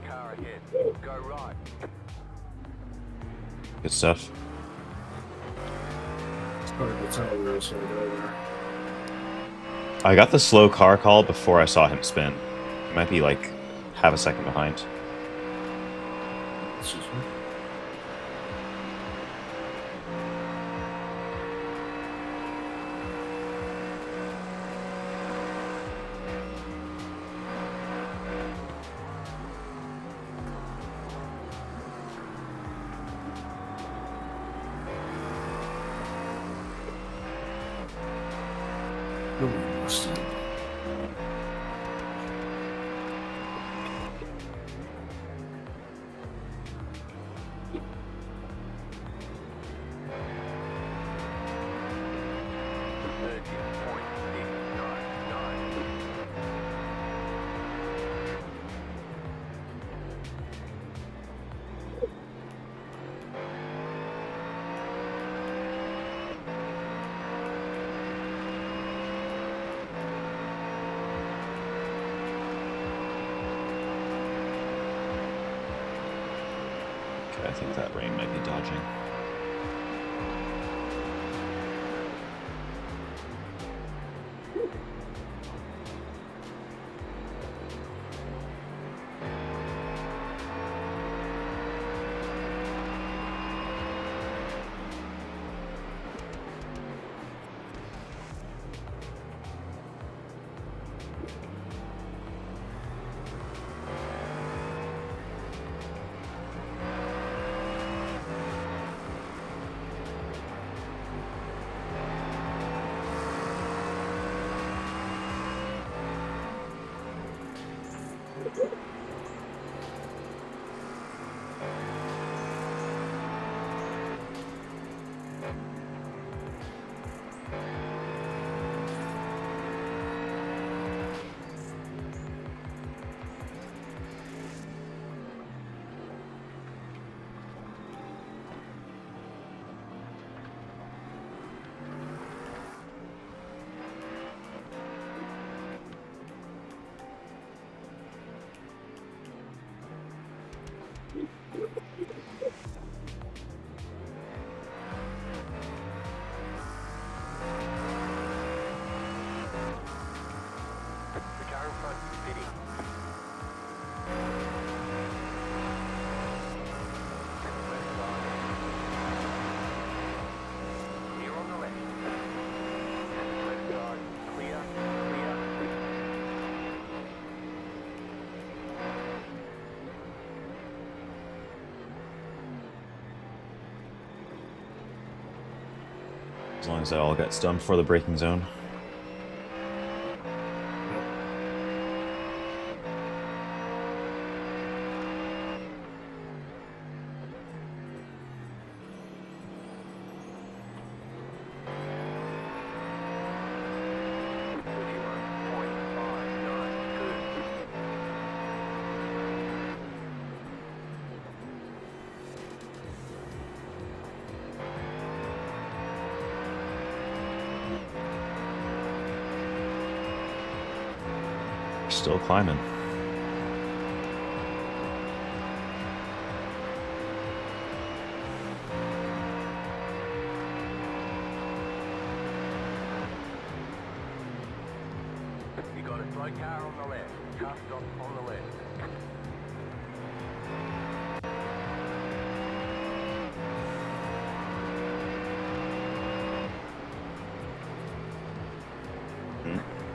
Car ahead. Go right. Good stuff. It's hard to tell where it's going to go there. I got the slow car call before I saw him spin. He might be like half a second behind. Excuse me. I think that rain might be dodging. As long as that all gets done before the braking zone. Still climbing. You got a slow car on the left. Car stop on the left.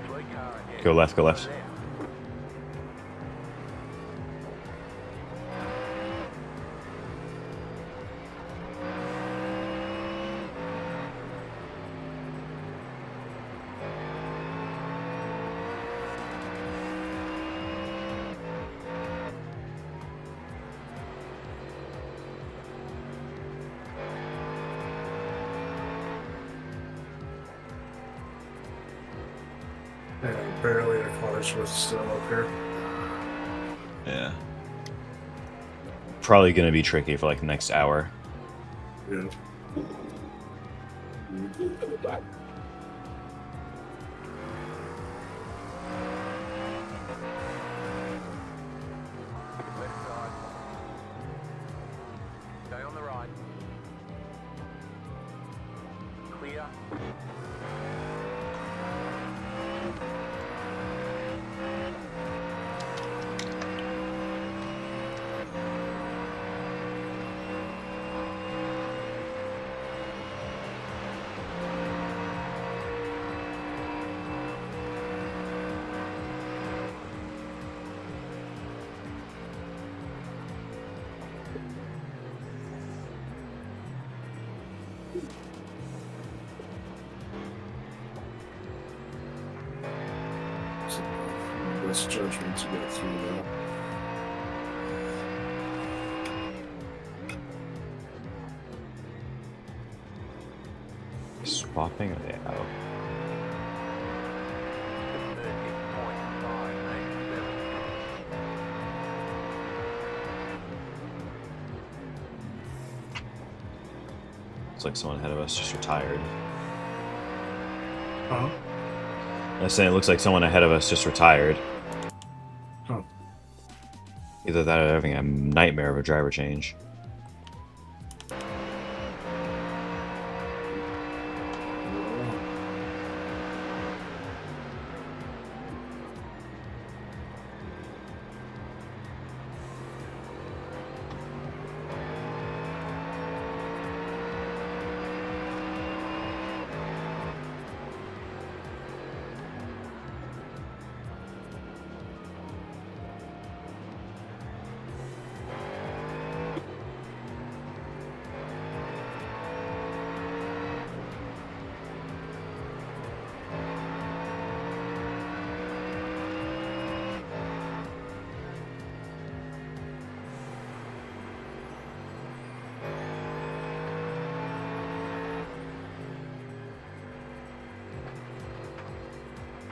Slow car ahead. Go left, go left. Yeah, barely a car's worth still up here. Yeah. Probably gonna be tricky for like the next hour. Yeah. Left side. Stay on the right. Clear. So, best judgment to get through that. Swapping? Yeah. Oh. 30.987. Looks like someone ahead of us just retired. Huh? I was saying it looks like someone ahead of us just retired. Huh. Either that or they're having a nightmare of a driver change.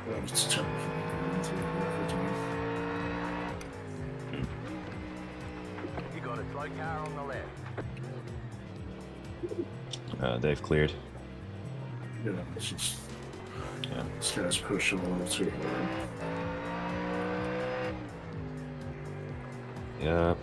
Well, it's tough. You got a slow car on the left. They've cleared. Yeah, it's just Yeah. this guy's pushing a little too hard. Yep.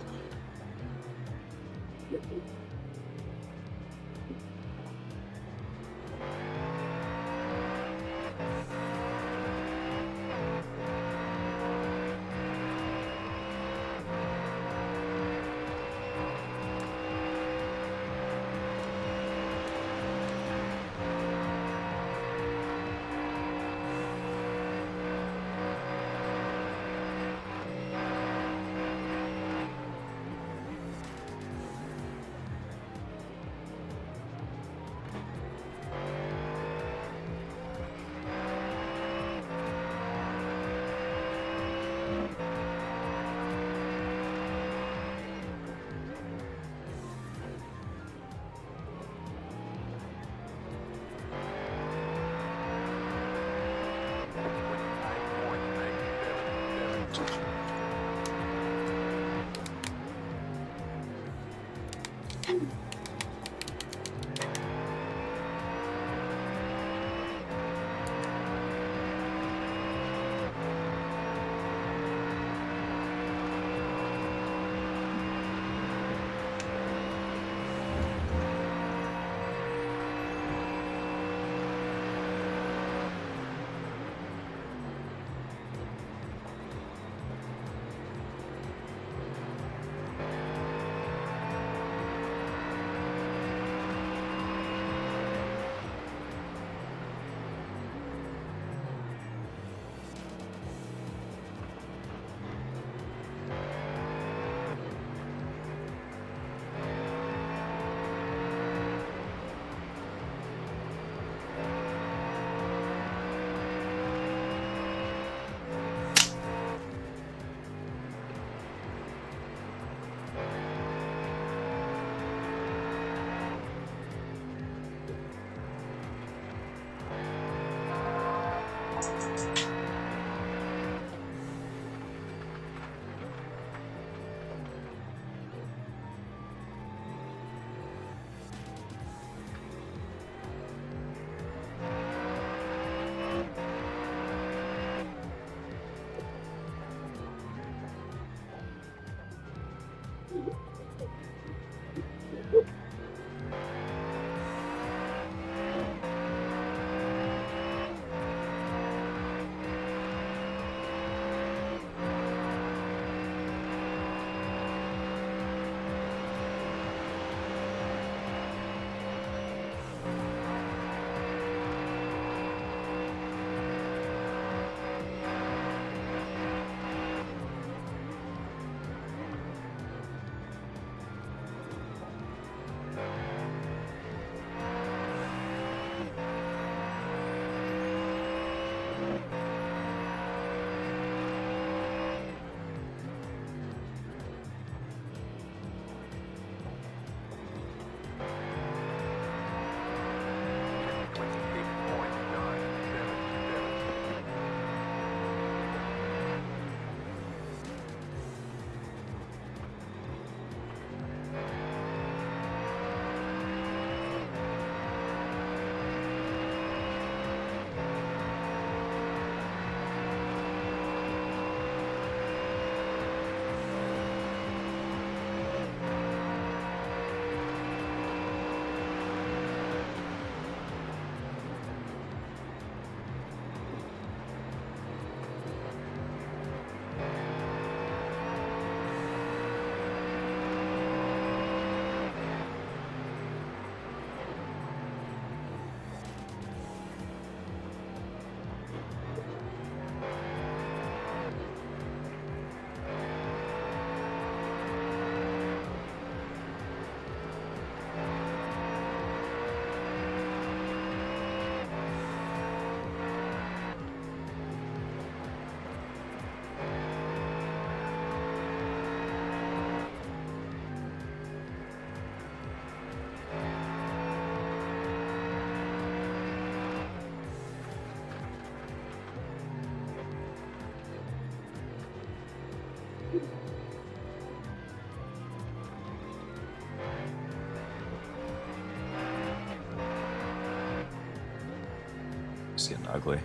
is getting ugly.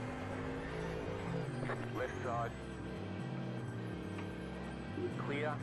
Left side. Clear.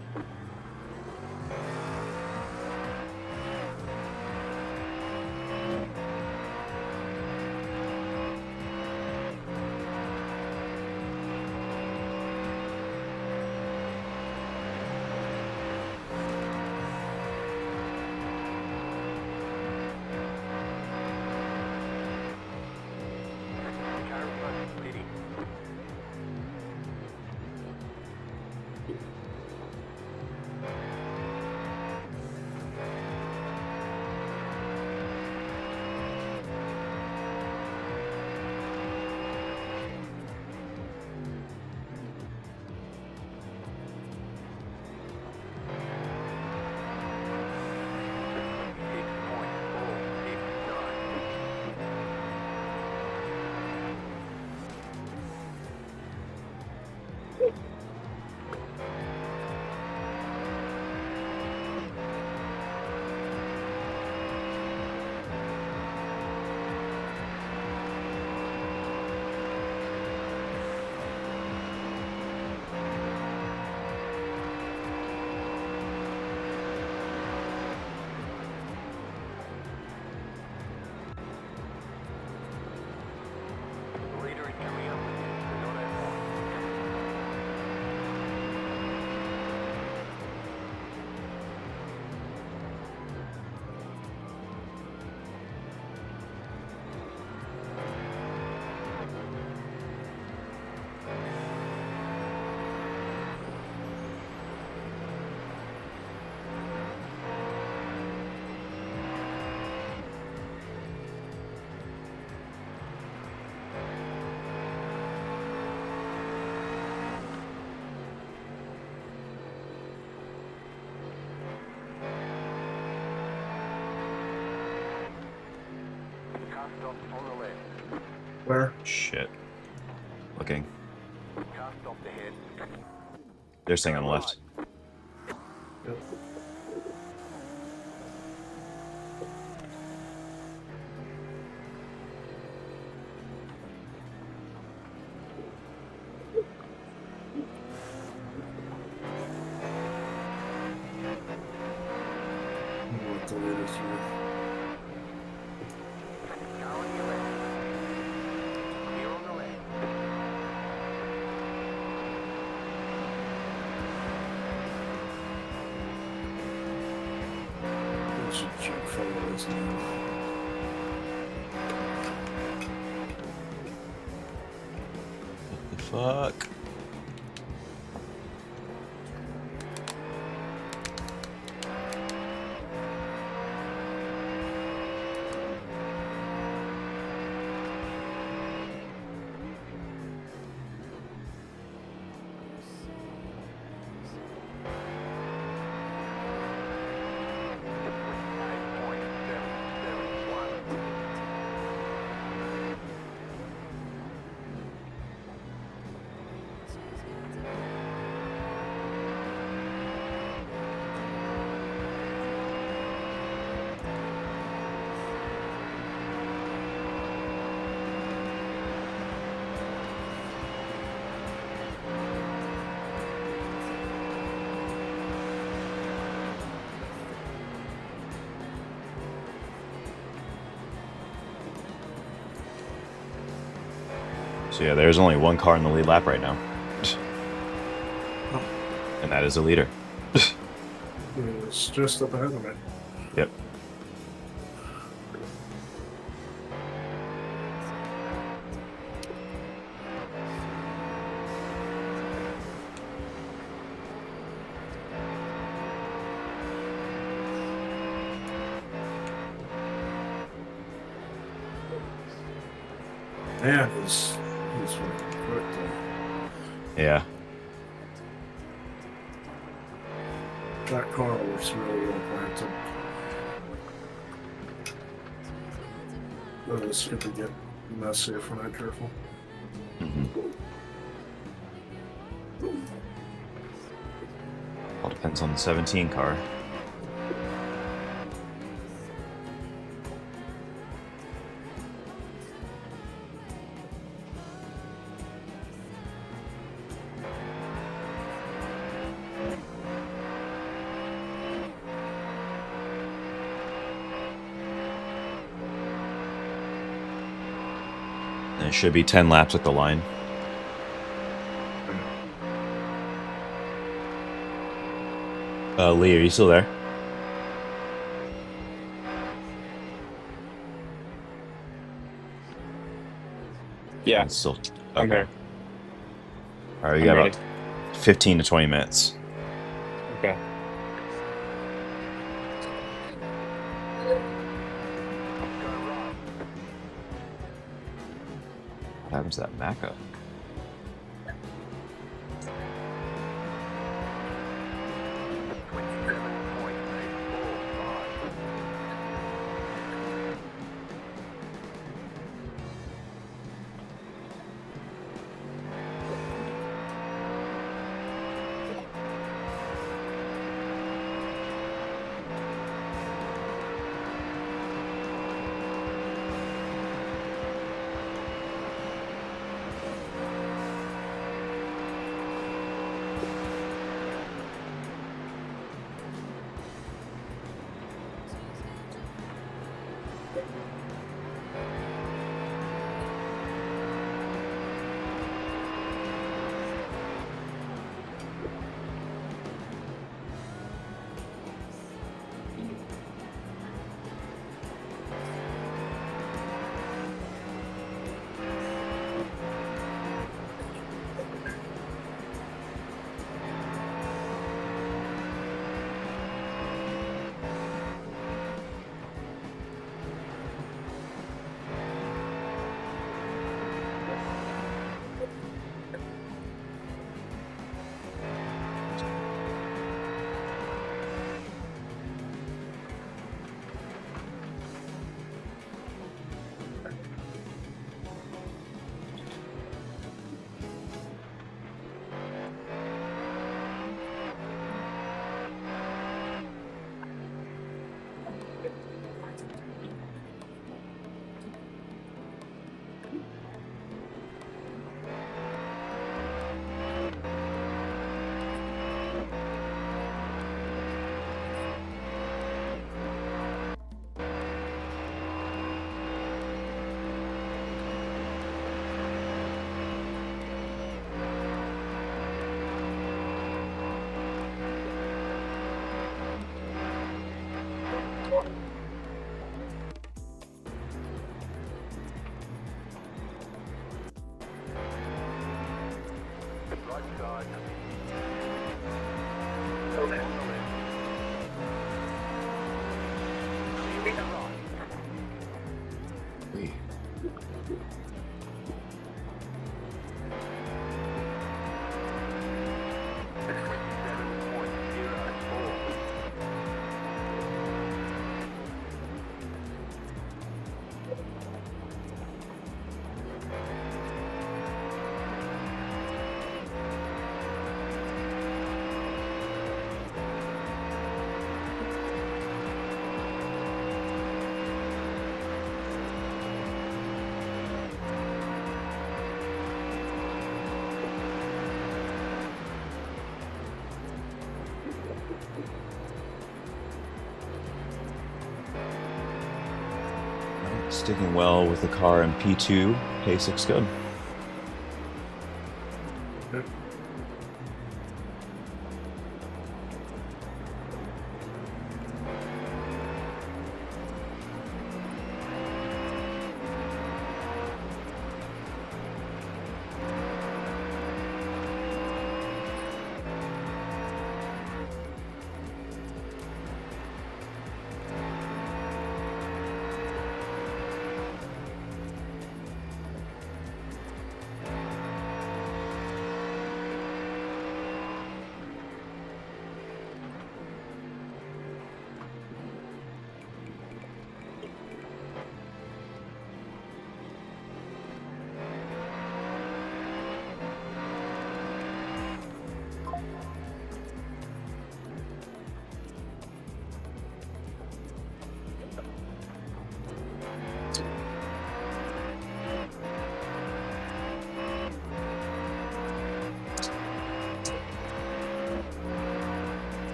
Stop on the left. Where? Shit. Looking. Car stopped ahead. They're staying on the left. Yep. What the latest here? Car on your left. Clear on the left. There's a junk fellow, isn't there? What the fuck? So yeah, there's only one car in the lead lap right now. And that is a leader. It's just up ahead of me. Yep. Man, he's fucking quick though. Yeah. That car looks really well planted. But it's going to get messy if we're not careful. All depends on the 17 car. It should be 10 laps at the line. Lee, are you still there? Yeah, Still. I'm there. All right, we I'm got ready. about 15 to 20 minutes. Okay. What happens to that Macca? Sticking well with the car in P2. Pace looks good.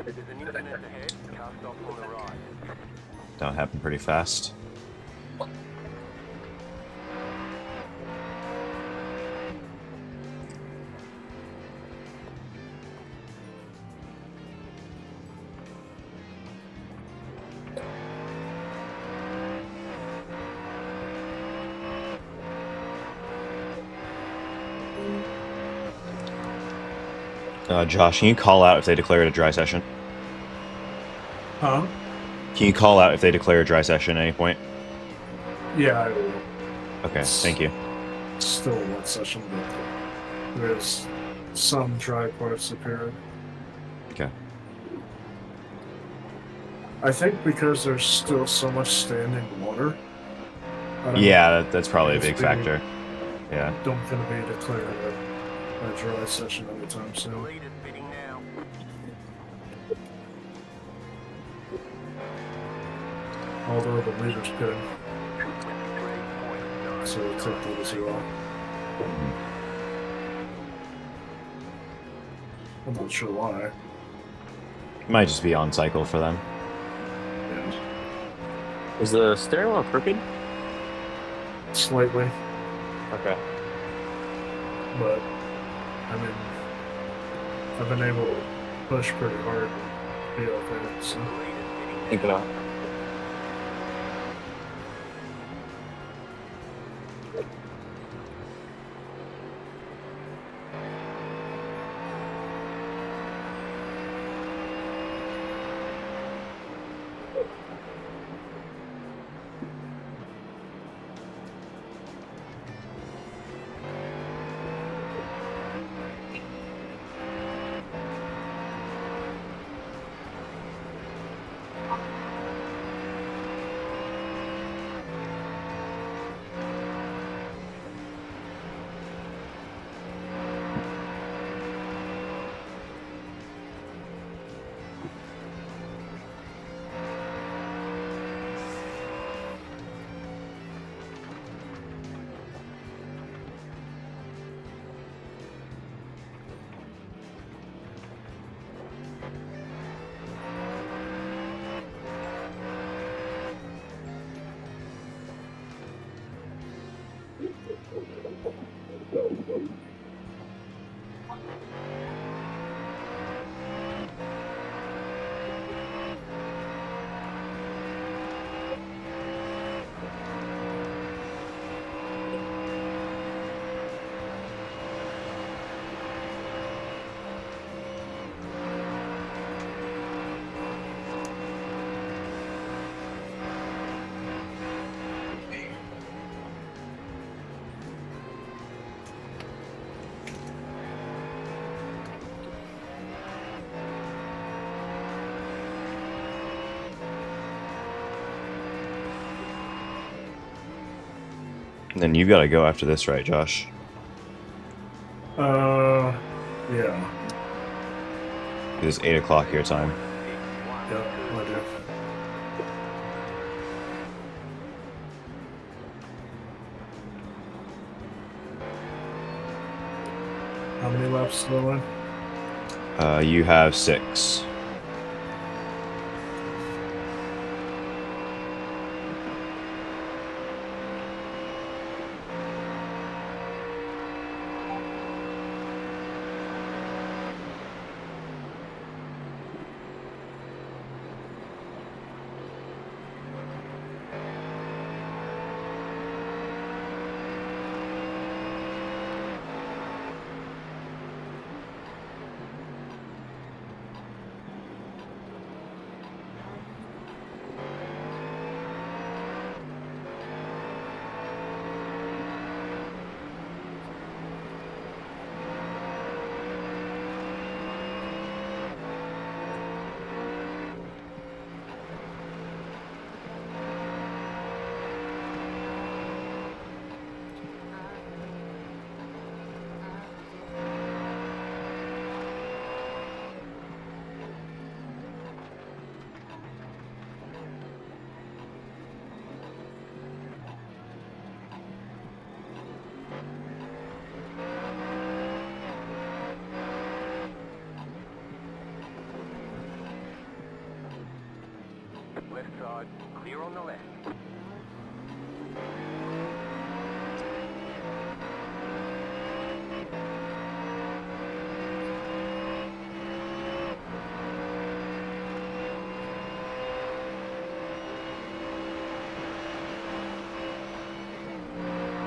There's an incident ahead. Car stop on the right. That'll happen pretty fast. Josh, can you call out if they declare it a dry session? Huh? Can you call out if they declare a dry session at any point? Yeah, I will. Okay, thank you. It's still a wet session, but there's some dry parts appearing. Okay. I think because there's still so much standing water. I don't Yeah, that's probably a It's big big. factor. Yeah. Don't gonna be declaring a dry session anytime The soon. leader's bidding now. Although the leader's pitting, 23.9. so it's up to 0. I'm not sure why. Might just be on cycle for them. Yeah. Is the steering wheel crooked? Slightly, Okay. but I mean, I've been able to push pretty hard and be okay. So The leader's bidding Think it out. And then you've got to go after this, right, Josh? yeah, It is 8 o'clock your time. yeah, I do. How many laps still in? You have 6. Left side, clear on the left.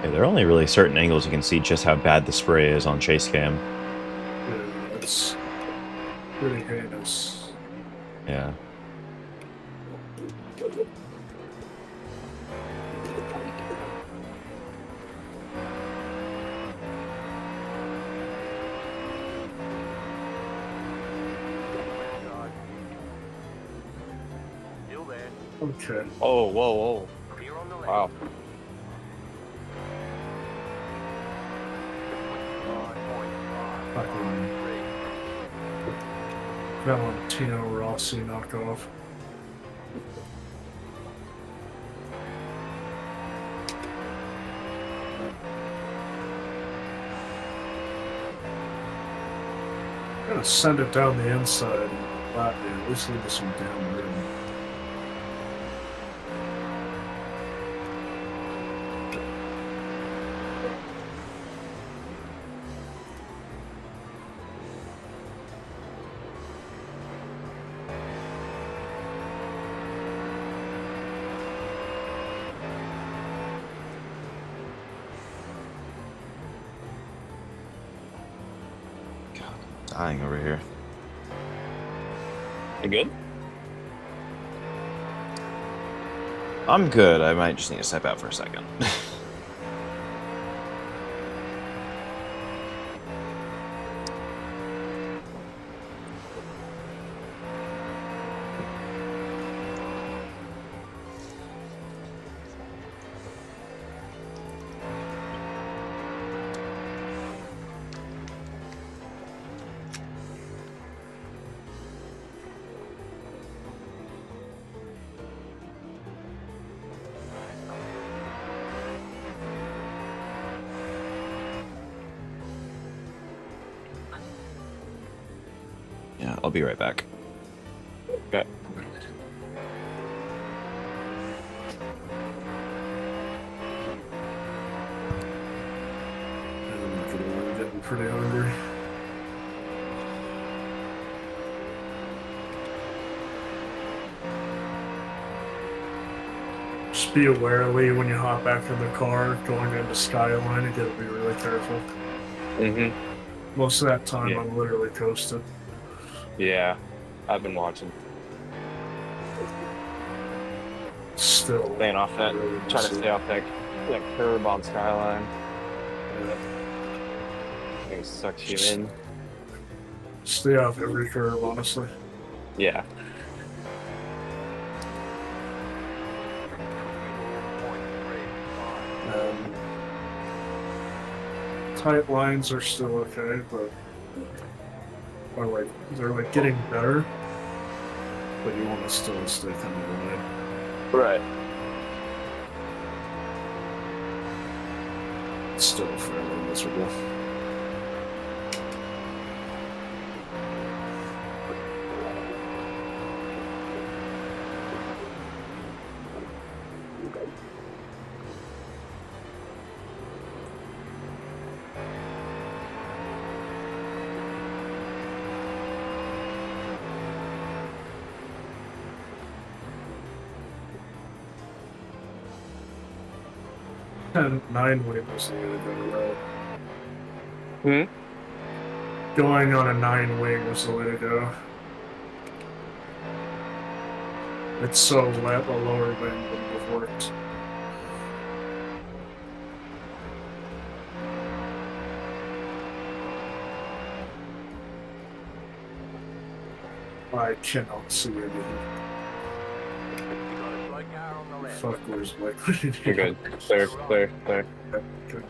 Yeah, there are only really certain angles you can see just how bad the spray is on chase cam. Yeah, it's pretty heinous. Yeah. Left side. Still there. Okay. Oh, whoa, whoa. Clear on the left. Wow. 5.5. Fucking 3. Valentino Rossi knockoff. I'm gonna send it down the inside and lap me. At least leave us some damn room. God, I'm dying over here. You good? I'm good. I might just need to step out for a second. Yeah, I'll be right back. Okay. I'm getting pretty hungry. Just be aware, Lee, when you hop back in the car going into Skyline, you gotta be really careful. Mm-hmm. Most of that time, Yeah. I'm literally coasting. Yeah. I've been watching. Still. Staying off that. really Trying to messy. stay off that curb on Skyline. Yeah. I think it sucks you Just- in. Stay off every curve, honestly. Yeah. 4.35. Tight lines are still okay, but they're like getting better. But you want to still stay kind of wide. Right. It's still fairly miserable. And 9 wing was the way to go, right? Going on a 9 wing was the way to go. It's so a lower wing wouldn't have worked. I cannot see anything. You got a slow car on the left. Fuck, where's my liquidity? You're good. Clear, clear, clear. Okay.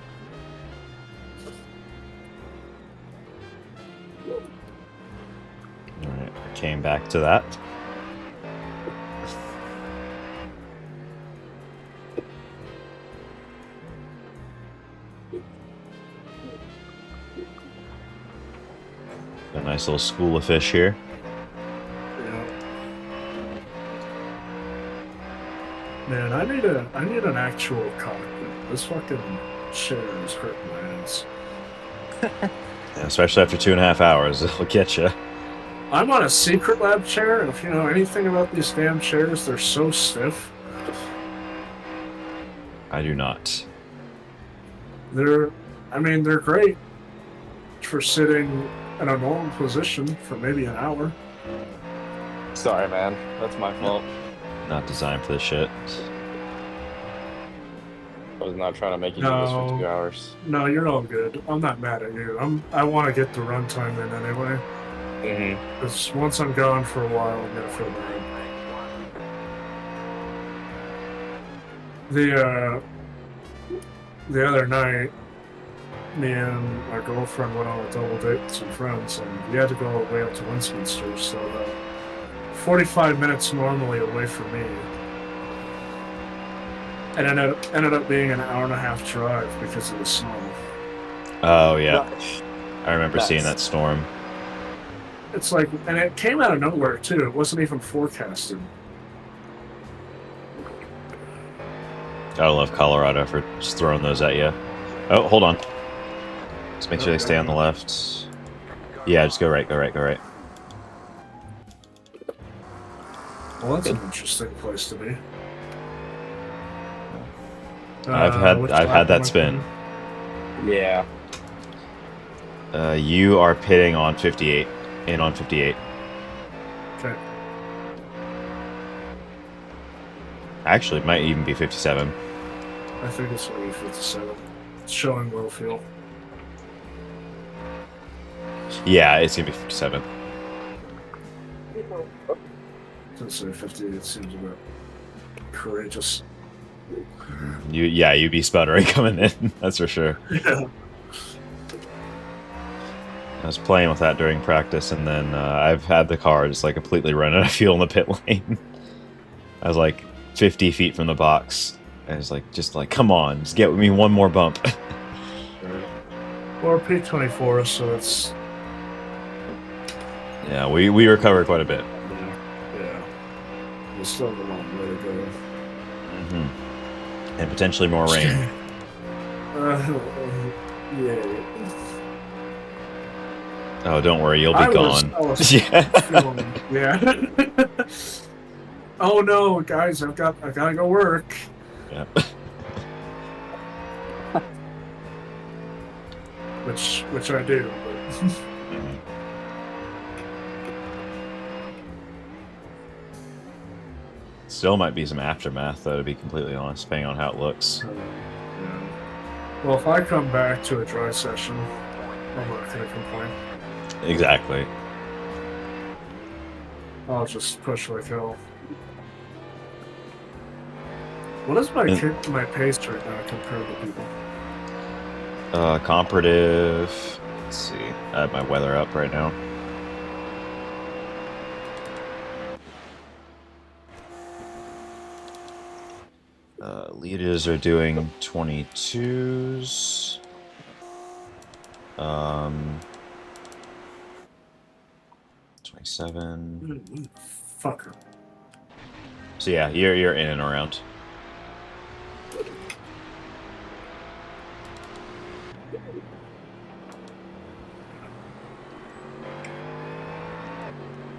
Alright, I came back to that. A nice little school of fish here. Yeah. Man, I need an actual cockpit. This fucking chair is hurting my ass. Yeah, especially after 2.5 hours, it'll get you. I'm on a secret lab chair, and if you know anything about these damn chairs, they're so stiff. I do not. They're great for sitting in a normal position for maybe an hour. Sorry, man. That's my fault. Not designed for this shit. I was not trying to make you do this for 2 hours. No, you're all good. I'm not mad at you. I want to get the runtime in anyway. Mm-hmm. Because once I'm gone for a while, I'm gonna feel bad. The other night, me and my girlfriend went on a double date with some friends, and we had to go away up to Westminster, so 45 minutes normally away from me. And it ended up being an hour and a half drive because of the snow. Oh, yeah. Nice. I remember seeing that storm. It's like, and it came out of nowhere, too. It wasn't even forecasted. Gotta love Colorado for just throwing those at you. Oh, hold on. Just make sure they stay on the left. Yeah, just go right, go right, go right. Well, that's an interesting place to be. I've had that spin. Yeah. You are pitting on 58. In on 58. Okay. Actually, it might even be 57. I think it's maybe 57. It's showing low fuel. Yeah, it's gonna be 57. I'd say 58 seems a bit courageous. You'd be sputtering coming in. That's for sure. Yeah. I was playing with that during practice, and then I've had the car just like completely run out of fuel in the pit lane. I was like 50 feet from the box. I was like, just like, come on, just get me one more bump. Or P24, so it's... Yeah, we recovered quite a bit. Yeah. We still have a long way to go. Mm-hmm. And potentially more rain. Yeah. Oh, don't worry, you'll be gone. Yeah. Oh no, guys, I gotta go work. Yeah. Which I do, but Still might be some aftermath, though, to be completely honest, depending on how it looks. yeah. Well, if I come back to a dry session, I'm not gonna complain. Exactly. I'll just push like hell. What is my pace right now compared to people? Comparative. Let's see. I have my weather up right now. Leaders are doing 22s. 27. Fucker. So yeah, you're in and around.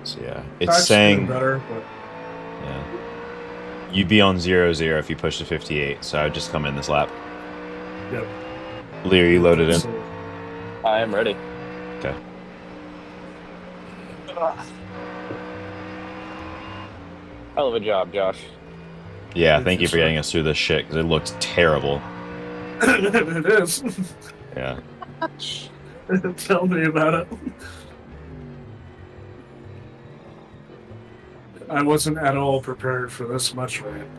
So yeah, it's saying better, but yeah, you'd be on 0-0 if you push to 58. So I would just come in this lap. Yep. Lee, are you loaded in? I am ready. Okay. Hell of a job, Josh. Yeah, thank you for getting us through this shit because it looks terrible. It is. Yeah. Tell me about it. I wasn't at all prepared for this much rain.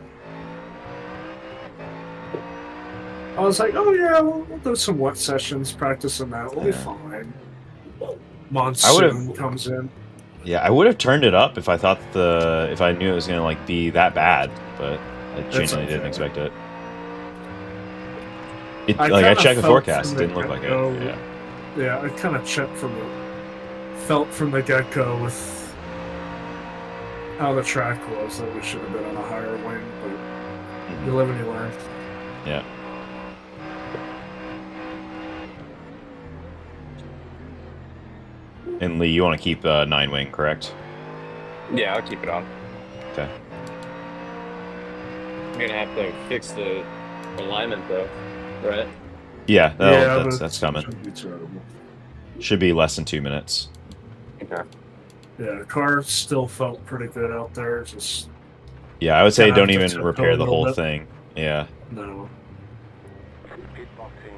I was like, oh yeah, we'll do some wet sessions, practicing that, we'll be fine. Monsoon comes in. Yeah, I would have turned it up if I thought if I knew it was gonna like be that bad, but I genuinely didn't expect it. I checked the forecast, it didn't look like it. Yeah. Yeah, I kind of felt from the get-go with how the track was that we should have been on a higher wing, but You live and you learn. Yeah. And Lee, you want to keep 9-wing, correct? Yeah, I'll keep it on. Okay. I'm gonna have to fix the alignment though, right? Yeah, Yeah, that's but coming. shouldn't be terrible. Should be less than 2 minutes. Okay. Yeah, the car still felt pretty good out there. Just Yeah, I would say Gonna have don't to even tiptoe repair a the little whole bit. thing. Yeah. no. Pit box in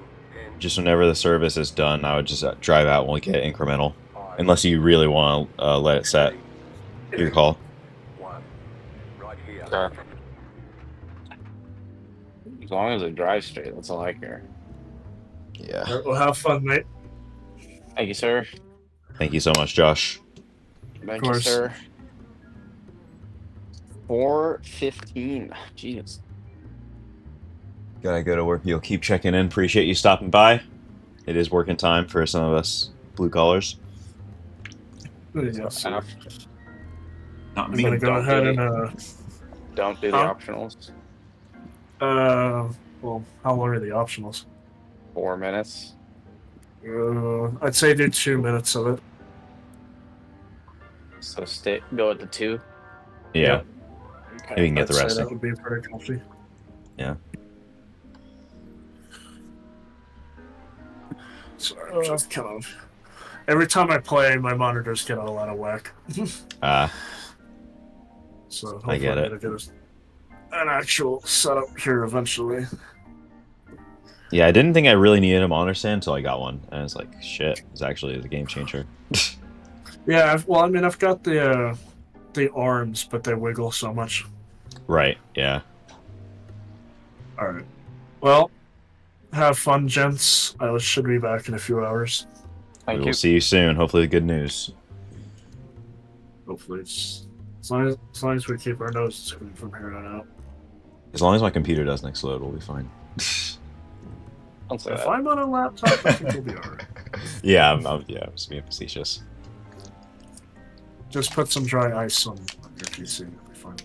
10, Just whenever the service is done, I would just drive out and get incremental. 5, Unless you really want to let it set. 3, Your call. 1. Right here. Okay. As long as it drives straight, that's all I care. Yeah. All right, well, have fun, mate. Thank you, sir. Thank you so much, Josh. Thank you, course. sir. 4:15. Jeez. Gotta go to work. You'll keep checking in. Appreciate you stopping by. It is working time for some of us blue collars. Yes, sir. Not I'm gonna go ahead and Don't do the Huh? optionals. well, how long are the optionals? 4 minutes. I'd say do 2 minutes of it. So go at the 2. Yeah. Yep. Maybe you can get I'd the say rest that in. would be pretty comfy. Yeah. Sorry, I'm just kind of. Every time I play, my monitors get all out of whack. So hopefully I get it. I'm gonna get an actual setup here eventually. Yeah, I didn't think I really needed a monitor stand until I got one. And I was like, shit, it's actually the game changer. Yeah, I've got the arms, but they wiggle so much. Right, yeah. All right. Well, have fun, gents. I should be back in a few hours. We Thank will you. see you soon. Hopefully, good news. Hopefully, it's as long as we keep our noses clean from here on out. As long as my computer doesn't explode, we'll be fine. Don't say If that. I'm on a laptop, I think we'll be alright. Yeah, I'm just being facetious. Just put some dry ice on your PC. It'll be fine.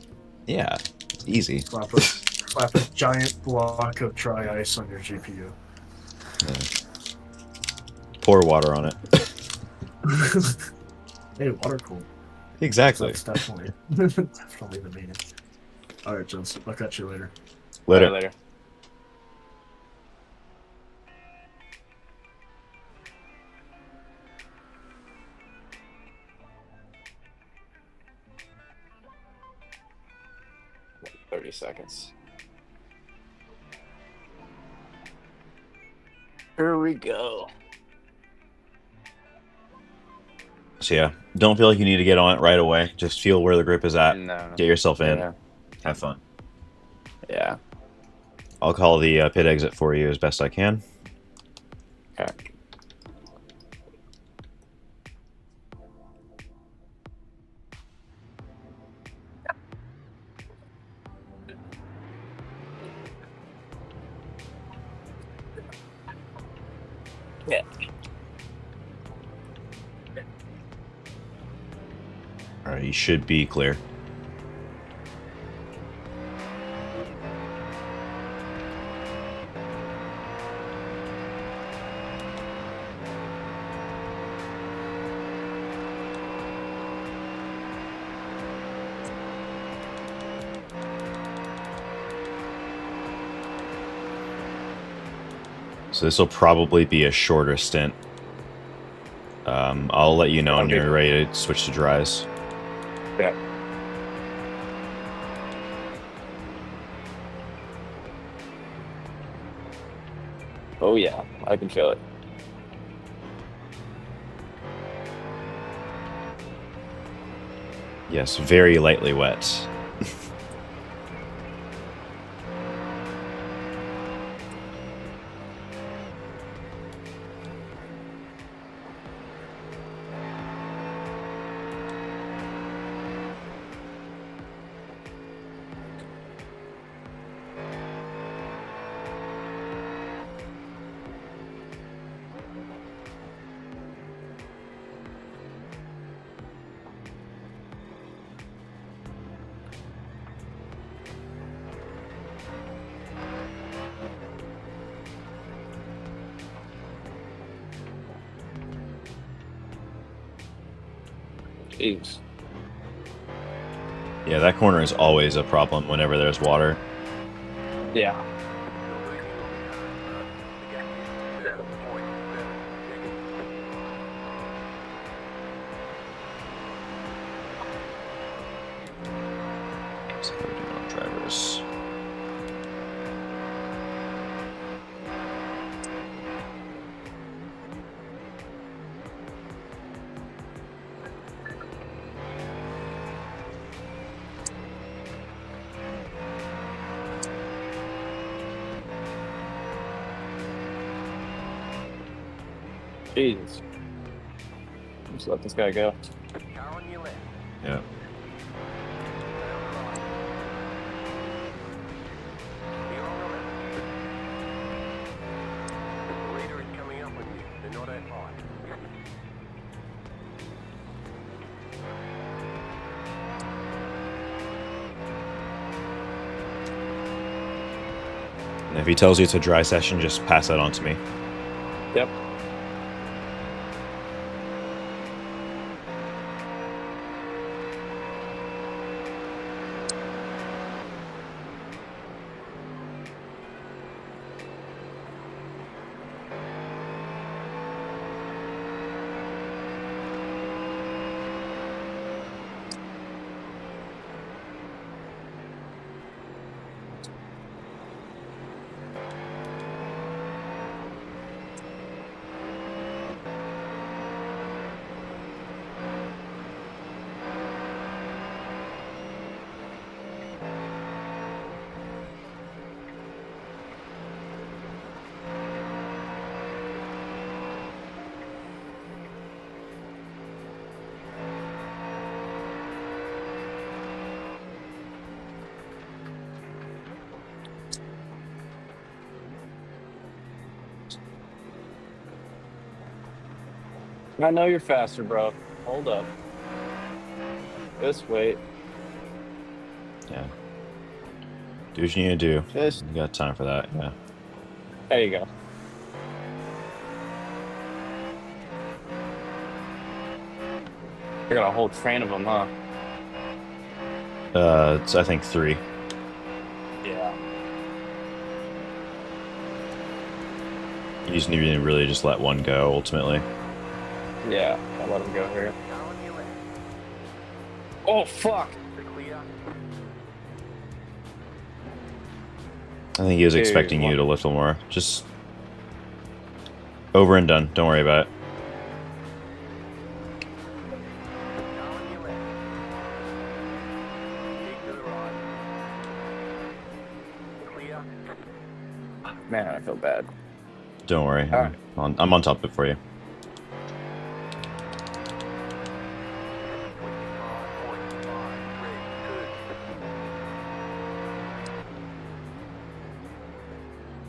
Yeah, easy. Slap a giant block of dry ice on your GPU. Yeah. Pour water on it. Hey, water cool. Exactly. That's definitely the meaning. Alright, Johnson. I'll catch you later. Later. Later. "30 seconds. Here we go. So yeah, don't feel like you need to get on it right away. Just feel where the grip is at. No. Get yourself in. Yeah. Have fun. Yeah. I'll call the pit exit for you as best I can. Okay. Yeah. All right, you should be clear. So this will probably be a shorter stint. I'll let you know when Okay. you're ready to switch to dries. Yeah. Oh yeah, I can feel it. Yes, very lightly wet. Jeez. Yeah, that corner is always a problem whenever there's water. Yeah. So we're doing on drivers. Jesus. Just let this guy go. Car on your left. Yeah. You're on the left. The leader is coming up on you. They're not that high. And if he tells you it's a dry session, just pass that on to me. Yep. I know you're faster, bro. Hold up. Just wait. Yeah. Do what you need to do. Just You got time for that, yeah. there you go. I got a whole train of them, huh? It's, I think 3. Yeah. You just need to really just let one go, ultimately. Yeah. I'll let him go here. Car on your left. Oh fuck! They're clear. I think he was Dude, expecting you what- to lift a little more. Just over and done. Don't worry about it. Car on your left. Keep to the right. Clear. Man, I feel bad. Don't worry. All right. I'm on top of it for you. 25.532.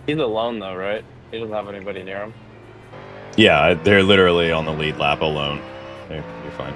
He's alone though, right? He doesn't have anybody near him. Yeah, they're literally on the lead lap alone. You're fine.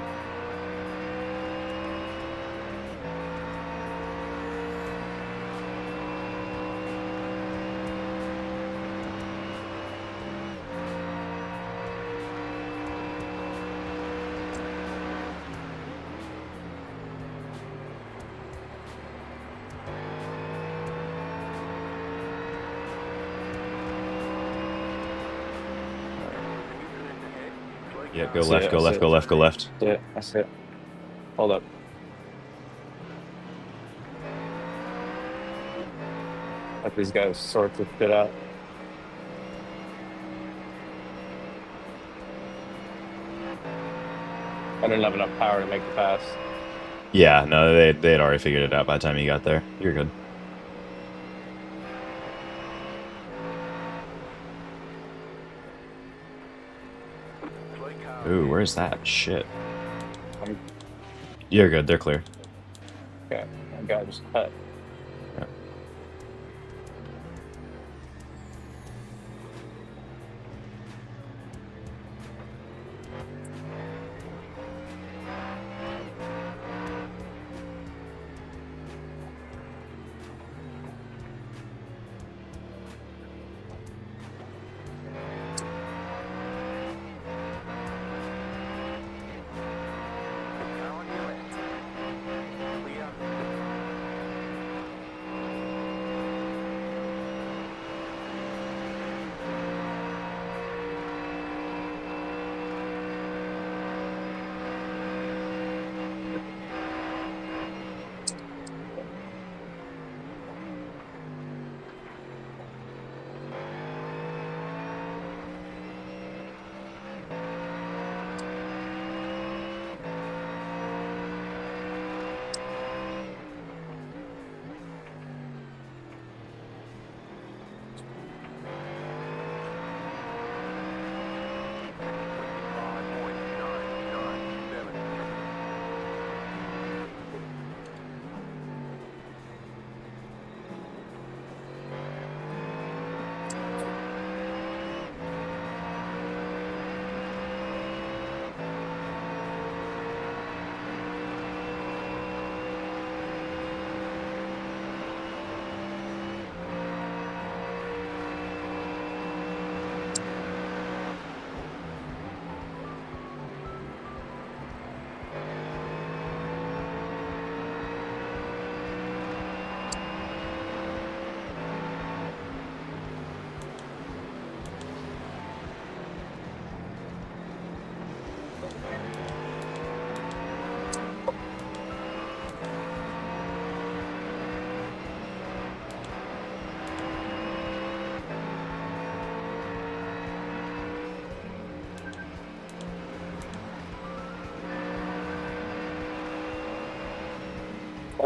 Yeah, go See left, it, go I left, see go it. left, go left. That's it. That's it. Hold up. Let these guys sort this shit out. I didn't have enough power to make the pass. Yeah, no, they had already figured it out by the time you got there. You're good. Ooh, where's that? Shit. I'm, You're good. They're clear. okay, that guy just cut. Yeah.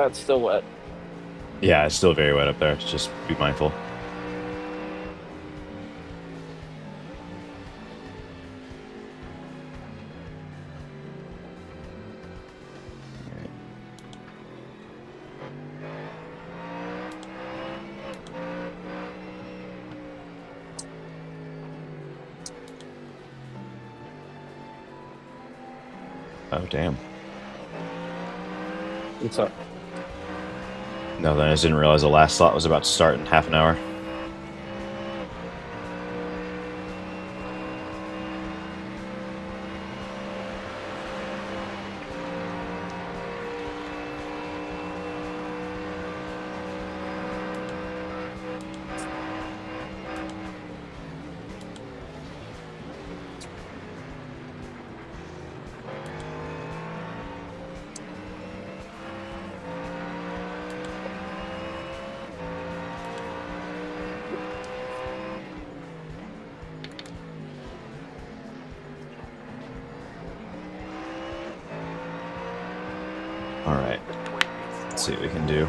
It's still wet. Yeah, it's still very wet up there. Just be mindful. Oh, damn. What's up? No, then I just didn't realize the last slot was about to start in half an hour. Alright, let's see what we can do.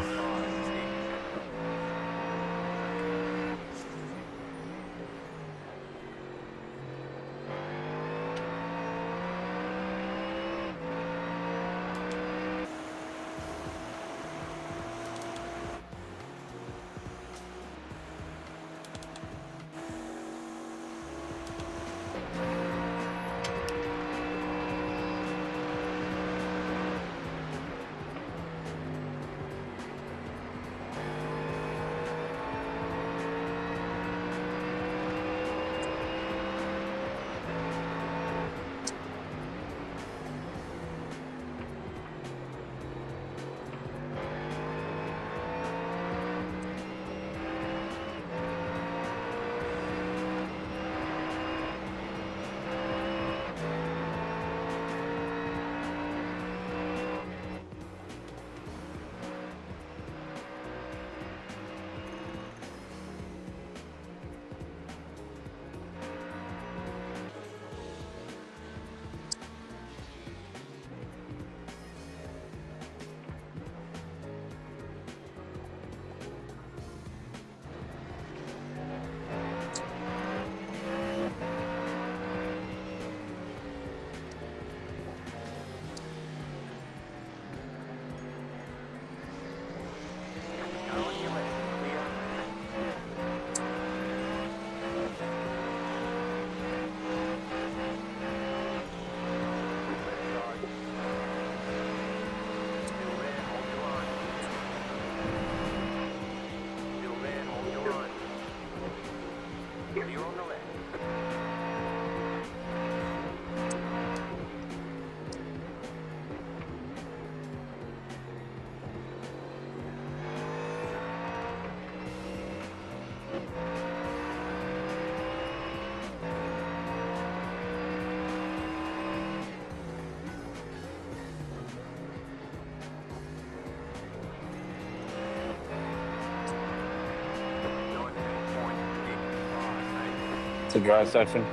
It's a dry session.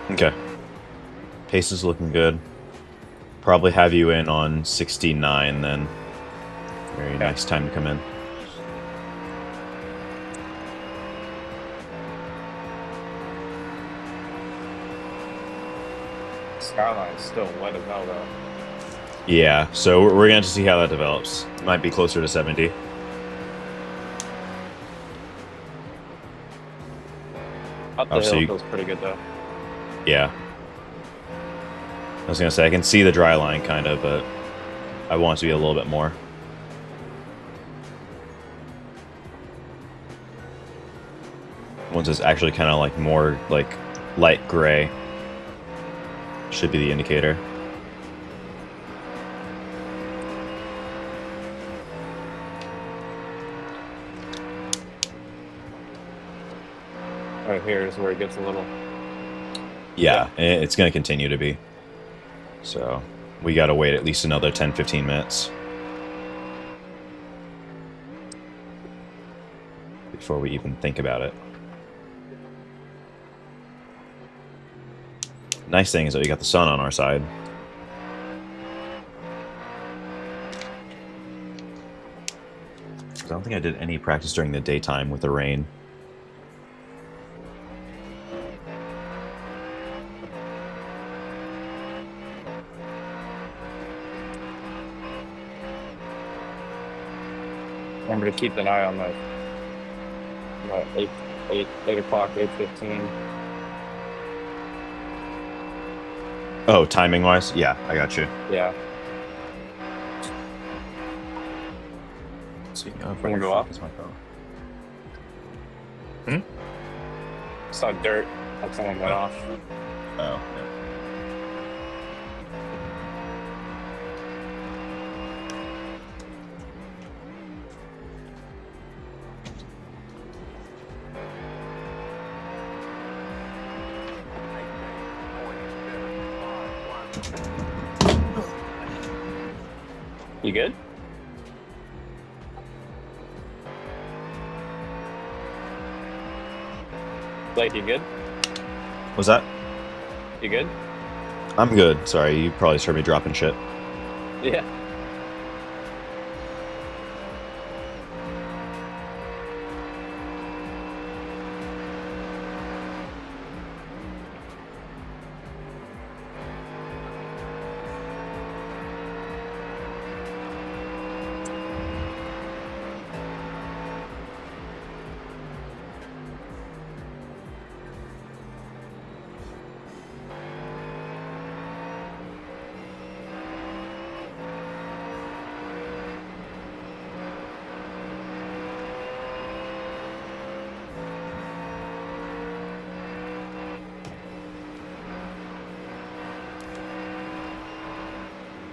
Okay. Pace is looking good. Probably have you in on 69 then. Very nice time to come in. Skyline's still wet as hell though. Yeah, so we're going to have to see how that develops. Might be closer to 70. Up the Oh, so hill you- feels pretty good though. Yeah. I was going to say, I can see the dry line kind of, but I want it to be a little bit more. Once it's actually kind of like more like light gray, should be the indicator. Right here is where it gets a little. Yeah, it's going to continue to be. So we got to wait at least another 10-15 minutes before we even think about it. Nice thing is that we got the sun on our side. I don't think I did any practice during the daytime with the rain. Remember to keep an eye on the 8 o'clock, 8:15. Oh, timing wise? Yeah, I got you. Yeah. Let's see. Can we go up? Is my phone? Saw dirt. Like someone went off. Oh, You good? Blake, you good? was that? You good? I'm good. Sorry, you probably just heard me dropping shit. Yeah.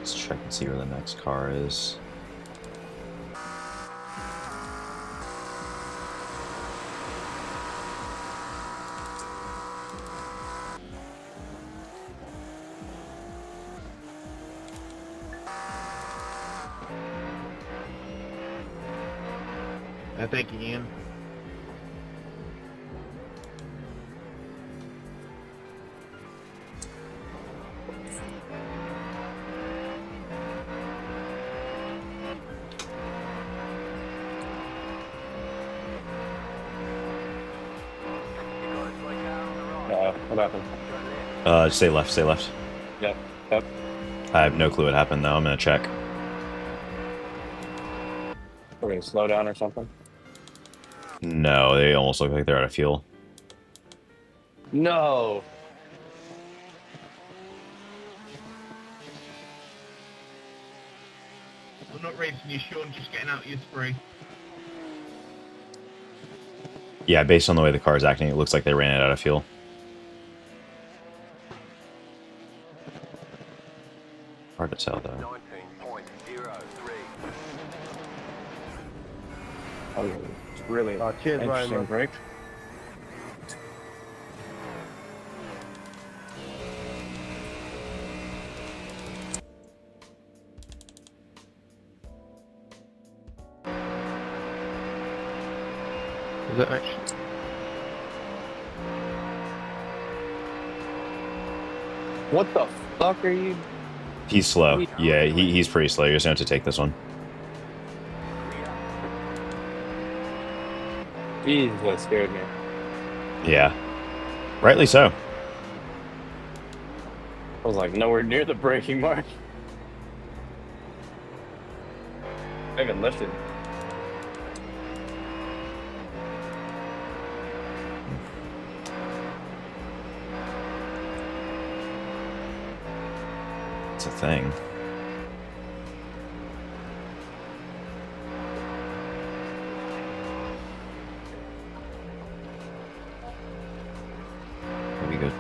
Let's check and see where the next car is. Thank you, Ian. What happened? Stay left, stay left. Yep. Yep. I have no clue what happened though. I'm gonna check. We're gonna slow down or something? No, they almost look like they're out of fuel. No. I'm not racing you, Sean, just getting out your spray. Yeah, based on the way the car is acting, it looks like they ran it out of fuel. Hard to tell though. 19.03. Oh, it's really Cheers, interesting Ryan. break. Is that actually? What the fuck are you? He's slow. Yeah, he's pretty slow. You're just gonna have to take this one. Jesus, that scared me. Yeah. Rightly so. I was like nowhere near the braking mark. I haven't lifted. It's a thing. Maybe go.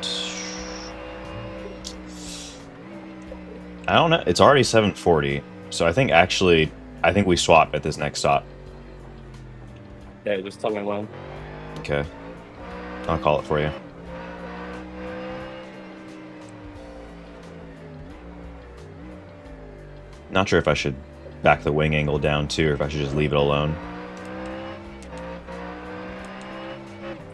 I don't know. It's already 7:40, so I think we swap at this next stop. Yeah, just tell me when. Okay. I'll call it for you. Not sure if I should back the wing angle down too, or if I should just leave it alone.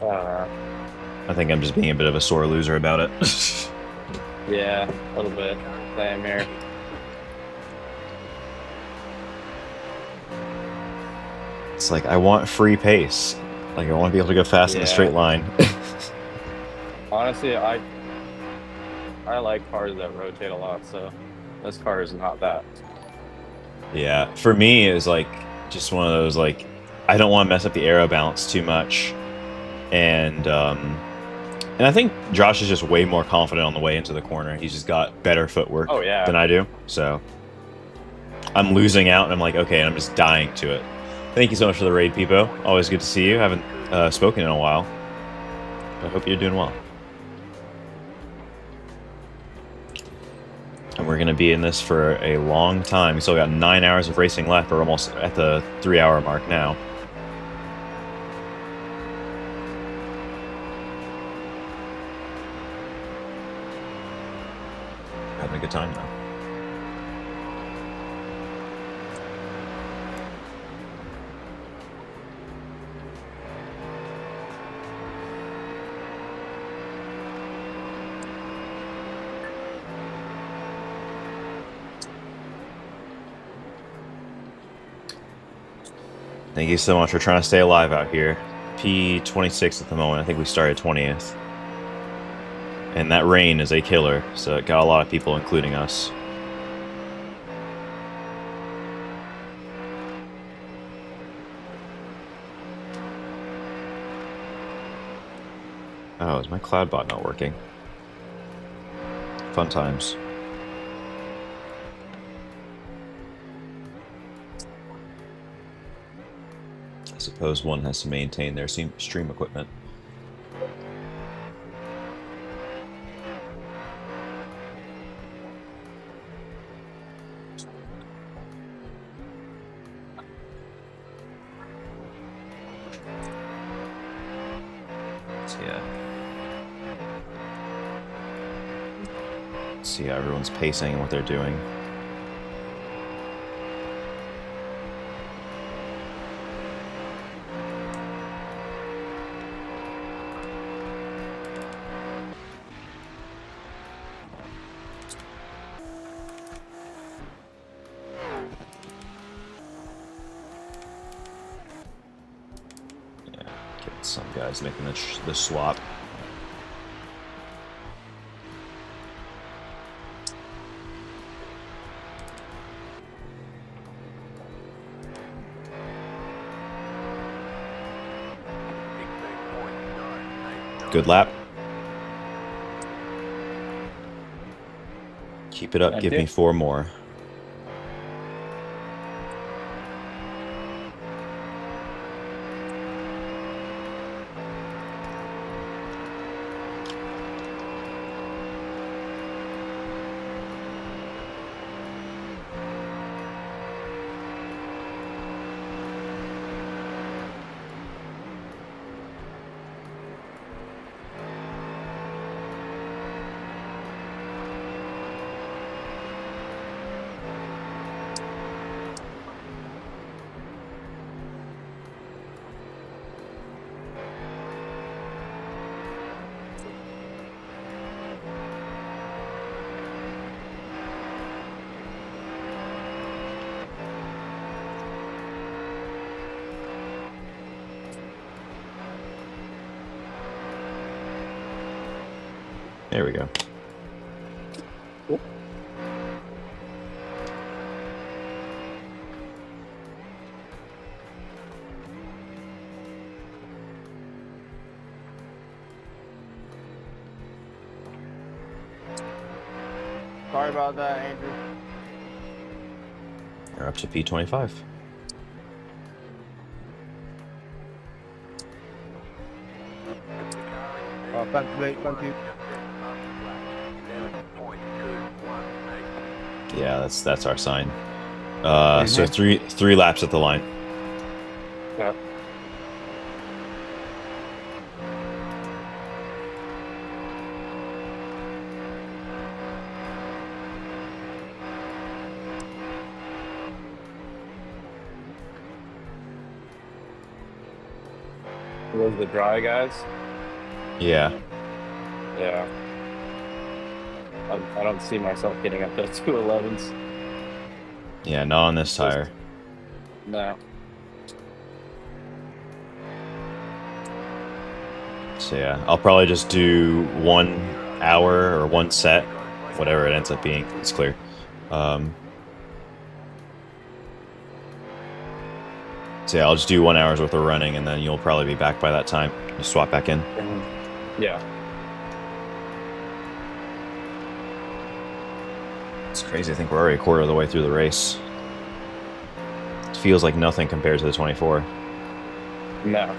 I think I'm just being a bit of a sore loser about it. Yeah, a little bit. Same here. It's like I want free pace. Like I want to be able to go fast in a Yeah. straight line. Honestly, I like cars that rotate a lot, so this car is not that. Yeah, for me, it was like just one of those like I don't want to mess up the aero balance too much, and I think Josh is just way more confident on the way into the corner. He's just got better footwork Oh, yeah. than I do, so I'm losing out, and I'm like, okay, and I'm just dying to it. Thank you so much for the raid, Peepo. Always good to see you. Haven't spoken in a while. I hope you're doing well. And we're going to be in this for a long time. We still got 9 hours of racing left. We're almost at the 3-hour mark now. Having a good time though. Thank you so much for trying to stay alive out here. P26 at the moment. I think we started 20th. And that rain is a killer, so it got a lot of people, including us. Oh, is my cloud bot not working? Fun times. I suppose one has to maintain their stream equipment. So yeah. See how everyone's pacing and what they're doing. Some guys making the swap. Good lap. Keep it up. Give me 4 more. There we go. Sorry about that, Andrew. You're up to P25. Thank you, mate. Thank you. Yeah, that's our sign. So three laps at the line. Yeah. Those the dry guys? Yeah. Yeah. I don't see myself getting up to 211s. Yeah, not on this tire. No. So yeah, I'll probably just do 1 hour or 1 set, whatever it ends up being. It's clear. So yeah, I'll just do 1 hour's worth of running, and then you'll probably be back by that time. You swap back in. Yeah. It's crazy. I think we're already a quarter of the way through the race. It feels like nothing compared to the 24. No.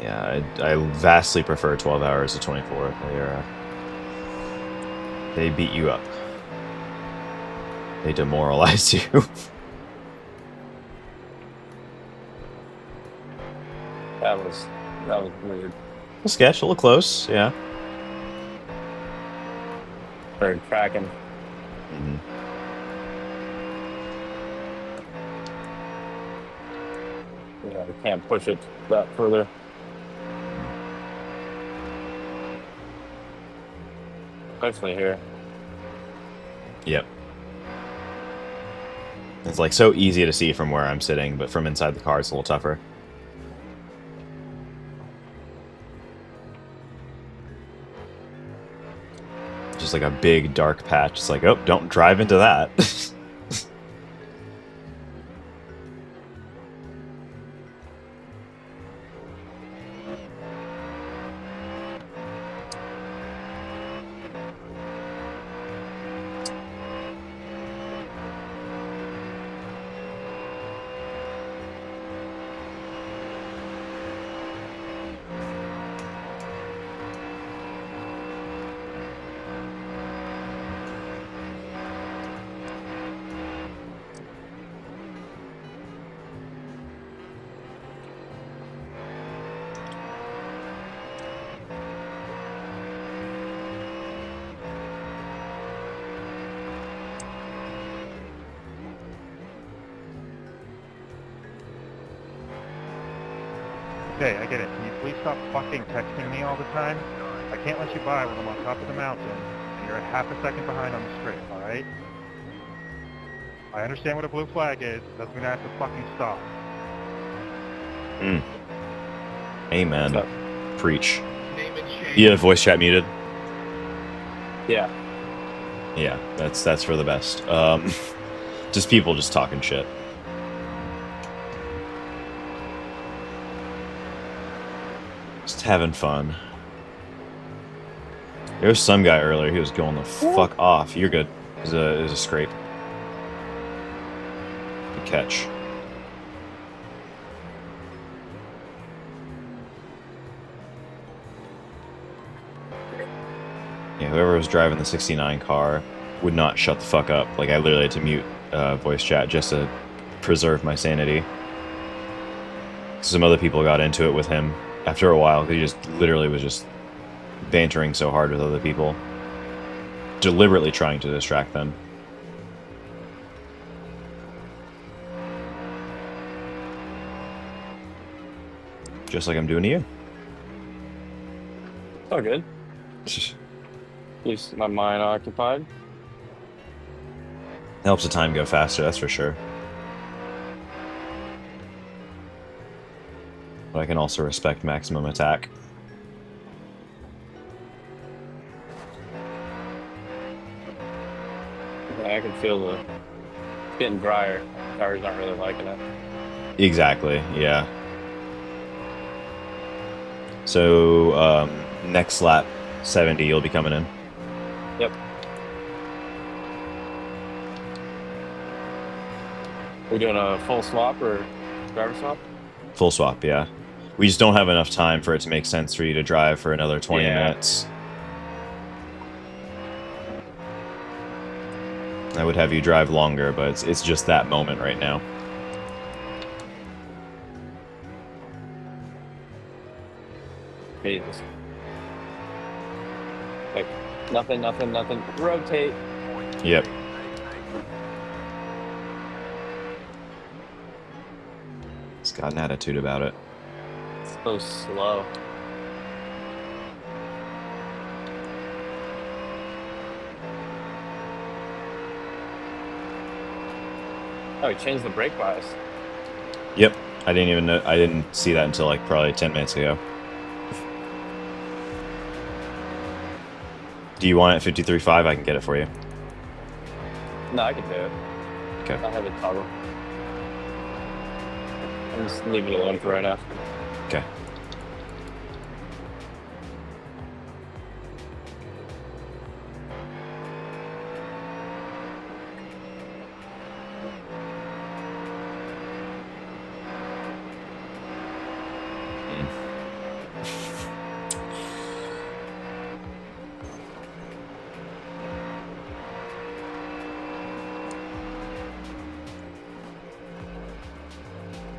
Yeah, I vastly prefer 12 hours to 24. They beat you up. They demoralize you. That was weird. A sketch, a little close, yeah. For tracking. Mhm. Yeah, we can't push it that further. Especially here. Yep. It's like so easy to see from where I'm sitting, but from inside the car it's a little tougher. Just like a big dark patch. It's like, oh, don't drive into that. Okay, I get it. Can you please stop fucking texting me all the time? I can't let you by when I'm on top of the mountain, and you're a half a second behind on the straight, alright? I understand what a blue flag is. Doesn't mean I have to fucking stop. Amen. So- Preach. Name and shame. You have voice chat muted? Yeah. Yeah, that's for the best. Just people just talking shit. Just having fun. There was some guy earlier, he was going the fuck off. You're good. It was a scrape. Good catch. Yeah, whoever was driving the 69 car would not shut the fuck up. Like, I literally had to mute voice chat just to preserve my sanity. Some other people got into it with him after a while. He just literally was just bantering so hard with other people, deliberately trying to distract them. Just like I'm doing to you. It's all good. Keeps my mind occupied. Helps the time go faster, that's for sure. But I can also respect maximum attack. Yeah, I can feel the getting drier. Car's not really liking it. Exactly, yeah. So, next lap, 70, you'll be coming in. Yep. We doing a full swap or driver swap? Full swap, yeah. We just don't have enough time for it to make sense for you to drive for another 20 Yeah. minutes. I would have you drive longer, but it's just that moment right now. Jesus. Like, nothing. Rotate. Yep. It's got an attitude about it. So slow. Oh, he changed the brake bias. Yep. I didn't even know. I didn't see that until like probably 10 minutes ago. Do you want it 53.5? I can get it for you. No, I can do it. Okay. I have it toggle. I'm just leaving it alone for right now. Okay.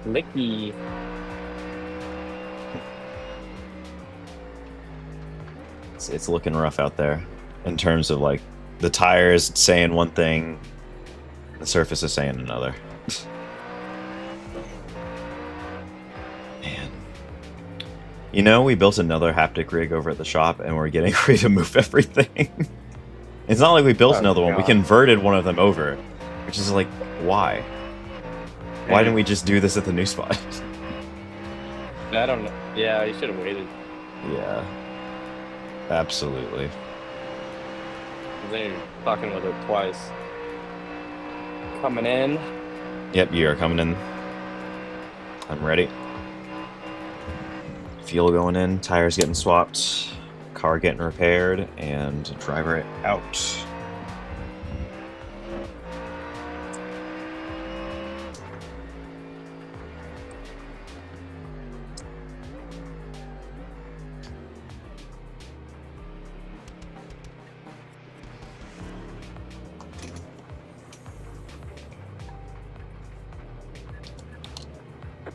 Licky. It's looking rough out there in terms of like the tires saying one thing, the surface is saying another. Man. You know, we built another haptic rig over at the shop and we're getting ready to move everything. It's not like we built another one, we converted one of them over, which is like, why? Why didn't we just do this at the new spot? I don't know. Yeah, you should have waited. Yeah. Absolutely. Then you're fucking with it twice. Coming in. Yep, you are coming in. I'm ready. Fuel going in, tires getting swapped, car getting repaired, and driver out.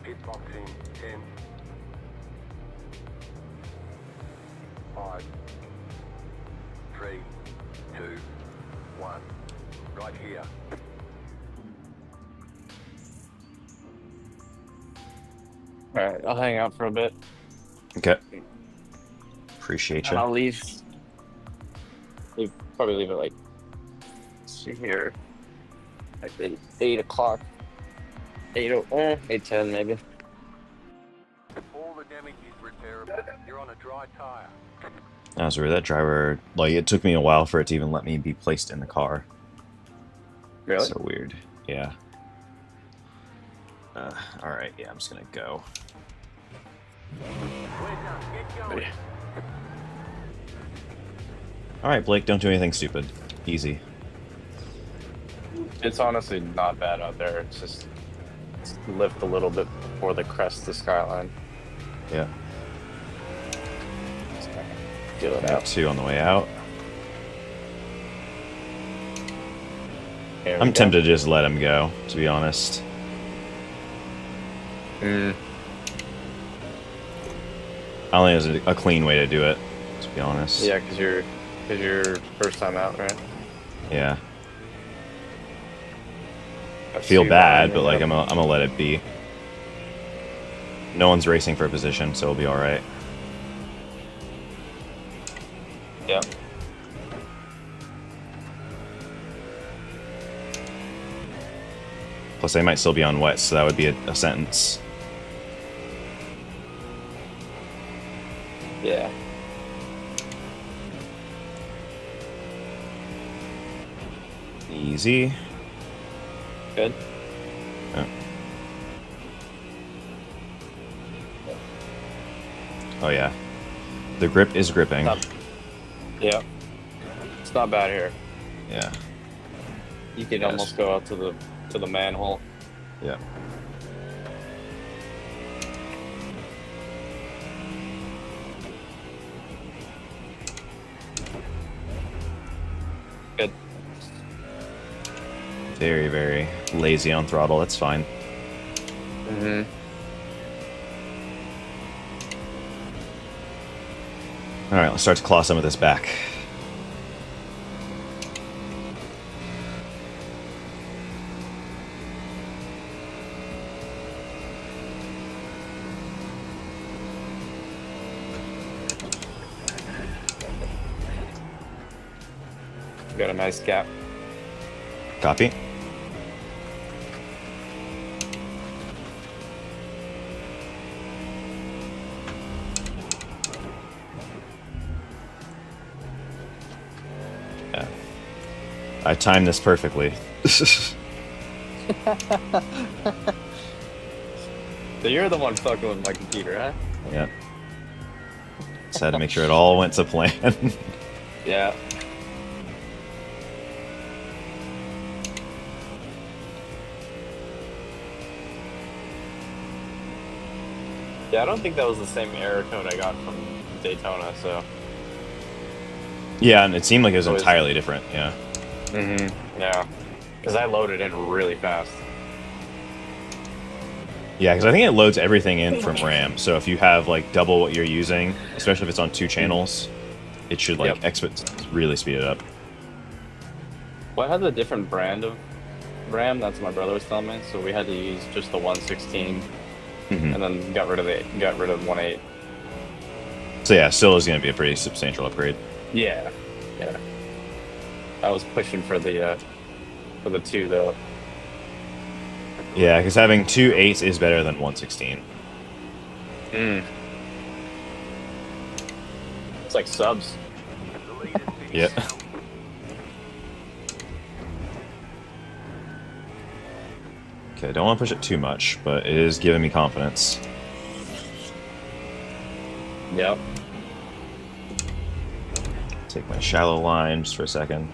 Pit box in 10, 5, 3, 2, 1. Right here. Alright, I'll hang out for a bit. Okay. Appreciate And you. I'll leave. Probably leave it like, let's see here, like 8 o'clock. 8:10 maybe. All the damage is repairable. You're on a dry tire. That was weird. That driver, like, it took me a while for it to even let me be placed in the car. Really? So weird. Yeah. Alright, yeah, I'm just gonna go. We're done. Get going. Alright, Blake, don't do anything stupid. Easy. It's honestly not bad out there. It's just lift a little bit before the crest of the skyline. Yeah. Deal it Got out. 2 on the way out. There we I'm go. tempted to just let him go, to be honest. Mm. I don't think there's a clean way to do it, to be honest. Yeah, because you're first time out, right? Yeah. I feel bad, but like I'm gonna let it be. No one's racing for a position, so it'll be all right. Yeah. Plus, they might still be on wet, so that would be a sentence. Yeah. Easy. Good. Oh. Oh yeah. The grip is gripping. Yeah. It's not bad here. Yeah. You can Yes. almost go out to the manhole. Yeah. Good. Very, very lazy on throttle. That's fine. Mm-hmm. All right, let's start to claw some of this back. Got a nice gap. Copy. I timed this perfectly. So you're the one fucking with my computer, huh? Yeah. Just had to make sure it all went to plan. Yeah. Yeah, I don't think that was the same error code I got from Daytona, so. Yeah, and it seemed like it was Always- entirely different. Yeah. Yeah. Because I loaded in really fast. Yeah, because I think it loads everything in from RAM. So if you have like double what you're using, especially if it's on 2 channels, it should like really speed it up. Well, I had a different brand of RAM. That's what my brother was telling me. So we had to use just the 116, Mhm. and then got rid of 1.8. So yeah, still is going to be a pretty substantial upgrade. Yeah. Yeah. I was pushing for the 2 though. Yeah, because having 2 8s is better than 116. It's like subs. Yep. Okay, don't want to push it too much, but it is giving me confidence. Yep. Take my shallow line just for a second.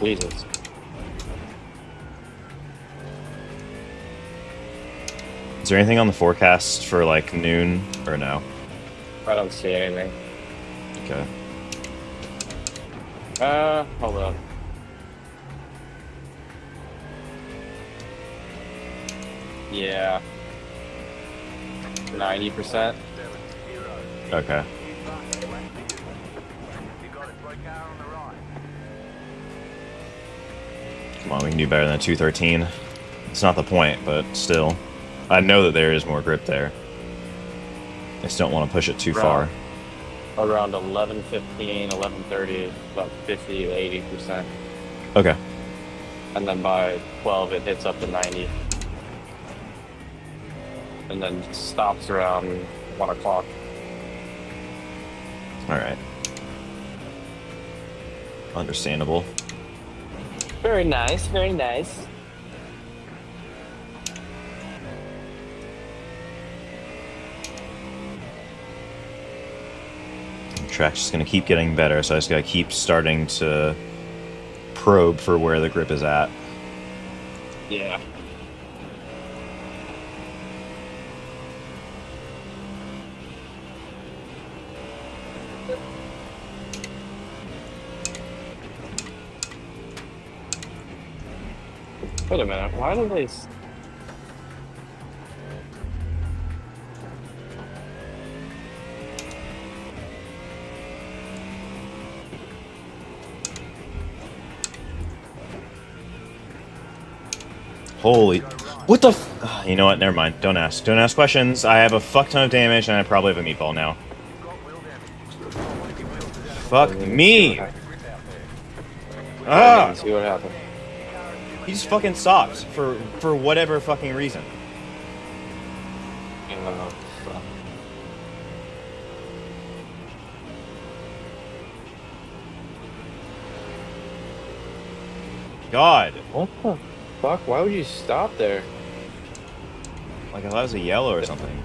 Jesus. Is there anything on the forecast for like noon or no? I don't see anything. Okay. Hold up. Yeah. 90%. Okay. Come on, we can do better than a 213. It's not the point, but still. I know that there is more grip there. I just don't want to push it too far. Around 11:15, 11:30, about 50 to 80%. Okay. And then by 12, it hits up to 90. And then stops around 1 o'clock. Alright. Understandable. Very nice, very nice. The track's just gonna keep getting better, so I just gotta keep starting to probe for where the grip is at. Yeah. Wait a minute, why do they... Holy... What the f... You know what? Never mind. Don't ask. Don't ask questions. I have a fuck ton of damage, and I probably have a meatball now. Fuck me! Ah! See what happened. He just fucking stopped for whatever fucking reason. Fuck. God. What the fuck? Why would you stop there? Like I thought it was a yellow or something.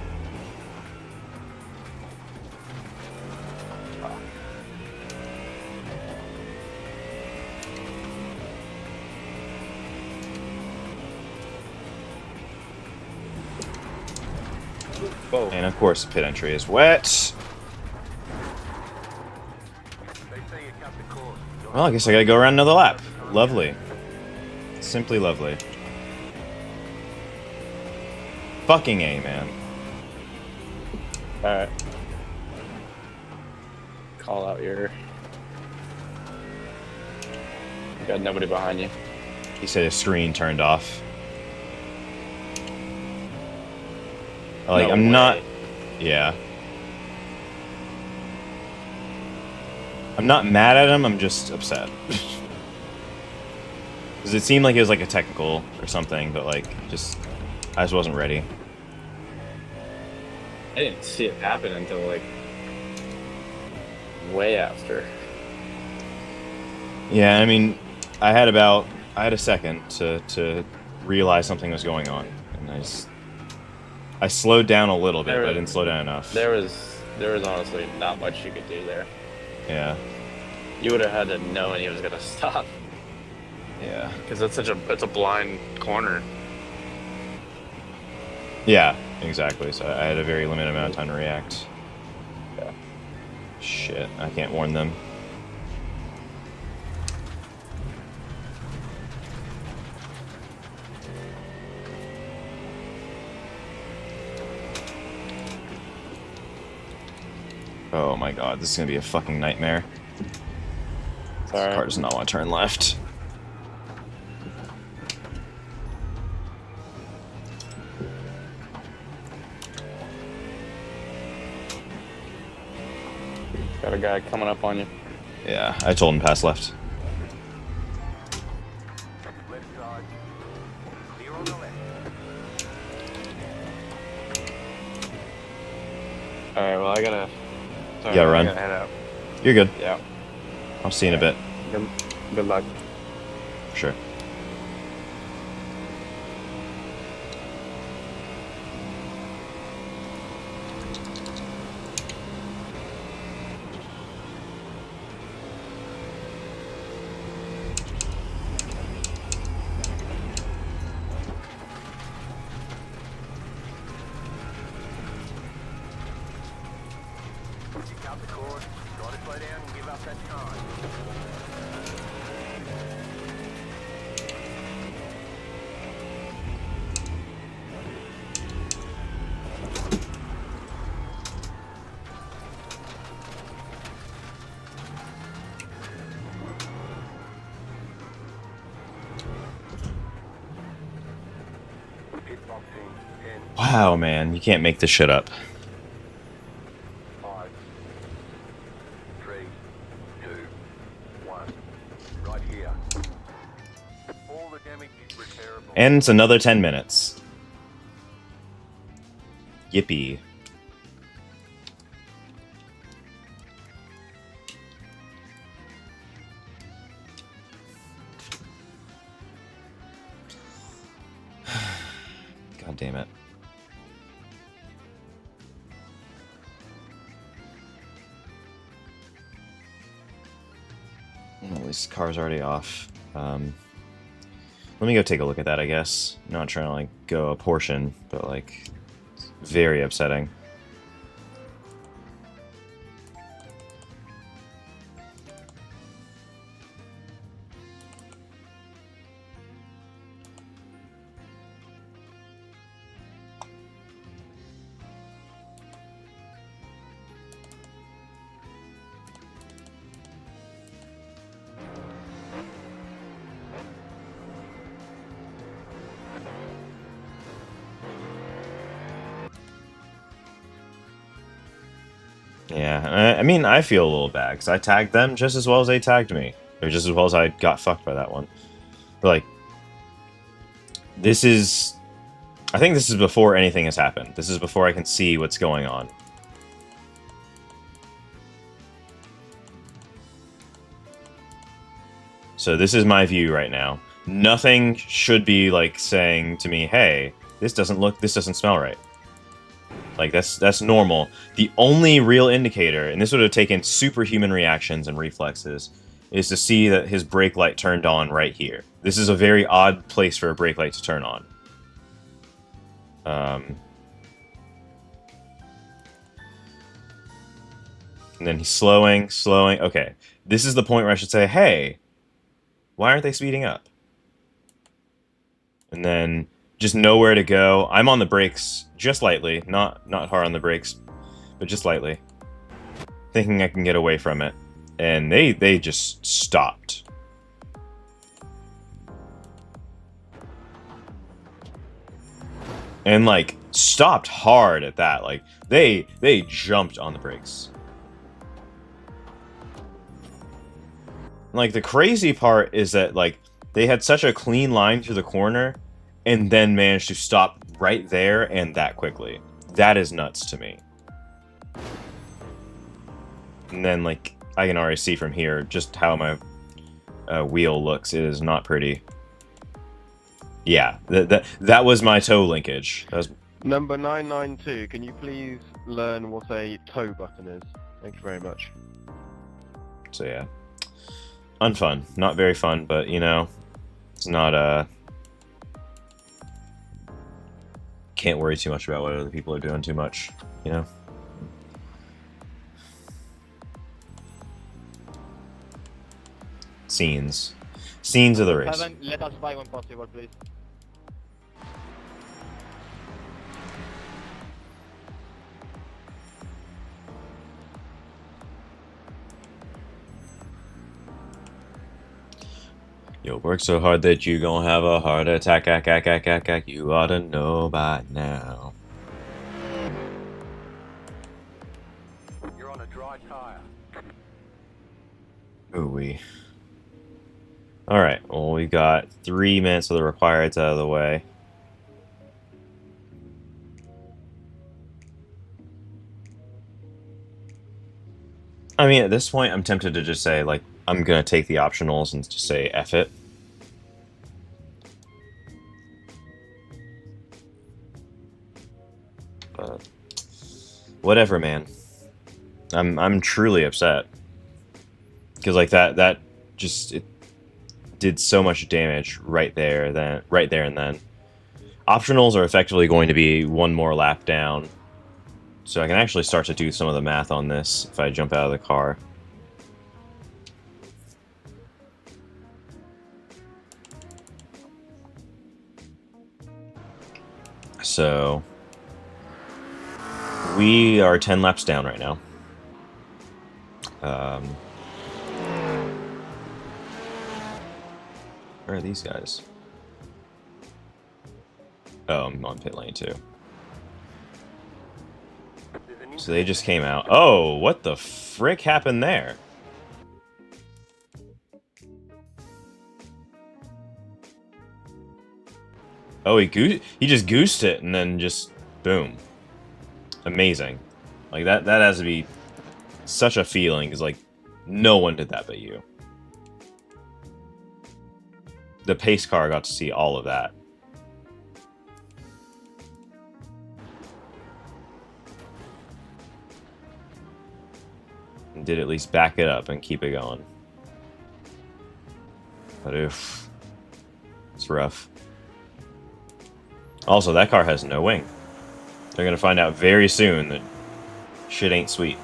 Whoa. And of course, pit entry is wet. Well, I guess I gotta go around another lap. Lovely. Simply lovely. Fucking A, man. Alright. Call out your... You got nobody behind you. He said his screen turned off. Like, No I'm not... way. Yeah. I'm not mad at him, I'm just upset. Because it seemed like it was like a technical or something, but like, I just wasn't ready. I didn't see it happen until like way after. Yeah, I mean, I had a second to realize something was going on, and I slowed down a little bit, but I didn't slow down enough. There was honestly not much you could do there. Yeah. You would have had to know when he was gonna stop. Yeah. Because it's a blind corner. Yeah, exactly. So I had a very limited amount of time to react. Yeah. Shit, I can't warn them. Oh my god, this is gonna be a fucking nightmare. Sorry. This car does not want to turn left. Got a guy coming up on you. Yeah, I told him pass left. Left side. Clear on the left. Alright, well I gotta... Sorry, Yeah, run. I gotta head out. You're good. Yeah. I'll see you in a bit. Good luck. For sure. Stick out the course. Try to slow down and give up that time. Pit box in 10, Wow, man, you can't make this shit up. 5, 3, 2, 1. Right here. All the damage is repairable. And it's another 10 minutes. Yippee. God damn it. Well, at least the car's already off. Let me go take a look at that, I guess. I'm not trying to, like, go a portion, but, like, it's very upsetting. Yeah, I mean, I feel a little bad, because I tagged them just as well as they tagged me. Or just as well as I got fucked by that one. But, like, this is... I think this is before anything has happened. This is before I can see what's going on. So this is my view right now. Nothing should be, like, saying to me, hey, this doesn't smell right. Like, that's normal. The only real indicator, and this would have taken superhuman reactions and reflexes, is to see that his brake light turned on right here. This is a very odd place for a brake light to turn on. And then he's slowing. Okay, this is the point where I should say, hey, why aren't they speeding up? And then just know where to go. I'm on the brakes just lightly, not hard on the brakes, but just lightly, thinking I can get away from it, and they just stopped. And like stopped hard at that. Like they jumped on the brakes. Like the crazy part is that like they had such a clean line through the corner and then managed to stop right there and that quickly. That is nuts to me. And then like I can already see from here just how my wheel looks. It is not pretty. Yeah, that was my toe linkage. That was... Number 992, can you please learn what a toe button is? Thank you very much. So yeah. Unfun. Not very fun, but you know, it's not can't worry too much about what other people are doing too much, you know? Scenes. Scenes of the race. Seven, let us buy when possible, please. You'll work so hard that you gonna have a heart attack, you ought to know by now. You're on a dry tire. Ooh-wee. Alright, well we got 3 minutes of the requireds out of the way. I mean, at this point, I'm tempted to just say, like, I'm gonna take the optionals and just say F it. But whatever, man. I'm truly upset. Because like that just it did so much damage right there and then. Optionals are effectively going to be 1 more lap down. So I can actually start to do some of the math on this if I jump out of the car. So we are 10 laps down right now. Where are these guys? Oh, I'm on pit lane too. So they just came out. Oh, what the frick happened there? Oh, he just goosed it and then just boom. Amazing. Like that has to be such a feeling, because like no one did that but you. The pace car got to see all of that. And did at least back it up and keep it going. But oof. It's rough. Also, that car has no wing. They're gonna find out very soon that shit ain't sweet.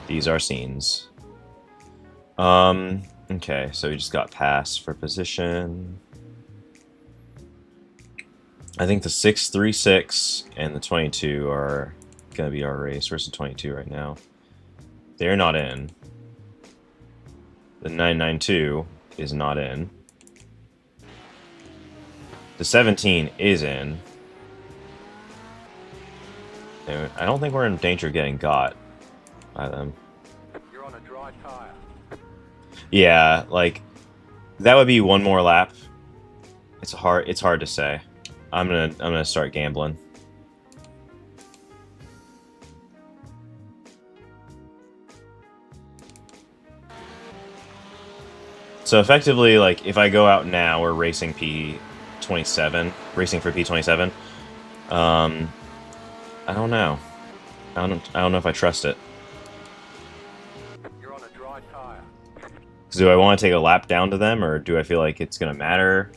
These are scenes. Okay, so we just got passed for position. I think the 636 and the 22 are gonna be our race. Where's the 22 right now? They're not in. The 992 is not in. The 17 is in. And I don't think we're in danger of getting got by them. You're on a dry tire. Yeah, like that would be 1 more lap. It's hard to say. I'm gonna start gambling. So effectively, like if I go out now, we're racing P27, racing for P27. I don't know. I don't know if I trust it. You're on a dry tire. Do I want to take a lap down to them, or do I feel like it's gonna matter?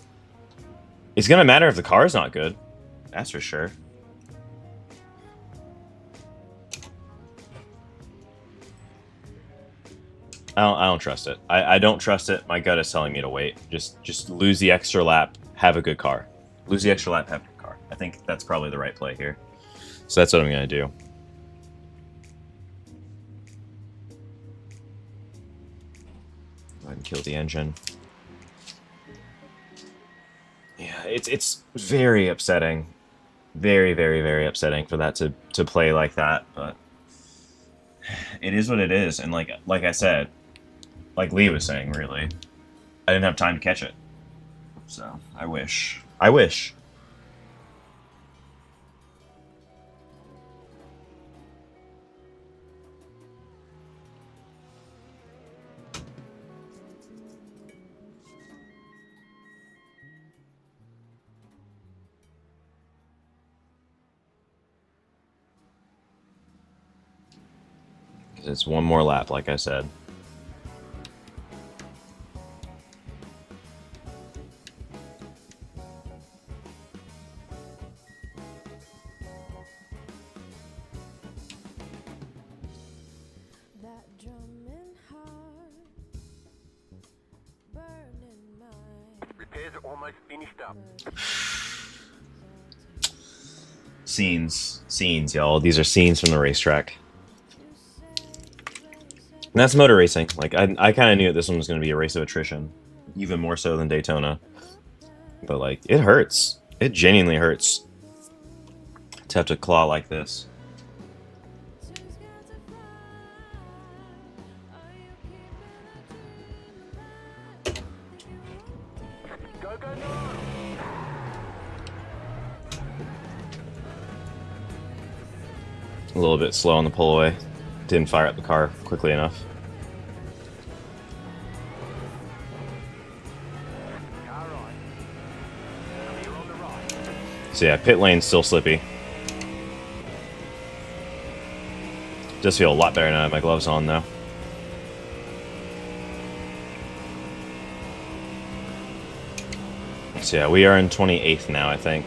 It's gonna matter if the car's not good. That's for sure. I don't trust it. I don't trust it. My gut is telling me to wait. Just lose the extra lap. Have a good car. Lose the extra lap. Have a good car. I think that's probably the right play here. So that's what I'm gonna do. Go ahead and kill the engine. Yeah, it's very upsetting. Very, very, very upsetting for that to play like that, but it is what it is. And like I said, like Lee was saying, really, I didn't have time to catch it. So I wish. I wish. It's one more lap, like I said. That drumming heart, burning mind. Repairs are almost finished up. Scenes, y'all. These are scenes from the racetrack. And that's motor racing. Like, I kind of knew this one was going to be a race of attrition. Even more so than Daytona. But, like, it hurts. It genuinely hurts to have to claw like this. Go, go, go! A little bit slow on the pull away. Didn't fire up the car quickly enough. Car right. Clear on the right. So yeah, pit lane's still slippy. Does feel a lot better now I have my gloves on, though. So yeah, we are in 28th now, I think.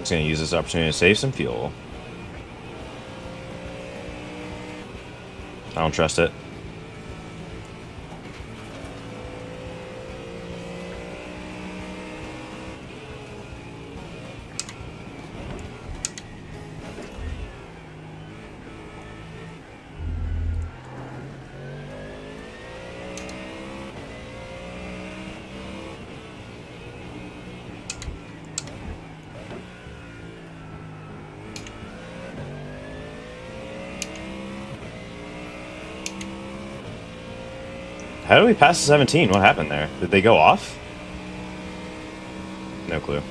Just gonna use this opportunity to save some fuel. I don't trust it. How did we pass the 17? What happened there? Did they go off? No clue.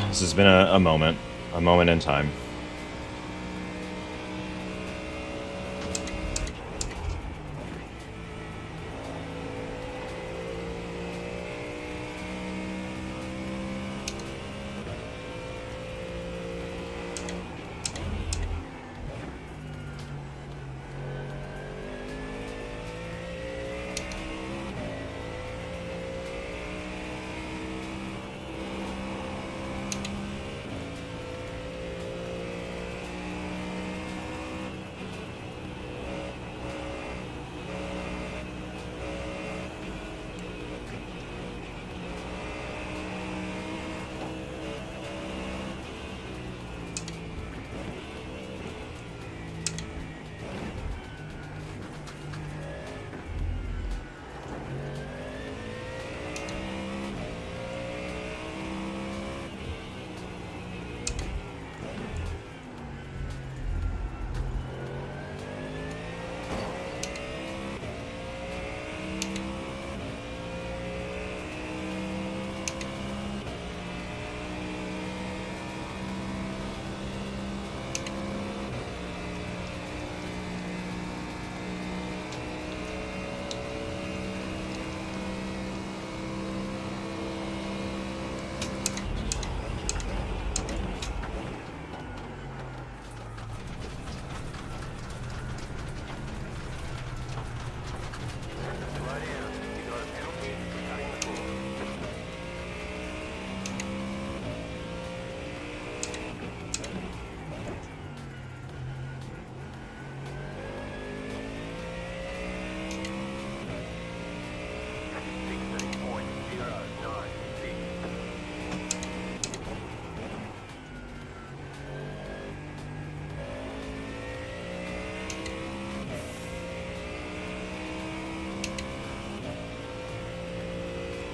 This has been a moment in time.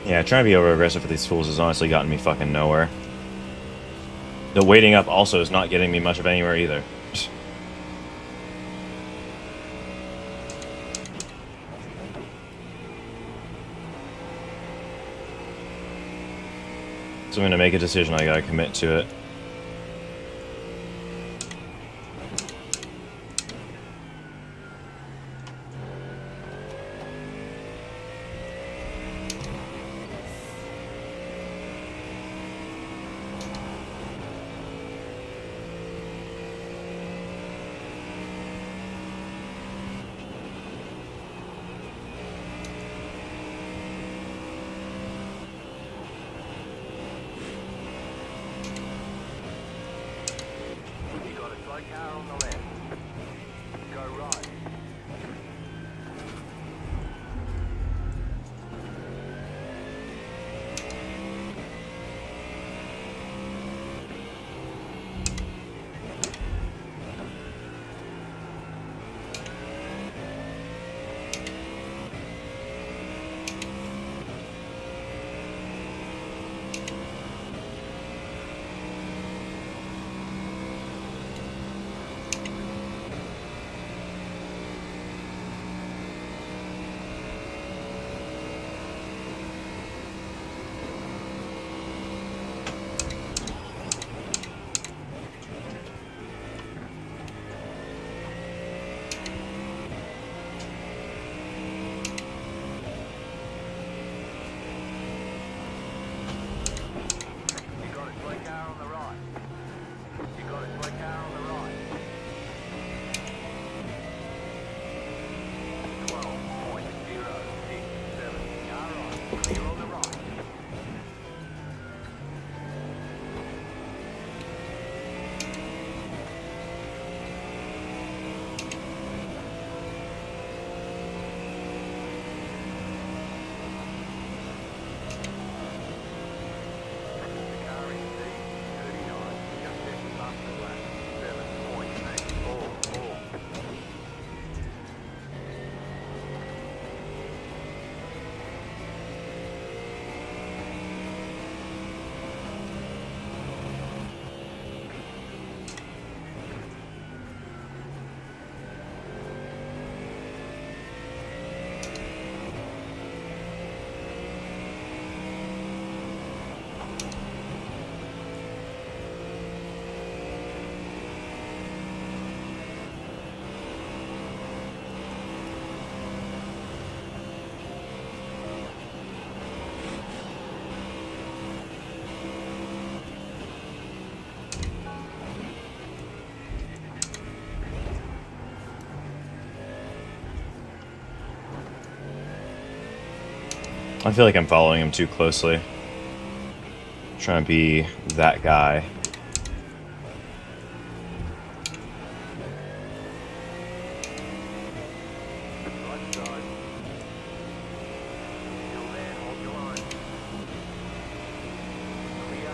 Yeah, trying to be over aggressive with these fools has honestly gotten me fucking nowhere. The waiting up also is not getting me much of anywhere either. So I'm gonna make a decision, I gotta commit to it. You got a slow car on the left. Go right. You got a slow car on the right. You got a slow car on the right. 12.067. Car right. You're on the right. The car in D, 39, just left Bathurst lap, 7.844. I feel like I'm following him too closely. Trying to be that guy. Right side. Still there, hold your line. Clear.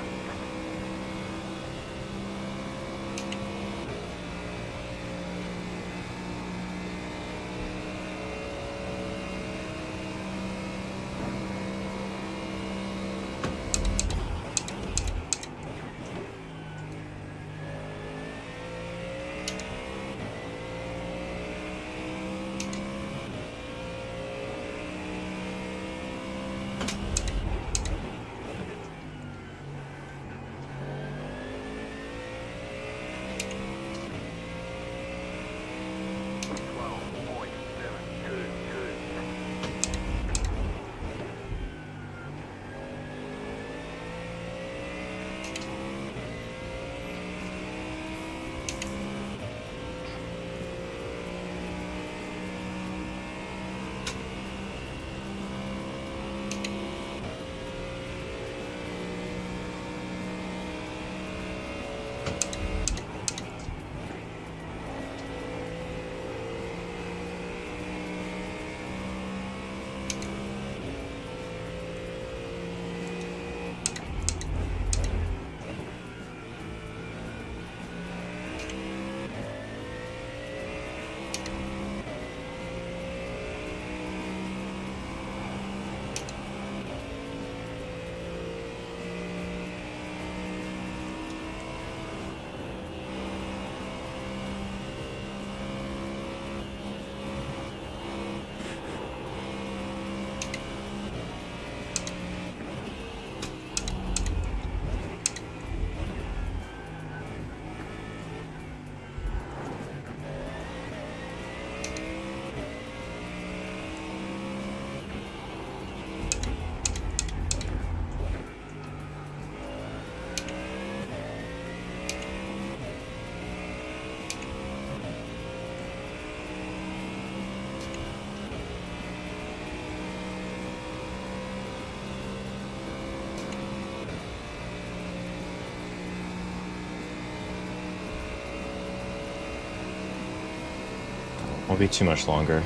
Won't be too much longer.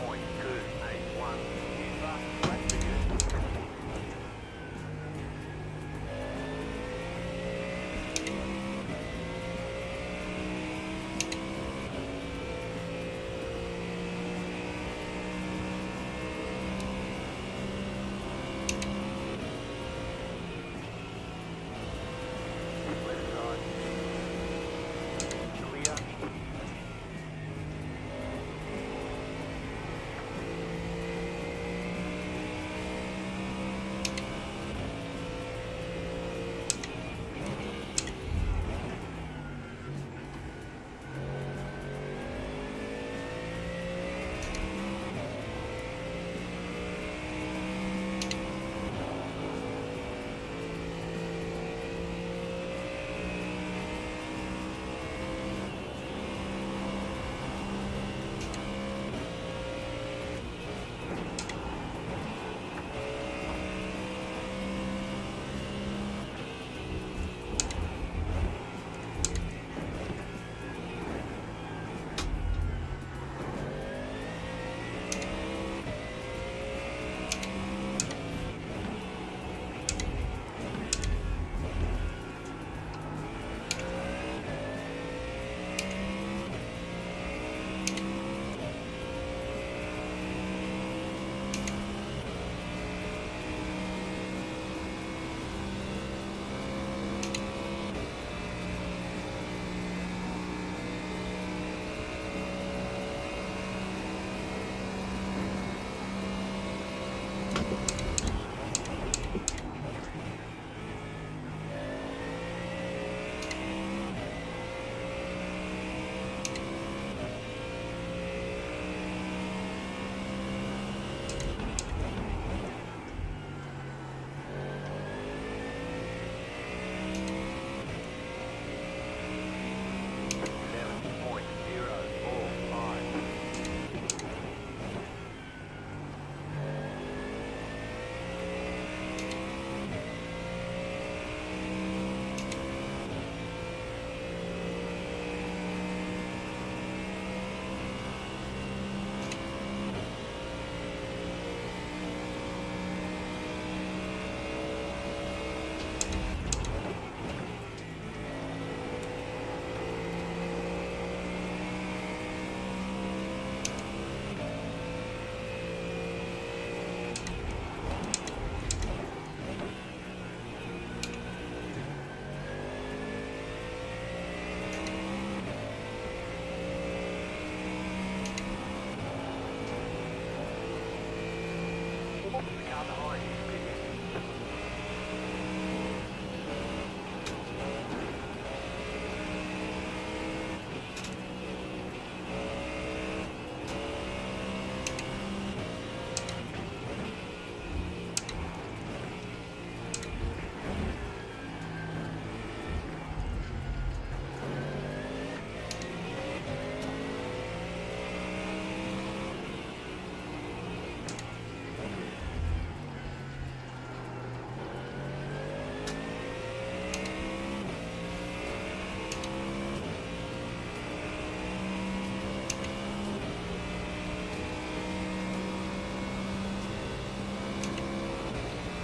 Point 281. Back to you. Left side. Clear.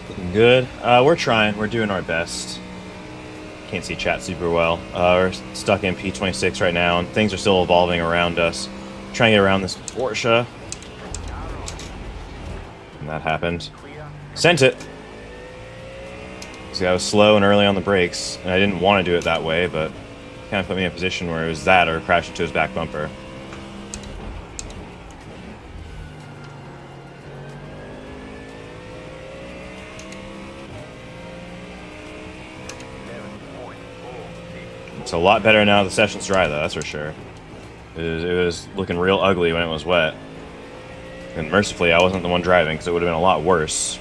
Looking good. We're trying. We're doing our best. Can't see chat super well. We're stuck in P26 right now, and things are still evolving around us. Trying to get around this Porsche. And that happened. Sent it! See, I was slow and early on the brakes, and I didn't want to do it that way, but kind of put me in a position where it was that or crash into his back bumper. It's a lot better now the session's dry, though, that's for sure. It was looking real ugly when it was wet. And mercifully, I wasn't the one driving, because it would have been a lot worse.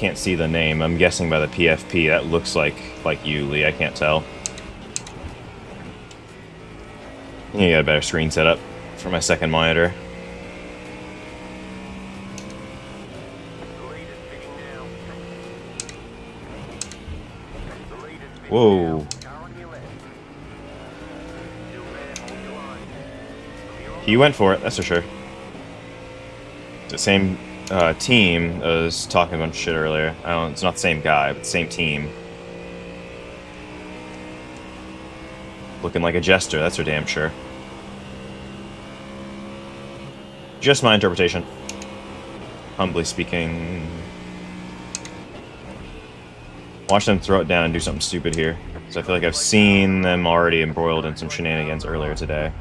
can't see the name. I'm guessing by the PFP. That looks like you, Lee. I can't tell. Yeah, you got a better screen setup for my second monitor. The leader's picking now. The leader's picking Whoa. now. Car on your left. Still there, hold your line. Clear on He went for it, that's for sure. The same team was talking a bunch of shit earlier. I don't. It's not the same guy, but the same team. Looking like a jester, that's for damn sure. Just my interpretation. Humbly speaking. Watch them throw it down and do something stupid here. So I feel like I've seen them already embroiled in some shenanigans earlier today.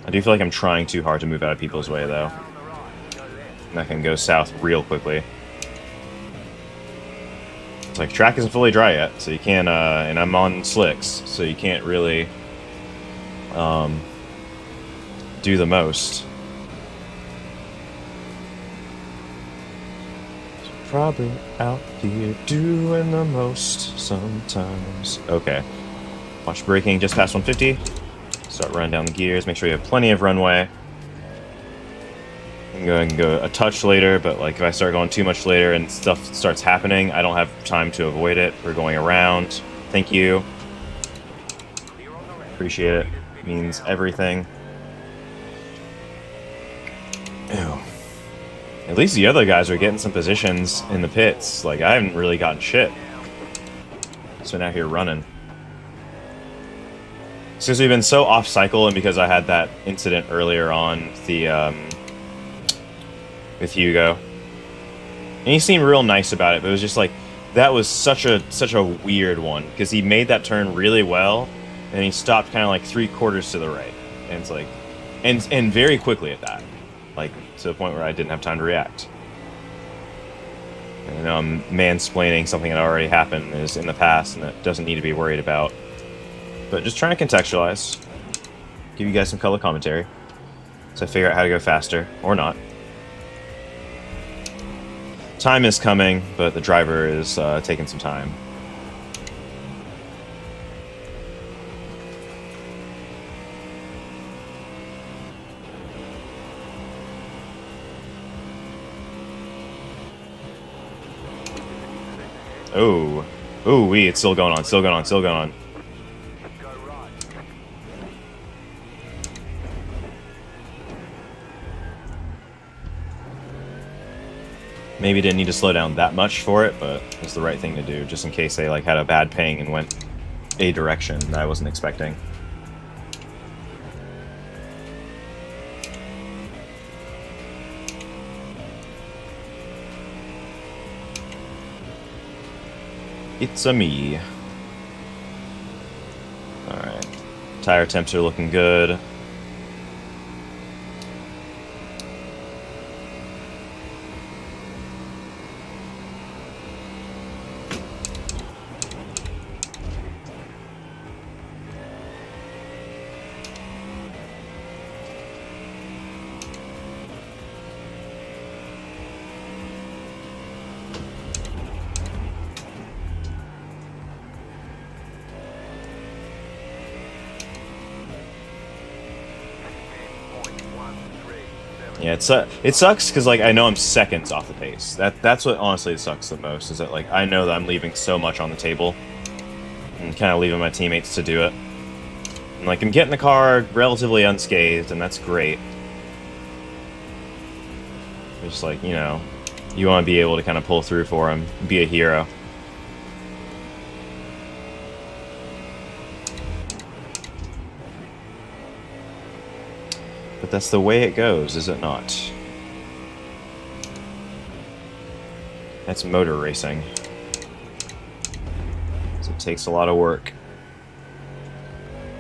I do feel like I'm trying too hard to move out of people's way, though. on the right. Go left. And that can go south real quickly. It's like, track isn't fully dry yet, so you can't, and I'm on slicks, so you can't really, do the most. Probably out here doing the most sometimes. Okay. Watch braking just past 150. Start running down the gears. Make sure you have plenty of runway. You can go ahead and go a touch later, but like if I start going too much later and stuff starts happening, I don't have time to avoid it. We're going around. Thank you. Clear on the left. Appreciate it. Means everything. Ew. At least the other guys are getting some positions in the pits. Like, I haven't really gotten shit. Just been out here running. Since we've been so off cycle, and because I had that incident earlier on the with Hugo, and he seemed real nice about it, but it was just like that was such a weird one because he made that turn really well, and he stopped kind of like 3/4 to the right, and it's like, and very quickly at that, like to the point where I didn't have time to react. And I'm mansplaining something that already happened is in the past and that doesn't need to be worried about. But just trying to contextualize, give you guys some color commentary, so I figure out how to go faster, or not. Time is coming, but the driver is taking some time. Oh. Ooh, it's still going on, still going on, still going on. Go right. Maybe didn't need to slow down that much for it, but it's the right thing to do, just in case they like had a bad ping and went a direction that I wasn't expecting. It's a me. Alright. Tire temps are looking good. Yeah, it sucks because like I know I'm seconds off the pace. That's what honestly sucks the most is that like I know that I'm leaving so much on the table and kind of leaving my teammates to do it. And like I'm getting the car relatively unscathed, and that's great. Just like, you know, you want to be able to kind of pull through for him, be a hero. But that's the way it goes, is it not? That's motor racing. So it takes a lot of work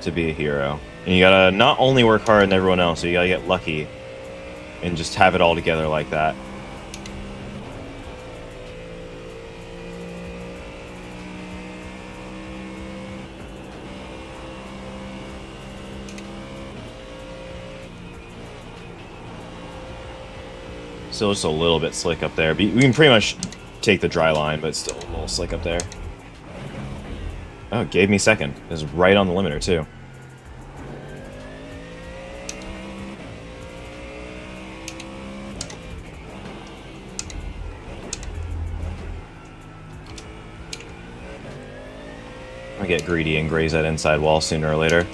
to be a hero. And you gotta not only work harder than everyone else, you gotta get lucky and just have it all together like that. Still just a little bit slick up there. But we can pretty much take the dry line, but still a little slick up there. Oh, it gave me second. It was right on the limiter, too. I'll get greedy and graze that inside wall sooner or later.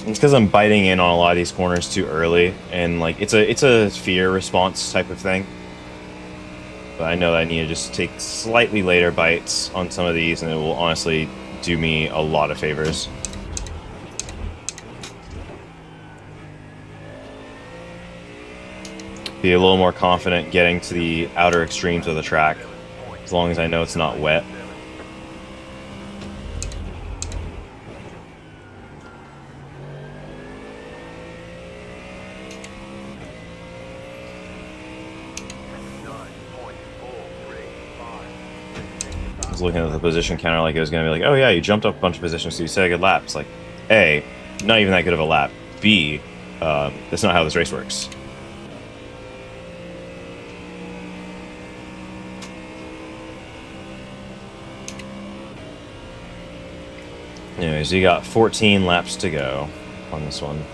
It's because I'm biting in on a lot of these corners too early, and like it's a fear response type of thing. But I know that I need to just take slightly later bites on some of these, and it will honestly do me a lot of favors. Be a little more confident getting to the outer extremes of the track, as long as I know it's not wet. I was looking at the position counter like it was going to be like, oh yeah, you jumped up a bunch of positions, so you said a good lap. It's like, A, not even that good of a lap. B, that's not how this race works. Anyways, you got 14 laps to go on this one.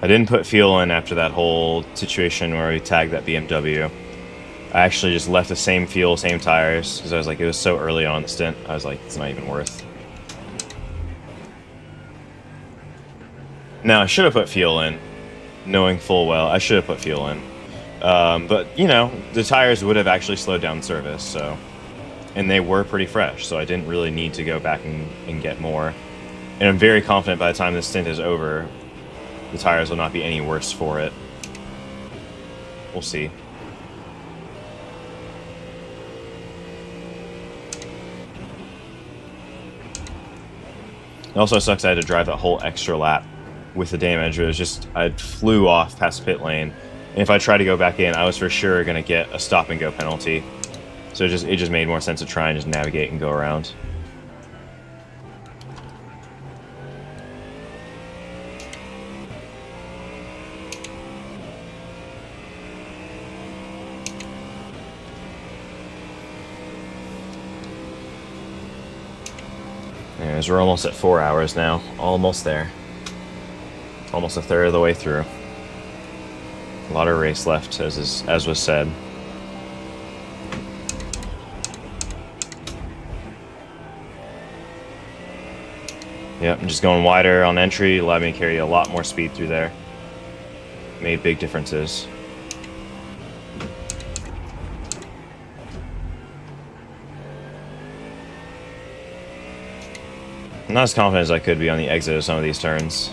I didn't put fuel in after that whole situation where we tagged that BMW. I actually just left the same fuel, same tires, because I was like, it was so early on in the stint, I was like, it's not even worth. Now, I should have put fuel in, knowing full well, I should have put fuel in. But, you know, the tires would have actually slowed down service, so... And they were pretty fresh, so I didn't really need to go back and get more. And I'm very confident by the time this stint is over, the tires will not be any worse for it. We'll see. It also sucks I had to drive that whole extra lap with the damage. It was just, I flew off past pit lane, and if I tried to go back in, I was for sure going to get a stop and go penalty. So it just made more sense to try and just navigate and go around. Anyways, we're almost at 4 hours now. Almost there. Almost a third of the way through. A lot of race left, as was said. Yep, I'm just going wider on entry, allowed me to carry a lot more speed through there. Made big differences. I'm not as confident as I could be on the exit of some of these turns.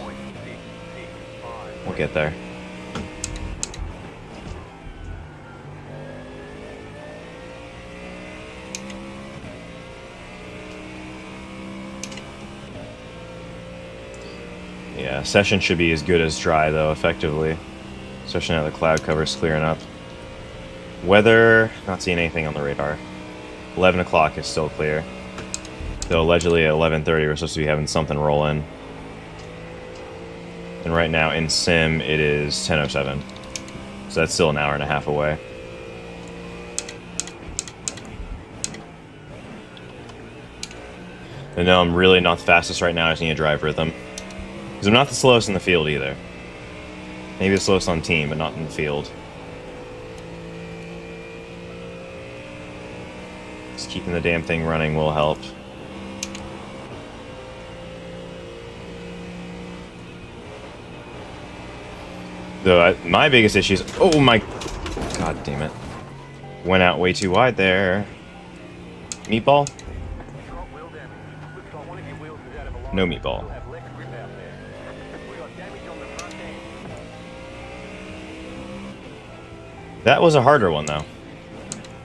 We'll get there. Yeah, session should be as good as dry, though, effectively. Especially now the cloud cover's clearing up. Weather, not seeing anything on the radar. 11 o'clock is still clear. Though allegedly at 11:30 we're supposed to be having something roll in. And right now in sim it is 10:07. So that's still an hour and a half away. And no, I'm really not the fastest right now, I just need to drive rhythm. Because I'm not the slowest in the field either. Maybe the slowest on team, but not in the field. Just keeping the damn thing running will help. Though my biggest issue is... Oh my... God damn it. Went out way too wide there. Meatball? No meatball. That was a harder one, though.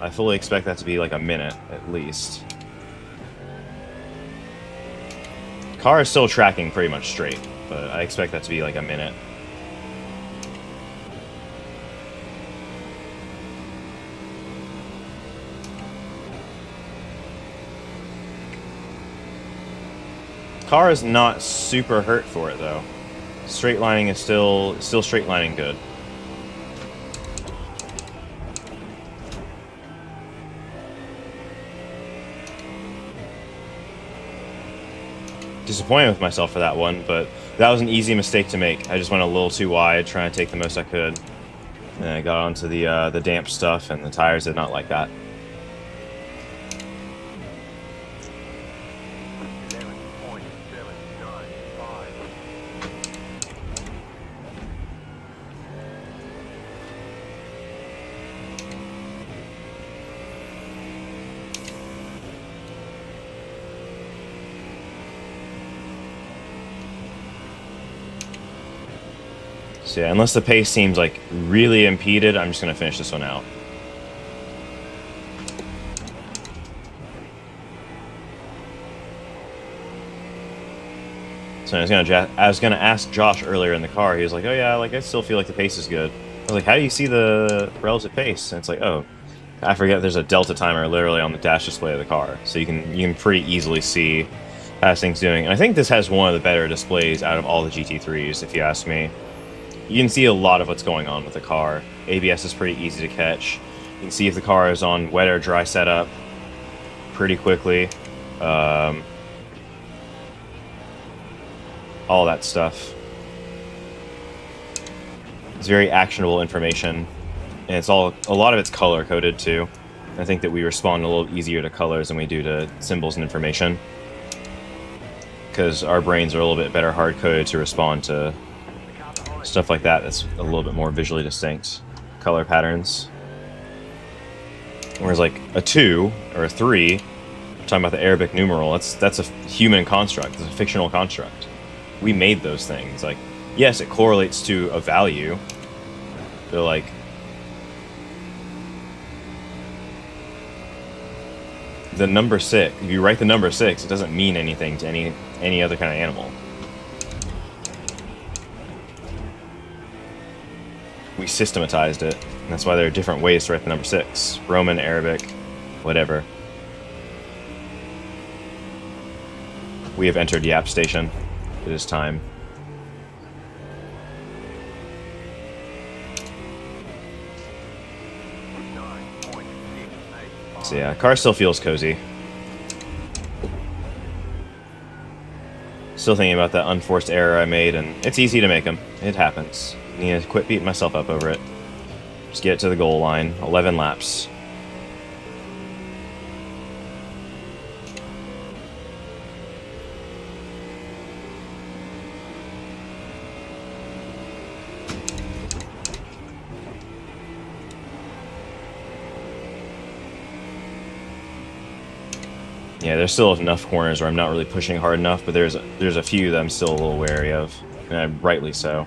I fully expect that to be like a minute, at least. Car is still tracking pretty much straight, but I expect that to be like a minute. Car is not super hurt for it though. Straight lining is still straight lining good. Disappointed with myself for that one, but that was an easy mistake to make. I just went a little too wide, trying to take the most I could. And I got onto the damp stuff, and the tires did not like that. 11.795. So yeah, unless the pace seems like really impeded, I'm just gonna finish this one out. So I was gonna ask Josh earlier in the car. He was like, "Oh yeah, like I still feel like the pace is good." I was like, "How do you see the relative pace?" And it's like, "Oh, I forget there's a delta timer literally on the dash display of the car, so you can pretty easily see how this thing's doing." And I think this has one of the better displays out of all the GT3s, if you ask me. You can see a lot of what's going on with the car. ABS is pretty easy to catch. You can see if the car is on wet or dry setup pretty quickly. All that stuff. It's very actionable information, and a lot of it's color coded too. I think that we respond a little easier to colors than we do to symbols and information, because our brains are a little bit better hard coded to respond to stuff like that. That's a little bit more visually distinct color patterns. Whereas like a 2 or a 3, talking about the Arabic numeral, that's a human construct. It's a fictional construct. We made those things. Like, yes, it correlates to a value, but like, the number 6, if you write the number 6, it doesn't mean anything to any other kind of animal. We systematized it, and that's why there are different ways to write the number 6. Roman, Arabic, whatever. We have entered Yap Station. It is time. So yeah, car still feels cozy. Still thinking about that unforced error I made, and it's easy to make them. It happens. I need to quit beating myself up over it. Just get to the goal line. 11 laps. Yeah, there's still enough corners where I'm not really pushing hard enough, but there's a few that I'm still a little wary of, and rightly so.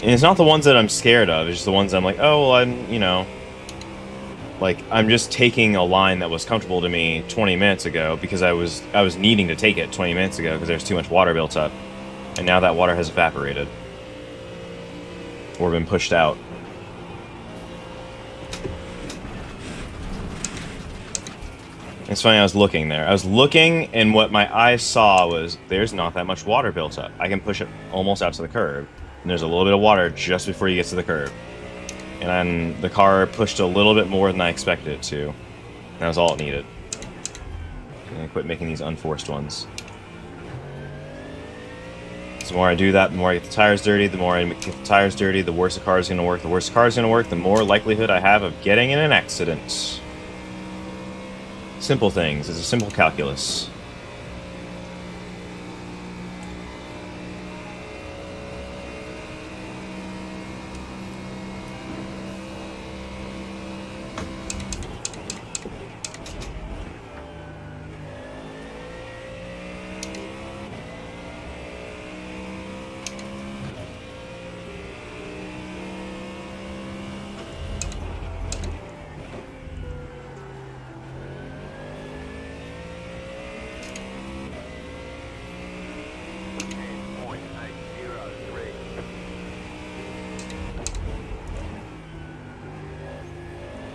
And it's not the ones that I'm scared of, it's just the ones that I'm like, oh, well, I'm just taking a line that was comfortable to me 20 minutes ago because I was needing to take it 20 minutes ago because there's too much water built up, and now that water has evaporated or been pushed out. It's funny, I was looking there. I was looking, and what my eyes saw was there's not that much water built up. I can push it almost out to the curb, and there's a little bit of water just before you get to the curb. And then the car pushed a little bit more than I expected it to. And that was all it needed. And I quit making these unforced ones. So the more I do that, the more I get the tires dirty. The more I get the tires dirty, the worse the car is going to work. The worse the car is going to work, the more likelihood I have of getting in an accident. Simple things. It's a simple calculus.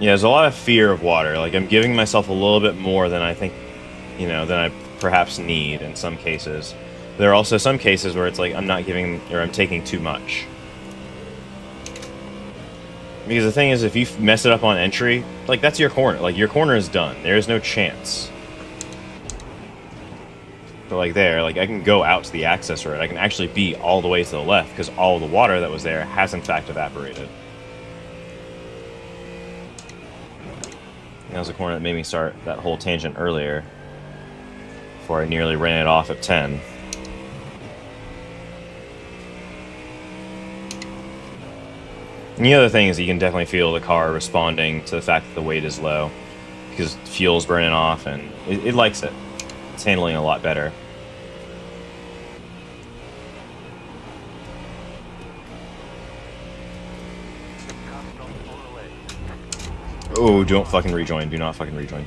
Yeah, there's a lot of fear of water. Like, I'm giving myself a little bit more than I think, than I perhaps need in some cases. There are also some cases where it's like I'm not giving, or I'm taking too much. Because the thing is, if you mess it up on entry, like, that's your corner. Like, your corner is done. There is no chance. But, like, there, like, I can go out to the access road. I can actually be all the way to the left, because all the water that was there has, in fact, evaporated. That was a corner that made me start that whole tangent earlier, before I nearly ran it off at 10. And the other thing is you can definitely feel the car responding to the fact that the weight is low, because fuel's burning off, and it likes it. It's handling a lot better. Oh, don't fucking rejoin. Do not fucking rejoin.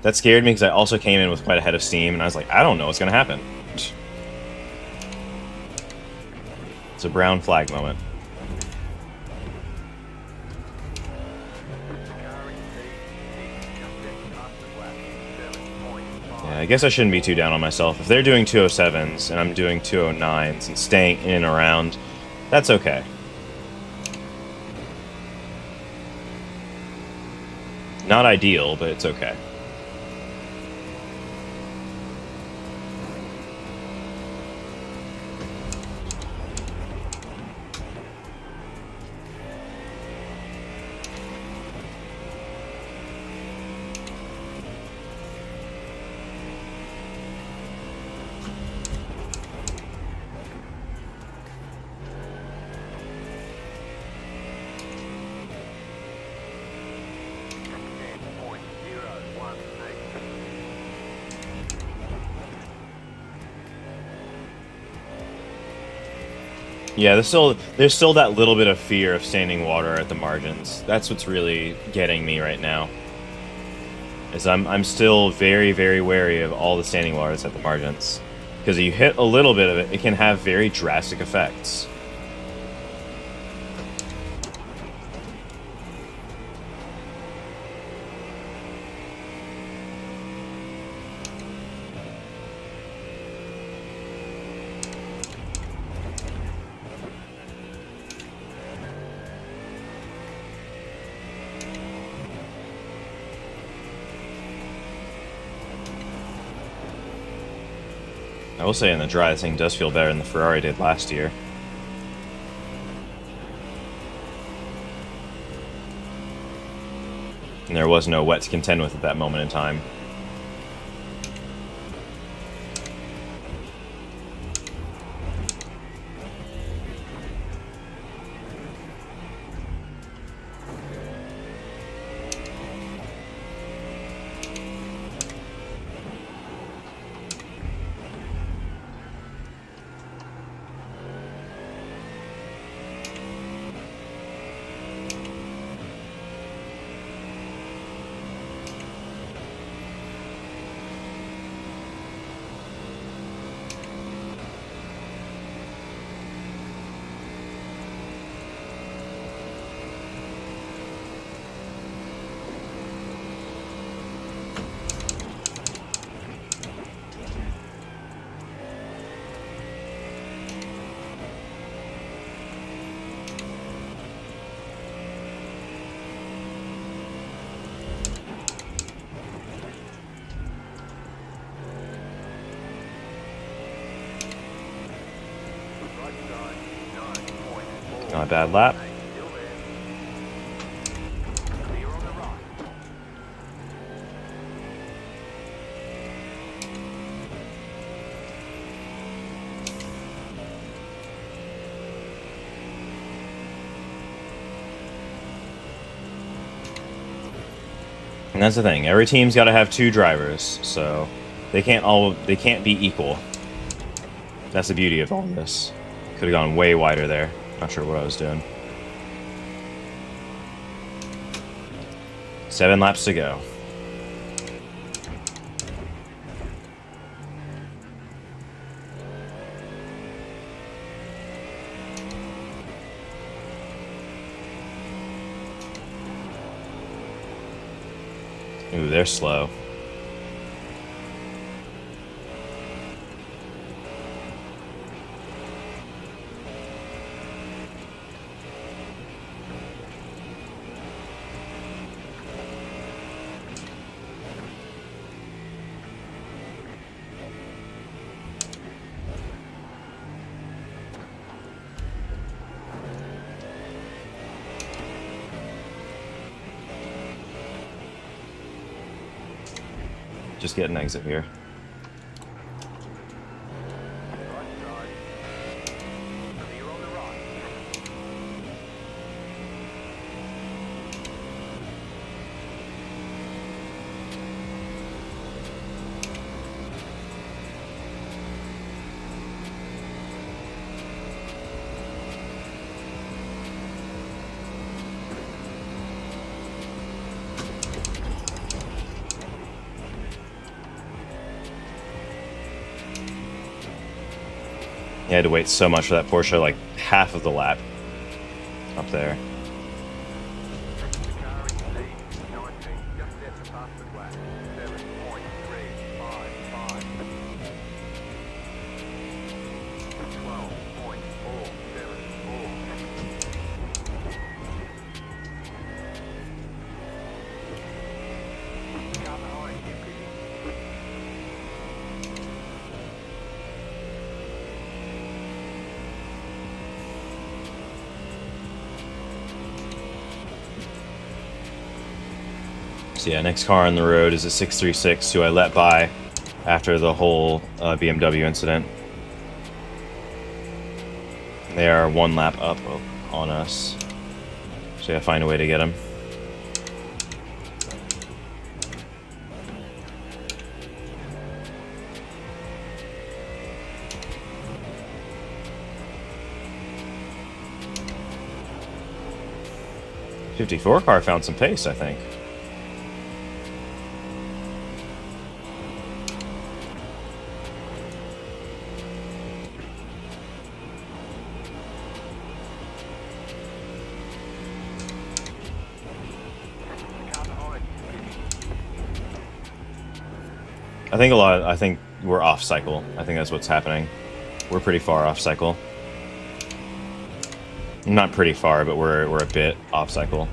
That scared me because I also came in with quite a head of steam, and I was like, I don't know what's going to happen. It's a brown flag moment. Yeah, I guess I shouldn't be too down on myself. If they're doing 207s and I'm doing 209s and staying in and around, that's okay. Not ideal, but it's okay. Yeah, there's still that little bit of fear of standing water at the margins. That's what's really getting me right now. Is I'm still very, very wary of all the standing waters at the margins. Because if you hit a little bit of it, it can have very drastic effects. I will say in the dry, this thing does feel better than the Ferrari did last year. And there was no wet to contend with at that moment in time. Not a bad lap. And that's the thing. Every team's got to have two drivers, so they can't be equal. That's the beauty of all this. Could have gone way wider there. Not sure what I was doing. 7 laps to go. Ooh, they're slow. Just get an exit here. Right side. Clear on the right. You had to wait so much for that Porsche, like half of the lap up there. The car is lead. 19. Just set to pass the flat. 7.355. 12.474. Car behind you, Piggy. So yeah, next car on the road is a 636, who I let by after the whole BMW incident. They are one lap up on us, so I gotta find a way to get them. '54 car found some pace, I think. I think we're off cycle. I think that's what's happening. We're pretty far off cycle. Not pretty far, but we're a bit off cycle.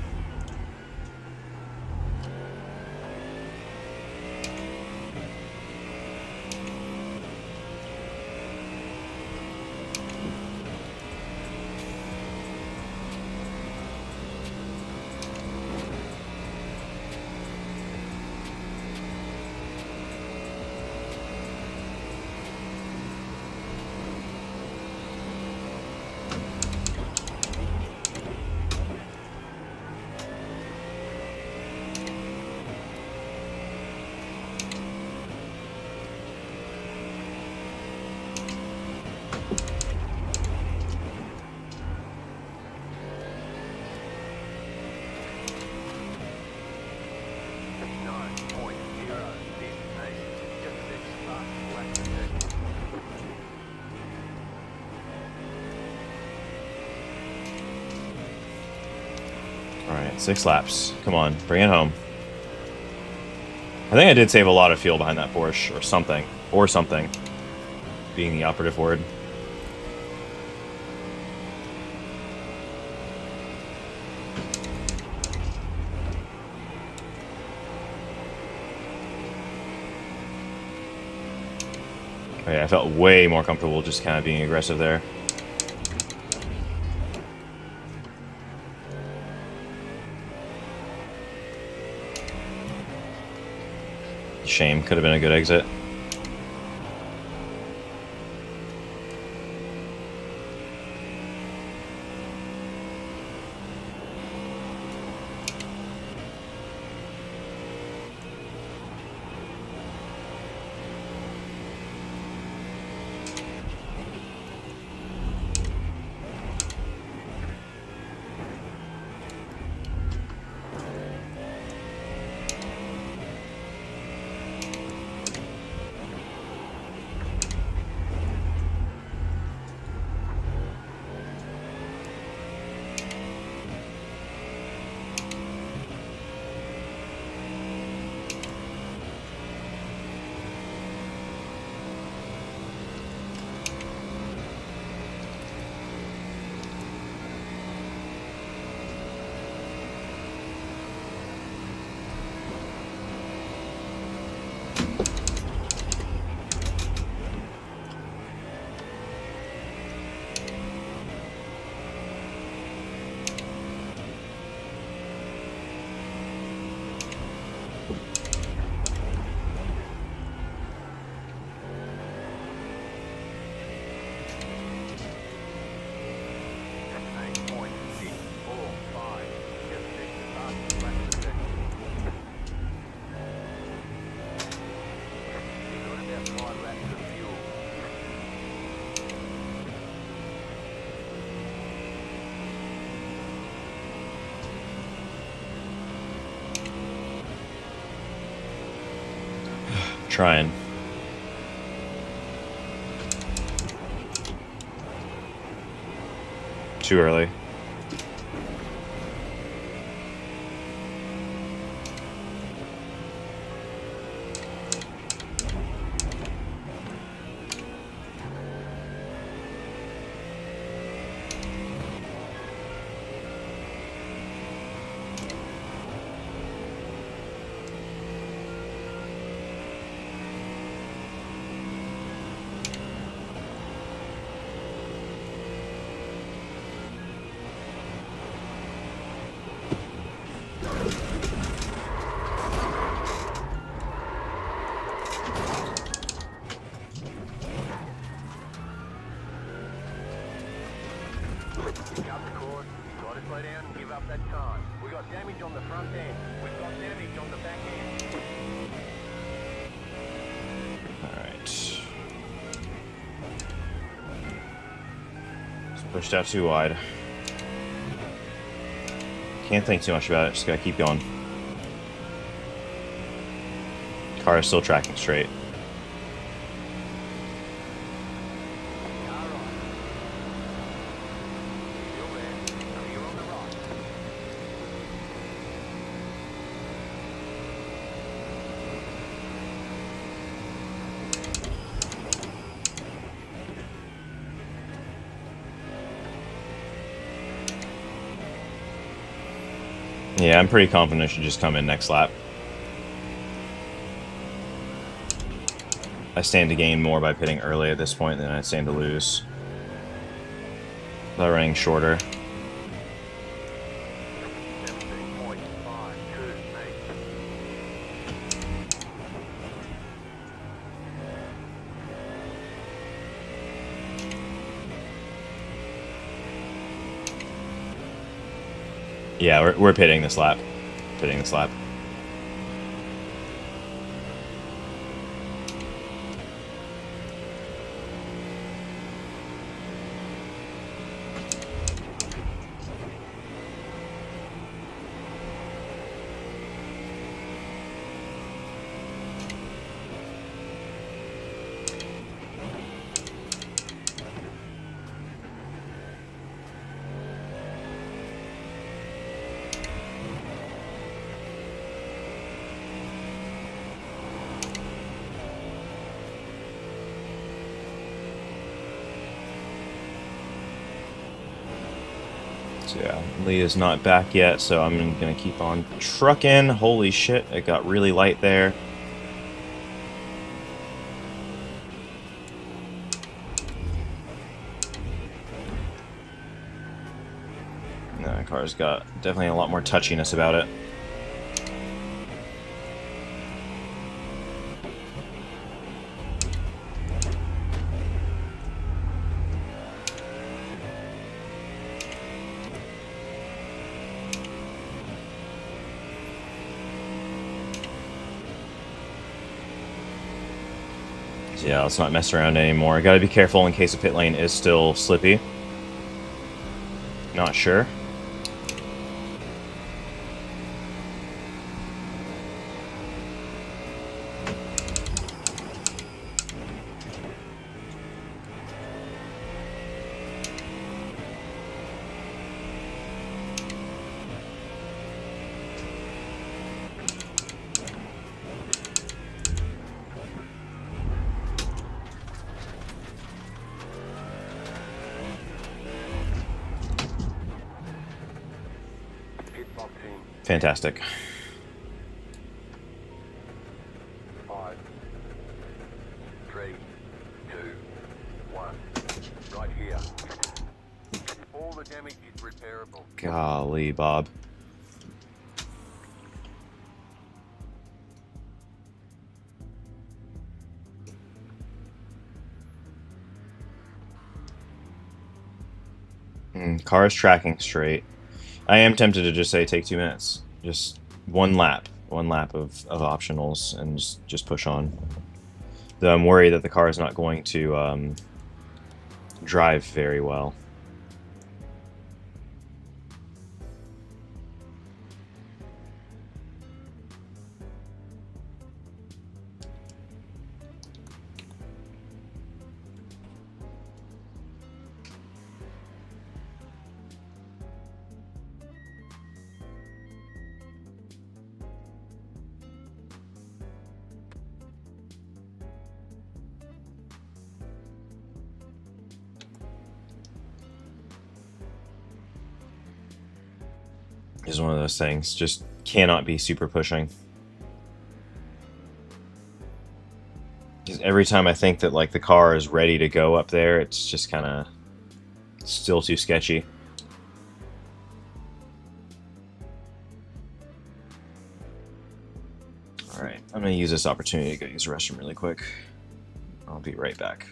Alright, 6 laps. Come on, bring it home. I think I did save a lot of fuel behind that Porsche, or something. Or something. Being the operative word. Oh yeah, I felt way more comfortable just kind of being aggressive there. Shame, could have been a good exit. Trying. Too early. Cut the cord. Try to slow down and give up that time. We got damage on the front end. We've got damage on the back end. Alright. Just pushed out too wide. Can't think too much about it, just gotta keep going. Car is still tracking straight. Car right. Still there. Clear on the right. Yeah, I'm pretty confident it should just come in next lap. I stand to gain more by pitting early at this point than I stand to lose. By running shorter. 17.52 meters. Yeah, we're pitting this lap. Pitting this lap. So yeah, Lee is not back yet, so I'm gonna keep on trucking. Holy shit, it got really light there. No, the car's got definitely a lot more touchiness about it. Yeah, let's not mess around anymore. Gotta be careful in case the pit lane is still slippy. Not sure. Pit box in. Fantastic. 5, 3, 2, 1. Right here. All the damage is repairable. Golly, Bob. Car is tracking straight. I am tempted to just say take 2 minutes. Just one lap. One lap of optionals and just push on. Though I'm worried that the car is not going to drive very well. is one of those things. Just cannot be super pushing. Because every time I think that like the car is ready to go up there, it's just kind of still too sketchy. Alright, I'm going to use this opportunity to go use the restroom really quick. I'll be right back.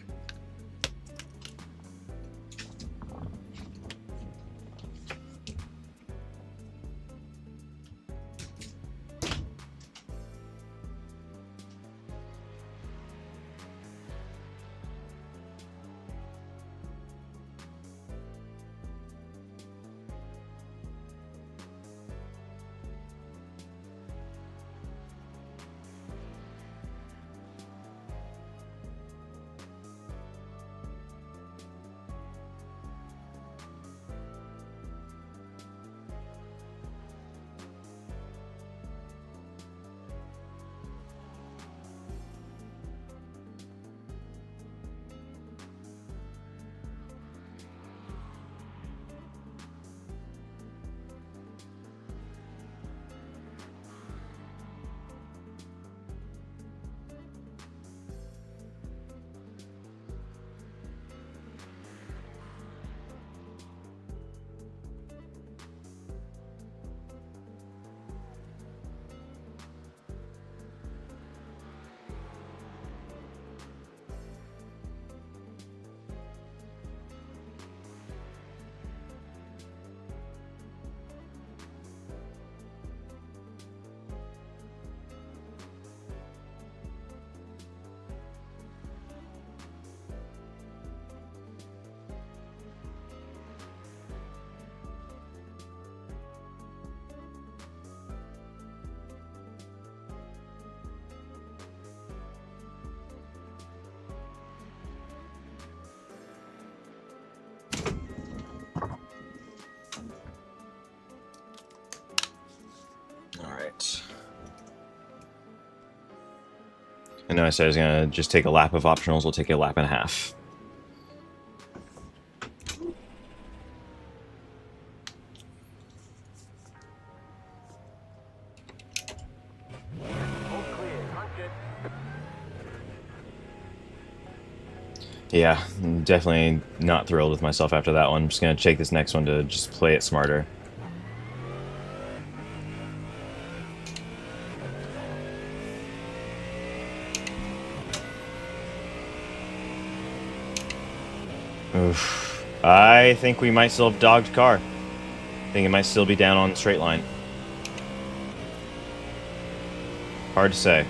Alright. I know I said I was going to just take a lap of optionals. We'll take a lap and a half. All clear. Punch it. Yeah, I'm definitely not thrilled with myself after that one. I'm just going to take this next one to just play it smarter. Oof. I think we might still have dogged car. I think it might still be down on the straight line. Hard to say.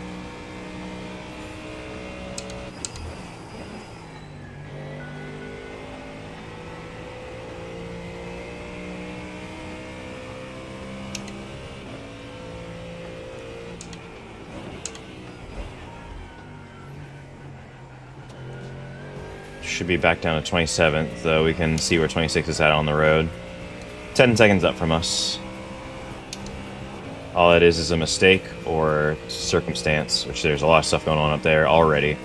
Should be back down to 27th, though we can see where 26 is at on the road. 10 seconds up from us. All it is a mistake or circumstance, which there's a lot of stuff going on up there already.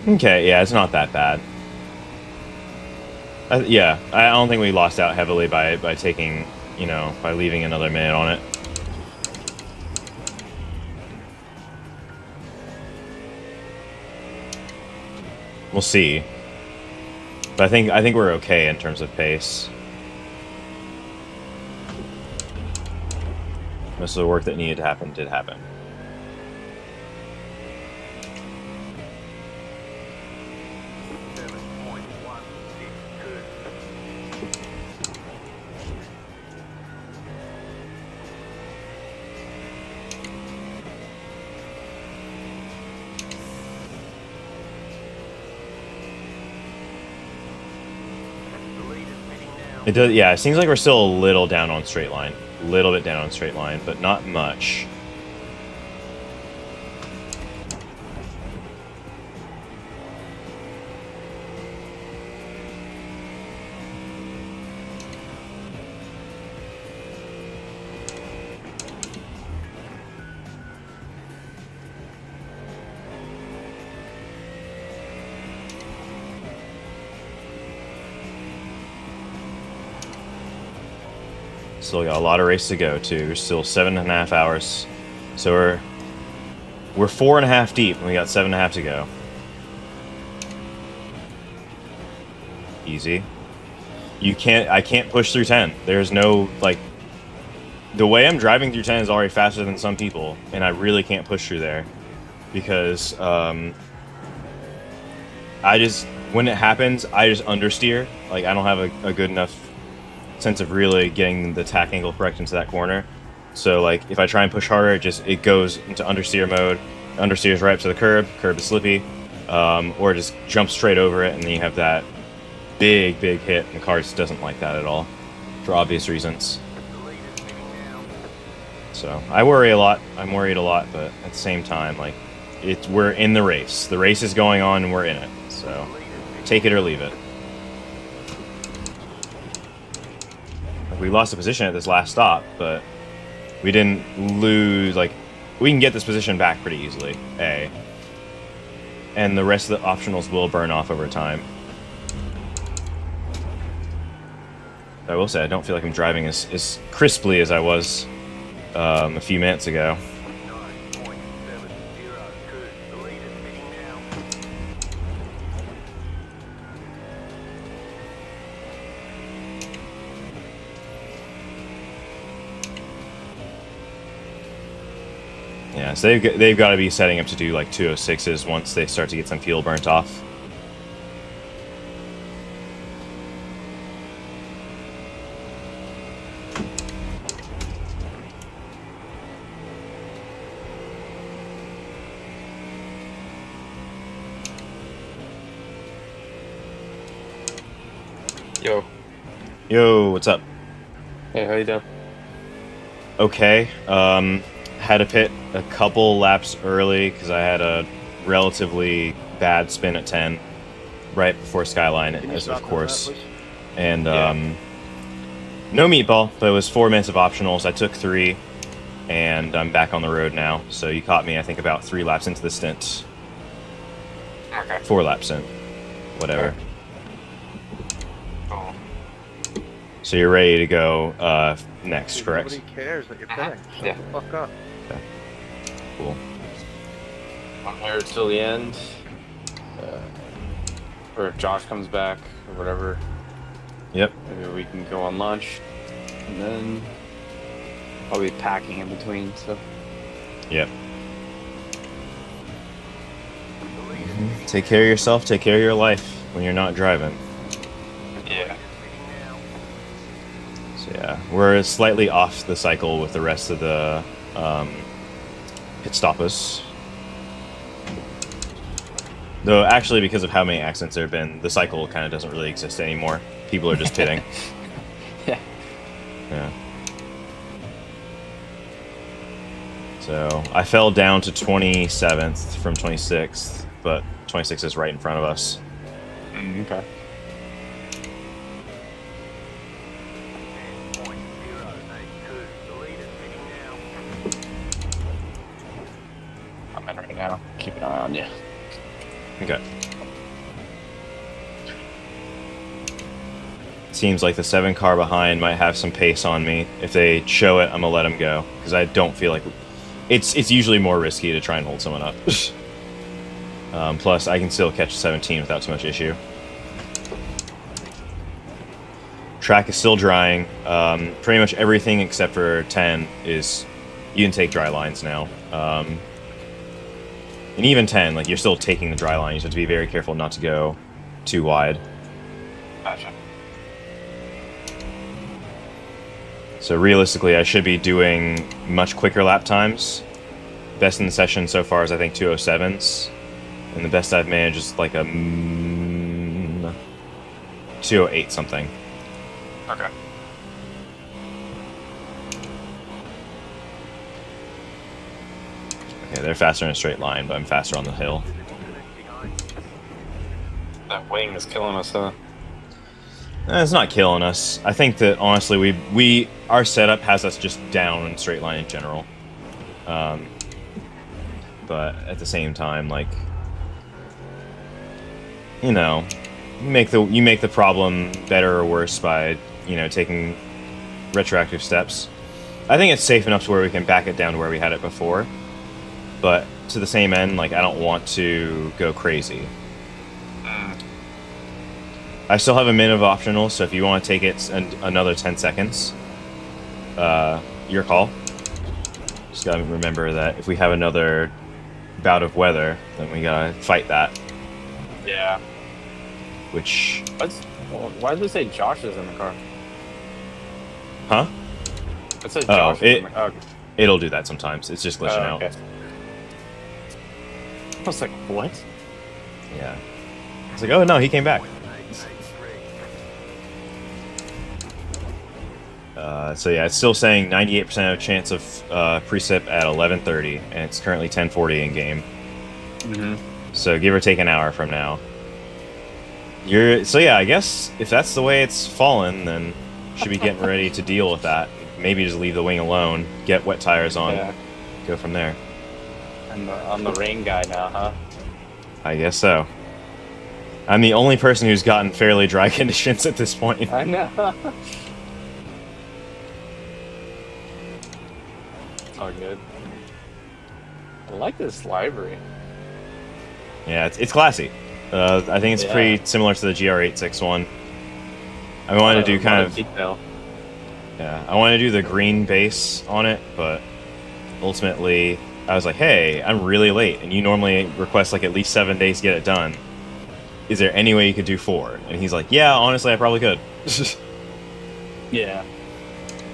Okay, yeah, it's not that bad. Yeah, I don't think we lost out heavily by taking, you know, by leaving another minute on it. We'll see. But I think we're okay in terms of pace. Most of the work that needed to happen did happen. It does, yeah, it seems like we're still a little down on straight line. A little bit down on straight line, but not much. Still got a lot of race to go too. We're still 7.5 hours, so we're 4.5 deep, and we got 7.5 to go. Easy. I can't push through 10. There's no, like, the way I'm driving through 10 is already faster than some people, and I really can't push through there because when it happens, I just understeer. Like, I don't have a good enough sense of really getting the tack angle correct into that corner. So like if I try and push harder, it goes into understeer mode. Understeers right up to the curb is slippy, or just jumps straight over it, and then you have that big hit, and the car just doesn't like that at all for obvious reasons. So I worry a lot. I'm worried a lot, but at the same time, like we're in the race. The race is going on and we're in it. So take it or leave it. We lost the position at this last stop, but we didn't lose. Like, we can get this position back pretty easily, and the rest of the optionals will burn off over time. I will say I don't feel like I'm driving as crisply as I was a few minutes ago. Yeah, so they've got to be setting up to do like 206s once they start to get some fuel burnt off. Yo, what's up? Hey, how you doing? Okay. Had to pit a couple laps early because I had a relatively bad spin at 10 right before Skyline, as of course. And no meatball, but it was 4 minutes of optionals. I took 3, and I'm back on the road now. So you caught me, I think, about 3 laps into the stint. Okay. 4 laps in. Whatever. Oh. So you're ready to go next, correct? Nobody cares that you're pitting. Shut Yeah. the fuck up. Okay. Cool. I'm here till the end. Or if Josh comes back or whatever, Yep. maybe we can go on lunch. And then I'll be packing in between, so. Yep. Take care of yourself, take care of your life when you're not driving. Yeah. So yeah, we're slightly off the cycle with the rest of the pit stoppers. Though actually, because of how many accidents there have been, the cycle kind of doesn't really exist anymore. People are just pitting. Yeah. Yeah. So I fell down to 27th from 26th, but 26th is right in front of us. Okay. I'm in right now. Keep an eye on you. Okay. Seems like the 7 car behind might have some pace on me. If they show it, I'm gonna let them go because I don't feel like it's usually more risky to try and hold someone up. Plus, I can still catch 17 without too much issue. Track is still drying. Pretty much everything except for 10 is you can take dry lines now. And even 10, like you're still taking the dry line. You just have to be very careful not to go too wide. Gotcha. So realistically, I should be doing much quicker lap times. Best in the session so far is I think 207s, and the best I've managed is like a 208 something. Okay. Okay, they're faster in a straight line, but I'm faster on the hill. That wing is killing us, huh? It's not killing us. I think that honestly, our setup has us just down in straight line in general. But at the same time, like, you know, you make the problem better or worse by, you know, taking retroactive steps. I think it's safe enough to where we can back it down to where we had it before. But to the same end, like, I don't want to go crazy. I still have a min of optional, so if you want to take it another 10 seconds, your call. Just gotta remember that if we have another bout of weather, then we gotta fight that. Yeah. Which... Why does it say Josh is in the car? Huh? It says Josh is in the car. It'll do that sometimes. It's just glitching out. Okay. I was like, what? Yeah. It's like, oh no, he came back. So yeah, it's still saying 98% of chance of precip at 11:30, and it's currently 10:40 in game. So give or take an hour from now. So yeah, I guess if that's the way it's fallen, then should be getting ready to deal with that. Maybe just leave the wing alone, get wet tires on, go from there. I'm the rain guy now, huh? I guess so. I'm the only person who's gotten fairly dry conditions at this point. I know. It's all good. I like this library. Yeah, it's classy. I think it's pretty similar to the GR861. I wanted to do kind of detail. Yeah, I wanted to do the green base on it, but ultimately I was like, hey, I'm really late, and you normally request like at least 7 days to get it done. Is there any way you could do 4? And he's like, yeah, honestly, I probably could. Yeah.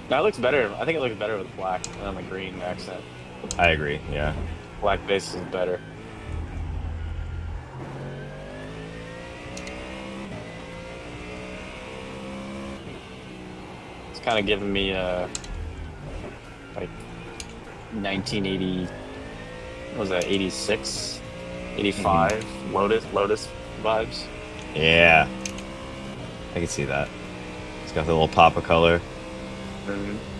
Now it looks better. I think it looks better with black than on the green accent. I agree, yeah. Black base is better. It's kind of giving me like 1980. What was that? 86, 85 Lotus vibes. Yeah. I can see that. It's got the little pop of color.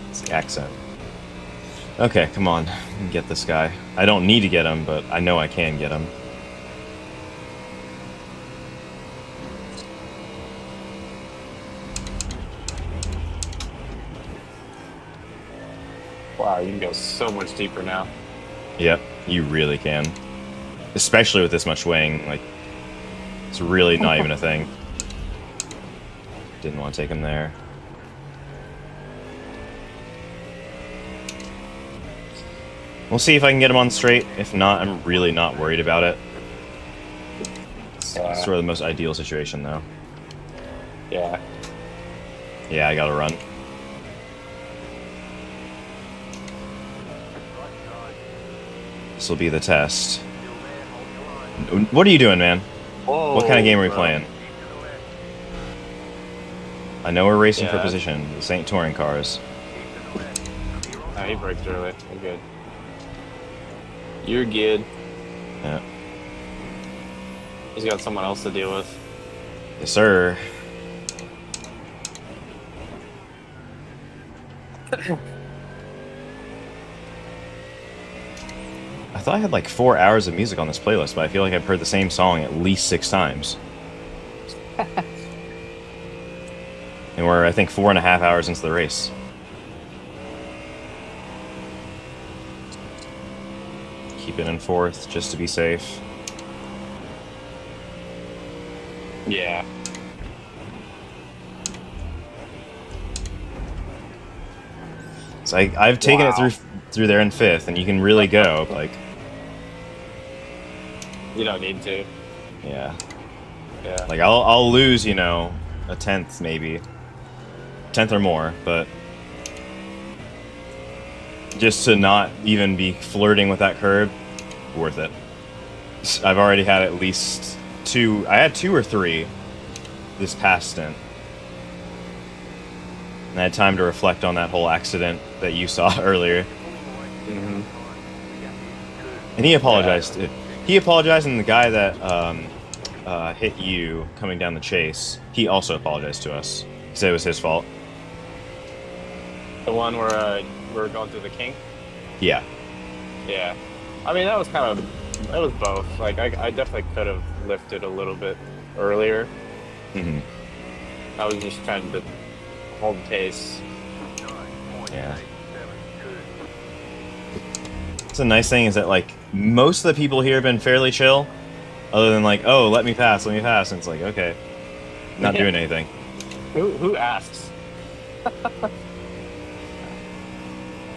It's the accent. Okay, come on. Get this guy. I don't need to get him, but I know I can get him. Wow, you can go so much deeper now. Yep, you really can. Especially with this much wing. Like, it's really not even a thing. Didn't want to take him there. We'll see if I can get him on straight. If not, I'm really not worried about it. It's sort of the most ideal situation, though. Yeah. Yeah, I gotta run. This will be the test. What are you doing, man? Whoa, What kind of game are we bro. playing? I know we're racing for Yeah. position. This ain't touring cars. Oh, he braked early. We're good. You're good. Yeah. He's got someone else to deal with. Yes, sir. I thought I had like 4 hours of music on this playlist, but I feel like I've heard the same song at least 6 times. And we're, I think, 4.5 hours into the race. Keep it in 4th, just to be safe. Yeah. So I've taken it through there in 5th, and you can really go, like... You don't need to. Yeah. Yeah. Like, I'll lose, you know, a 10th, maybe. 10th or more, but... just to not even be flirting with that curb, worth it. I've already had at least 2... I had 2 or 3 this past stint. And I had time to reflect on that whole accident that you saw earlier. Mm-hmm. And he apologized. He apologized, and the guy that hit you coming down the chase, he also apologized to us. He said it was his fault. The one where we were going through the kink. Yeah. Yeah. I mean, that was kind of. It was both. Like, I definitely could have lifted a little bit earlier. Hmm. I was just trying to hold pace. Yeah. It's a nice thing is that, like, most of the people here have been fairly chill, other than, like, oh, let me pass, and it's like, okay, not doing anything. Who asks?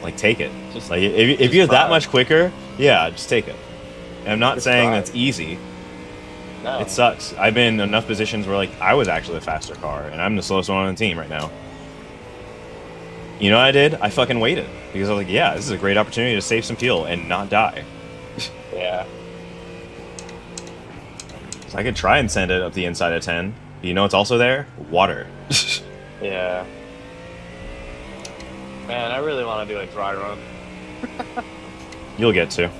Like, take it. Just, Like, if just you're that try. much quicker, yeah, just take it. And I'm not Just saying try. that's easy. No. It sucks. I've been in enough positions where, like, I was actually the faster car, and I'm the slowest one on the team right now. You know what I did? I fucking waited. Because I was like, yeah, this is a great opportunity to save some fuel and not die. Yeah. So I could try and send it up the inside of 10. But you know what's also there? Water. Yeah. Man, I really want to do a dry run. You'll get to.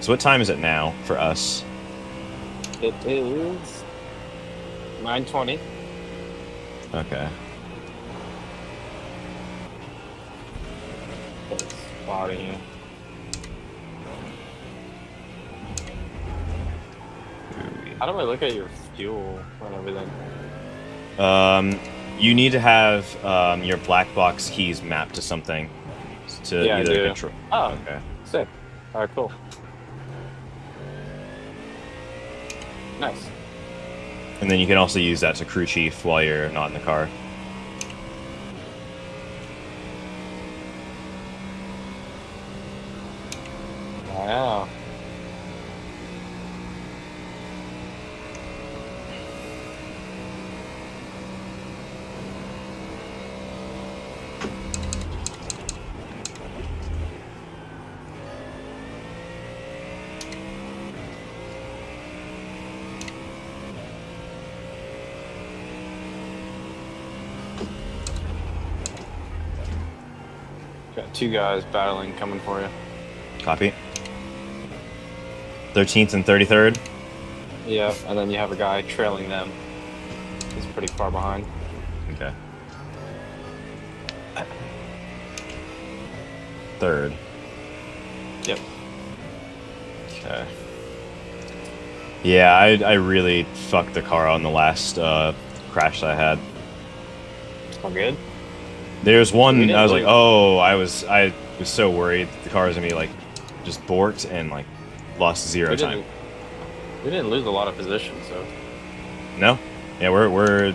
So what time is it now for us? It is 9:20. Okay. It's spotting. How do I look at your fuel and everything? You need to have your black box keys mapped to something to Yeah, I either do. control. Oh, Okay. sick. All right, cool. Nice. And then you can also use that to crew chief while you're not in the car. Wow. Got two guys battling coming for you. Copy. 13th and 33rd. Yeah, and then you have a guy trailing them. He's pretty far behind. Okay. Third. Yep. Okay. Yeah, I really fucked the car on the last crash that I had. All good? There's We one didn't I was like, lose. oh, I was so worried the car was gonna be like just borked and like lost zero We time. didn't lose a lot of positions, so. No, yeah, we're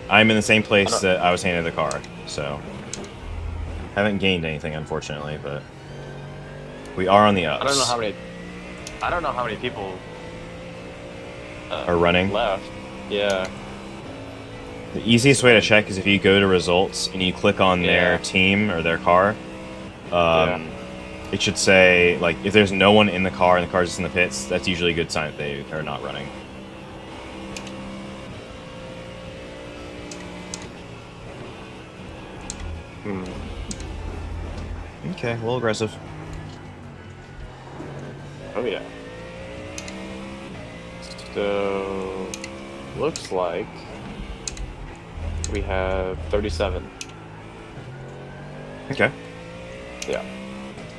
I'm in the same I place don't- that I was handed the car, so haven't gained anything unfortunately, but we are on the ups. I don't know how many people Are running. left. Yeah. The easiest way to check is if you go to results and you click on their Yeah. team or their car. Yeah. It should say, like, if there's no one in the car and the car's just in the pits, that's usually a good sign that they are not running. Hmm. Okay, a little aggressive. Oh yeah. So looks like we have 37. Okay. Yeah.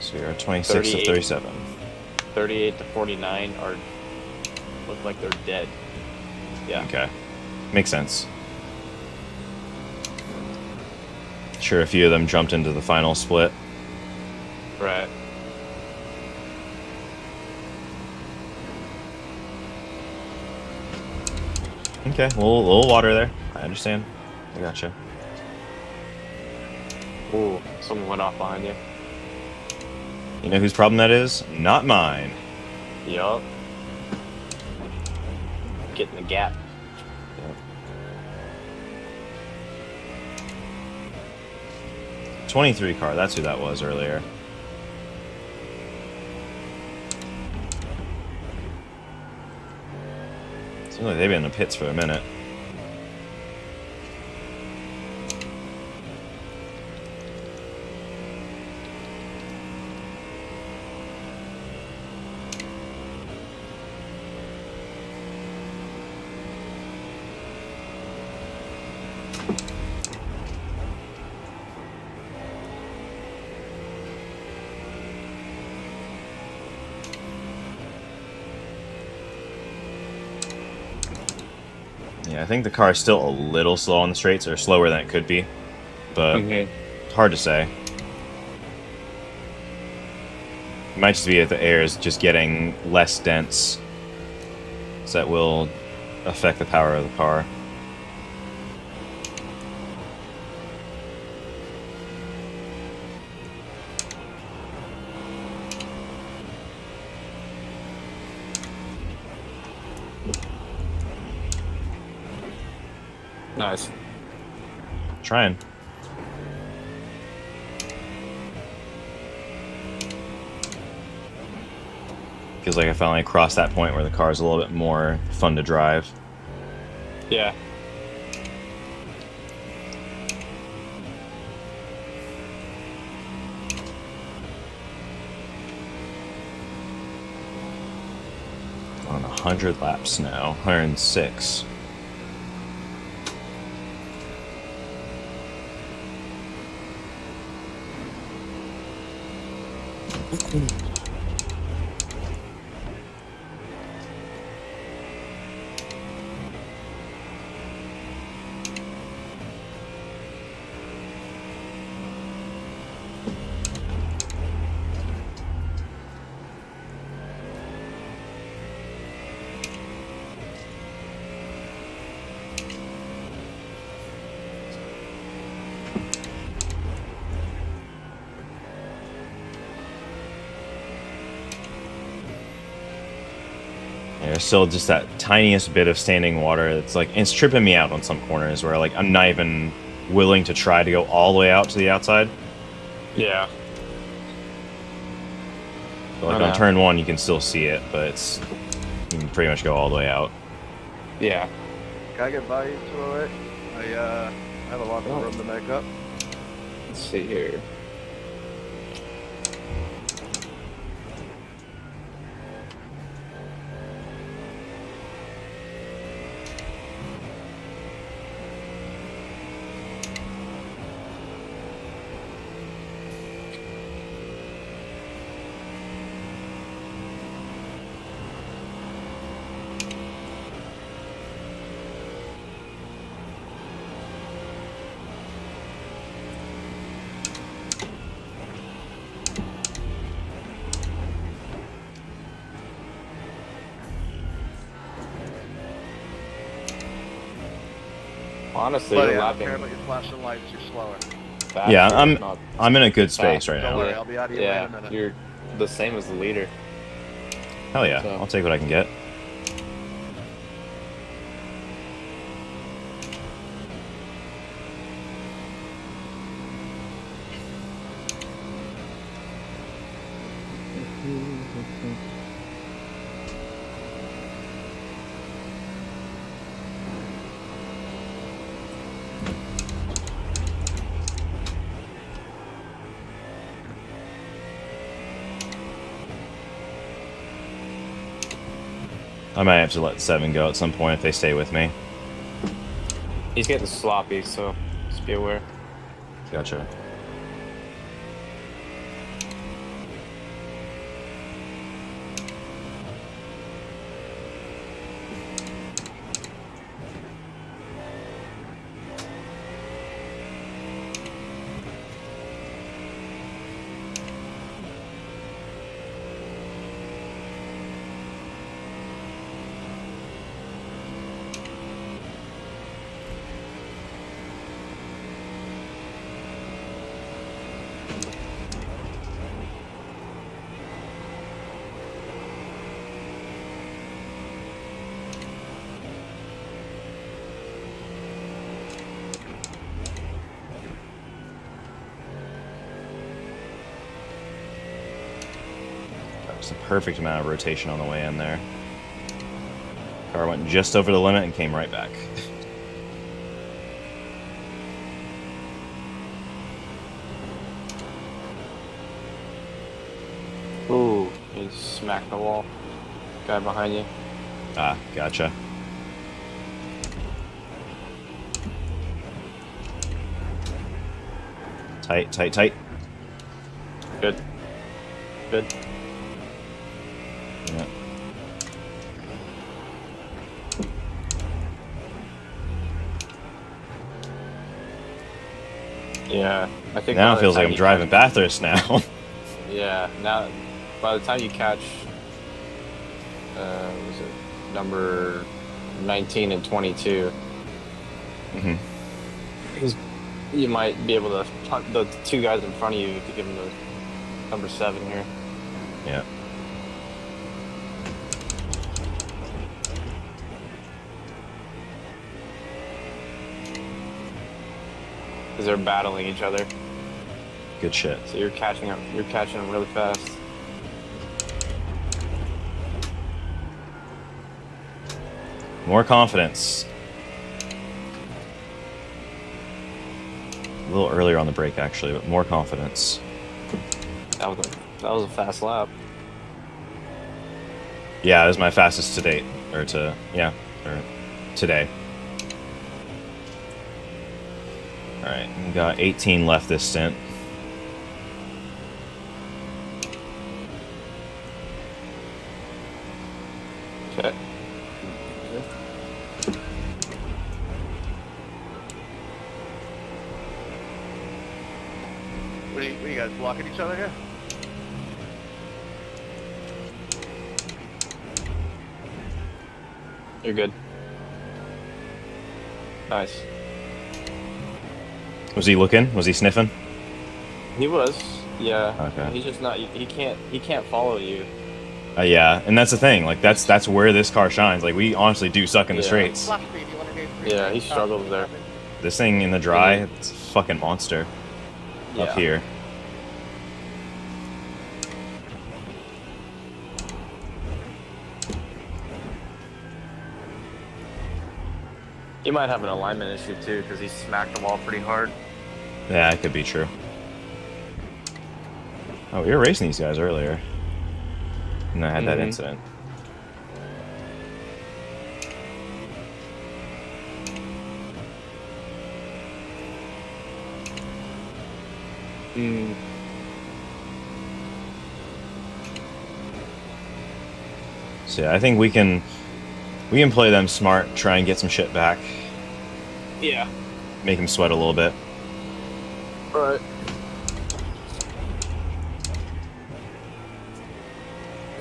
So you're 26 to 38. 37. 38 to 49 are look like they're dead. Yeah. Okay. Makes sense. Sure, a few of them jumped into the final split. Right. Okay, a little water there. I understand. I gotcha. Ooh, someone went off behind you. You know whose problem that is? Not mine. Yup. Get in the gap. 23 car, that's who that was earlier. Seems like they've been in the pits for a minute. I think the car is still a little slow on the straights, or slower than it could be, but hard to say. It might just be that the air is just getting less dense, so that will affect the power of the car. Nice. Trying. Feels like I finally crossed that point where the car is a little bit more fun to drive. Yeah. On 100 laps now, 106. There's still just that tiniest bit of standing water. It's like it's tripping me out on some corners where like I'm not even willing to try to go all the way out to the outside. Yeah. So like on turn 1, you can still see it, but it's you can pretty much go all the way out. Yeah. Can I get by you 208? I have a lot of room to make up. Let's see here. Honestly, But you're yeah, lapping apparently your flashing lights are slower. faster, Yeah, not I'm in a good space fast. right Don't now. worry, I'll be out of your way in a Yeah, minute. you're the same as the leader. Hell yeah, So- I'll take what I can get. I might have to let 7 go at some point if they stay with me. He's getting sloppy, so just be aware. Gotcha. It's the perfect amount of rotation on the way in there. Car went just over the limit and came right back. Ooh, he smacked the wall. Guy behind you. Ah, gotcha. Tight, tight, tight. Good. Good. Yeah. Yeah, I think Now by it the feels like time I'm you driving Bathurst now. Yeah, now by the time you catch, was it number 19 and 22, Mhm. you might be able to punt the two guys in front of you if you give them the number 7 here. Yeah. Because they're battling each other. Good shit. So you're catching them. You're catching them really fast. More confidence. A little earlier on the break, actually, but more confidence. That was a fast lap. Yeah, it was my fastest to date. Or today. Alright, we got 18 left this stint. Okay. What are you guys blocking each other here? You're good. Nice. Was he looking? Was he sniffing? He was. Yeah. Okay. He's just not. He can't follow you. Yeah, and that's the thing. Like that's where this car shines. Like we honestly do suck in the Yeah. straights. Flash speed, you want to go through? Yeah, he struggles there. This thing in the dry, it's a fucking monster Yeah. up here. He might have an alignment issue too because he smacked the wall pretty hard. Yeah, it could be true. Oh, we were racing these guys earlier. And I had that Mhm. incident. Mm. So yeah, I think we can play them smart, try and get some shit back, Yeah. make them sweat a little bit. Right.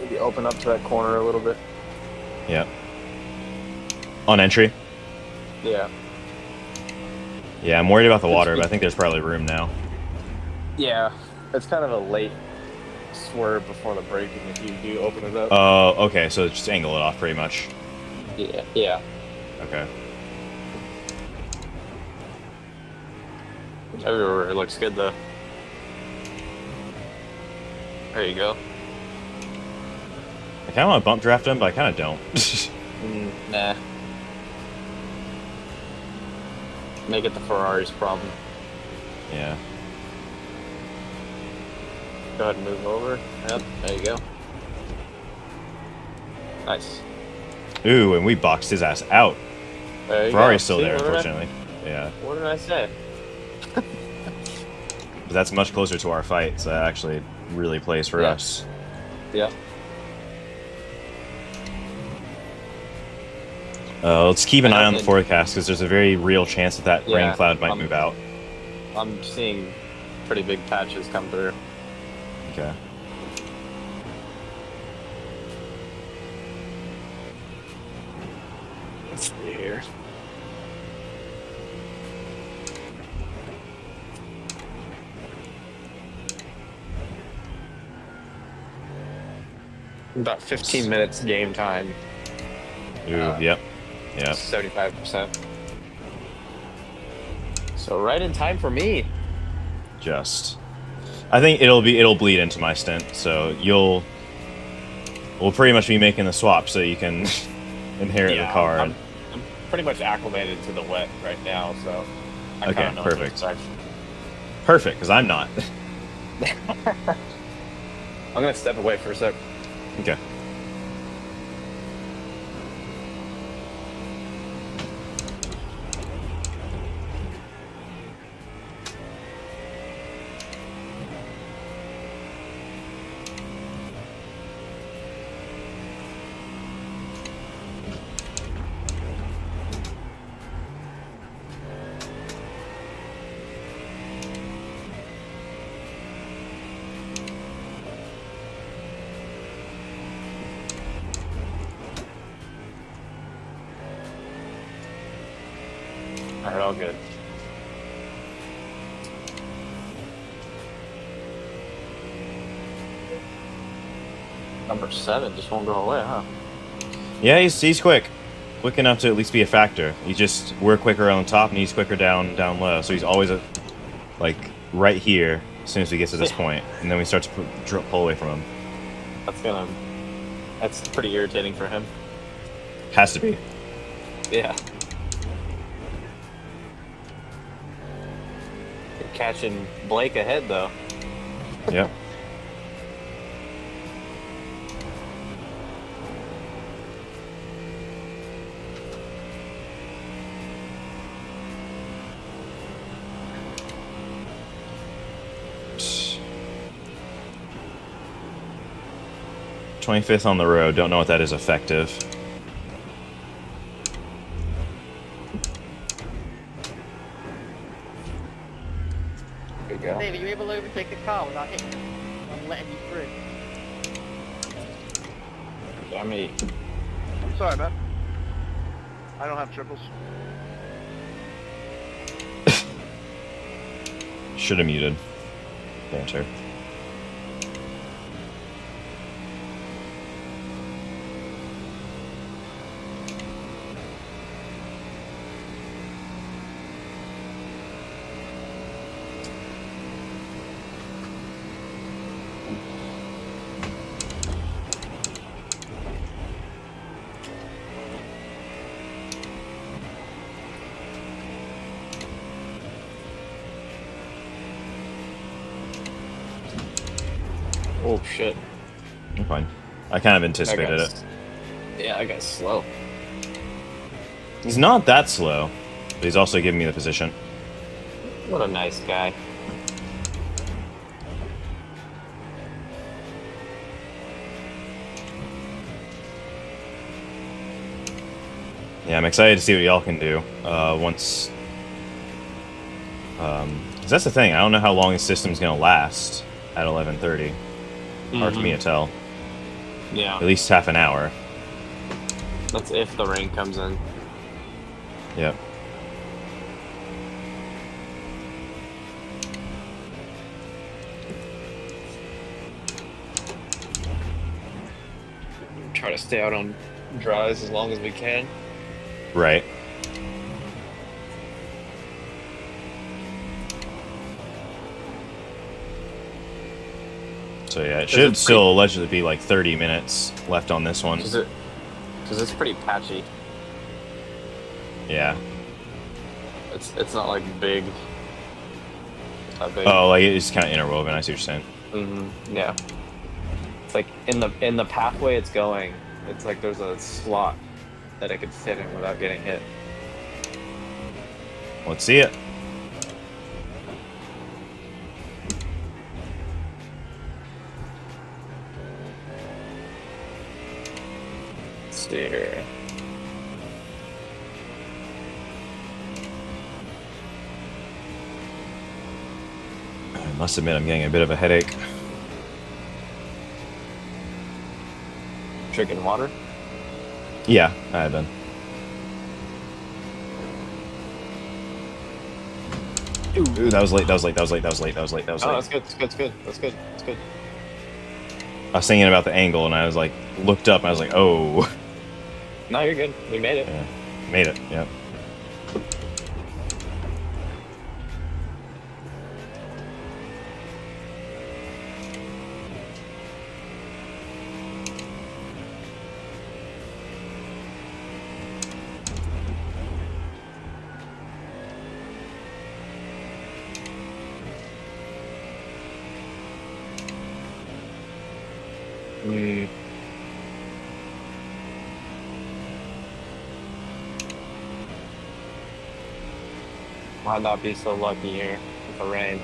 Maybe open up to that corner a little bit. Yeah. On entry. Yeah. Yeah, I'm worried about the water, but I think there's probably room now. Yeah. It's kind of a late swerve before the braking if you do open it up. Oh, okay, so just angle it off pretty much. Yeah. Yeah. Okay. Everywhere it looks good though. There you go. I kind of want to bump draft him, but I kind of don't. Nah. Make it the Ferrari's problem. Yeah. Go ahead and move over. Yep, there you go. Nice. Ooh, and we boxed his ass out. There you Ferrari's go. still See, there, what did I- unfortunately. Yeah. What did I say? But that's much closer to our fight, so that actually really plays for Yeah. us. Yeah. Let's keep an I eye on the haven't- forecast, because there's a very real chance that that rain Yeah, cloud might move out. I'm seeing pretty big patches come through. Okay. Let's see here. About 15 minutes game time. Ooh, yep. Yep. 75%. So right in time for me. Just. I think it'll bleed into my stint, so we'll pretty much be making the swap so you can inherit the car. I'm pretty much acclimated to the wet right now, so I Okay, kinda know what to perfect. expect. Perfect, because I'm not. I'm gonna step away for a sec. Okay. Alright, all good. Number 7 just won't go away, huh? Yeah, he's quick. Quick enough to at least be a factor. We're quicker on the top and he's quicker down low. So he's always like right here as soon as we get to this point, and then we start to pull away from him. That's pretty irritating for him. Has to be. Yeah. You're catching Blake ahead though. Yep. Psst. 25th on the road. Don't know what that is effective. There you go. Dave, are you able to overtake the car without hitting it? I'm letting you through. I mean, Sorry, man. I don't have triples. Should have muted. Banter. oh shit. I'm fine. I kind of anticipated it. Yeah, I got slow. He's not that slow, but he's also giving me the position. What a nice guy. Yeah, I'm excited to see what y'all can do once. 'Cause that's the thing. I don't know how long the system's gonna last at 11:30. Hard for me to tell. Yeah, At least half an hour. that's if the rain comes in. Yep. Try to stay out on dries as long as we can. Right. So yeah, it should still allegedly be like 30 minutes left on this one. Because it's pretty patchy. Yeah. It's not like big. Not big. Oh, like it's kind of interwoven. I see what you're saying. Mm-hmm. Yeah. It's like in the pathway it's going. It's like there's a slot that it could fit in without getting hit. Let's see it. Let's see here. I must admit, I'm getting a bit of a headache. Drinking water. Yeah, I have been. Ooh, that was late. Oh, that's good. That's good. I was thinking about the angle, and I was like, looked up, and I was like, oh. No, you're good. We made it. Yeah, made it. Yep. Mm. Might not be so lucky here with the rain.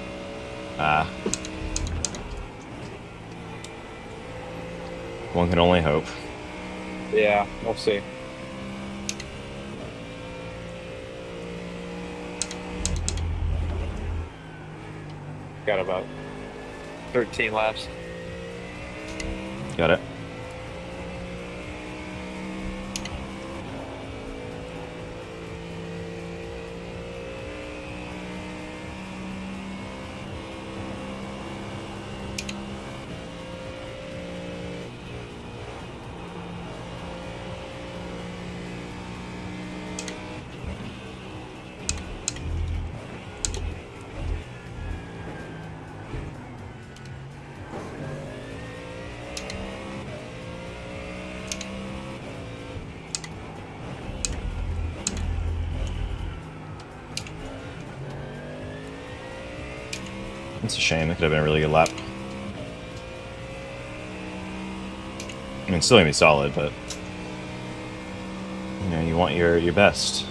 One can only hope. Yeah, we'll see. Got about 13 laps. Got it. It's a shame. It could have been a really good lap. I mean, it's still gonna be solid, but you know, you want your best.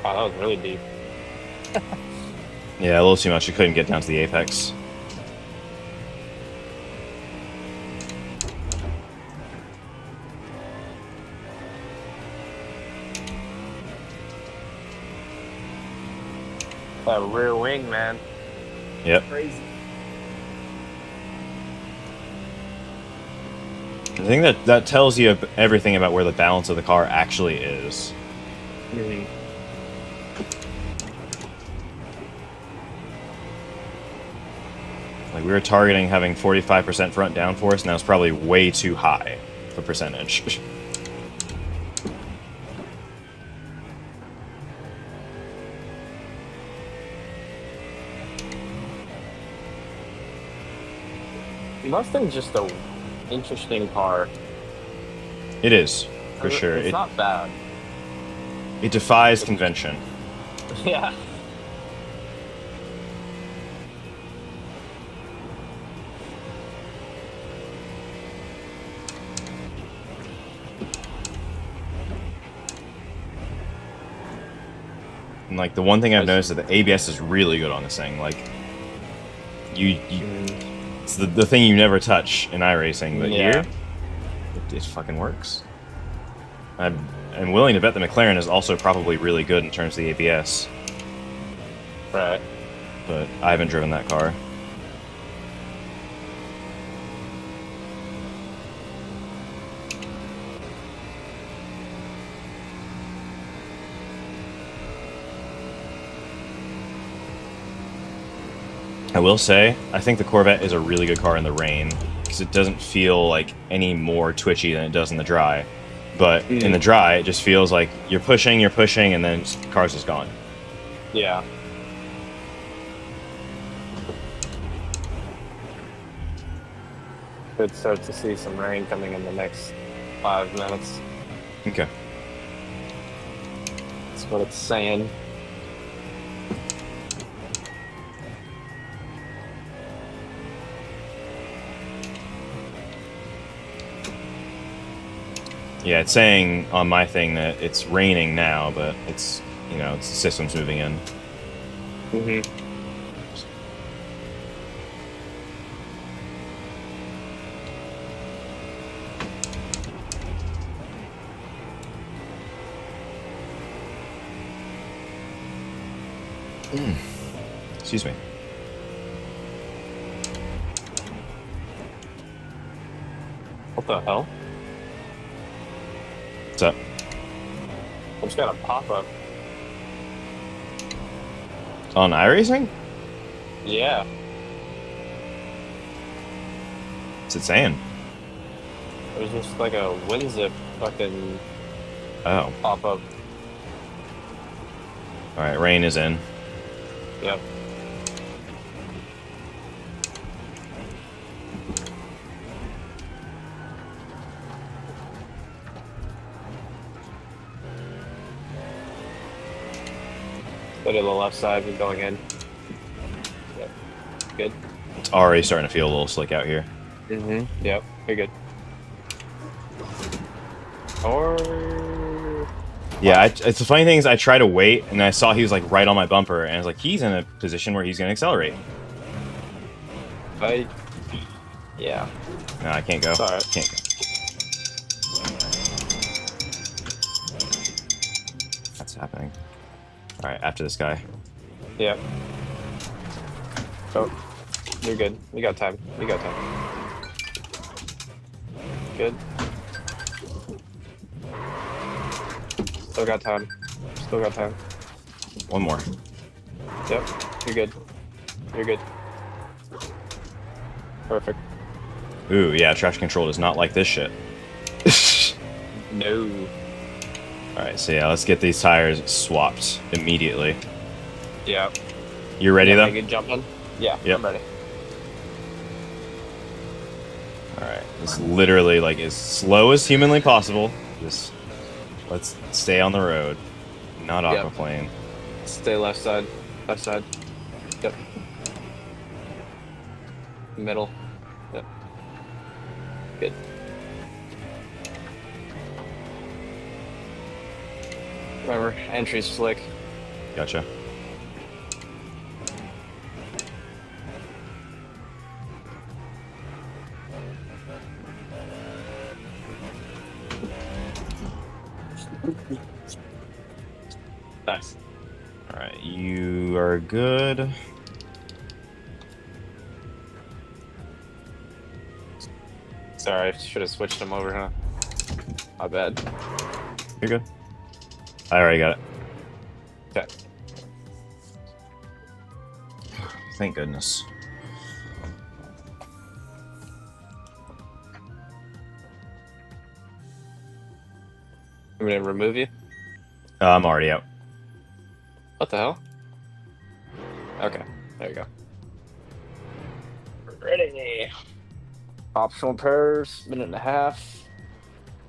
Wow, that was really deep. Yeah, a little too much. You couldn't get down to the apex. That rear wing, man. Yep. Crazy. I think that tells you everything about where the balance of the car actually is. Mhm. Like, we were targeting having 45% front downforce, and that was probably way too high for percentage. Mustang's just a interesting car. It is, for sure. It's not bad. It defies convention. Yeah. And, like, the one thing I've noticed is that the ABS is really good on this thing. Like, it's the thing you never touch in iRacing, but Yeah. here, it fucking works. I'm willing to bet the McLaren is also probably really good in terms of the ABS, Right. but I haven't driven that car. I will say, I think the Corvette is a really good car in the rain, because it doesn't feel like any more twitchy than it does in the dry. But in the dry, it just feels like you're pushing, and then the car's just gone. Yeah. Could start to see some rain coming in the next 5 minutes. Okay. That's what it's saying. Yeah, it's saying on my thing that it's raining now, but it's, you know, it's the system's moving in. Mm-hmm. Excuse me. What the hell? What's up? I just got a pop-up. On iRacing? Yeah. What's it saying? It was just like a WinZip fucking Oh. pop-up. Alright, rain is in. Yep. Go to the left side and going in. Yep. Good. It's already starting to feel a little slick out here. Mm-hmm. Yep. You're good. Or... Yeah, it's the funny thing is I tried to wait, and I saw he was like right on my bumper, and I was like, he's in a position where he's going to accelerate. Yeah. No, I can't go. It's alright. Can't go. That's happening. Alright, after this guy. Yep. Oh. You're good. You got time. You got time. Good. Still got time. Still got time. One more. Yep. You're good. You're good. Perfect. Ooh, yeah, traction control does not like this shit. No. Alright, so yeah, let's get these tires swapped immediately. Yeah. You ready, Yeah, though? make it jump in? Yeah, Yep. I'm ready. Alright, it's literally, like, as slow as humanly possible. Just, let's stay on the road. Not Yep. aquaplane. Stay left side. Left side. Yep. Middle. Yep. Good. Remember, entry's slick. Gotcha. Nice. Alright, you are good. Sorry, I should have switched them over, huh? My bad. You're good. I already got it. Okay. Thank goodness. I'm gonna remove you. I'm already out. What the hell? Okay, there you go. Ready. Optional pairs, minute and a half.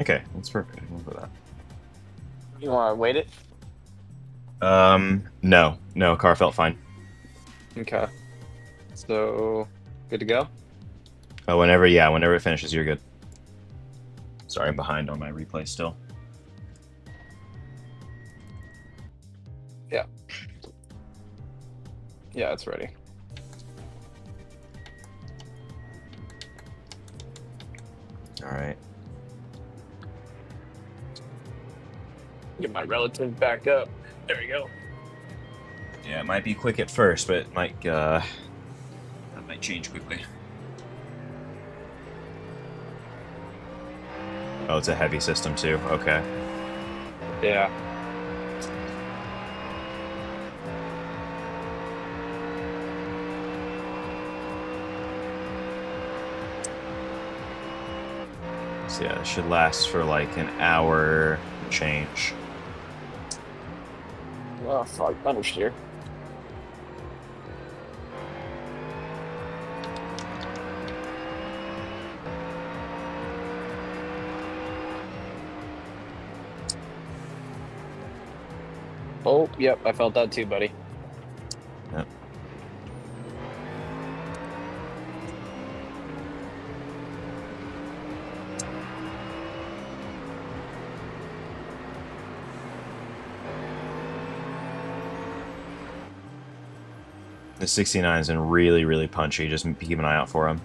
Okay, that's perfect. We'll go that. You want to wait it? No. No, car felt fine. Okay. So, good to go? Oh, whenever it finishes, you're good. Sorry, I'm behind on my replay still. Yeah. Yeah, it's ready. Alright. Get my relative back up. There we go. Yeah, it might be quick at first, but it might, that might change quickly. Oh, it's a heavy system too. Okay. Yeah. So yeah, it should last for like an hour and change. Oh, fuck. Understeer. Oh, yep. I felt that too, buddy. Yep. The 69's been really, really punchy. Just keep an eye out for him.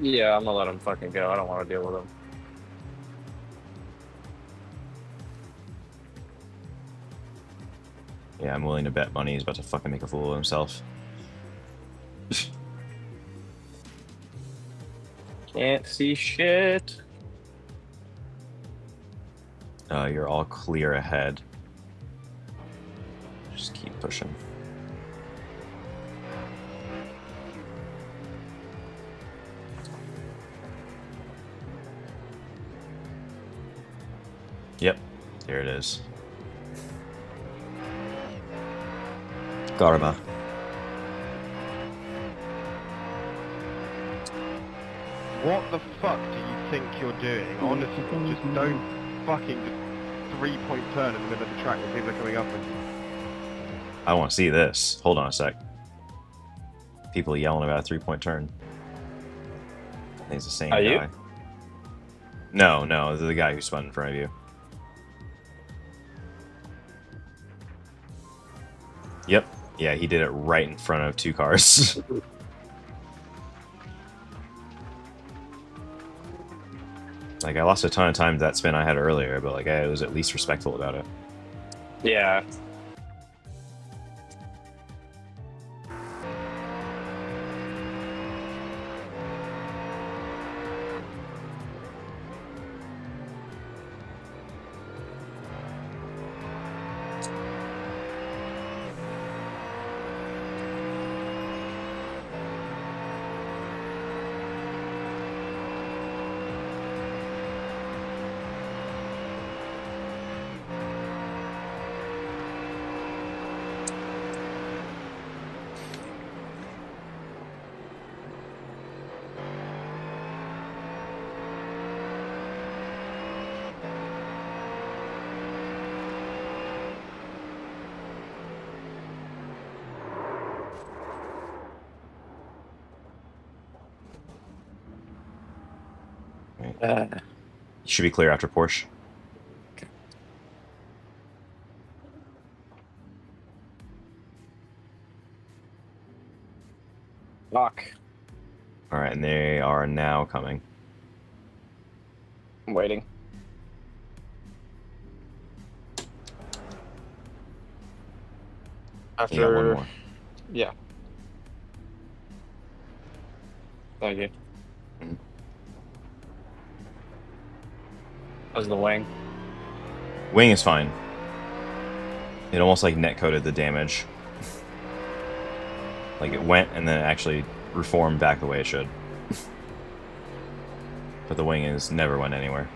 Yeah, I'm gonna let him fucking go. I don't want to deal with him. Yeah, I'm willing to bet money he's about to fucking make a fool of himself. Can't see shit. You're all clear ahead. Just keep pushing. Yep, there it is. Garma. What the fuck do you think you're doing? Honestly, just don't fucking just 3-point turn in the middle of the track when people are coming up with you. I want to see this. Hold on a sec. People yelling about a 3-point turn. I think it's the same Are guy. you? No, this is the guy who spun in front of you. Yep. Yeah, he did it right in front of 2 cars. Like, I lost a ton of time to that spin I had earlier, but, like, I was at least respectful about it. Yeah. You should be clear after Porsche. Fuck. All right, and they are now coming. I'm waiting. After... You got one more. Yeah. Thank you. Mhm. How's the wing? Wing is fine. It almost like net coded the damage. Like it went and then it actually reformed back the way it should. But the wing is never went anywhere.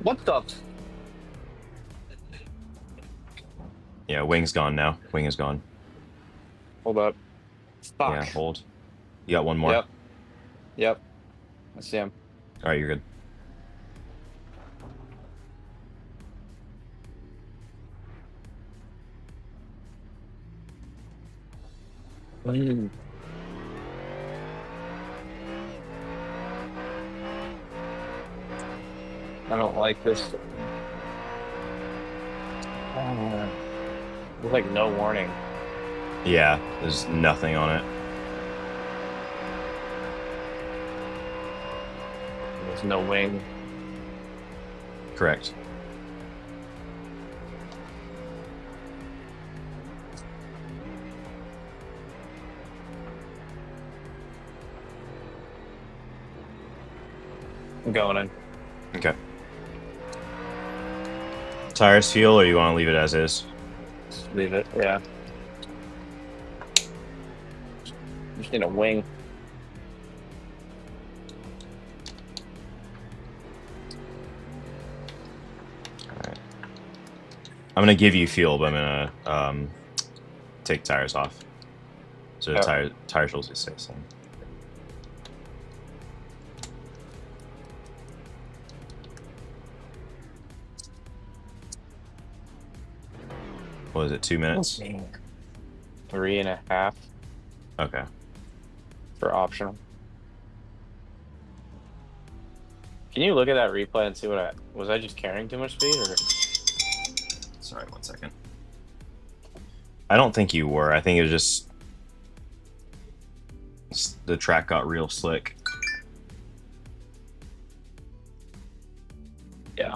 What the? Yeah, wing's gone now. Wing is gone. Hold up. Fuck. Yeah, hold. You got one more? Yep. Yep. I see him. Alright, you're good. I don't like this. There's like no warning. Yeah, there's nothing on it. There's no wing. Correct. I'm going in. Okay. Tires feel, or you want to leave it as is? Just leave it. Yeah. Just need a wing. Alright. I'm gonna give you fuel, but I'm gonna take tires off. So the Yeah. tire shows it stay the same. What is it, 2 minutes? 3.5 Okay. for optional. Can you look at that replay and see what was I just carrying too much speed or? Sorry, 1 second. I don't think you were. I think it was just the track got real slick. Yeah.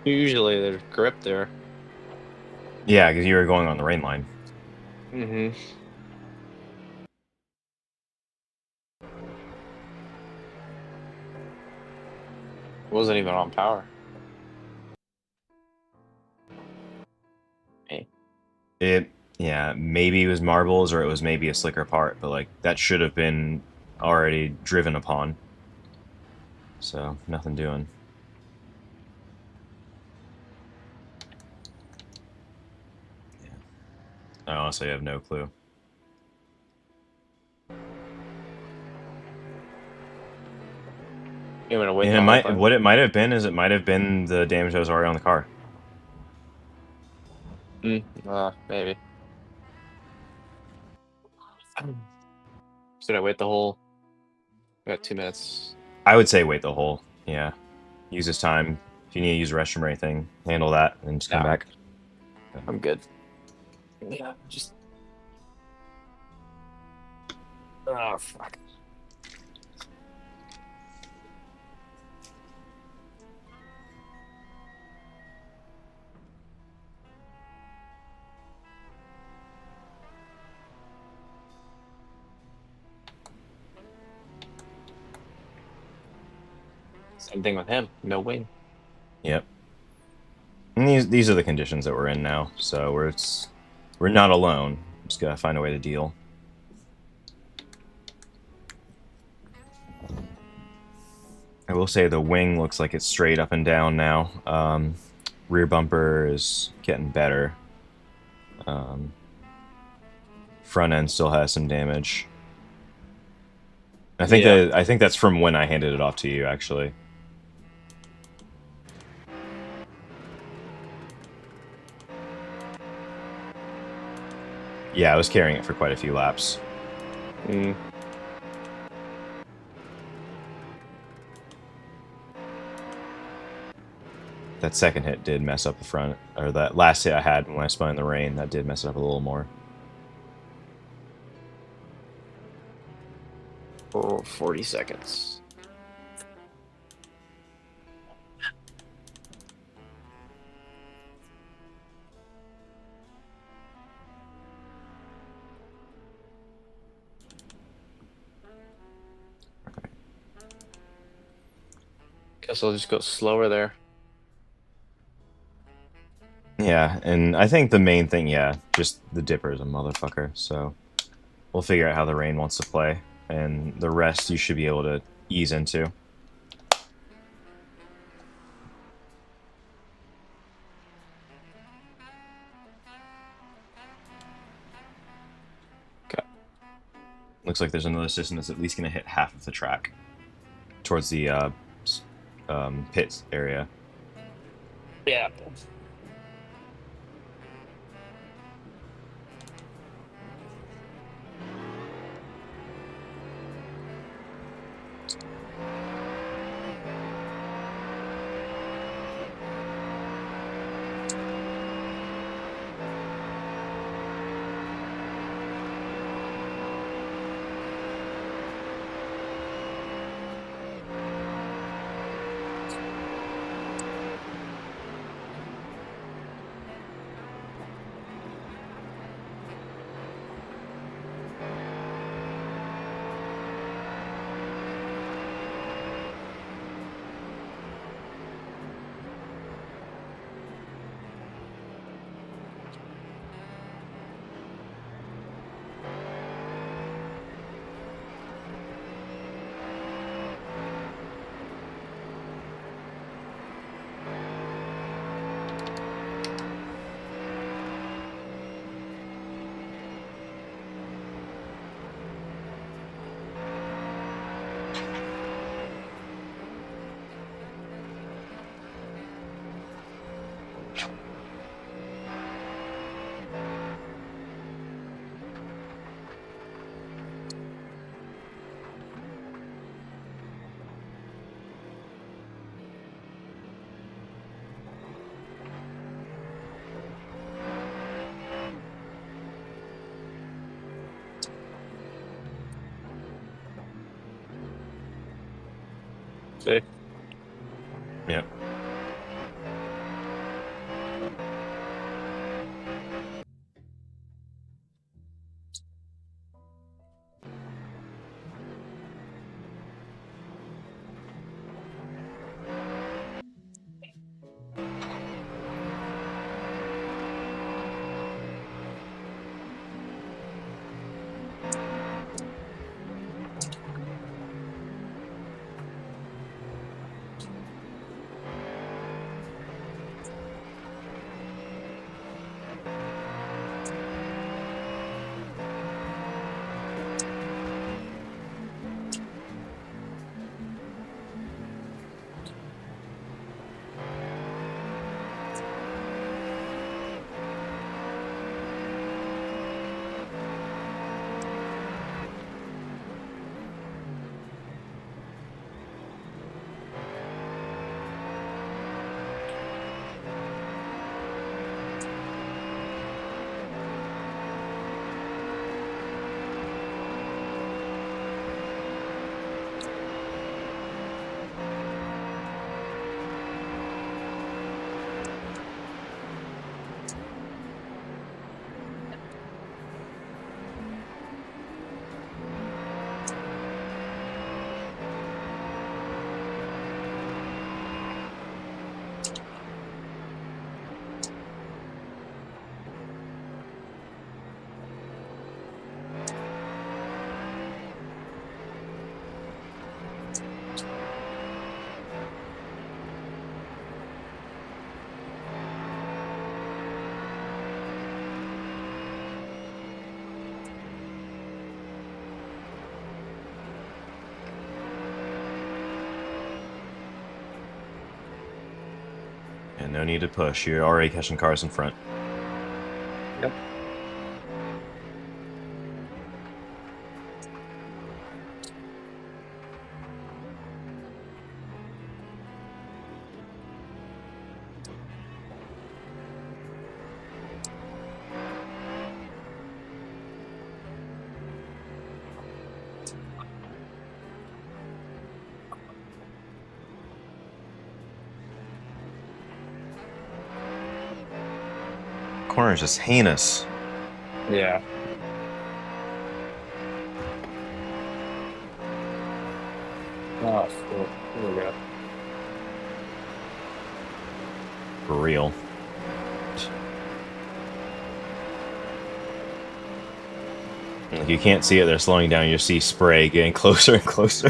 Usually there's grip there. Yeah, because you were going on the rain line. Mm-hmm. Wasn't even on power. Hey. Yeah, maybe it was marbles or it was maybe a slicker part, but like that should have been already driven upon. So, nothing doing. Yeah. I honestly have no clue. You want to wait? And it might, what it might have been is it might have been the damage that was already on the car. Maybe. Should I wait the whole? We got 2 minutes. I would say wait the whole. Yeah. Use this time. If you need to use a restroom or anything, handle that and just come Yeah. back. I'm good. Yeah, just. Oh fuck. Same thing with him. No wing. Yep. And these are the conditions that we're in now. So We're not alone. Just gotta find a way to deal. I will say the wing looks like it's straight up and down now. Rear bumper is getting better. Front end still has some damage. I think that's from when I handed it off to you, actually. Yeah, I was carrying it for quite a few laps. That second hit did mess up the front, or that last hit I had when I spun in the rain, that did mess it up a little more. For 40 seconds. Guess I'll just go slower there. Yeah, and I think the main thing, yeah, just the dipper is a motherfucker, so we'll figure out how the rain wants to play, and the rest you should be able to ease into. Okay. Looks like there's another system that's at least going to hit half of the track towards the pits area. Yeah. See? Yep. no need to push. You're already catching cars in front. Yep. Corner is just heinous. Yeah. Oh, cool. Here we go. For real. Like, you can't see it, they're slowing down, you see spray getting closer and closer.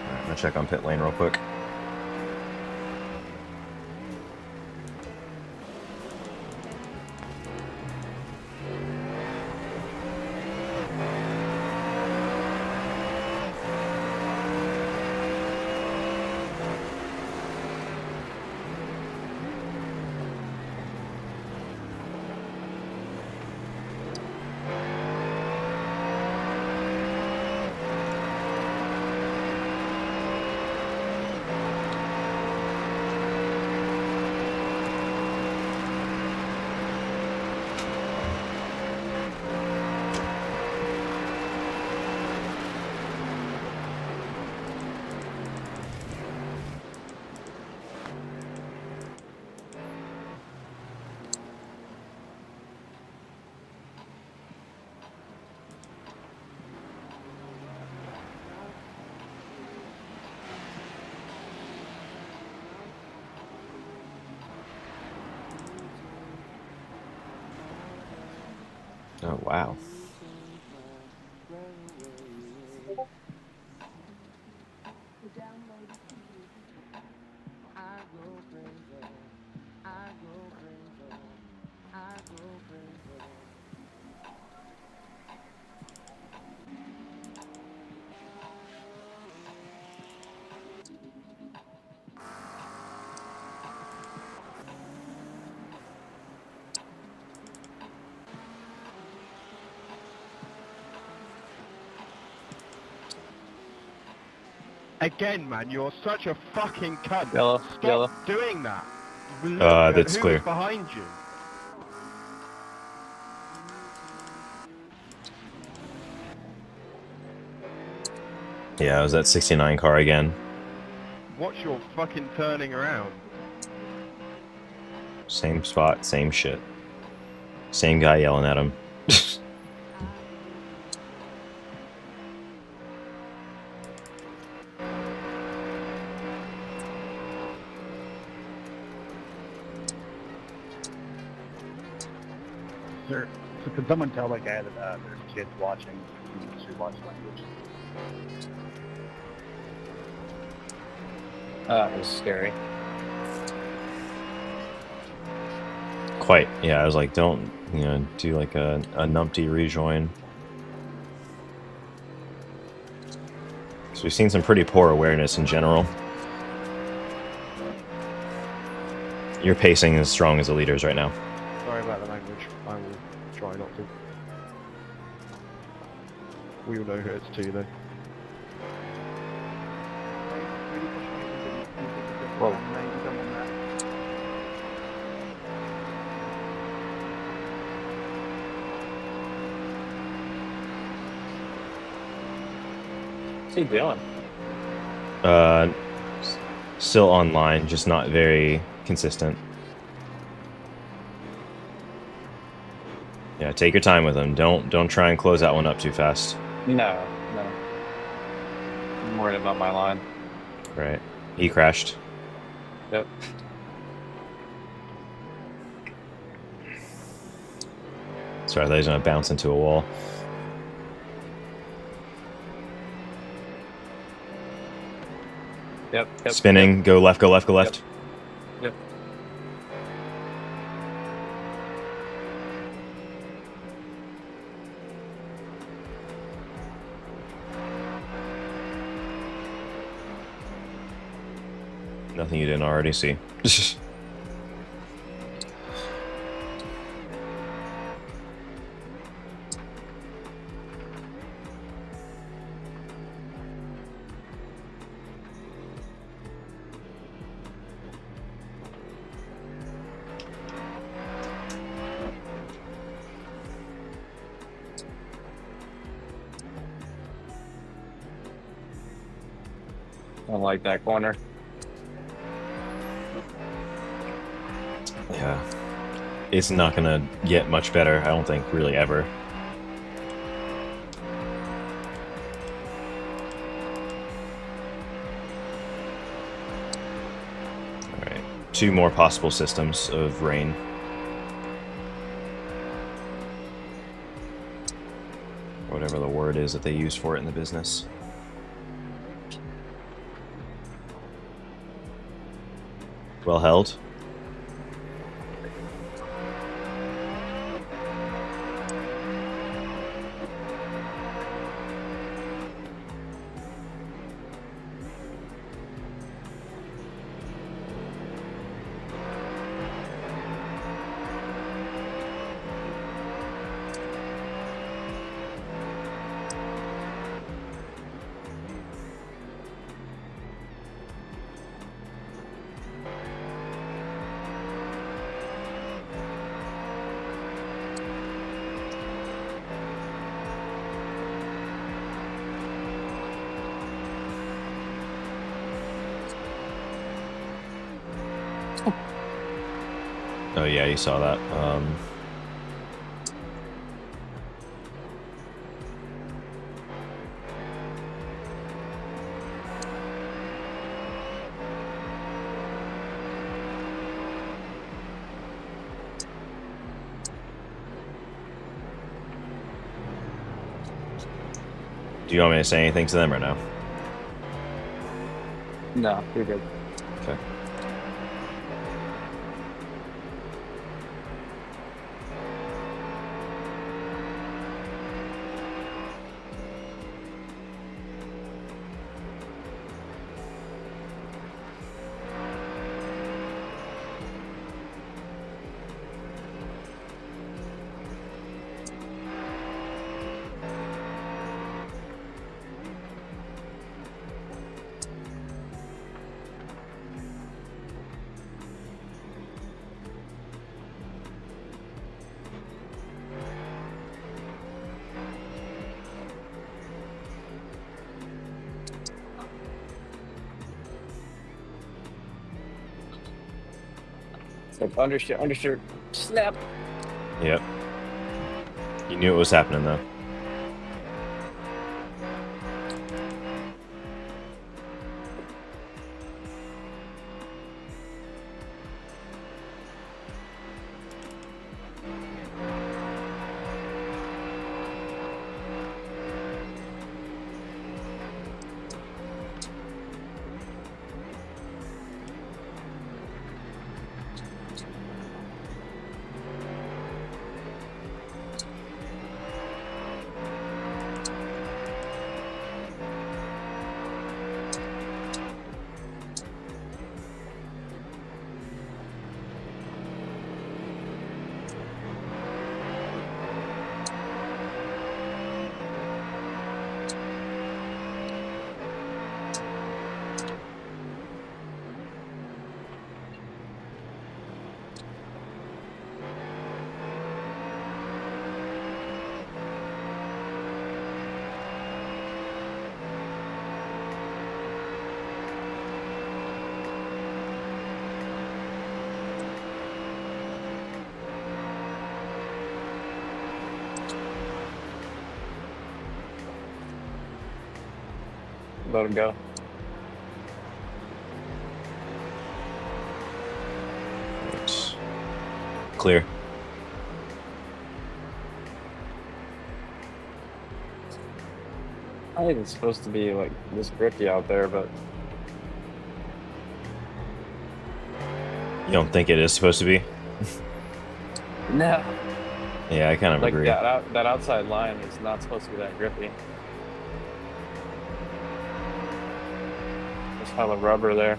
Alright, I'm gonna check on pit lane real quick. Oh, wow. Again, man, you're such a fucking cunt. Yellow, Stop yellow. doing that. Look at That's who clear. is behind you. Yeah, it was that 69 car again. Watch your fucking turning around. Same spot, same shit. Same guy yelling at him. Sir, so can someone tell that guy that there's kids watching? He needs to watch language. It was scary. Quite. Yeah, I was like, don't, do like a numpty rejoin. So we've seen some pretty poor awareness in general. Your pacing is as strong as the leaders right now. Sorry about the language. I will try not to. We all know who it's to, though. Whoa. What's he doing? Still online, just not very consistent. Yeah, take your time with them. Don't try and close that one up too fast. No. I'm worried about my line. Right. He crashed. Yep. Sorry, I thought he was gonna bounce into a wall. Yep. Spinning, go left, go left, go left. Yep. Nothing you didn't already see. I don't like that corner. Yeah. It's not gonna get much better, I don't think, really ever. Alright. 2 more possible systems of rain. Whatever the word is that they use for it in the business. Well held. Oh yeah, you saw that. Do you want me to say anything to them or no? No, you're good. Okay. So undershirt, snap. Yep. You knew it was happening though. Let him go. Right. Clear. I think it's supposed to be like this grippy out there, but You don't think it is supposed to be? no. Yeah, I kind of Like agree. that outside line is not supposed to be that grippy. There's a pile of rubber there.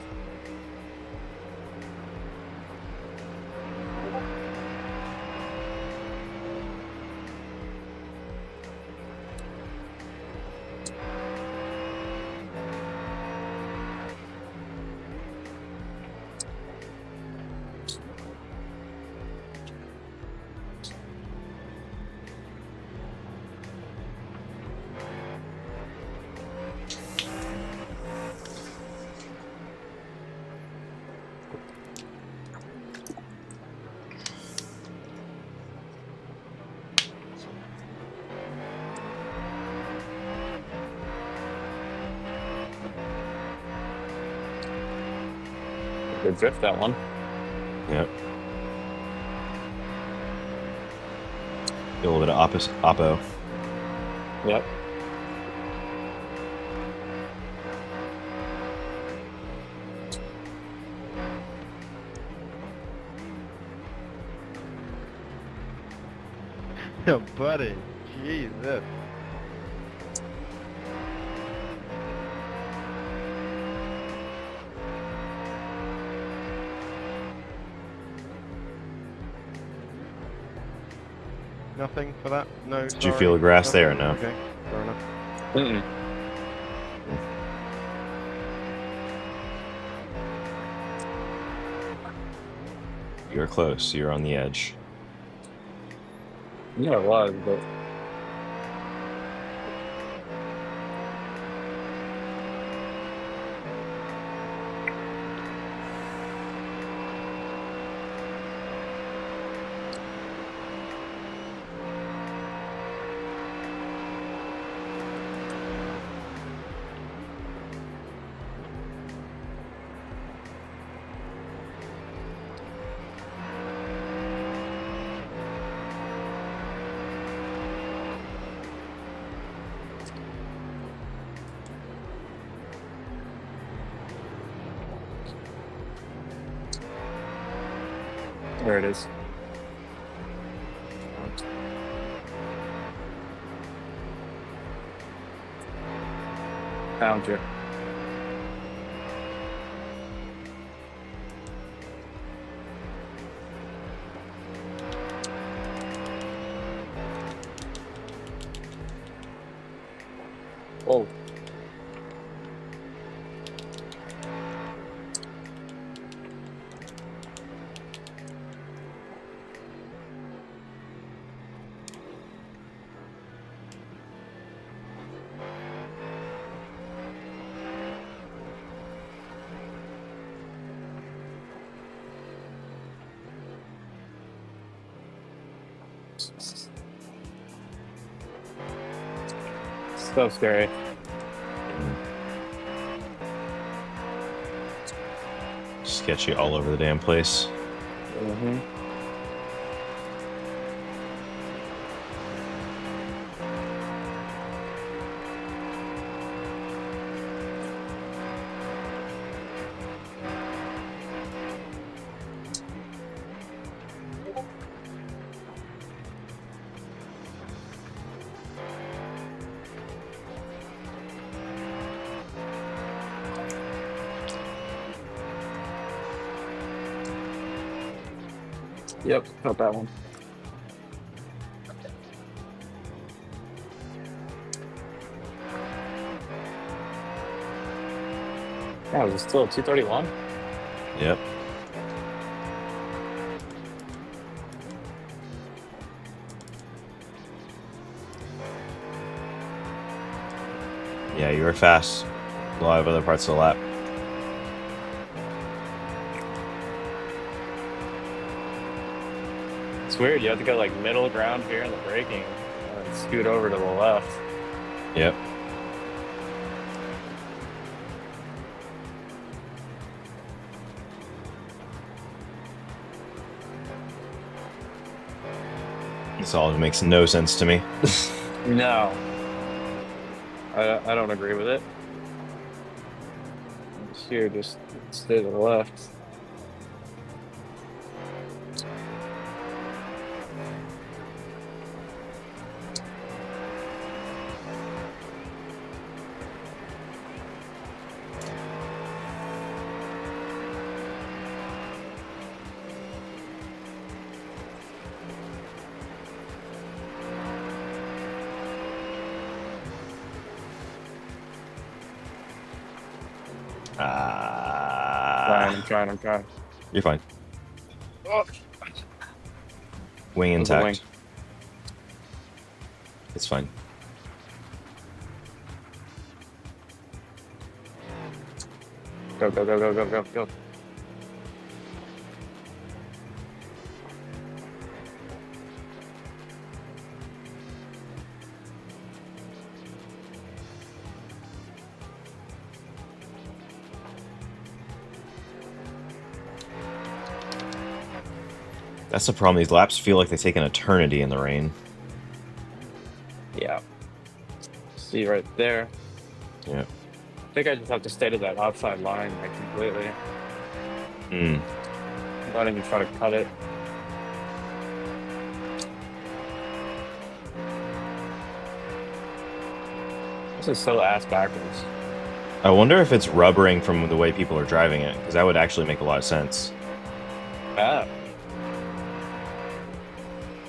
Good drift that one. Yep. A little bit of oppo. Yep. Oh, buddy. Jesus. Nothing for that? No. Did you feel the grass there or no? Okay, fair enough. Mm-mm. You're close. You're on the edge. Yeah, it was, but there it is. Found you. Oh. So scary. Sketchy all over the damn place. Mm-hmm. Yep, felt that one. Yeah, was it still 231? Yep. Yeah, you were fast. A lot of other parts of the lap. It's weird, you have to go like middle ground here in the braking and scoot over to the left. Yep. This all makes no sense to me. No. I don't agree with it. Here, just stay to the left. I'm trying. You're fine. Oh. Wing There's a intact. wing. It's fine. Go, go, go, go, go, go, go. That's the problem. These laps feel like they take an eternity in the rain. Yeah. See right there. Yeah. I think I just have to stay to that outside line like completely. Hmm. Don't even try to cut it. This is so ass backwards. I wonder if it's rubbering from the way people are driving it, because that would actually make a lot of sense. Ah.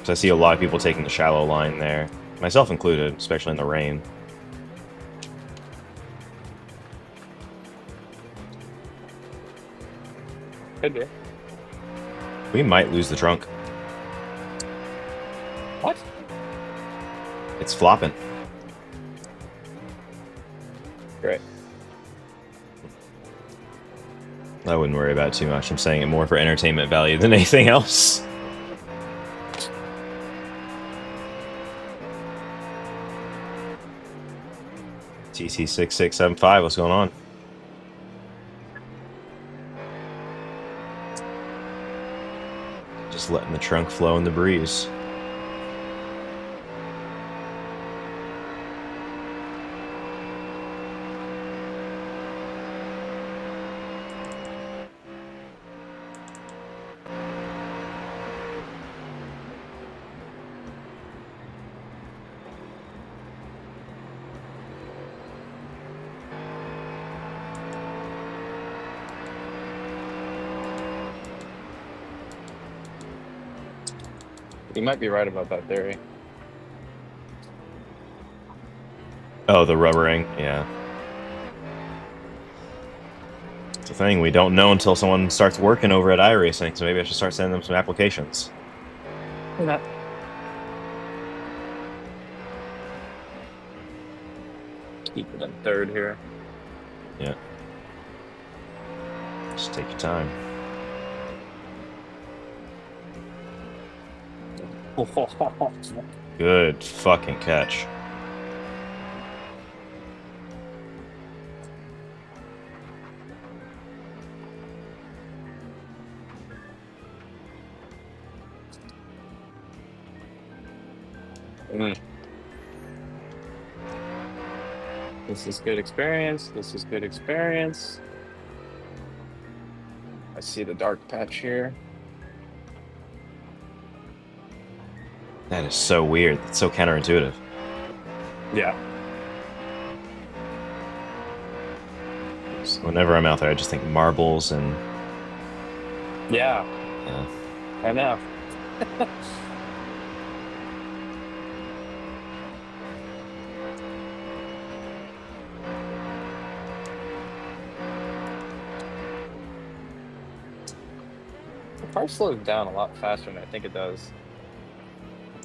So I see a lot of people taking the shallow line there, myself included, especially in the rain. Could be. We might lose the trunk. What? It's flopping. Great. I wouldn't worry about it too much. I'm saying it more for entertainment value than anything else. TC6675, what's going on? Just letting the trunk flow in the breeze. You might be right about that theory. Oh, the rubbering, yeah. It's a thing we don't know until someone starts working over at iRacing, so maybe I should start sending them some applications. Yeah. Keep it in third here. Yeah. Just take your time. Good fucking catch. This is good experience. This is good experience. I see the dark patch here. That is so weird. It's so counterintuitive. Yeah. So whenever I'm out there, I just think marbles and... Yeah. Yeah. I know. The car slows down a lot faster than I think it does.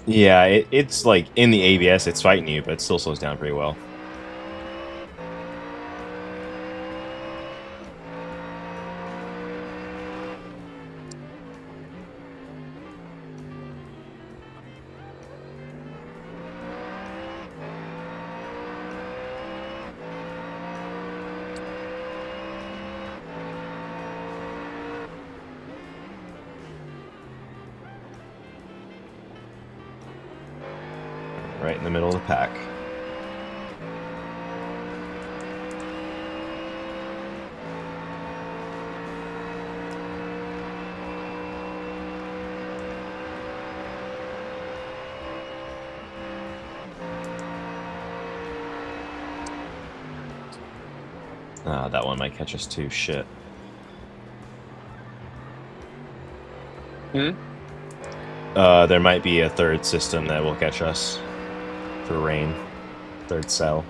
Yeah, it's like, in the ABS, it's fighting you, but it still slows down pretty well. Right in the middle of the pack. Ah, that one might catch us too. Shit. There might be a third system that will catch us for rain. Third cell.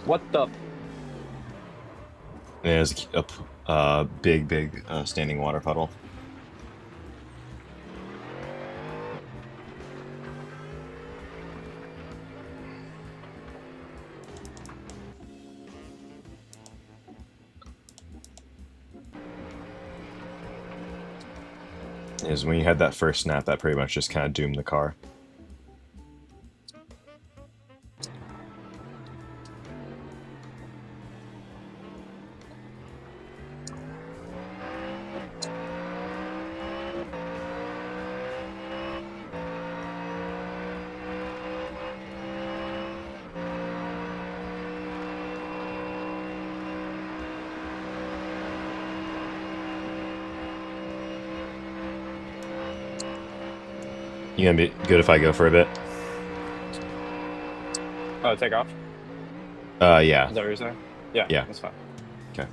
What the? There's big standing water puddle. Is when you had that first snap, that pretty much just kind of doomed the car. You gonna be good if I go for a bit? Oh, take off? Yeah. Is that what you're saying? Yeah, Yeah. that's fine. Okay.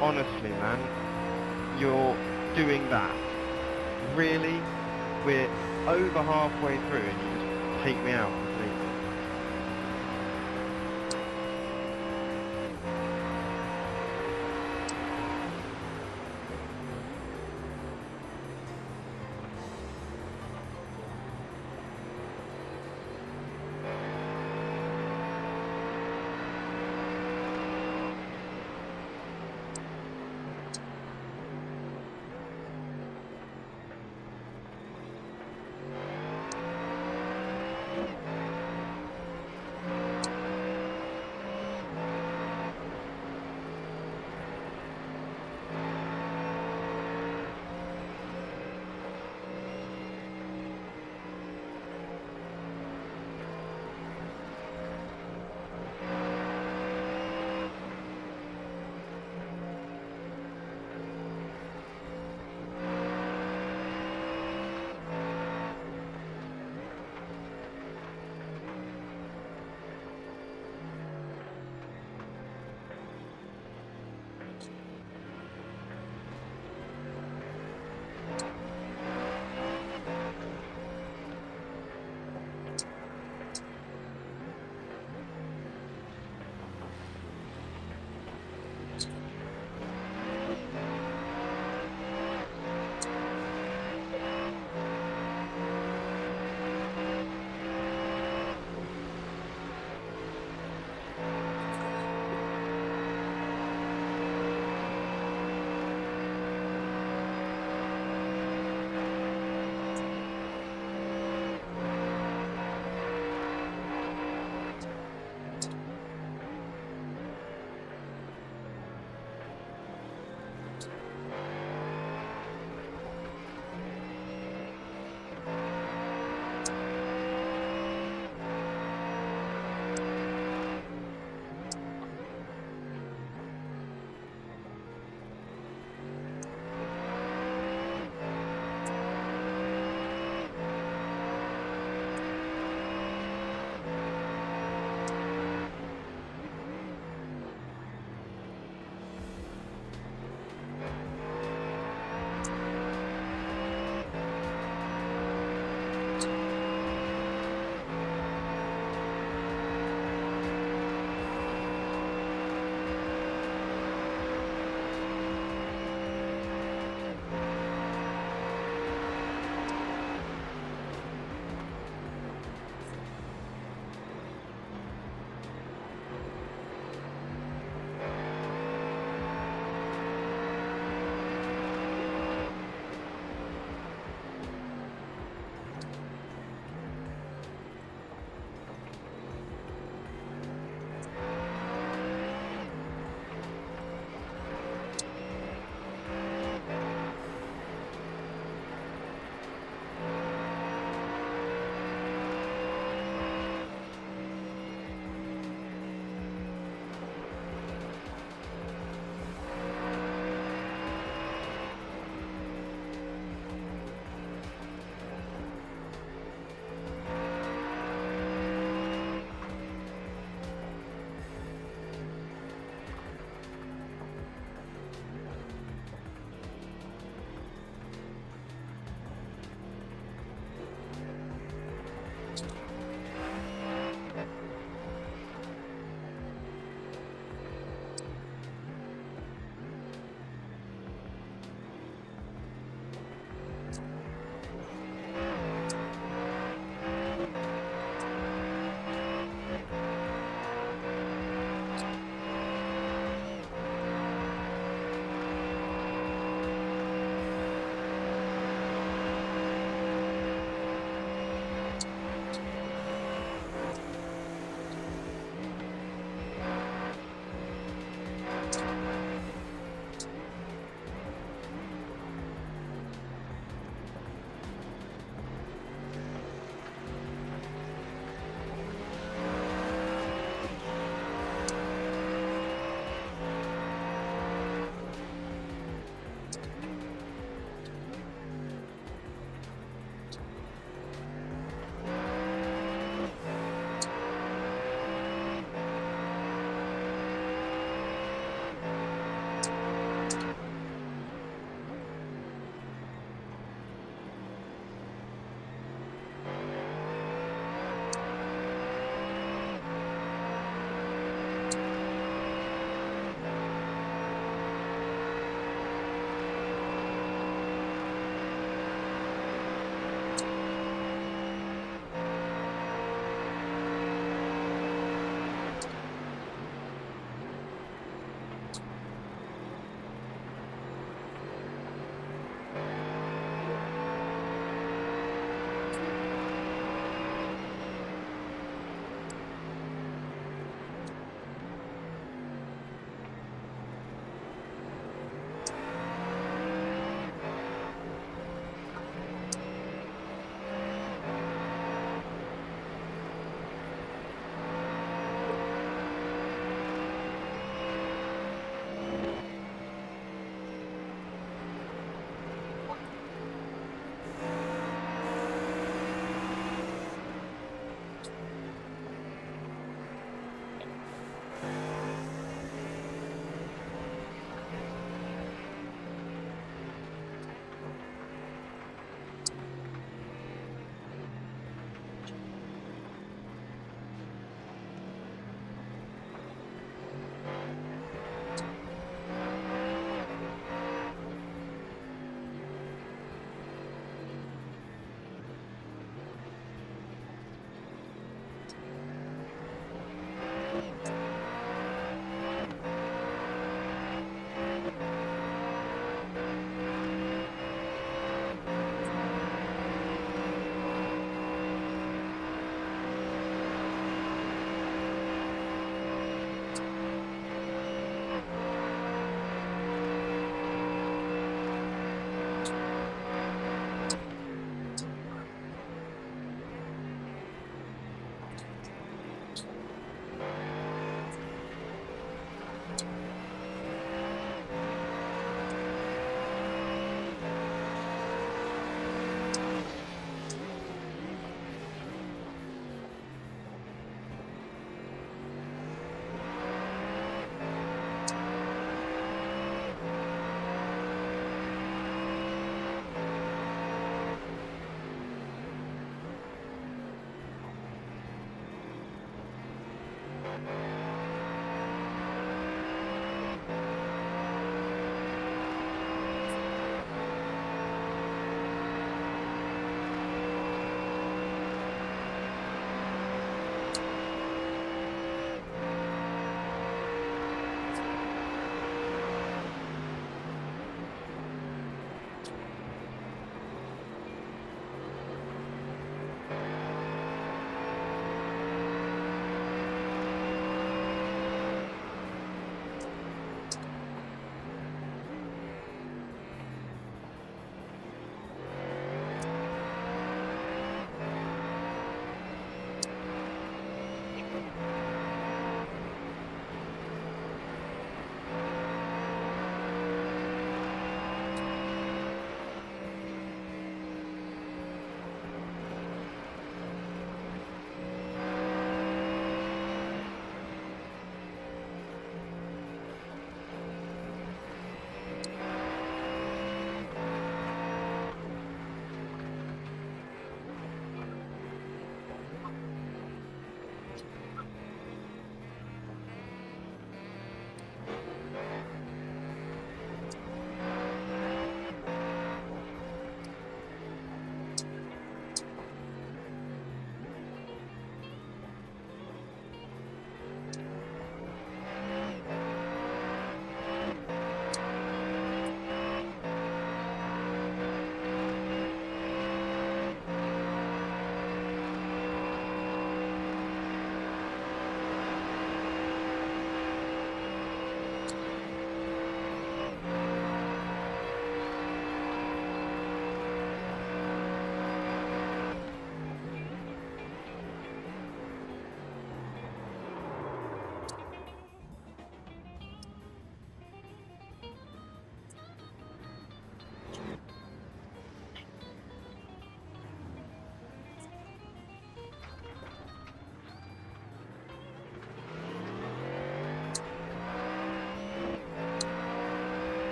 Honestly, man, you're doing that. Really? We're over halfway through and you just take me out completely.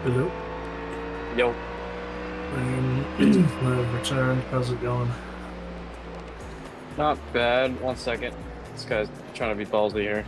Hello. Yo. I've returned. How's it going? Not bad. 1 second. This guy's trying to be ballsy here.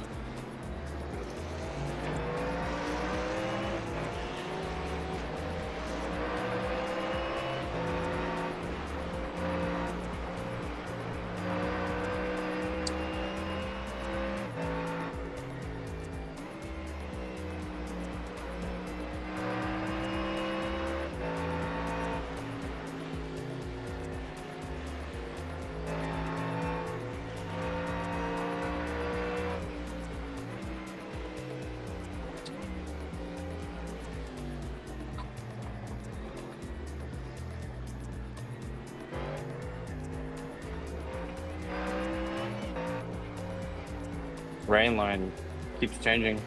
rain line keeps changing.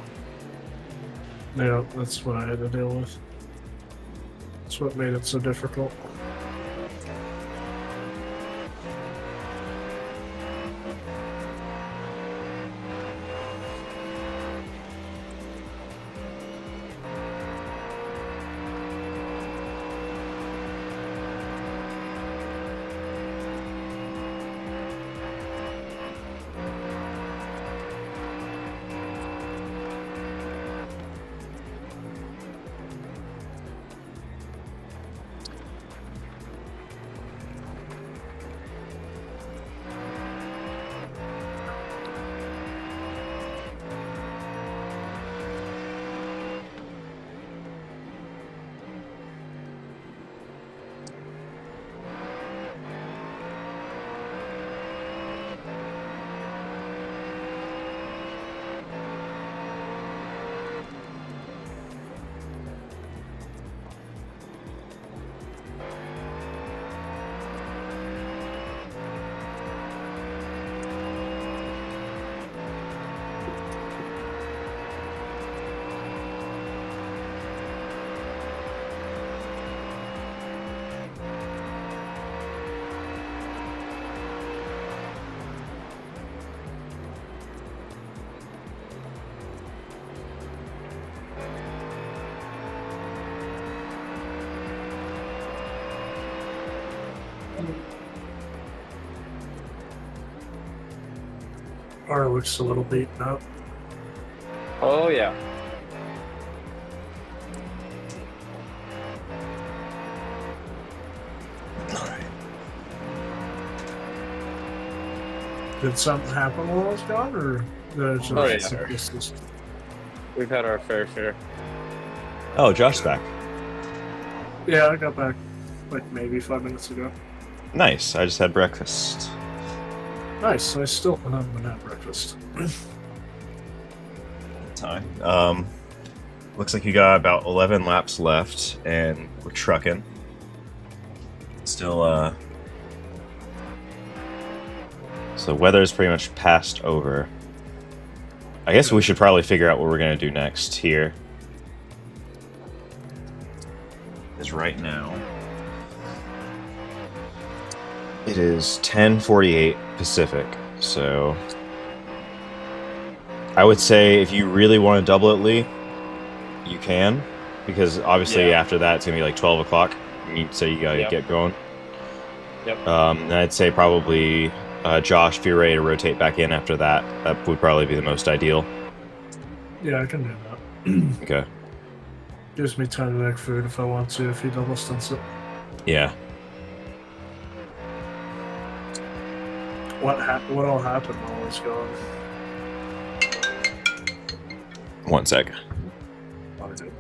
Yeah, that's what I had to deal with. That's what made it so difficult. Car looks a little beaten up. Oh yeah. Did something happen while I was gone, or did it just We've had our fair share. Oh, Josh's back. Yeah, I got back like maybe 5 minutes ago. Nice. I just had breakfast. Nice. I still haven't had breakfast. Time. Looks like you got about 11 laps left, and we're trucking. Still, so weather's pretty much passed over. I guess we should probably figure out what we're gonna do next here. Is right now. It is 10:48 Pacific, so I would say if you really want to double it, Lee, you can, because obviously after that it's gonna be like 12 o'clock. So you gotta get going. Yep. And I'd say probably Josh, if you're ready to rotate back in after that, that would probably be the most ideal. Yeah, I can do that. Okay. Gives me time to make food if I want to, if he double stunts it. Yeah. What all happened while I was gone? 1 sec. Oh, I did.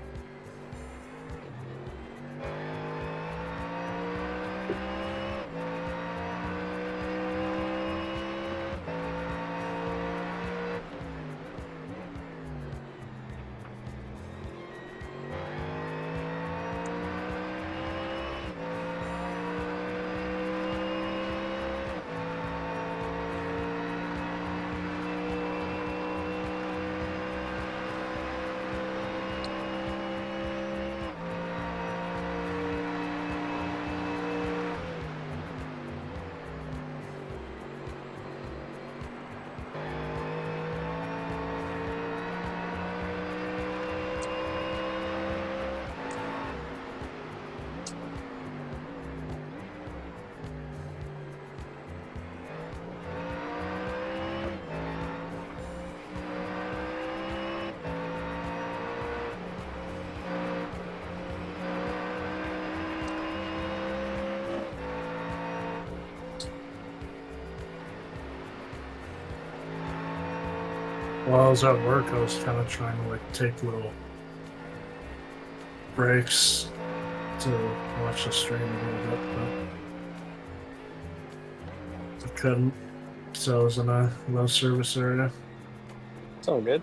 While I was at work, I was kind of trying to like take little breaks to watch the stream a little bit, but I couldn't. So I was in a low service area. It's all good.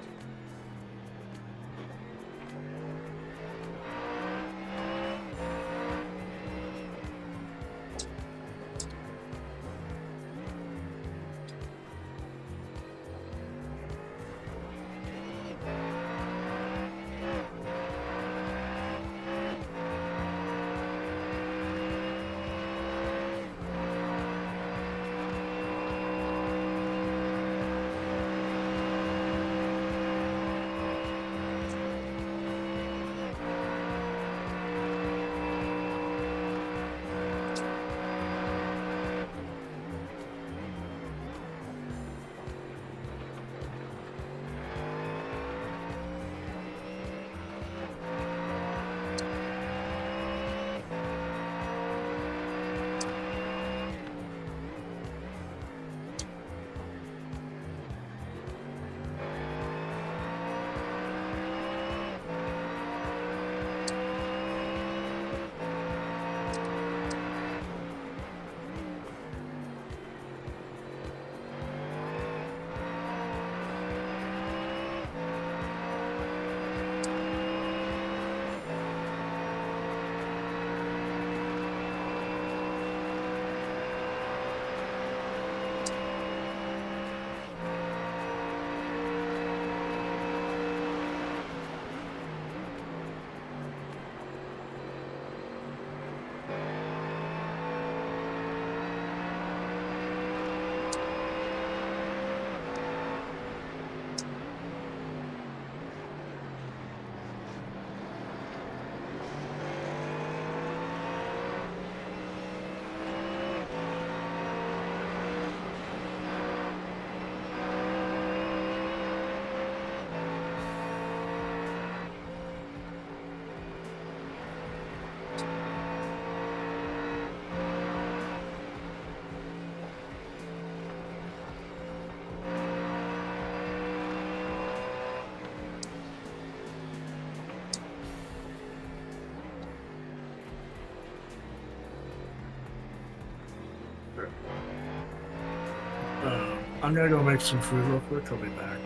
Alright. I'm gonna go make some food real quick. I'll be back.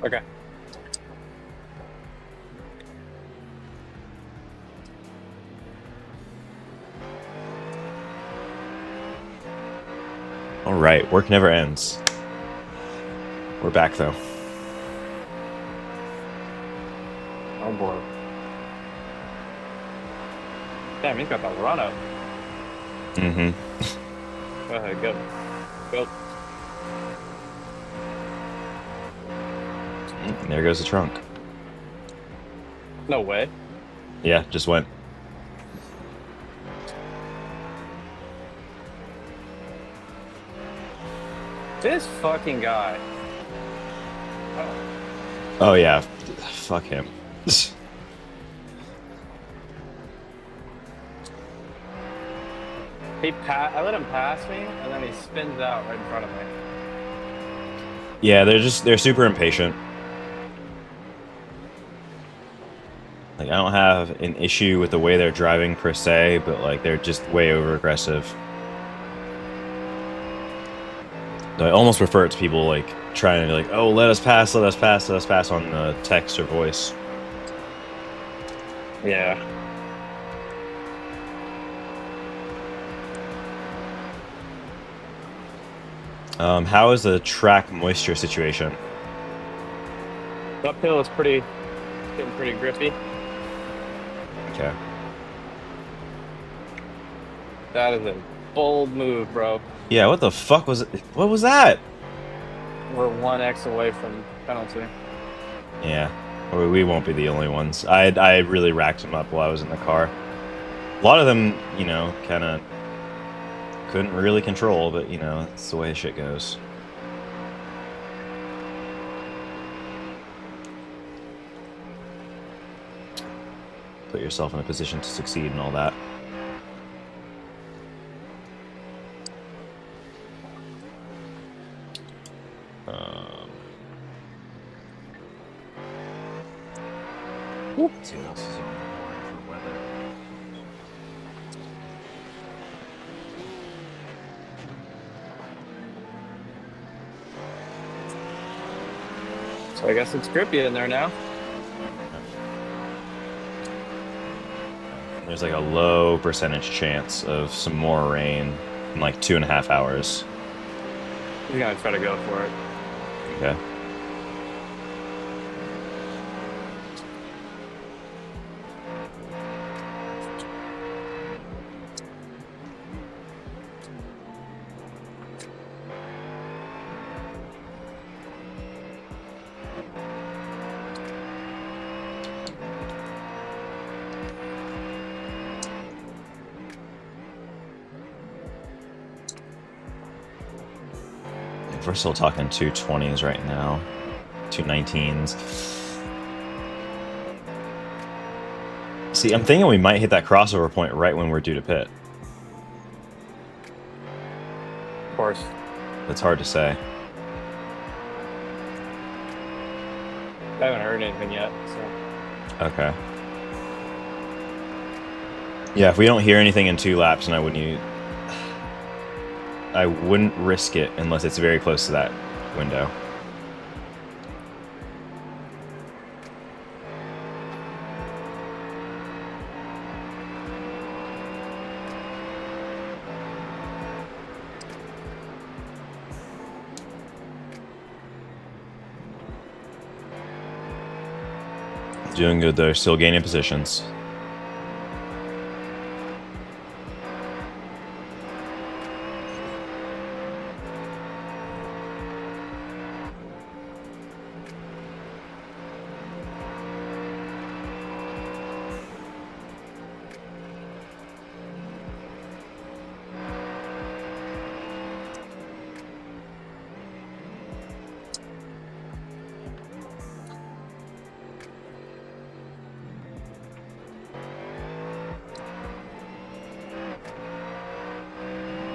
Okay. All right, work never ends. We're back though. Oh boy. Damn, he's got the run up. Mm-hmm. Go ahead, go. Go. There goes the trunk. No way. Yeah, just went. This fucking guy. Oh. Oh yeah, fuck him. I let him pass me, and then he spins out right in front of me. Yeah, they're super impatient. Like, I don't have an issue with the way they're driving per se, but like they're just way over aggressive. I almost prefer it to people like trying to be like, oh, let us pass on text or voice. Yeah. How is the track moisture situation? Uphill is getting pretty grippy. Okay. That is a bold move, bro. Yeah, what the fuck was it? What was that? We're 1x away from penalty. Yeah, we won't be the only ones. I really racked them up while I was in the car. A lot of them, you know, kind of couldn't really control, but you know, it's the way shit goes. Put yourself in a position to succeed and all that. Let's see what else is on for weather. So I guess it's grippy in there now. There's like a low percentage chance of some more rain in like 2.5 hours. He's gonna try to go for it. Okay. We're still talking 220s right now, 219s. See, I'm thinking we might hit that crossover point right when we're due to pit. Of course. That's hard to say. I haven't heard anything yet, so. Okay. Yeah, if we don't hear anything in 2 laps, and I wouldn't risk it unless it's very close to that window. Doing good though, still gaining positions.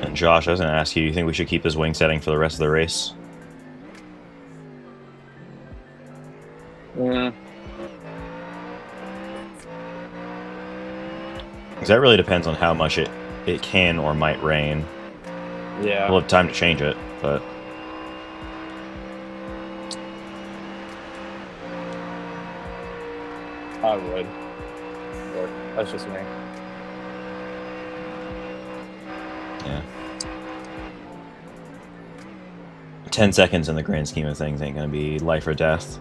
And Josh, I was going to ask you, do you think we should keep this wing setting for the rest of the race? Yeah. Because that really depends on how much it can or might rain. Yeah. We'll have time to change it, but I would. But that's just me. yeah. 10 seconds in the grand scheme of things ain't gonna be life or death.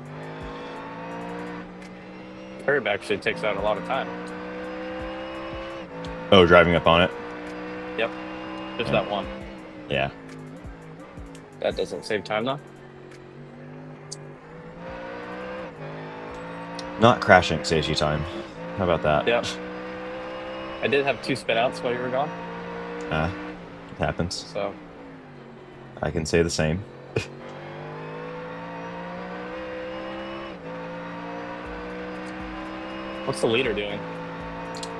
Curb actually takes out a lot of time. Oh, driving up on it? Yep. Just Yeah. that one. Yeah. That doesn't save time though. Not crashing saves you time. How about that? Yep. I did have 2 spin outs while you were gone, It happens. so I can say the same. what's the leader doing?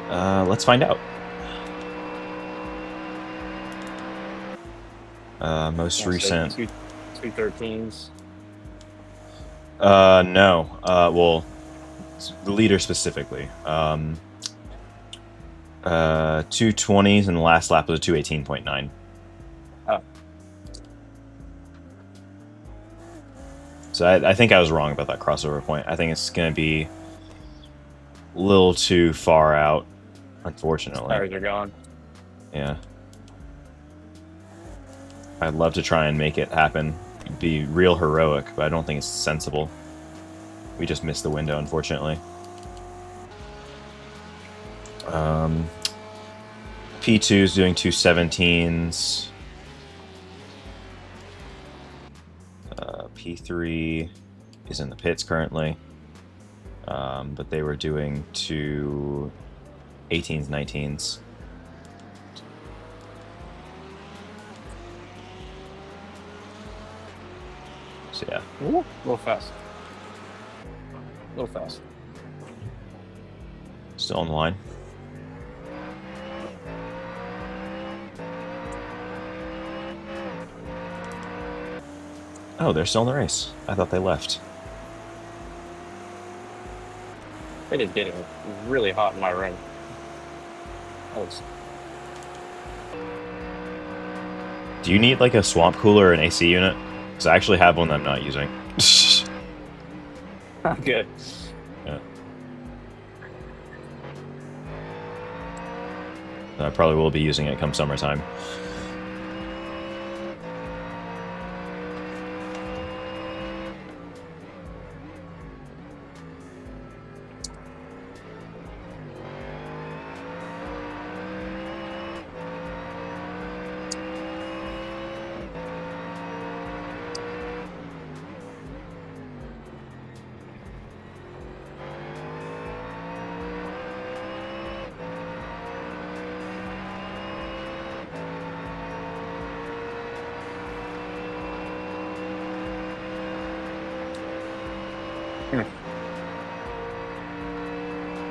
Let's find out. Most recent. 213s. No. Well, the leader specifically. 220s, and the last lap was a 218.9. Oh. So I think I was wrong about that crossover point. I think it's going to be a little too far out, unfortunately. Tires are gone. Yeah. I'd love to try and make it happen. It'd be real heroic, but I don't think it's sensible. We just missed the window, unfortunately. P2's doing 217s. P3 is in the pits currently. But they were doing 218s, 19s. So yeah. Ooh, a little fast. A little fast. Still on the line. Oh, they're still in the race. I thought they left. It is getting really hot in my room. Do you need like a swamp cooler or an AC unit? Because I actually have one that I'm not using. Good. Yeah. I probably will be using it come summertime.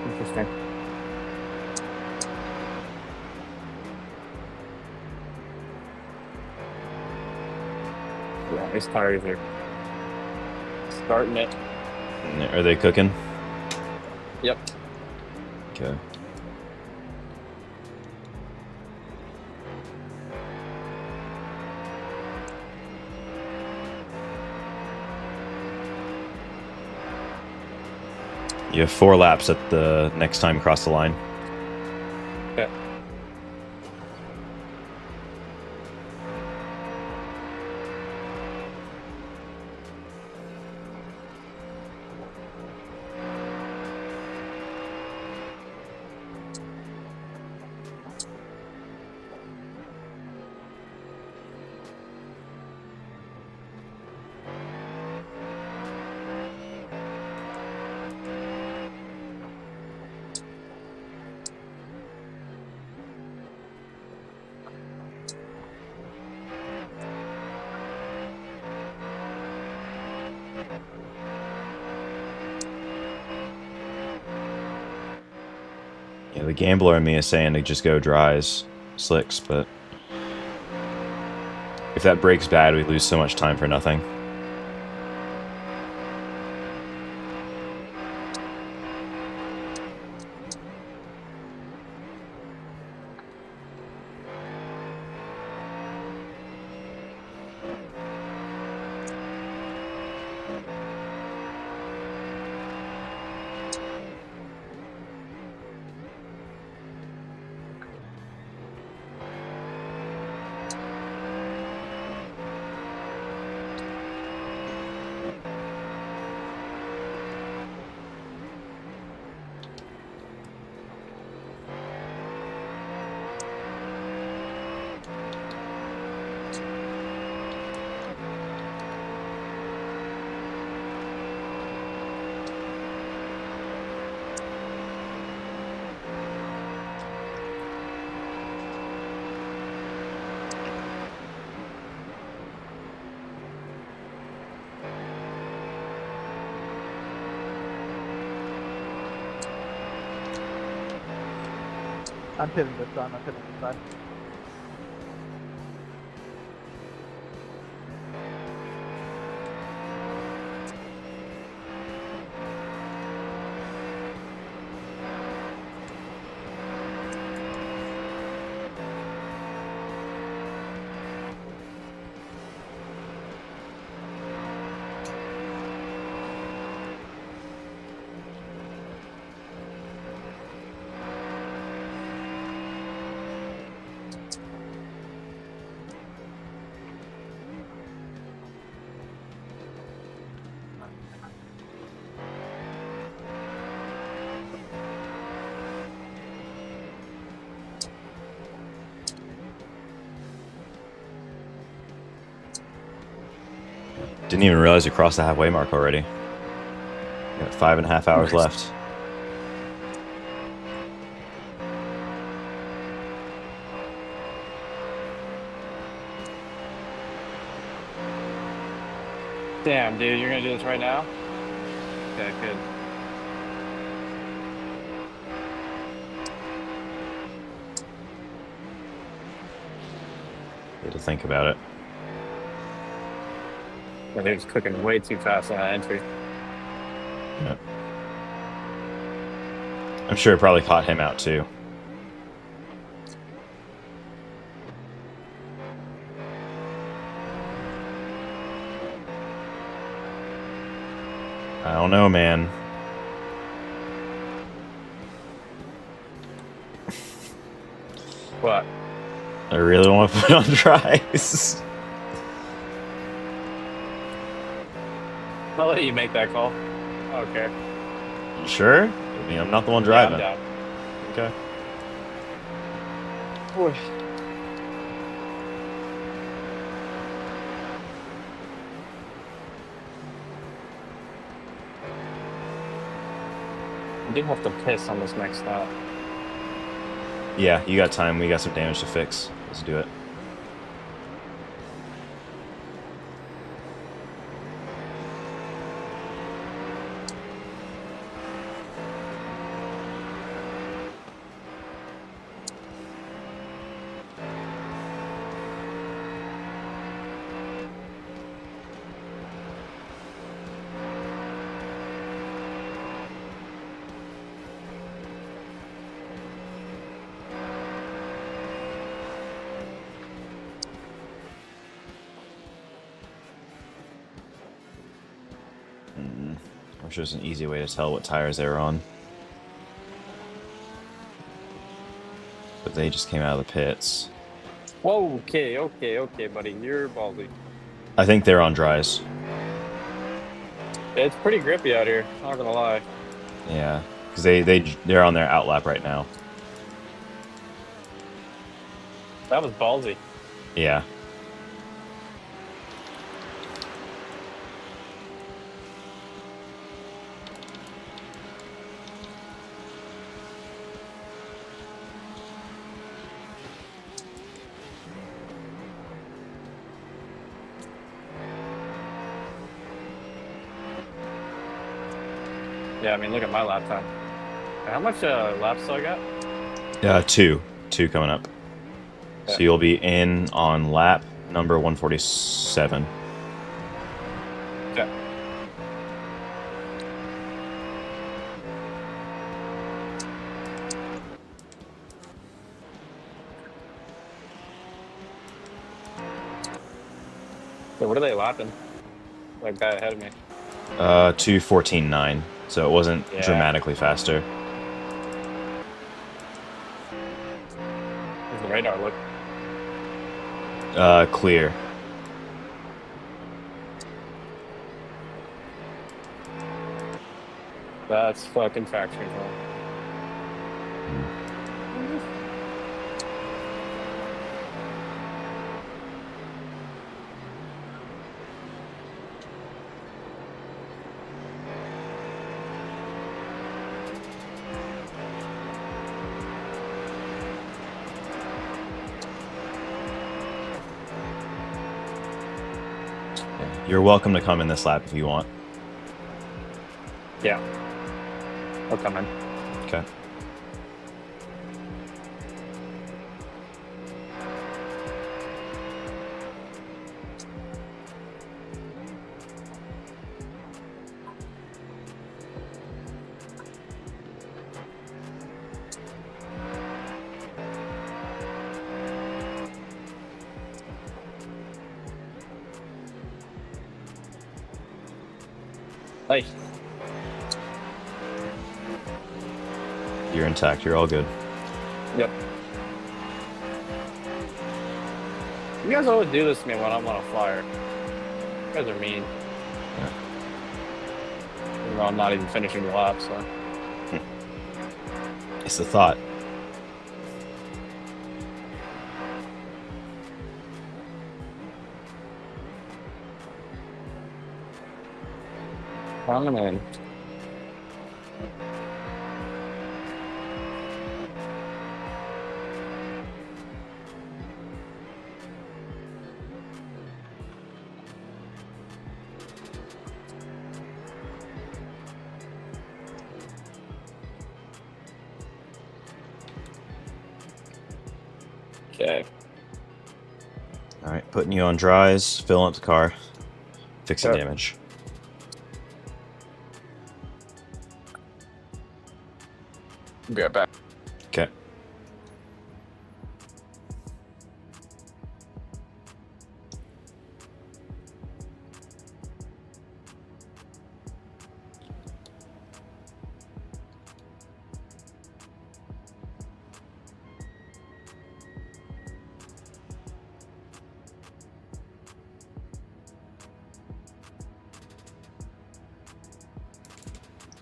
Interesting. Yeah, these tires are starting it. Are they cooking? Yep. Okay. You have 4 laps at the next time across the line. Okay. Yeah, the gambler in me is saying to just go dries slicks, but if that breaks bad, we lose so much time for nothing. I'm pitting this time. I'm pitting this time. Didn't even realize you crossed the halfway mark already. Got 5.5 hours left. Damn, dude, you're gonna do this right now? Okay, good. You had to think about it. Yeah, they're just clicking way too fast on that entry. Yeah. I'm sure it probably caught him out too. I don't know, man. What? I really want to put on dries. I'll let you make that call. Okay. You sure? I mean, I'm not the one driving. Yeah, I'm down. Okay. Oy. I do have to piss on this next stop. Yeah, you got time. We got some damage to fix. Let's do it. I wish there was an easy way to tell what tires they were on. But they just came out of the pits. Whoa, okay, buddy. You're ballsy. I think they're on dries. It's pretty grippy out here, not gonna lie. Yeah, because they're on their outlap right now. That was ballsy. Yeah. Yeah, I mean, look at my lap time. How much laps do I got? Two coming up. Yeah. So you'll be in on lap number 147. Yeah. So what are they lapping? That guy ahead of me. 2:14.9. So it wasn't Yeah. dramatically faster. How's the radar look? Clear. That's fucking factory control. You're welcome to come in this lap if you want. Yeah. I'll come in. Okay. Hey, You're intact. You're all good. yep. You guys always do this to me when I'm on a flyer. You guys are mean. Even though I'm not even finishing the lap, so. It's the thought. Coming in. Okay. All right, putting you on dries, filling up the car, fixing Yep. damage. Be right back. Okay.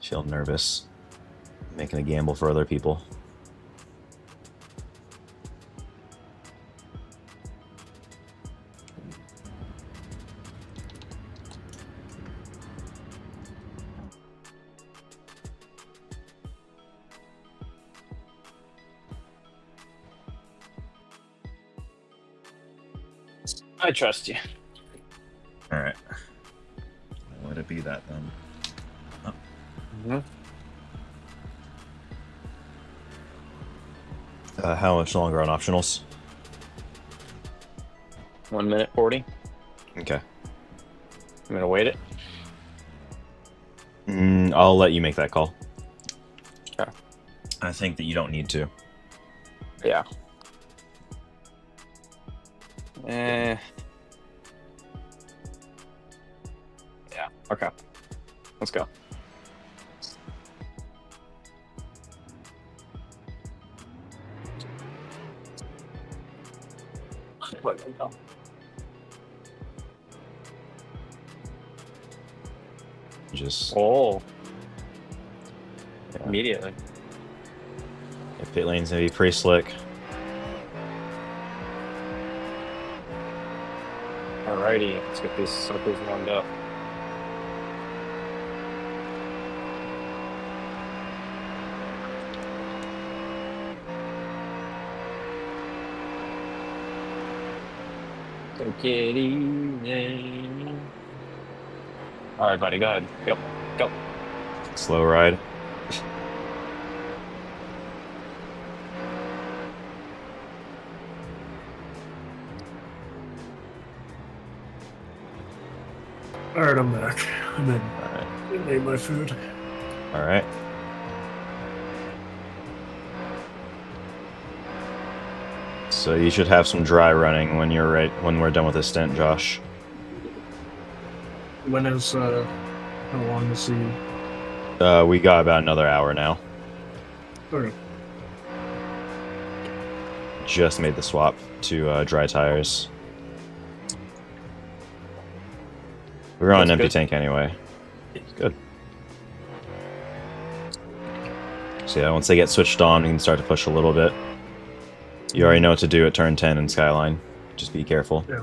Feel nervous. Making a gamble for other people. I trust you. All right. Let it be that then. How much longer on optionals? 1 minute 40. Okay. I'm gonna wait it. I'll let you make that call. Okay. I think that you don't need to. Yeah. Yeah. Okay. Let's go. Just Oh. Yeah. Immediately. Pit lane's gonna be pretty slick. Alrighty, let's get these suckers warmed up. Take it easy. Alright, buddy, go ahead. Go. Go. Slow ride. All right, I'm back. I'm in. All right. I made my food. All right. So you should have some dry running when you're right when we're done with this stint, Josh. When is how long is he? We got about another hour now. Okay. Just made the swap to dry tires. We were on an That's empty good. tank anyway. It's good. So yeah, once they get switched on, we can start to push a little bit. You already know what to do at turn 10 in Skyline. Just be careful. Yeah.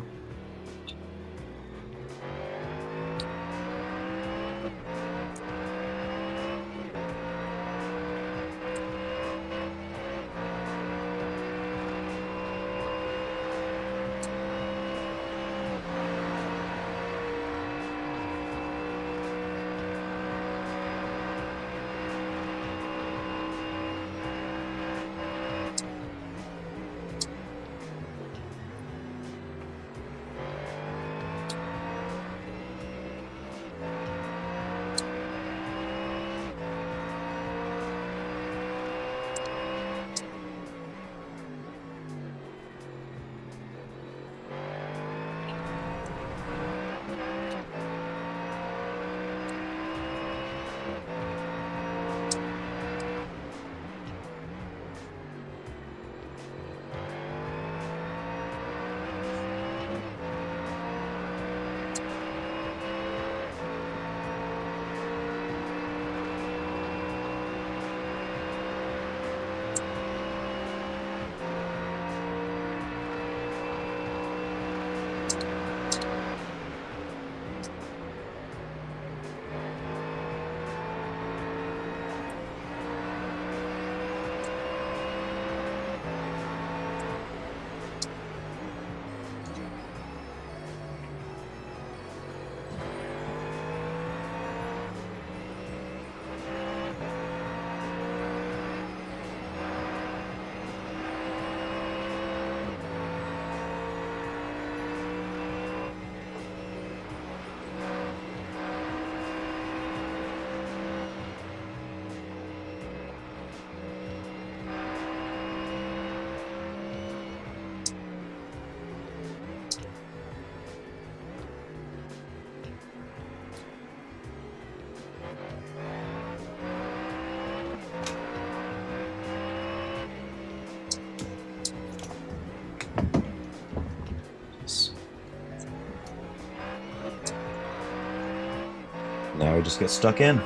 Now we just get stuck in.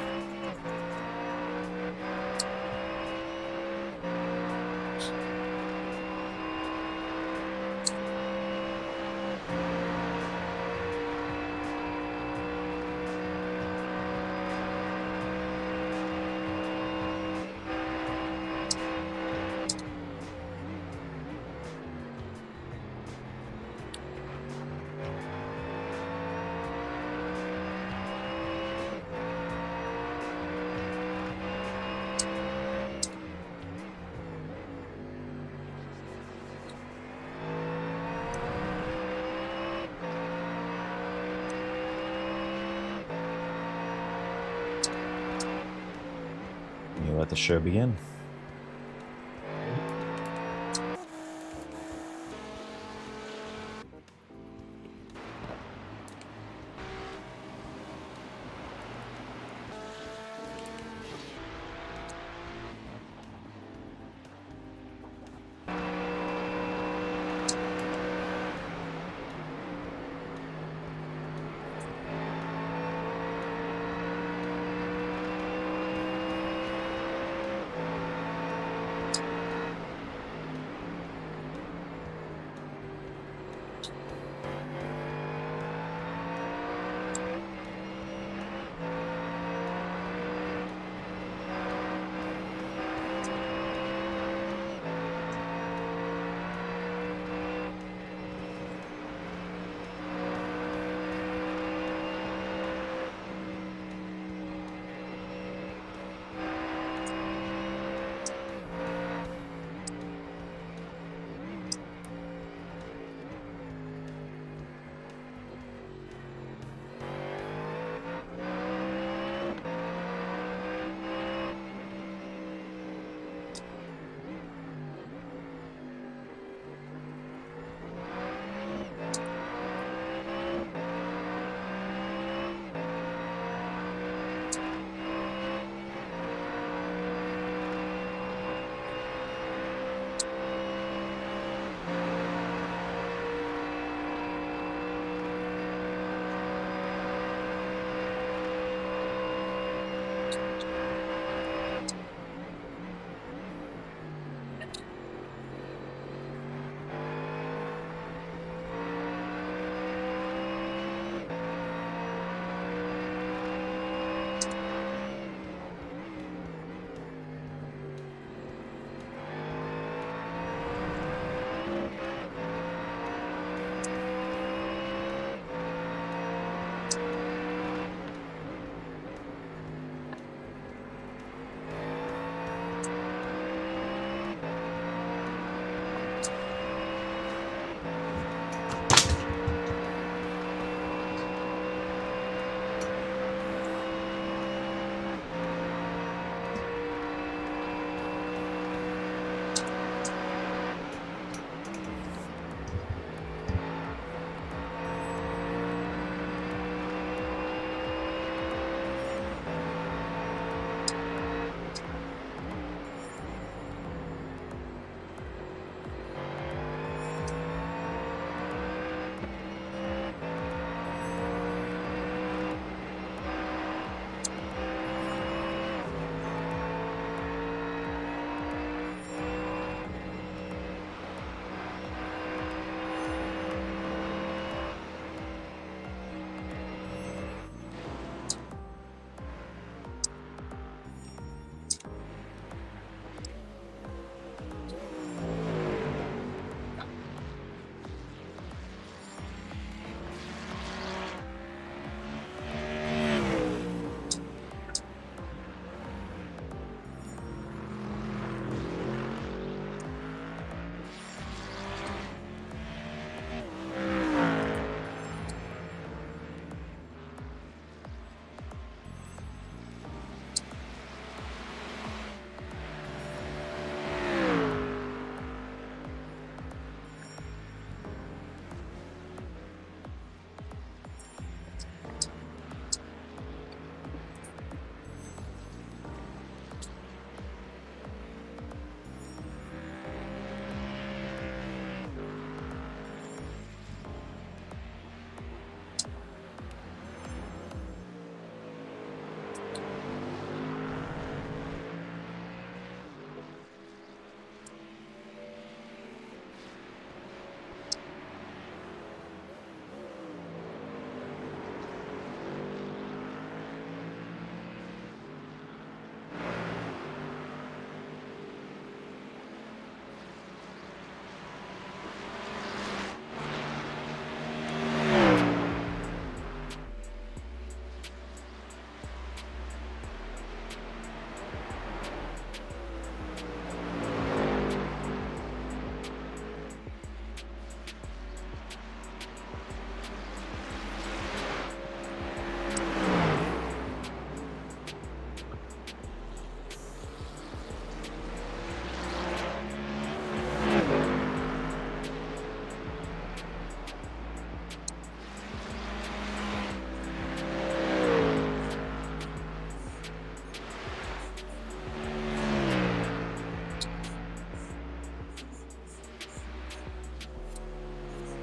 You let the show begin.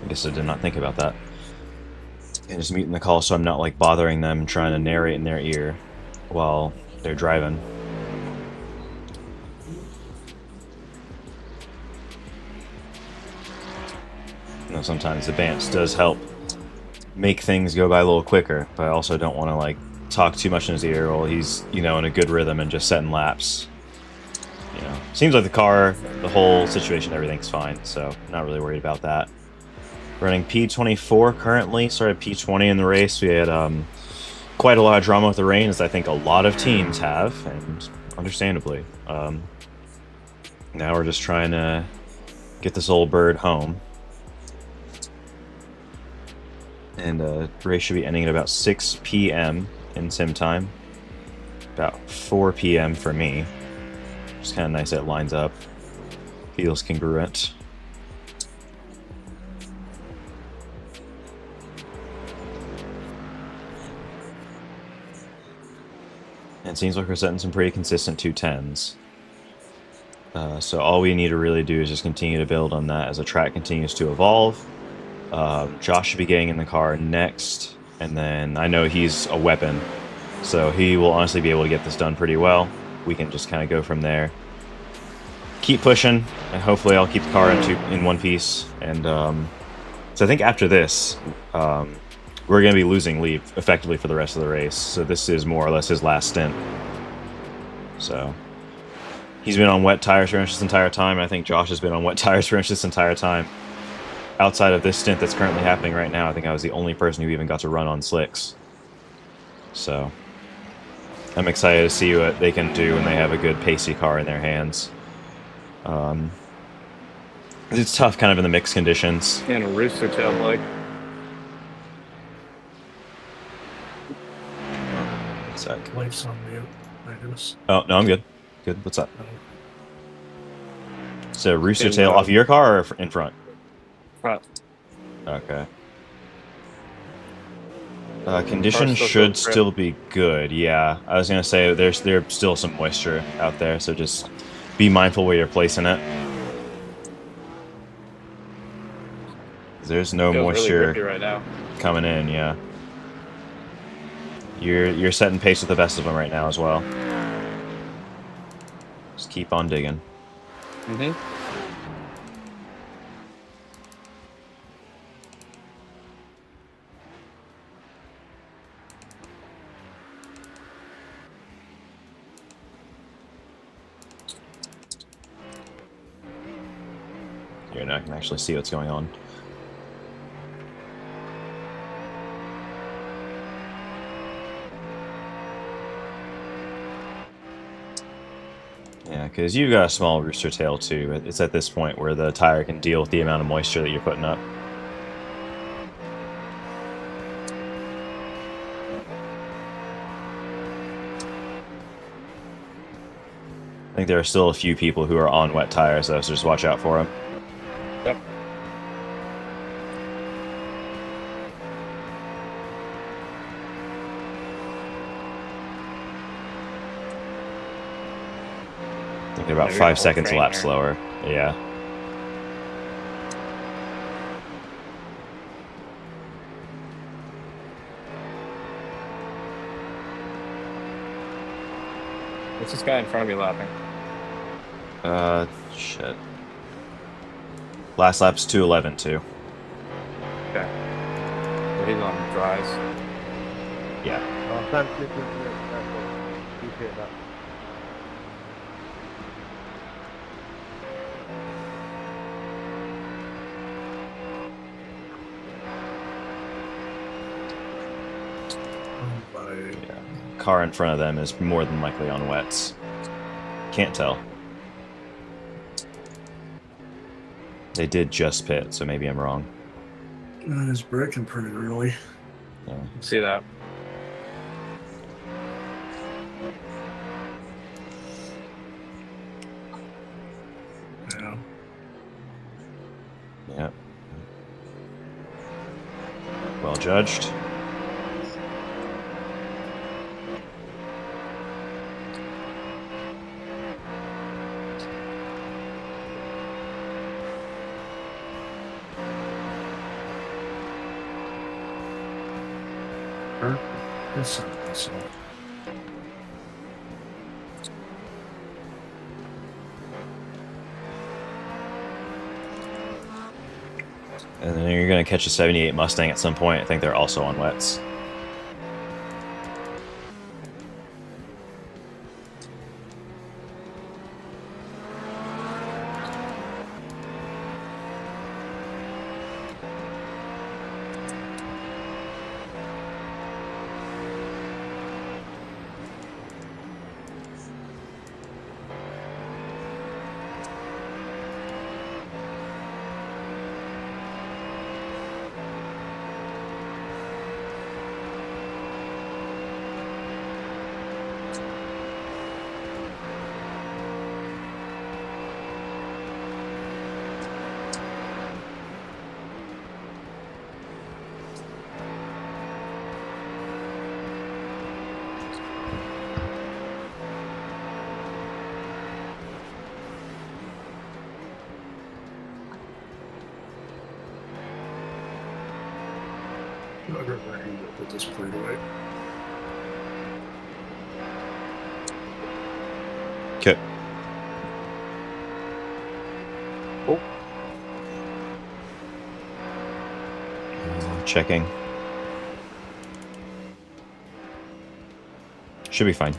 I guess I did not think about that. And just muting the call so I'm not like bothering them trying to narrate in their ear while they're driving. You know, sometimes the BAMPs does help make things go by a little quicker, but I also don't want to like talk too much in his ear while he's, you know, in a good rhythm and just setting laps. You know, seems like the car, the whole situation, everything's fine, so not really worried about that. Running P24 currently, started P20 in the race. We had quite a lot of drama with the rain, as I think a lot of teams have, and understandably. Now we're just trying to get this old bird home. And the race should be ending at about 6 p.m. in sim time. About 4 p.m. for me. It's kind of nice that it lines up. Feels congruent. And it seems like we're setting some pretty consistent 210s. So all we need to really do is just continue to build on that as the track continues to evolve. Josh should be getting in the car next, and then I know he's a weapon, so he will honestly be able to get this done pretty well. We can just kind of go from there. Keep pushing, and hopefully I'll keep the car in one piece. And so I think after this, we're going to be losing lead effectively for the rest of the race. So this is more or less his last stint. So he's been on wet tires pretty much this entire time. I think Josh has been on wet tires pretty much this entire time. Outside of this stint that's currently happening right now, I think I was the only person who even got to run on slicks. So I'm excited to see what they can do when they have a good pacey car in their hands. It's tough kind of in the mixed conditions. And a rooster tail bike. One sec. Life's on mute. My goodness. Oh, no, I'm good. Good. What's up? Oh. So rooster tail off of your car or in front? Front. Okay. Conditions Car's should still still be good, yeah. I was going to say there's still some moisture out there, so just be mindful where you're placing it. There's no Feels moisture really grippy right now. coming in, yeah. You're setting pace with the best of them right now as well. Just keep on digging. Mm-hmm. Here, now I can actually see what's going on. Yeah, because you've got a small rooster tail too. It's at this point where the tire can deal with the amount of moisture that you're putting up. I think there are still a few people who are on wet tires though, so just watch out for them. Yep. I think they're about Maybe 5 the whole seconds a train lap here. slower. Yeah. What's this guy in front of me lapping? Shit. Last lap's 2:11 too. Okay. So he's on dries. Yeah. Oh, Sam Smith is the appreciate that. Oh my. Yeah. Car in front of them is more than likely on wets. Can't tell. They did just pit, so maybe I'm wrong. It's braking pretty early. Yeah. See that? Yeah. Yep. Well judged. Or it's so. And then you're going to catch a 78 Mustang at some point. I think they're also on wets. I don't know how to put this plate away. Okay. Oh. Checking. Should be fine.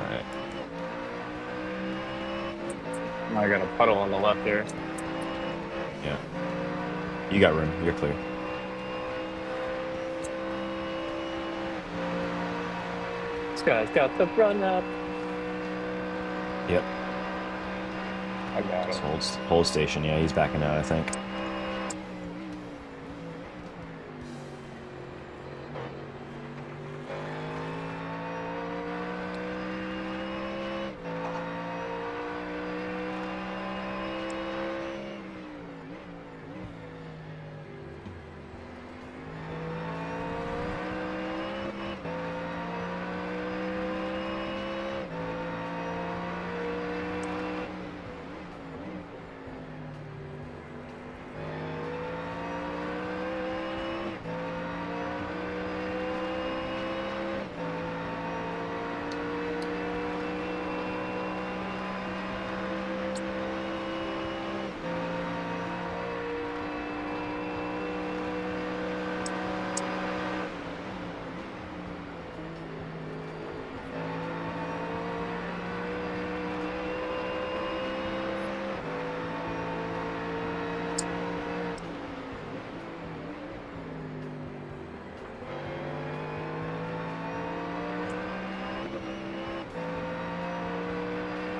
Alright. I got a puddle on the left here. Yeah. You got room. You're clear. This guy's got the run up. Yep. I got Just it. hold station. Yeah, he's backing out, I think.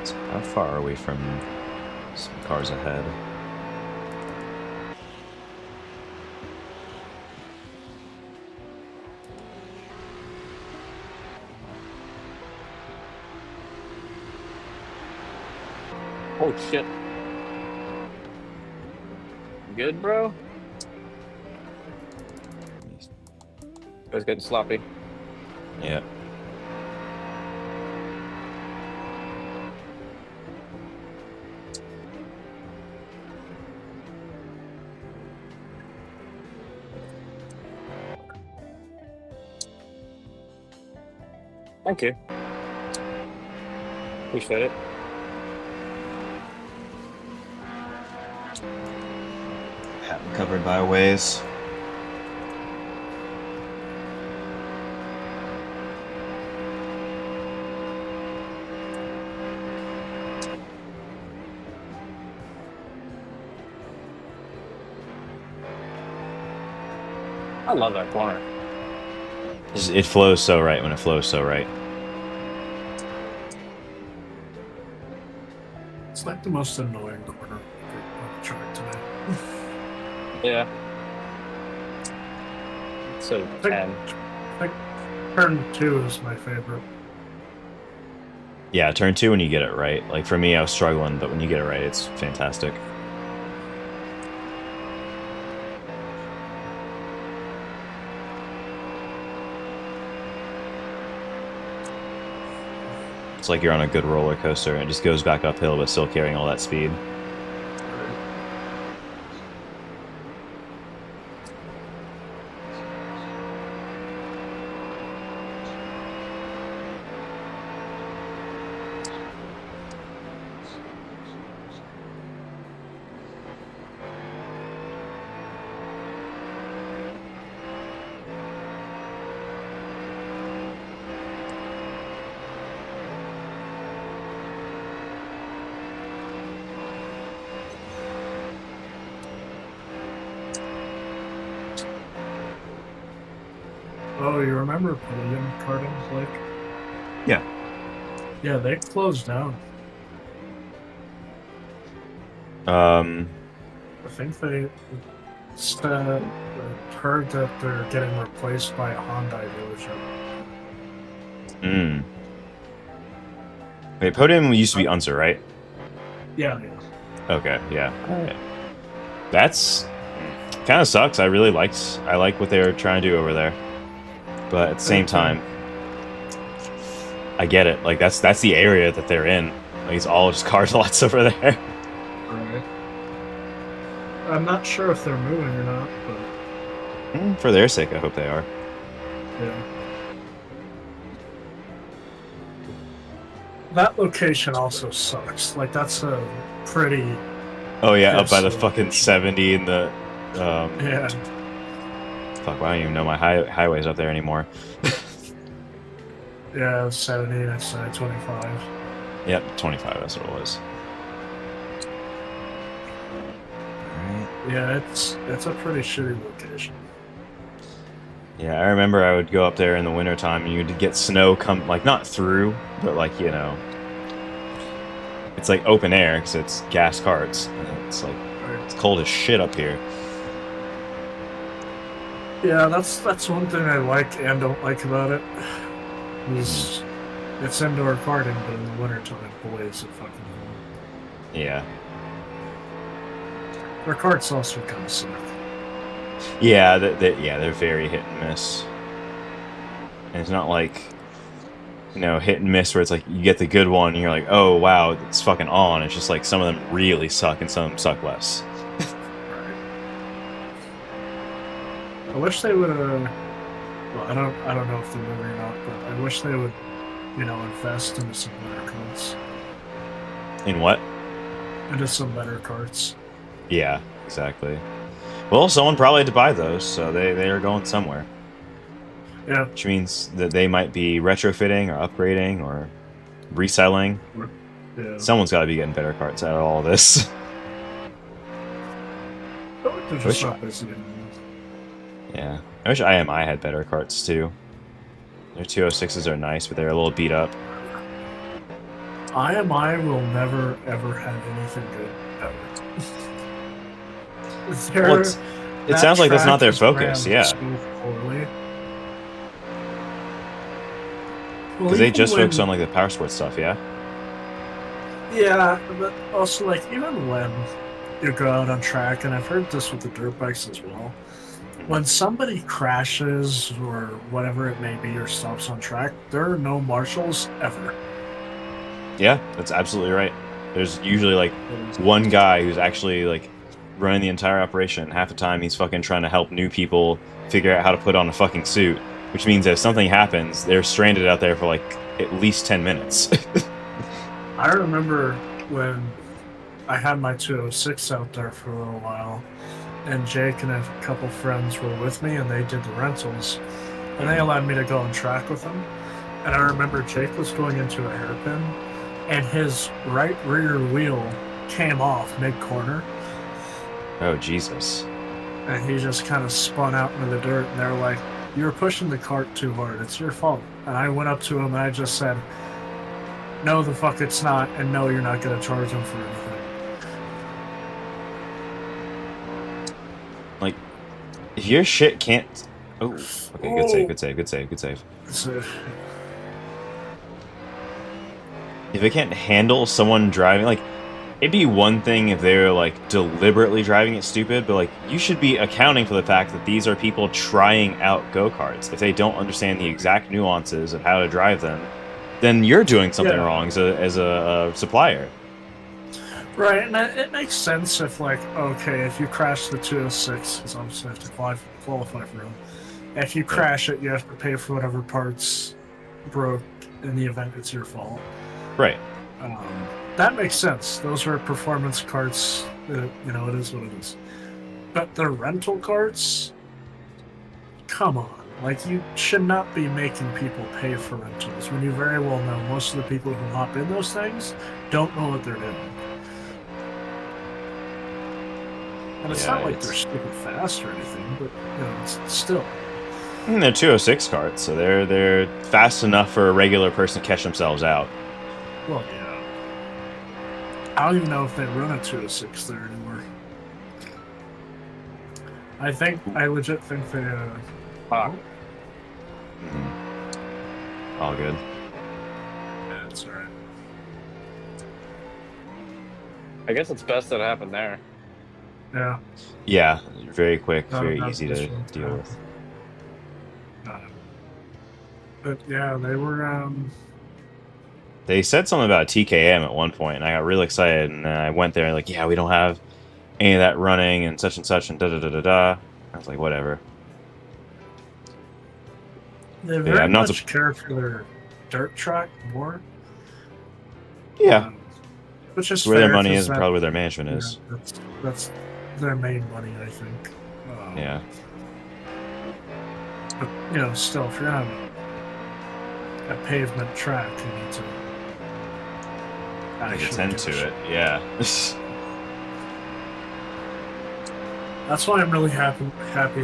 So how far are we from some cars ahead? Oh shit. Good, bro? I was getting sloppy. Yeah. Thank you. Appreciate it. Have them covered by a ways. I love that corner. It flows so right when it flows so right. It's like the most annoying corner on the track today. Yeah. So 10. Like turn 2 is my favorite. Yeah, turn 2 when you get it right. Like for me, I was struggling, but when you get it right, it's fantastic. It's like you're on a good roller coaster and it just goes back uphill, but still carrying all that speed. Oh, you remember Palladium karting, Blake? Yeah. Yeah, they closed down. Um, I think they said, heard that they're getting replaced by a Hyundai dealership. Wait, Podium used to be Unser, right? Yeah. Okay, yeah. Alright. That's kind of sucks. I like what they were trying to do over there. But at the same time, I get it. Like that's the area that they're in. Like it's all just cars lots over there. Right. I'm not sure if they're moving or not, but For their sake, I hope they are. yeah. That location also sucks. Like that's a pretty Oh yeah, up by the Yes, fucking 70 and the yeah. fuck, I don't even know my highways up there anymore. Yeah, 70 next to 25. Yep, 25, that's what it was. Alright. Yeah, it's a pretty shitty location. Yeah, I remember I would go up there in the wintertime and you'd get snow come, like, not through, but, like, you know, it's like open air because it's gas carts. And it's like, it's cold as shit up here. Yeah, that's one thing I like and don't like about it. Is it's indoor karting, but in the wintertime, boy, is it fucking cold. Yeah. Their carts also kind of suck. Yeah, they're very hit and miss. And it's not like, you know, hit and miss where it's like you get the good one and you're like, oh wow, it's fucking on. It's just like some of them really suck and some of them suck less. I wish they would have. Well, I don't know if they will or not, but I wish they would, you know, invest into some better carts. In what? Into some better carts. Yeah, exactly. Well, someone probably had to buy those, so they are going somewhere. Yeah. Which means that they might be retrofitting or upgrading or reselling. Yeah. Someone's got to be getting better carts out of all this. They're just not busy anymore. Yeah. I wish IMI had better carts too. Their 206s are nice, but they're a little beat up. IMI will never ever have anything good ever. Well, it sounds like that's not their focus, yeah. So poorly. Because they just focus on like the power sports stuff, yeah? Yeah, but also like even when you go out on track, and I've heard this with the dirt bikes as well, when somebody crashes or whatever it may be or stops on track, there are no marshals ever. Yeah, that's absolutely right. There's usually like one guy who's actually like running the entire operation. Half the time he's fucking trying to help new people figure out how to put on a fucking suit, which means if something happens, they're stranded out there for like at least 10 minutes. I remember when I had my 206 out there for a little while, and Jake and a couple friends were with me, and they did the rentals, and they allowed me to go on track with them. And I remember Jake was going into a hairpin, and his right rear wheel came off mid-corner. Oh, Jesus. And he just kind of spun out into the dirt, and they're like, "You were pushing the cart too hard. It's your fault." And I went up to him, and I just said, "No, the fuck it's not, and no, you're not going to charge him for anything." Like, if your shit can't... Oh, okay, good save, good save, good save, good save. So, if they can't handle someone driving, like, it'd be one thing if they were, like, deliberately driving it stupid, but, like, you should be accounting for the fact that these are people trying out go-karts. If they don't understand the exact nuances of how to drive them, then you're doing something Yeah. wrong as a supplier. Right, and it makes sense if, like, okay, if you crash the 206, because obviously I have to qualify for them. If you crash it, you have to pay for whatever parts broke in the event it's your fault. Right. That makes sense. Those are performance carts. You know, it is what it is. But the rental carts, come on. Like, you should not be making people pay for rentals when you very well know most of the people who hop in those things don't know what they're doing. And it's Yeah, not like it's- they're stupid fast or anything, but you know, it's still. And they're 206 carts, so they're fast enough for a regular person to catch themselves out. Well, yeah. I don't even know if they run a 206 there anymore. I legit think they. Fuck. All good. Yeah, it's alright. I guess it's best that it happened there. Yeah. Yeah, very quick, No, very not easy this to one. deal with. But yeah, they were. They said something about TKM at one point, and I got really excited, and I went there like, yeah, we don't have any of that running, and such, and da da da da da. I was like, whatever. They Yeah, very I'm not much care for their dirt track more. Yeah, Which is it's where their fair, money 'cause is, and probably where their management is. That's their main money, I think. Yeah. But, you know, still, if you're on a pavement track, you need to Like actually attend give a to shit. it. Yeah. That's why I'm really happy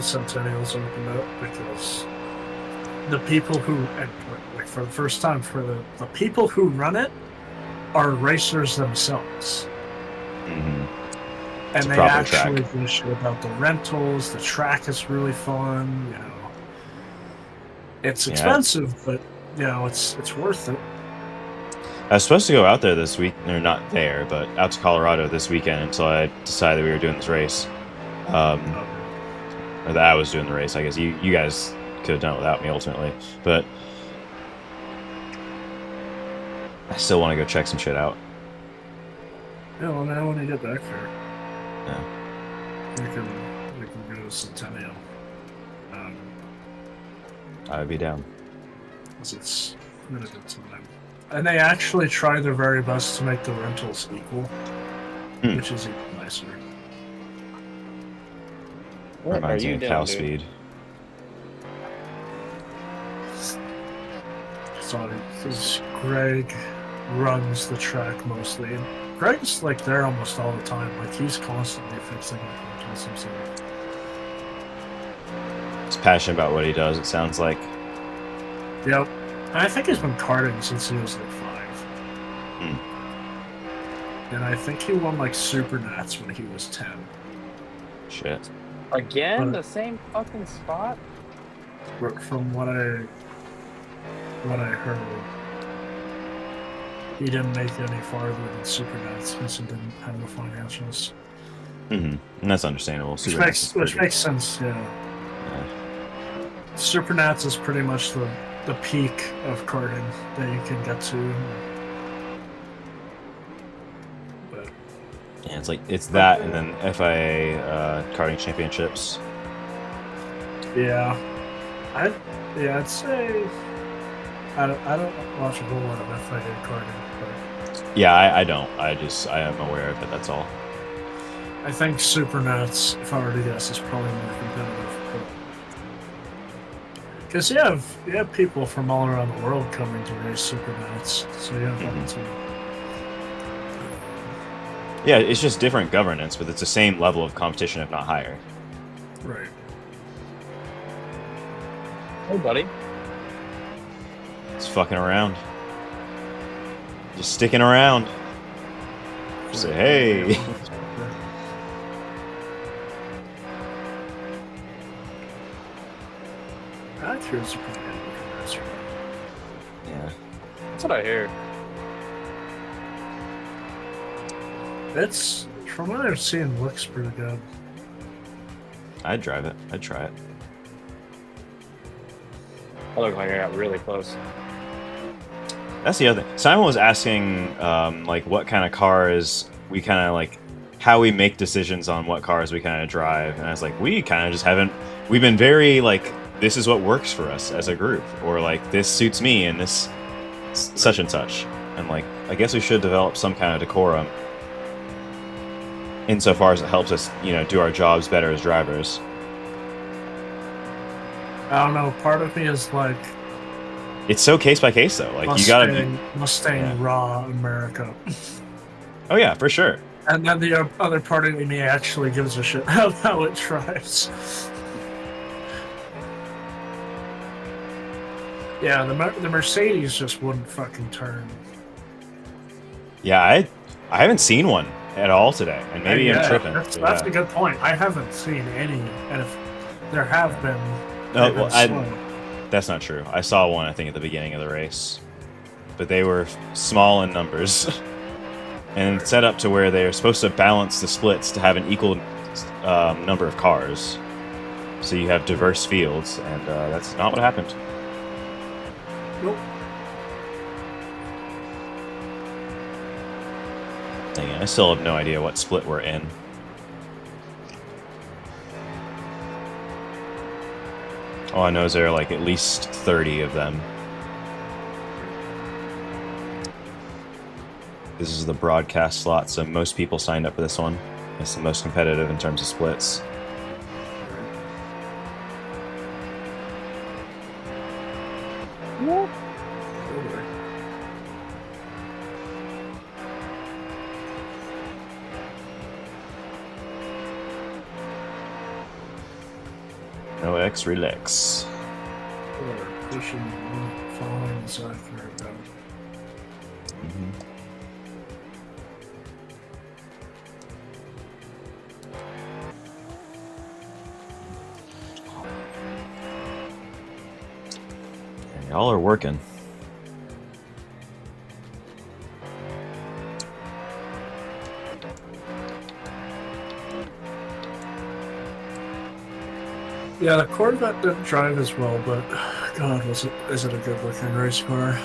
Centennials opened up, because the people who, and like for the first time, for the people who run it are racers themselves. hmm And a they proper actually track. give a shit about the rentals. The track is really fun. You know, it's Yeah. expensive, but you know, it's worth it. I was supposed to go out there this week, or not there, but out to Colorado this weekend until I decided we were doing this race. Or that I was doing the race. I guess you guys could have done it without me ultimately, but I still want to go check some shit out. Yeah, well, now when you get back there, Yeah. we can go to Centennial. I would be down. 'Cause it's been a good time. And they actually try their very best to make the rentals equal, which is even nicer. What are Reminds me you of doing, cow dude? speed. So, because Greg runs the track mostly, and Greg's like there almost all the time. Like, he's constantly fixing up rentals himself. He's passionate about what he does. It sounds like. Yep. And I think he's been karting since he was like 5. And I think he won like Super Nats when he was 10. Shit. Again, But- the same fucking spot? From what I heard, he didn't make it any farther than Super Nats because he didn't have the financials. And that's understandable. Which Super Nats is pretty makes sense, yeah. Super Nats is pretty much the peak of karting that you can get to. But Yeah, it's like it's that, and then FIA karting championships. yeah, I'd say I don't watch a whole lot of FIA karting, but Yeah, I don't. I am aware of it. That's all. I think Super Nats, if I were to guess, is probably more competitive. Because you have people from all around the world coming to race Super Nats, so you have that too. Yeah, it's just different governance, but it's the same level of competition, if not higher. Right. Hey, buddy. Just fucking around. Just sticking around. Just say, hey. Acura's a pretty good looking racer. Yeah. That's what I hear. It's, from what I've seen, looks pretty good. I'd drive it. I'd try it. I look like I got really close. That's the other thing. Simon was asking, like, what kind of cars we kind of like, how we make decisions on what cars we kind of drive. And I was like, we kind of just haven't. We've been very like, this is what works for us as a group, or like, this suits me and this such and such. And like, I guess we should develop some kind of decorum, insofar as it helps us, you know, do our jobs better as drivers. I don't know. Part of me is like, It's so case by case though. Like you gotta. Mustang yeah. Raw America. Oh yeah, for sure. And then the other part of me actually gives a shit how it drives. Yeah, the Mercedes just wouldn't fucking turn. Yeah, I haven't seen one at all today, and maybe I'm tripping. That's but a good point. I haven't seen any, and if there have been, No, they've been slow. That's not true. I saw one, I think, at the beginning of the race, but they were small in numbers, and set up to where they are supposed to balance the splits to have an equal number of cars, so you have diverse fields, and that's not what happened. Nope. Dang it, I still have no idea what split we're in. All I know is there are like at least 30 of them. This is the broadcast slot, so most people signed up for this one. It's the most competitive in terms of splits. No X, relax. Or pushing following the side for about. Y'all are working. Yeah, the Corvette didn't drive as well, but God, is it a good looking race car?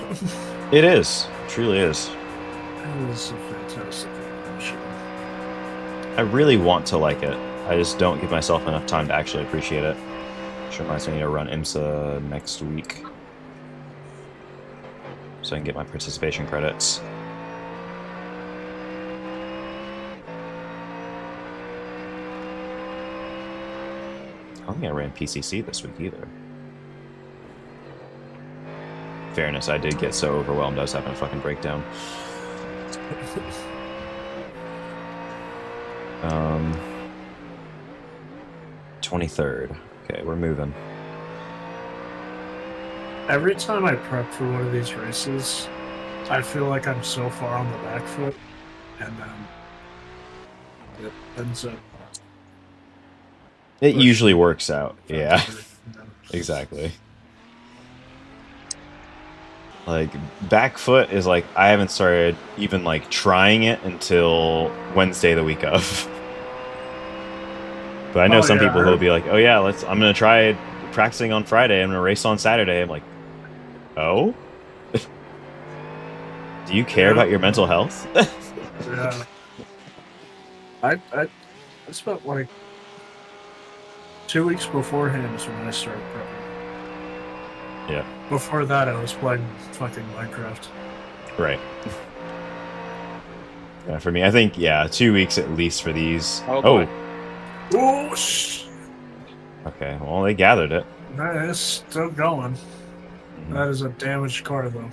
It is. Truly is. It is a fantastic machine. I really want to like it. I just don't give myself enough time to actually appreciate it. Which reminds me to run IMSA next week, so I can get my participation credits. I don't think I ran PCC this week either. Fairness, I did get so overwhelmed I was having a fucking breakdown. 23rd. Okay, we're moving. Every time I prep for one of these races, I feel like I'm so far on the back foot, and then it ends up. It usually works out. Yeah, exactly. Like, back foot is like, I haven't started even like trying it until Wednesday the week of. But I know some people who'll be like, oh yeah, I'm gonna try practicing on Friday, I'm gonna race on Saturday. I'm like, oh? Do you care about your mental health? Yeah. I spent like 2 weeks beforehand is when I started prepping. Yeah. Before that, I was playing fucking Minecraft. Right. Yeah, for me, I think, 2 weeks at least for these. Oh. Oh, shh. Okay, well, they gathered it. That is still going. That is a damaged car, though.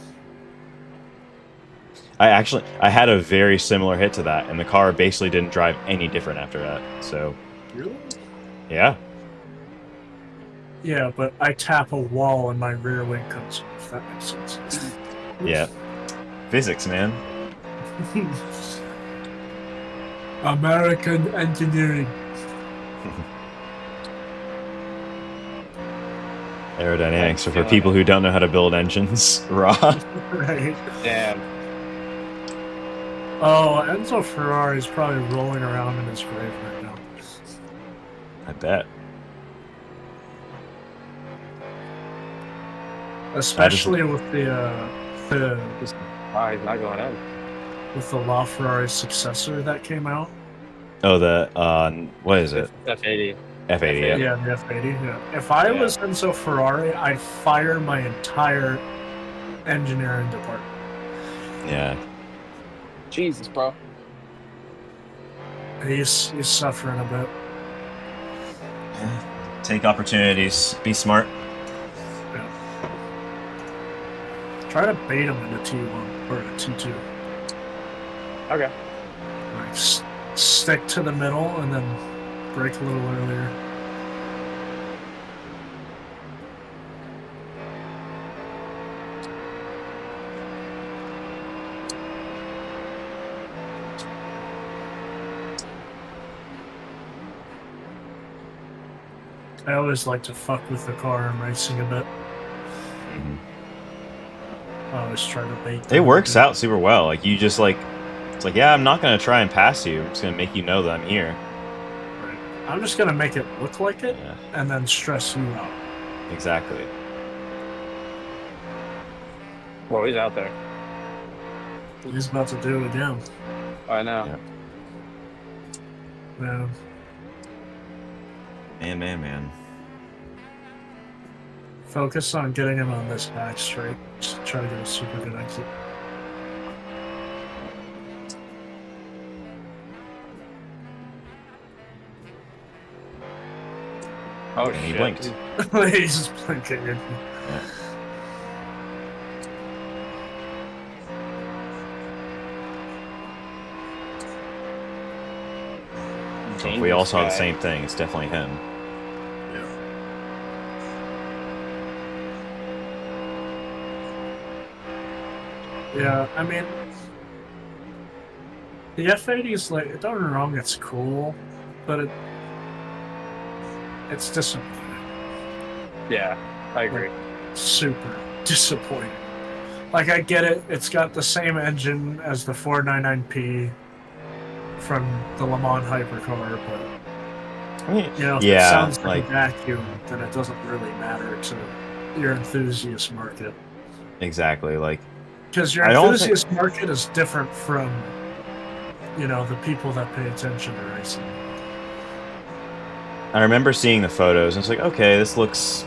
I had a very similar hit to that, and the car basically didn't drive any different after that, so... Really? Yeah. Yeah, but I tap a wall and my rear wing comes off. That makes sense. Yeah. Physics, man. American engineering. Aerodynamics are for people who don't know how to build engines. Raw. Right. Damn. Oh, Enzo Ferrari's probably rolling around in his grave right now. I bet. Especially with the Oh, he's not going in. with the LaFerrari successor that came out. Oh, the what is it? F80. F80. Yeah. Yeah, the F80. Yeah. If I was Enzo Ferrari, I'd fire my entire engineering department. Yeah. Jesus, bro. He's suffering a bit. Take opportunities. Be smart. Yeah. Try to bait him into T1 or T2. Okay. Like stick to the middle and then brake a little earlier. I always like to fuck with the car in racing a bit. I always try to bait them. It works out super well. Like you just like, it's like, yeah, I'm not gonna try and pass you. I'm just gonna make you know that I'm here. Right. I'm just gonna make it look like it, Yeah. and then stress you out. Exactly. Well, he's out there. He's about to do it again. I know. Yeah. Yeah. Man. Focus on getting him on this back straight. Just try to get a super good exit. Oh, He shit. blinked. He's just blinking. Yeah. So if we all saw the same thing, it's definitely him. Yeah, I mean, the F80 is like, don't get me wrong, it's cool, but it's disappointing. Yeah, I agree. Super disappointing. Like, I get it, it's got the same engine as the 499P from the Le Mans hypercar, but, you know, if it sounds like a vacuum, then it doesn't really matter to your enthusiast market. Exactly. Like, Because your enthusiast market is different from, you know, the people that pay attention to racing. I remember seeing the photos, and it's like, okay, this looks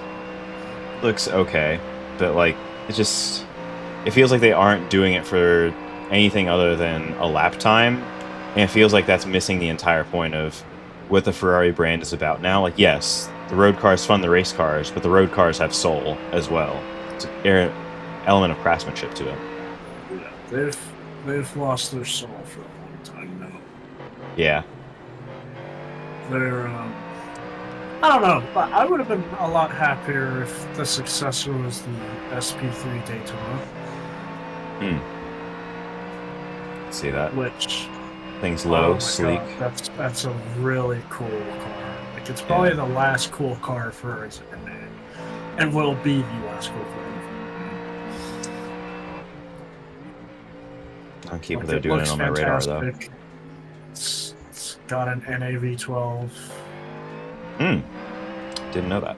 okay, but like, it feels like they aren't doing it for anything other than a lap time, and it feels like that's missing the entire point of what the Ferrari brand is about now. Like, yes, the road cars fund the race cars, but the road cars have soul as well. It's an element of craftsmanship to it. Yeah, they've lost their soul for a long time now. Yeah. They're I don't know, but I would have been a lot happier if the successor was the SP3 Daytona. See that? Which thing's low, my sleek. God, that's a really cool car. Like, it's probably the last cool car Ferrari's ever made, and will be the last cool car. I'll keep Like, what they're it doing looks on my radar, though. fantastic. It's got an NAV12. Didn't know that.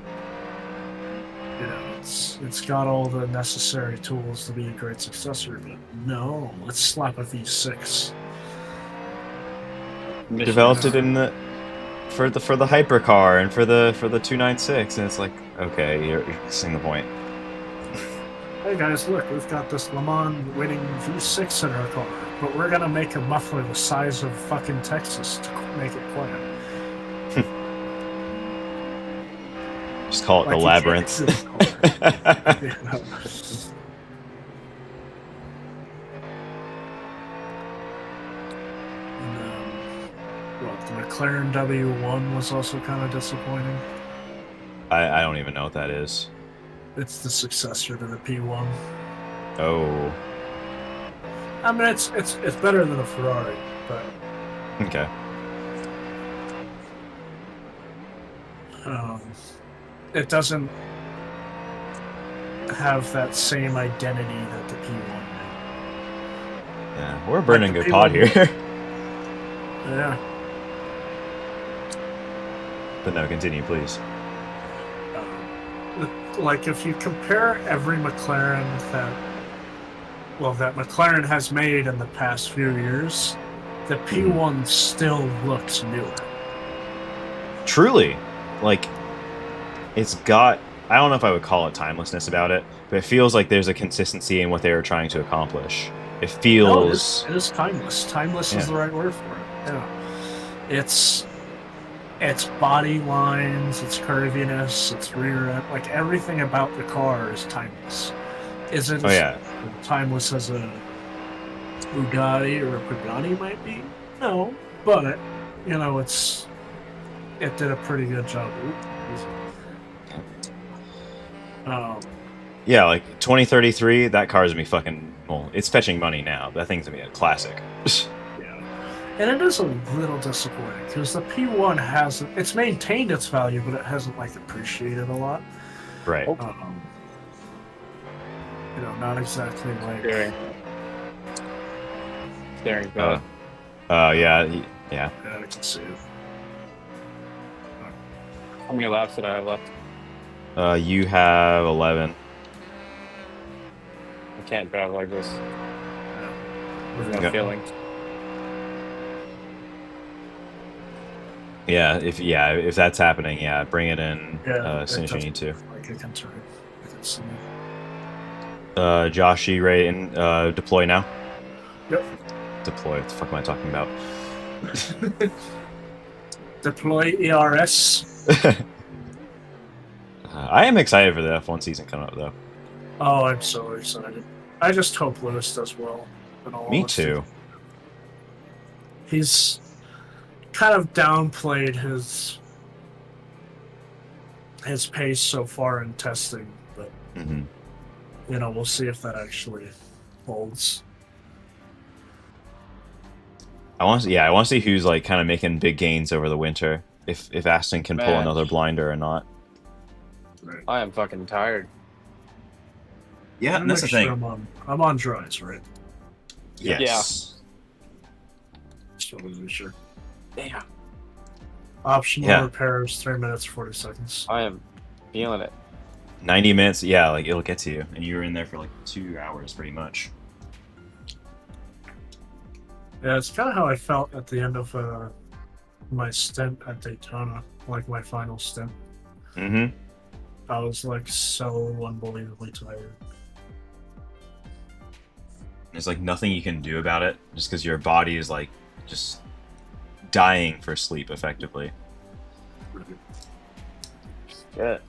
You know, it's got all the necessary tools to be a great successor, but no, let's slap a V6. Developed it in for the hypercar and for the 296, and it's like, okay, you're missing the point. Hey guys, look, we've got this Le Mans winning V6 in our car, but we're gonna make a muffler the size of fucking Texas to make it quiet. Just call it Like, the you Labyrinth. can't do the car. You know? The McLaren W1 was also kind of disappointing. I don't even know what that is. It's the successor to the P1. Oh. I mean, it's better than a Ferrari, but Okay. it doesn't have that same identity that the P1 did. Yeah, we're burning Like good the pod people- here. Yeah. But no, continue, please. Like if you compare every McLaren that McLaren has made in the past few years, the P1 still looks newer. Truly, like, it's got, I don't know if I would call it timelessness about it, but it feels like there's a consistency in what they were trying to accomplish. It feels... No, it is timeless. Timeless is Yeah. the right word for it. Yeah. It's body lines, its curviness, its rear end, like everything about the car is timeless. Is it Oh, yeah. as timeless as a Bugatti or a Pagani might be? No, but you know, it did a pretty good job. Yeah, like 2033, that car's gonna be fucking, well, it's fetching money now. That thing's gonna be a classic. Yeah, and it is a little disappointing because the P1 hasn't. It's maintained its value, but it hasn't like appreciated a lot. Right. You know, not exactly like. Steering bad. Yeah. Yeah, I can see it. How many laps did I have left? You have 11. I can't drive like this. There's no Yeah. feeling. Yeah, if that's happening, yeah, bring it in Yeah, as soon as you need to. Like I can turn. I can see Josh, you ready and deploy now? Yep. Deploy, what the fuck am I talking about? Deploy ERS. I am excited for the F1 season coming up, though. Oh, I'm so excited. I just hope Lewis does well. in all Me honesty. too. He's kind of downplayed his pace so far in testing, but Hmm. you know, we'll see if that actually holds. I want to see who's like kind of making big gains over the winter. If Aston can pull Man. another blinder or not. Right. I am fucking tired. Yeah, I'm on dries, right? Yes. Just wanted to be sure. Damn. Optional Yeah. repairs, 3 minutes, 40 seconds. I am feeling it. 90 minutes, yeah, like it'll get to you. And you were in there for like 2 hours pretty much. Yeah, it's kind of how I felt at the end of my stint at Daytona, like my final stint. Mm-hmm. I was like so unbelievably tired. There's like nothing you can do about it just because your body is like just dying for sleep effectively. Shit.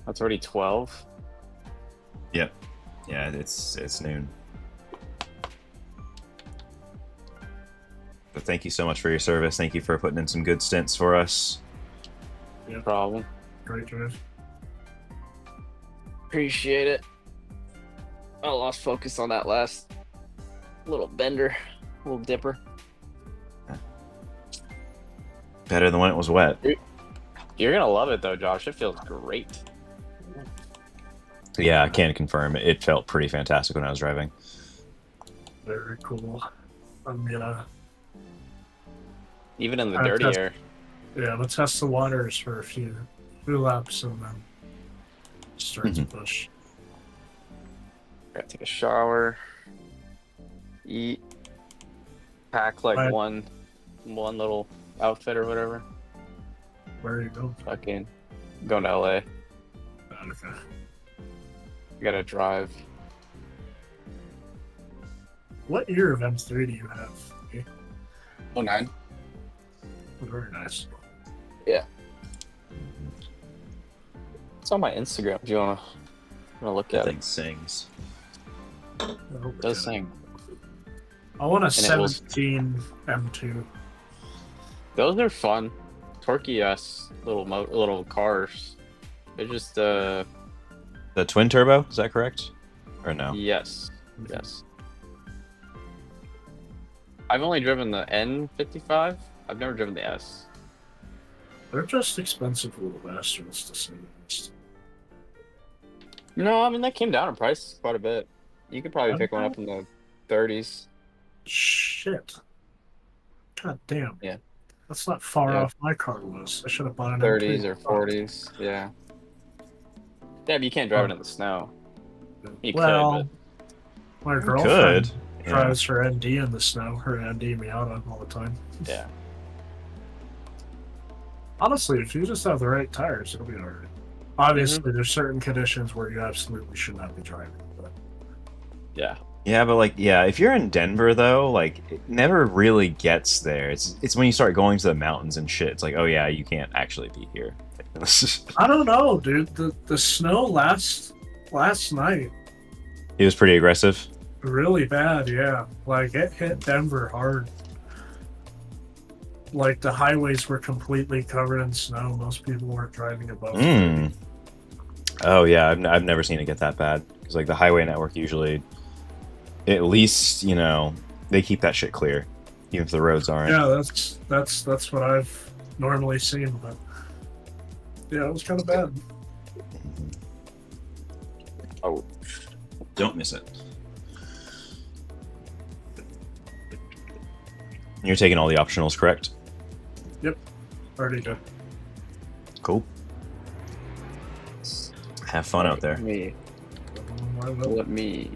That's already 12. Yep. Yeah, it's noon. But thank you so much for your service. Thank you for putting in some good stints for us. No problem. Great drive. Appreciate it. I lost focus on that last little bender, little dipper. Better than when it was wet. You're gonna love it though, Josh. It feels great. Yeah, I can confirm. It felt pretty fantastic when I was driving. Very cool. I'm gonna Even in the I've dirty tested- air. I'm gonna test the waters for a few laps and then start to push. Gotta take a shower, eat, pack like Right. one little outfit or whatever. Where are you going? Fucking going to LA. Okay. You gotta drive. What year of M3 do you have? Okay. 09. Very nice. It's on my Instagram if you wanna look That at it. thing sings. I hope It does sing. I want a And it will- 17 M2. Those are fun. Torquey ass little cars. They're just The twin turbo, is that correct? Or no? yes. I've only driven the N55. I've never driven the S. They're just expensive little bastards to say the least. No, I mean that came down in price quite a bit. You could probably pick one up in the 30s. Shit. God damn. Yeah. That's not far Yeah. off my car was. I should have bought an 30s M2. or 40s. Yeah. Yeah, but you can't drive it in the snow. You Well, my You girlfriend could. Yeah. drives her ND in the snow. Her ND Miata all the time. could. Yeah. Honestly, if you just have the right tires, it'll be alright. Obviously, there's certain conditions where you absolutely should not be driving. But Yeah. Yeah, but like, yeah, if you're in Denver though, like, it never really gets there. It's when you start going to the mountains and shit. It's like, oh yeah, you can't actually be here. I don't know, dude. The snow last night He was pretty aggressive. really bad. Yeah, like it hit Denver hard. Like the highways were completely covered in snow. Most people weren't driving above. Oh yeah, I've never seen it get that bad. Because like the highway network usually, at least they keep that shit clear, even if the roads aren't. Yeah, that's what I've normally seen. But yeah, it was kind of bad. Oh. Don't miss it. You're taking all the optionals, correct? Yep, already did. Cool. Have fun out there. Let me.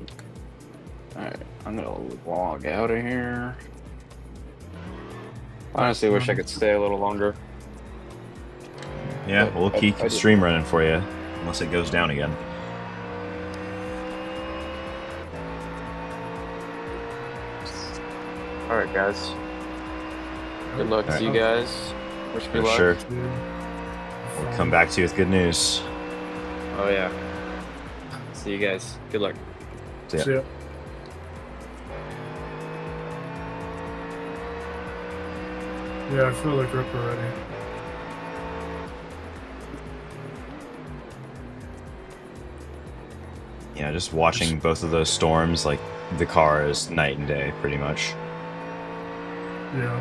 Alright, I'm gonna log out of here. Honestly, wish I could stay a little longer. Yeah, we'll keep the stream running for you, unless it goes down again. Alright, guys. Good luck to you guys. Wish me For luck. sure. We'll come back to you with good news. Oh, yeah. See you guys. Good luck. See ya. See ya. Yeah, I feel the grip already. Yeah, just watching both of those storms, like, the car is night and day, pretty much. Yeah.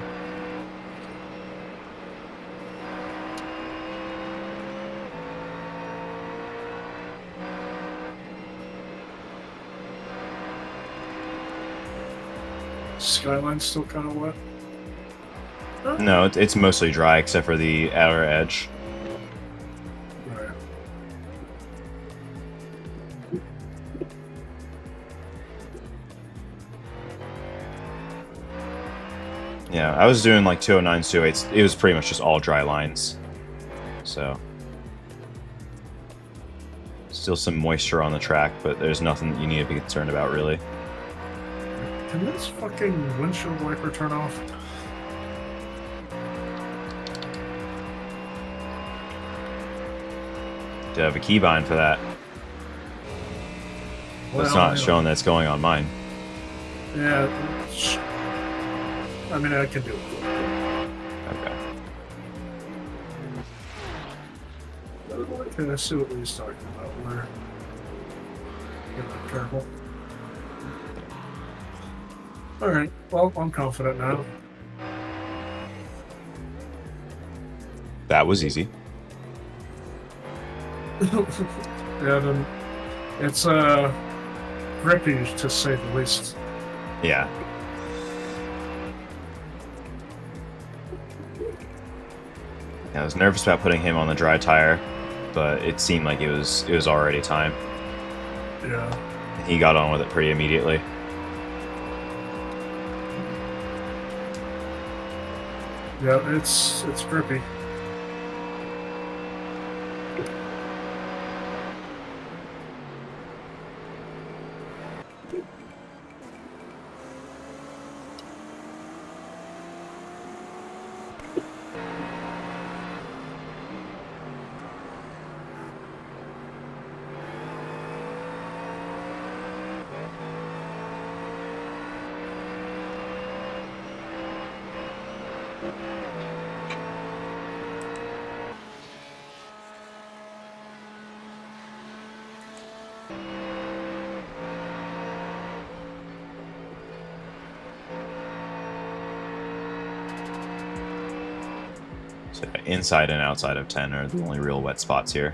Skyline's still kind of wet. No, it's mostly dry, except for the outer edge. Right. Yeah, I was doing like 209s, 208s. It was pretty much just all dry lines. So. Still some moisture on the track, but there's nothing that you need to be concerned about, really. Can this fucking windshield wiper turn off? Do have a keybind for that. But it's not showing that it's going on mine. Yeah. I mean, I can do it. Okay. Okay, I see what he's talking about. We're gonna be careful. Alright, well, I'm confident now. That was easy. Yeah, then it's grippy to say the least. Yeah. I was nervous about putting him on the dry tire, but it seemed like it was already time. Yeah. He got on with it pretty immediately. Yeah, it's grippy. So inside and outside of 10 are the only real wet spots here.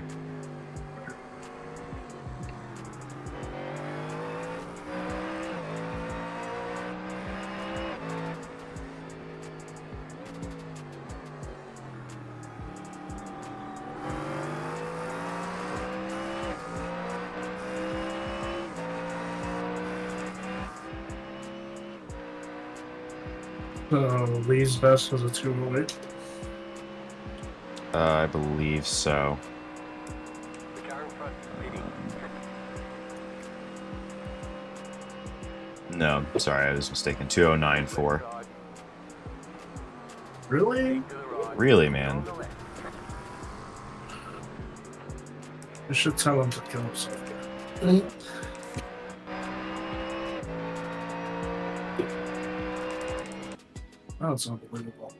Lee's best was a 208. I believe so. The car in front is leading. No, sorry, I was mistaken. 2094. Side, Really? to the right. Really, man? On the left. You should tell him to kill himself. That's unbelievable.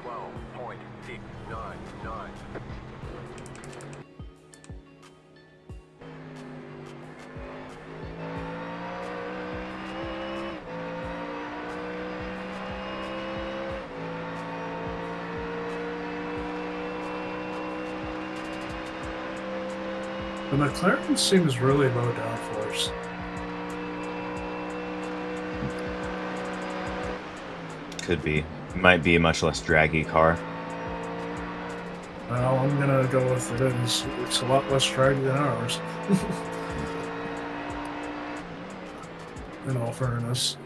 $12.699. The McLaren seems really low downforce. Could be. Might be a much less draggy car. Well, I'm gonna go with it. It's a lot less draggy than ours. In all fairness.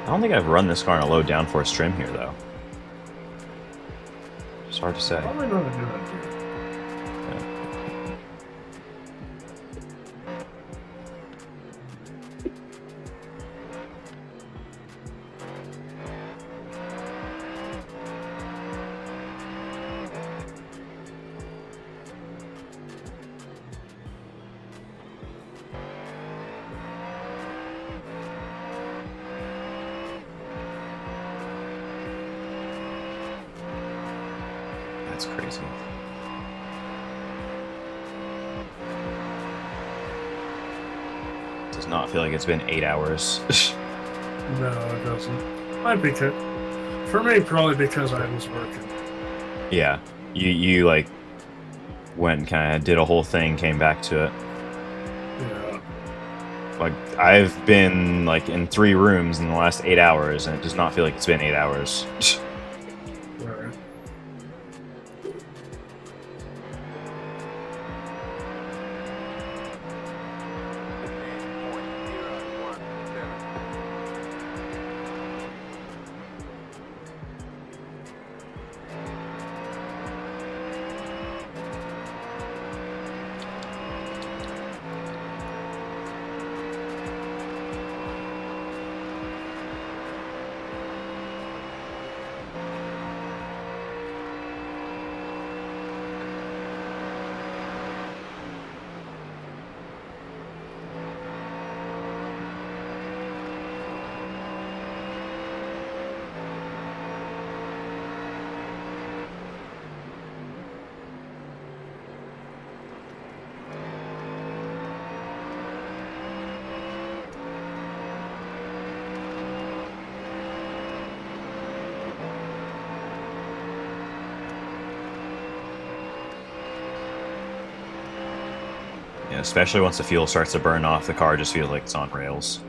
I don't think I've run this car in a low downforce trim here, though. It's hard to say. Probably not a good idea. That's crazy. Does not feel like it's been 8 hours. No, it doesn't. Might be good. For me, probably because I was working. Yeah, you like went and kind of did a whole thing, came back to it. Yeah. Like I've been like in 3 rooms in the last 8 hours, and it does not feel like it's been 8 hours. Right. Yeah, especially once the fuel starts to burn off, the car just feels like it's on rails.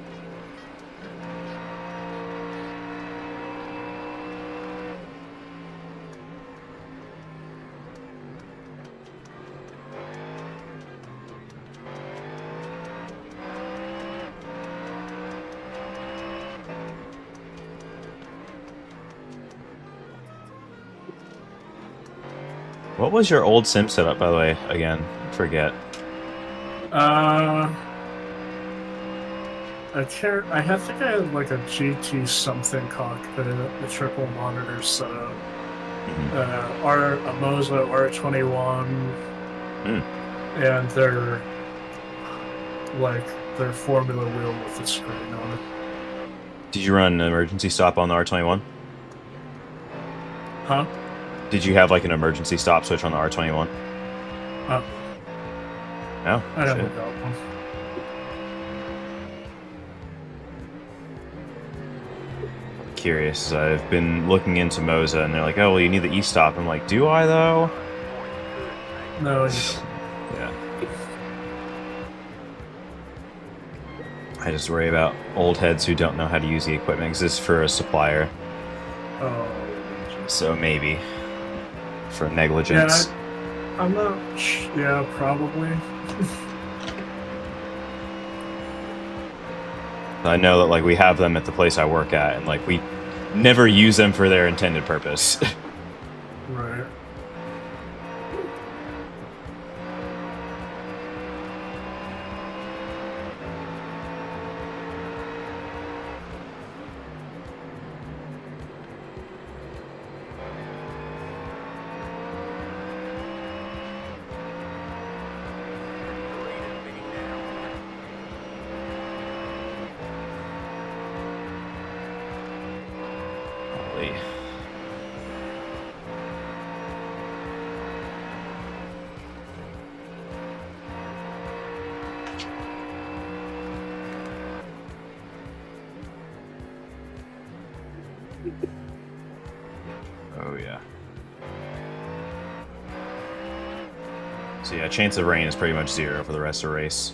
What was your old sim setup, by the way? Again, forget. I can't. I think I had like a GT something cockpit, a triple monitor setup. A Moza R21, and their Formula wheel with the screen on it. Did you run an emergency stop on the R21? Huh? Did you have like an emergency stop switch on the R21? No? I never Shit. got one. Curious. I've been looking into Moza, and they're like, "Oh, well, you need the e-stop." I'm like, "Do I though?" No, you don't. Yeah. I just worry about old heads who don't know how to use the equipment, because this is for a supplier, Oh, so maybe. For negligence. yeah, I'm not. Yeah, probably. I know that like we have them at the place I work at, and like we never use them for their intended purpose. Right. Golly. Oh yeah. So yeah, chance of rain is pretty much 0 for the rest of the race.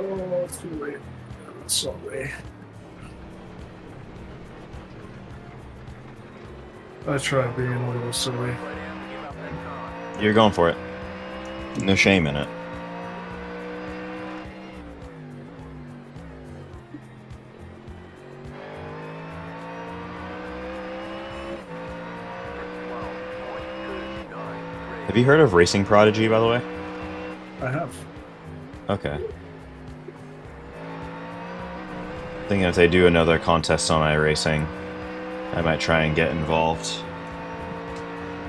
Oh, too late. Sorry. I tried being a little silly. You're going for it. No shame in it. Have you heard of Racing Prodigy, by the way? I have. Okay. Thinking if they do another contest on iRacing, I might try and get involved.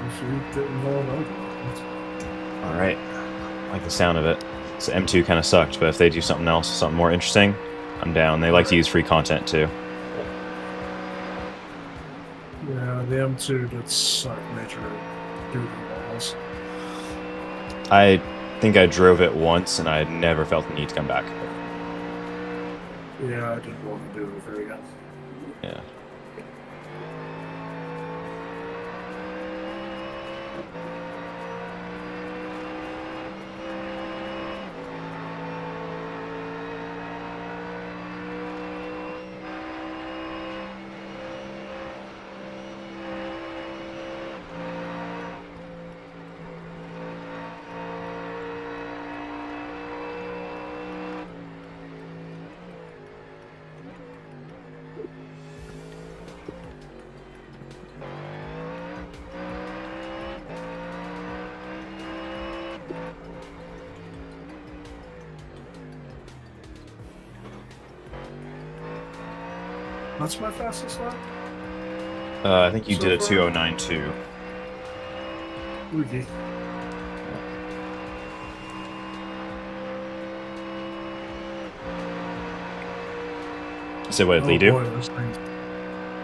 If you get involved, I'll get involved. Alright. I like the sound of it. So M2 kind of sucked, but if they do something else, something more interesting, I'm down. They like to use free content too. Yeah, the M2 did suck major duty balls. I think I drove it once and I never felt the need to come back. Yeah, I didn't want to do it very good. Yeah. What's my fastest lap? I think you So did a far? 2092. Wiki. So what did Lee do? Boy, those things.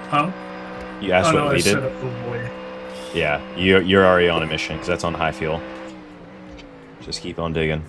Huh? You asked Oh, what no, I Lee said, did? oh boy. Yeah, you're already on a mission because that's on high fuel. Just keep on digging.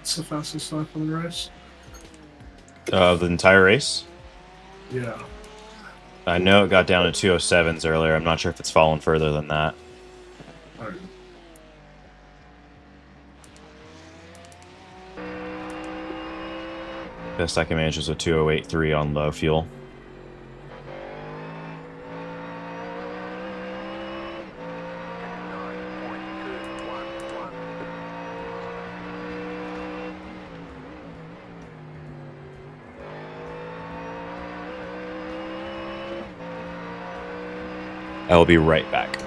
It's the fastest lap in the race. The entire race? Yeah. I know it got down to 207s earlier. I'm not sure if it's fallen further than that. Alright. Best I can manage was a 208.3 on low fuel. I will be right back.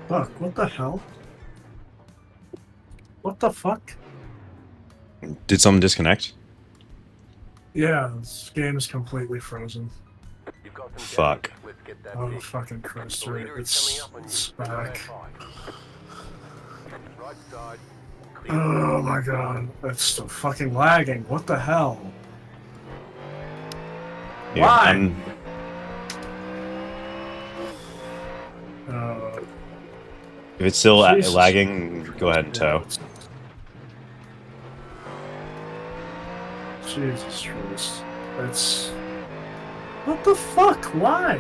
Fuck, what the hell? What the fuck? Did someone disconnect? Yeah, this game is completely frozen. You've got some Fuck. damage. Let's get that Oh, fixed. fucking Christ, The leader is it's coming up on you. back. Right side. Clear. Oh my god, it's still fucking lagging. What the hell? Yeah, Why? If it's still Jesus. lagging, go ahead and tow. Jesus Christ. That's... What the fuck? Why?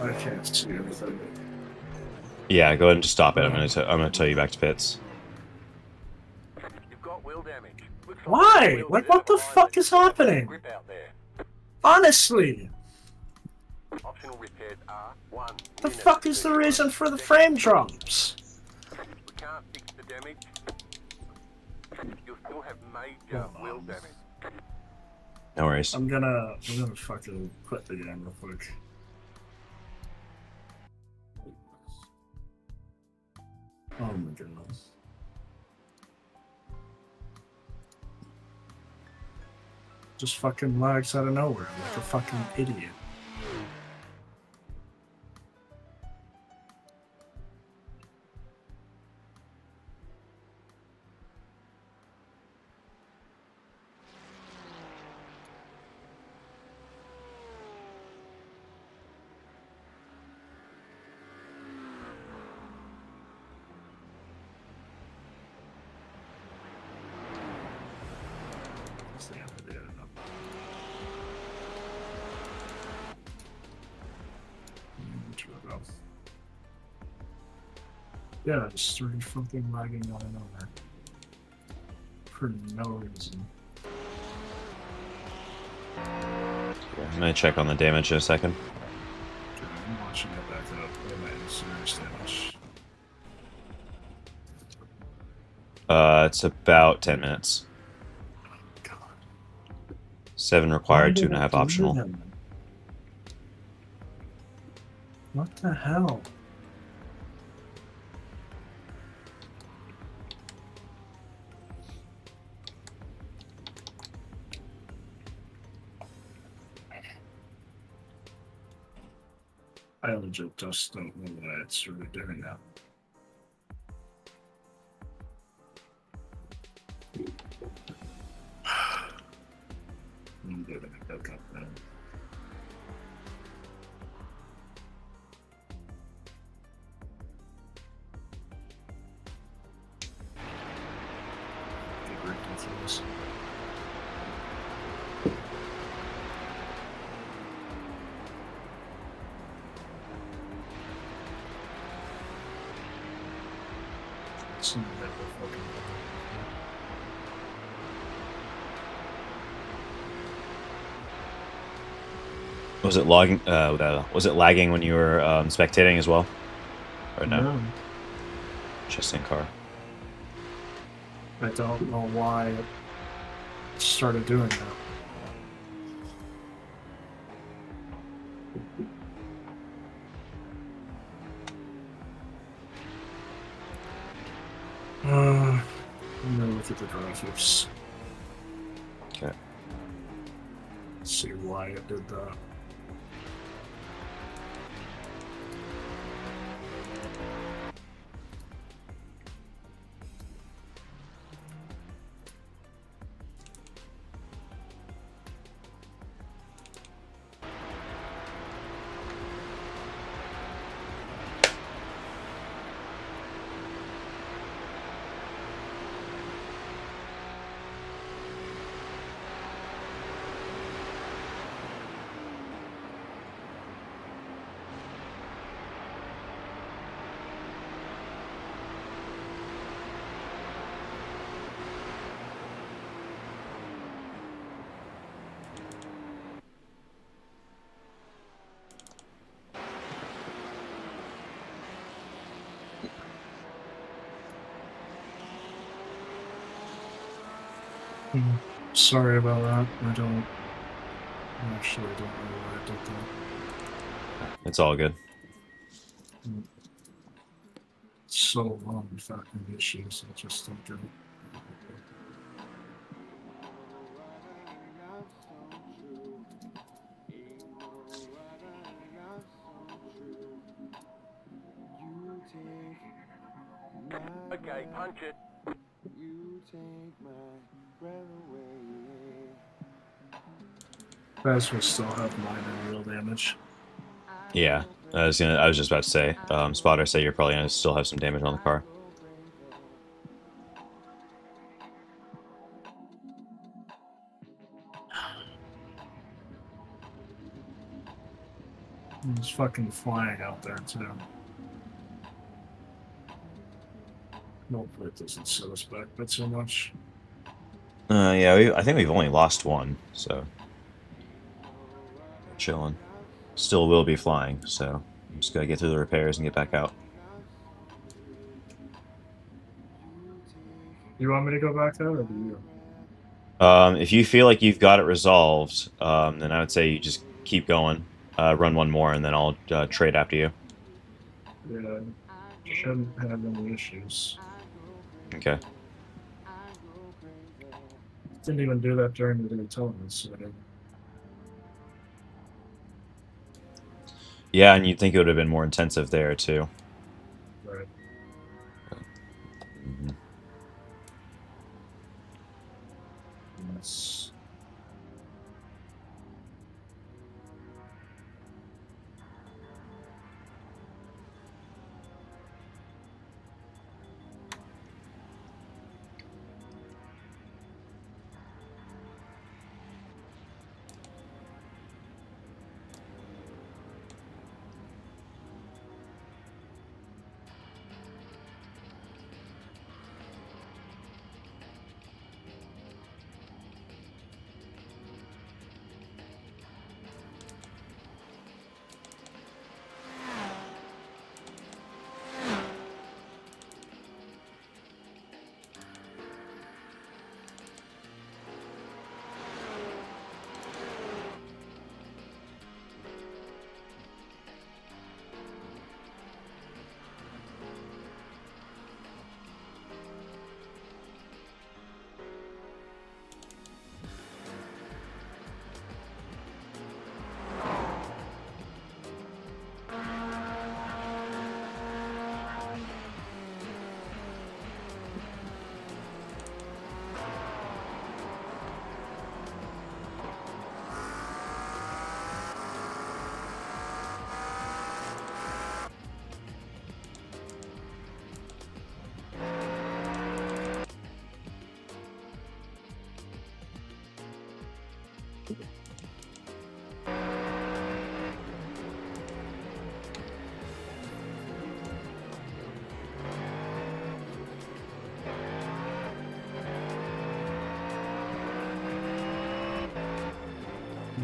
I can't see anything. Yeah, go ahead and just stop it. I'm gonna tow you back to pits. You've got wheel damage. Looks like Why? the wheels Like, are what the behind fuck is happening? Grip out there. Honestly! Optional repairs are 1 The minute fuck is the 31 reason for the seconds. frame drops? We can't fix the damage. You'll still have major wheel damage. No worries. I'm gonna fucking quit the game real quick. Oh my god. Just fucking lags out of nowhere like a fucking idiot. Yeah, just started fucking lagging out of nowhere. For no reason. I'm gonna check on the damage in a second. Okay, I'm watching it back up. Oh man, serious damage. It's about 10 minutes. God. 7 required, 2.5 optional. What the hell? I legit just don't know why it started doing that. I'm gonna hook up now. Get very confused. Some of that will fucking Was it logging? Was it lagging when you were spectating as well? Or no? No, Just in car. I don't know why it started doing that. I'm gonna look at the graphics. Okay. See why it did that. Sorry about that. I actually don't know why I did that. It's all good. So long fucking issues. I just don't get it. Okay, punch it. Guys will still have minor real damage. Yeah. I was just about to say. Spotter say you're probably gonna still have some damage on the car. He's fucking flying out there too. Hopefully it doesn't set us back by too much. Yeah, I think we've only lost one, so chilling. Still will be flying, so I'm just gotta get through the repairs and get back out. You want me to go back there, or do you? If you feel like you've got it resolved, then I would say you just keep going, run one more, and then I'll trade after you. Yeah, shouldn't have any issues. Okay. Didn't even do that during the Daytona, so Yeah, and you'd think it would have been more intensive there too. right. Mhm. Yes.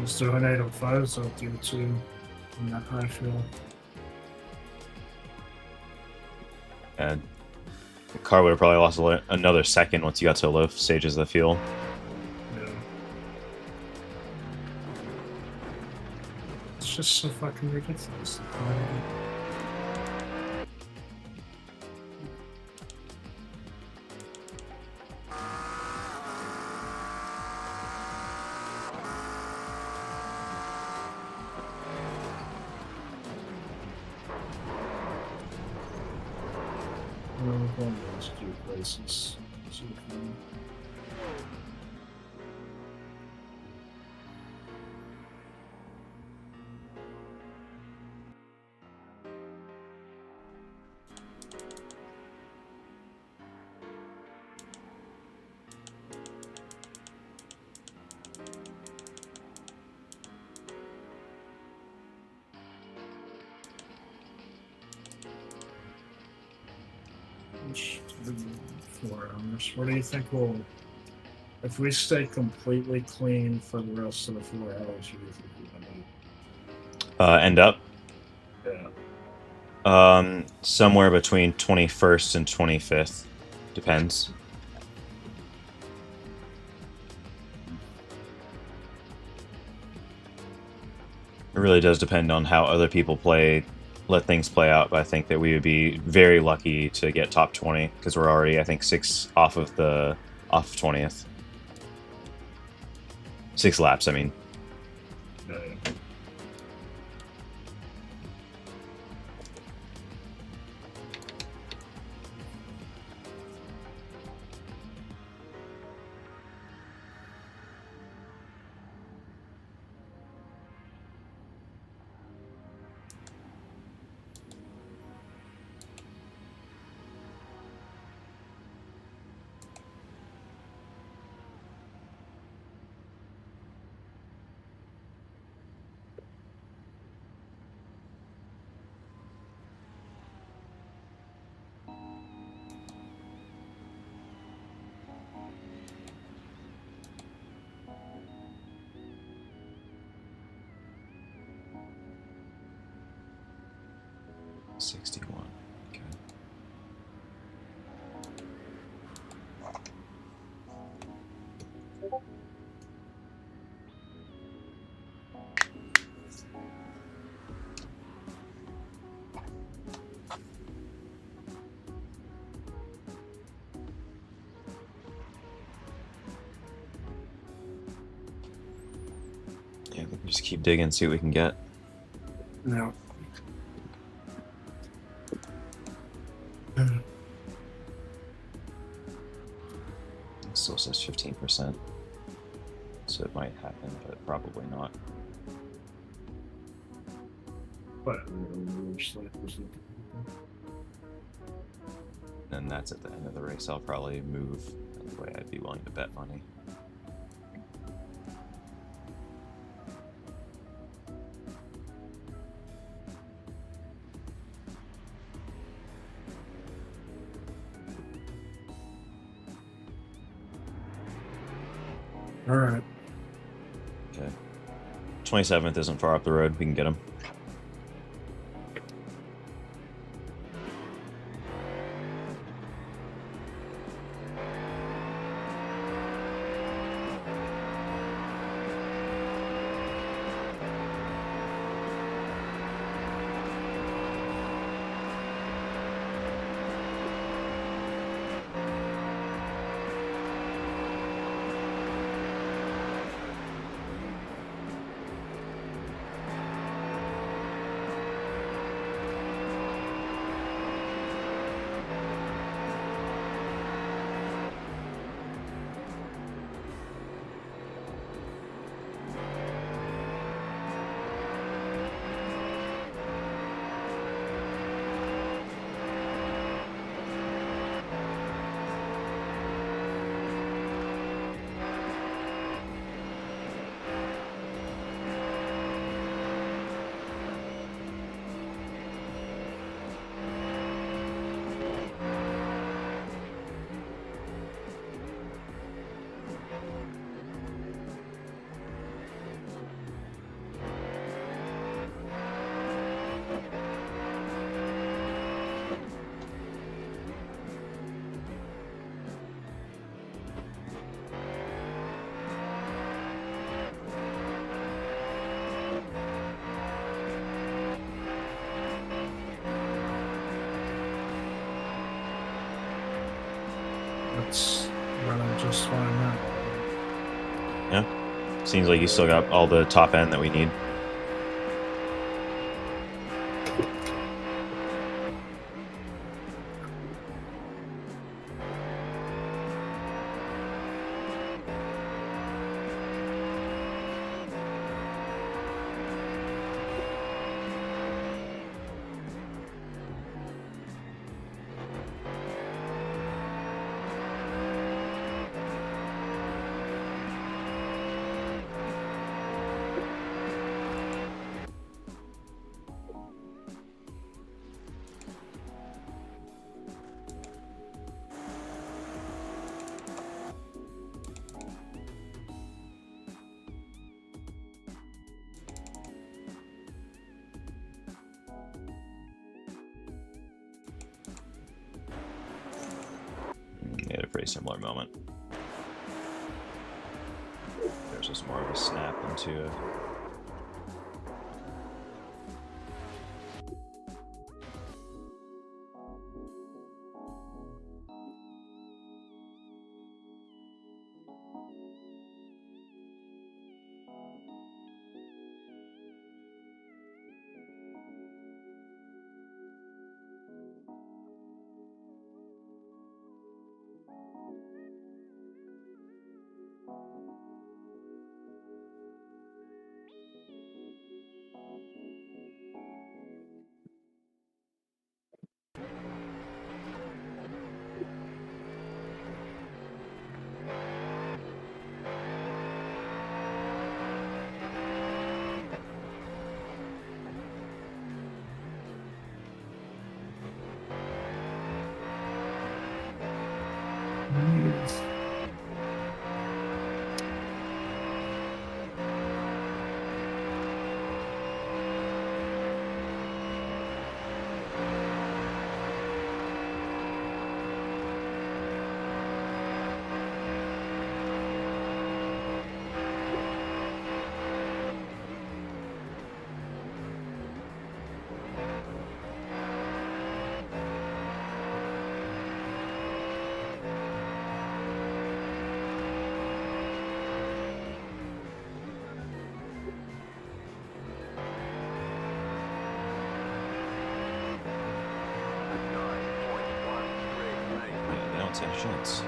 Let's do an 805, so I'll do 2 in that high fuel. And the car would have probably lost another second once you got to low stages of the fuel. Yeah. It's just so fucking ridiculous. We're going to those few places. So, 4 hours. What do you think will, if we stay completely clean for the rest of the 4 hours, what do you think we're gonna End up do? Yeah. somewhere between 21st and 25th. Depends. It really does depend on how other people let things play out, but I think that we would be very lucky to get top 20 because we're already, I think, 6 off of 20th. 6 laps, I mean. Yeah. $61. Okay. Yeah, I think we just keep digging, see what we can get. No. It still says 15%. So it might happen, but probably not. But And that's at the end of the race. I'll probably move anyway. I'd be willing to bet money. all right. Okay. 27th isn't far up the road. We can get him. It's running just fine now. Yeah. Seems like you still got all the top end that we need. We had a pretty similar moment. There's just more of a snap into a... Yeah, they don't stand a chance.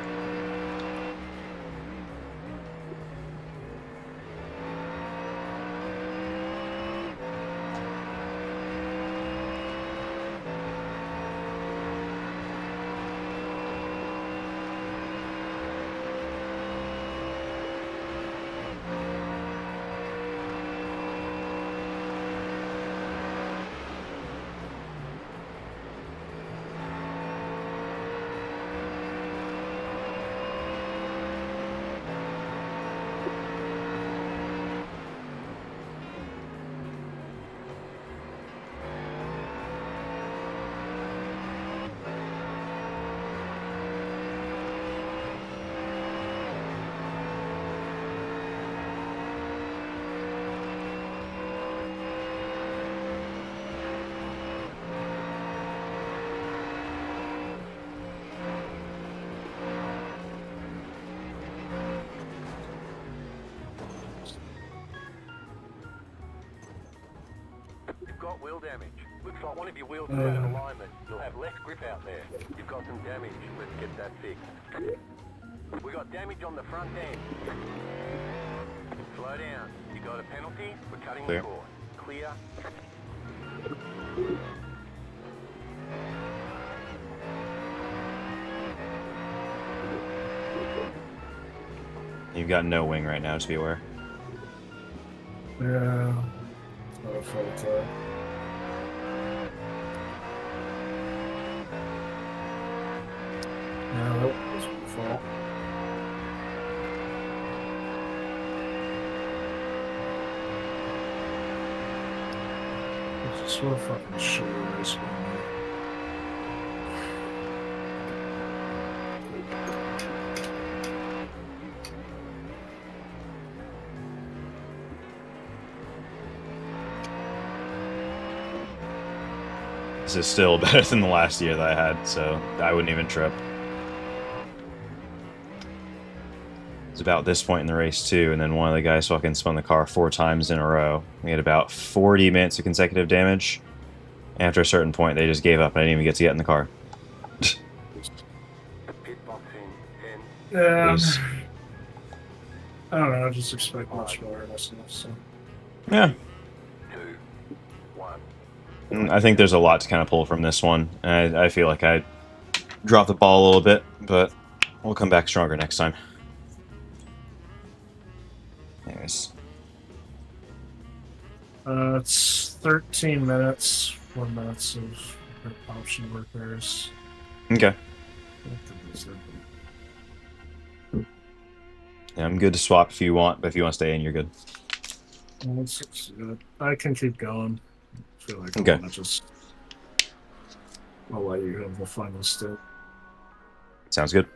You've got wheel damage. Looks like one of your wheels is out of alignment. You'll have less grip out there. You've got some damage. Let's get that fixed. We got damage on the front end. Slow down. You got a penalty for cutting Clear. the cord. Clear. You've got no wing right now, just be aware. Yeah. It's not a fault there. Yeah, that was my fault. It's just so fucking shitty racing. This is still better than the last year that I had, so I wouldn't even trip. It's about this point in the race too, and then one of the guys fucking spun the car 4 times in a row. We had about 40 minutes of consecutive damage. After a certain point, they just gave up. I didn't even get to get in the car. Pit box in 10, It Yeah. was- I don't know. I just expect much more of us. So. yeah. 2, 1. I think there's a lot to kind of pull from this one. I feel like I dropped the ball a little bit, but we'll come back stronger next time. Anyways. It's 13 minutes, 1 minute of option repairs. Okay. Yeah, I'm good to swap if you want, but if you want to stay in, you're good. It's good. I can keep going. I feel like Okay. I want to just. I'll let you have the final step. Sounds good.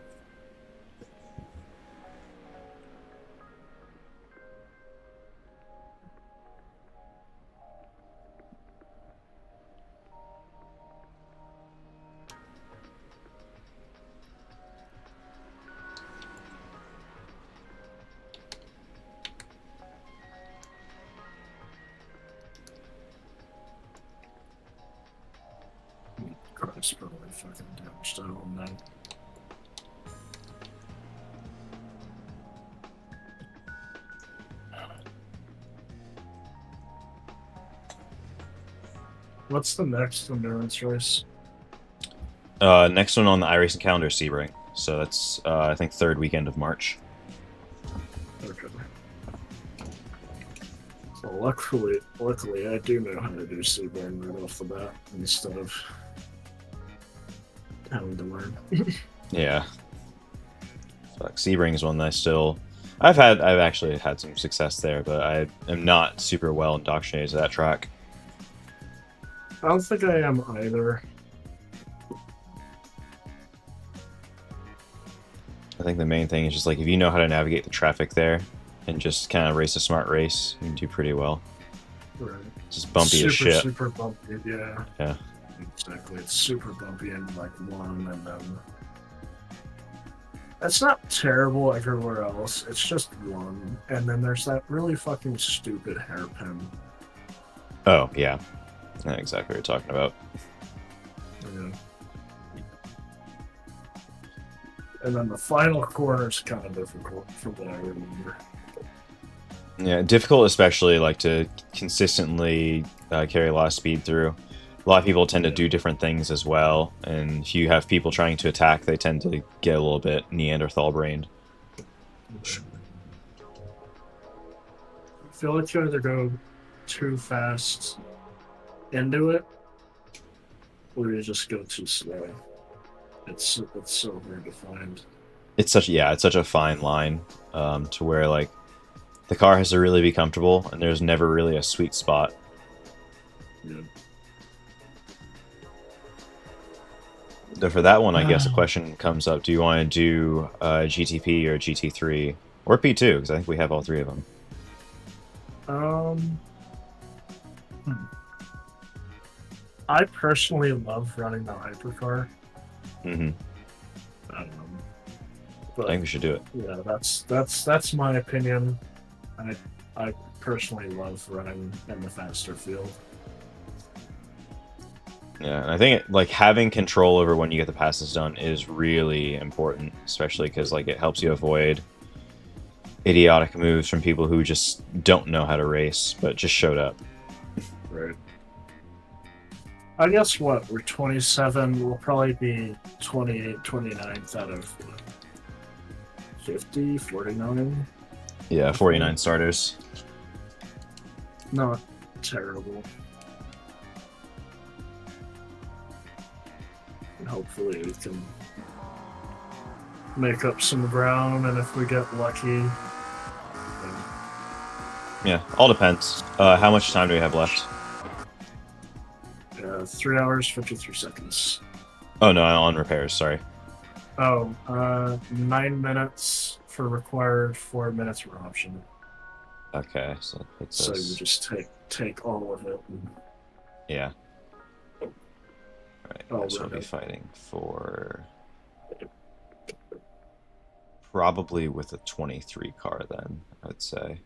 Car's probably fucking damaged out on that. What's the next endurance race? Next one on the iRacing calendar is Sebring. So that's, I think, 3rd weekend of March. Okay. So luckily, I do know how to do Seaburn right off the bat instead of having to learn. Yeah. Fuck, Sebring is one that I still... I've actually had some success there, but I am not super well indoctrinated to that track. I don't think I am either. I think the main thing is just like if you know how to navigate the traffic there and just kind of race a smart race, you can do pretty well. Right. It's just bumpy super, as shit. Super bumpy, yeah. Yeah. Exactly. It's super bumpy in like one, and then it's not terrible everywhere else. It's just one, and then there's that really fucking stupid hairpin. Oh, yeah. I know exactly what you're talking about. Yeah. And then the final corner is kind of difficult from what I remember. Yeah, difficult especially like to consistently carry a lot of speed through. A lot of people tend to do different things as well, and if you have people trying to attack, they tend to get a little bit Neanderthal-brained. I feel like you either go too fast into it, or you just go too slow. It's so hard to find. It's such a fine line to where like the car has to really be comfortable, and there's never really a sweet spot. Yeah. So for that one, I guess a question comes up: do you want to do GTP or GT3 or P2? Because I think we have all 3 of them. I personally love running the hypercar. Mm-hmm. But I think we should do it. yeah, that's my opinion. I personally love running in the faster field. Yeah, and I think like having control over when you get the passes done is really important, especially because like it helps you avoid idiotic moves from people who just don't know how to race but just showed up. Right. I guess what, we're 27, we'll probably be 28, 29th out of 50, 49. Yeah, 49 starters. Not terrible. And hopefully we can make up some ground, and if we get lucky. Yeah, all depends. How much time do we have left? 3 hours, 53 seconds. Oh no, on repairs, sorry. Oh, 9 minutes for required, 4 minutes for option. Okay, so it So you says... just take all of it. And Yeah. Alright, Oh, so I'll be right. fighting for Probably with a 23 car then, I'd say.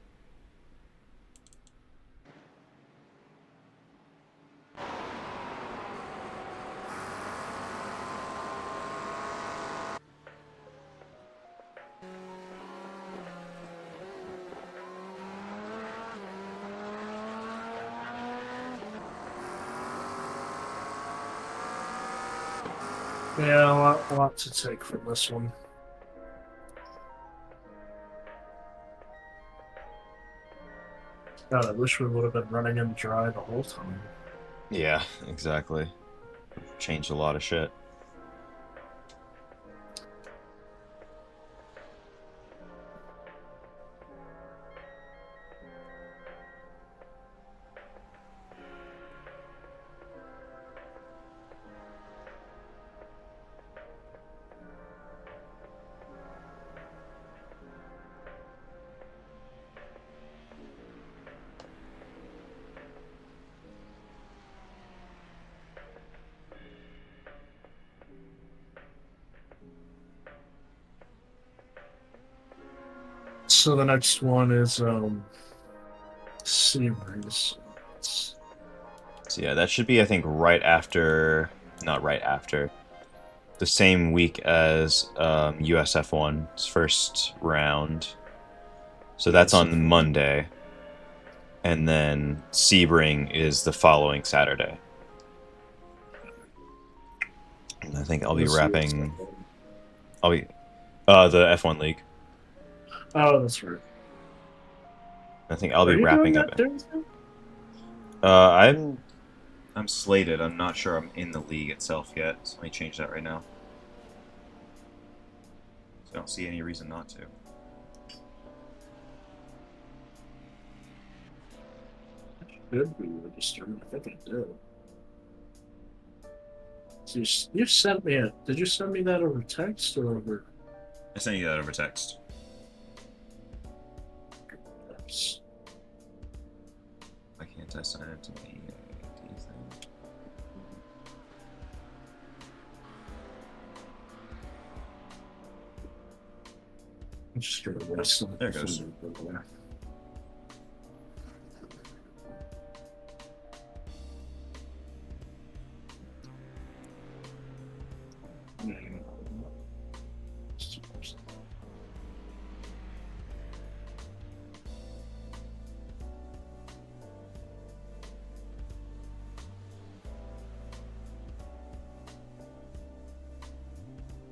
Yeah, a lot to take from this one. God, I wish we would have been running in dry the whole time. Yeah, exactly. Changed a lot of shit. So the next one is Series. So yeah, that should be, I think, right after, not right after, the same week as USF1's first round. So that's on Monday. And then Sebring is the following Saturday. And I think I'll be wrapping... the F1 League. Oh, that's right. I think I'll be Are you wrapping doing up that it. too? I'm slated. I'm not sure I'm in the league itself yet. So let me change that right now. So I don't see any reason not to. Should be registered. I think I did. So you sent me a. Did you send me that over text or over? I sent you that over text. Oops. Why can't I sign it to the thing? I'm just gonna rest on it. There it goes.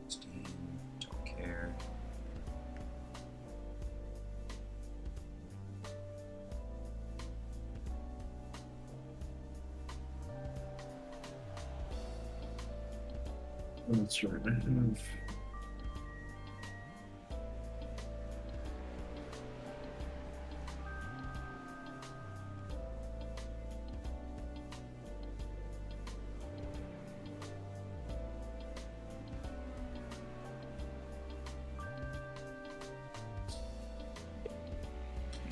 Steam, don't care. That's right. I have.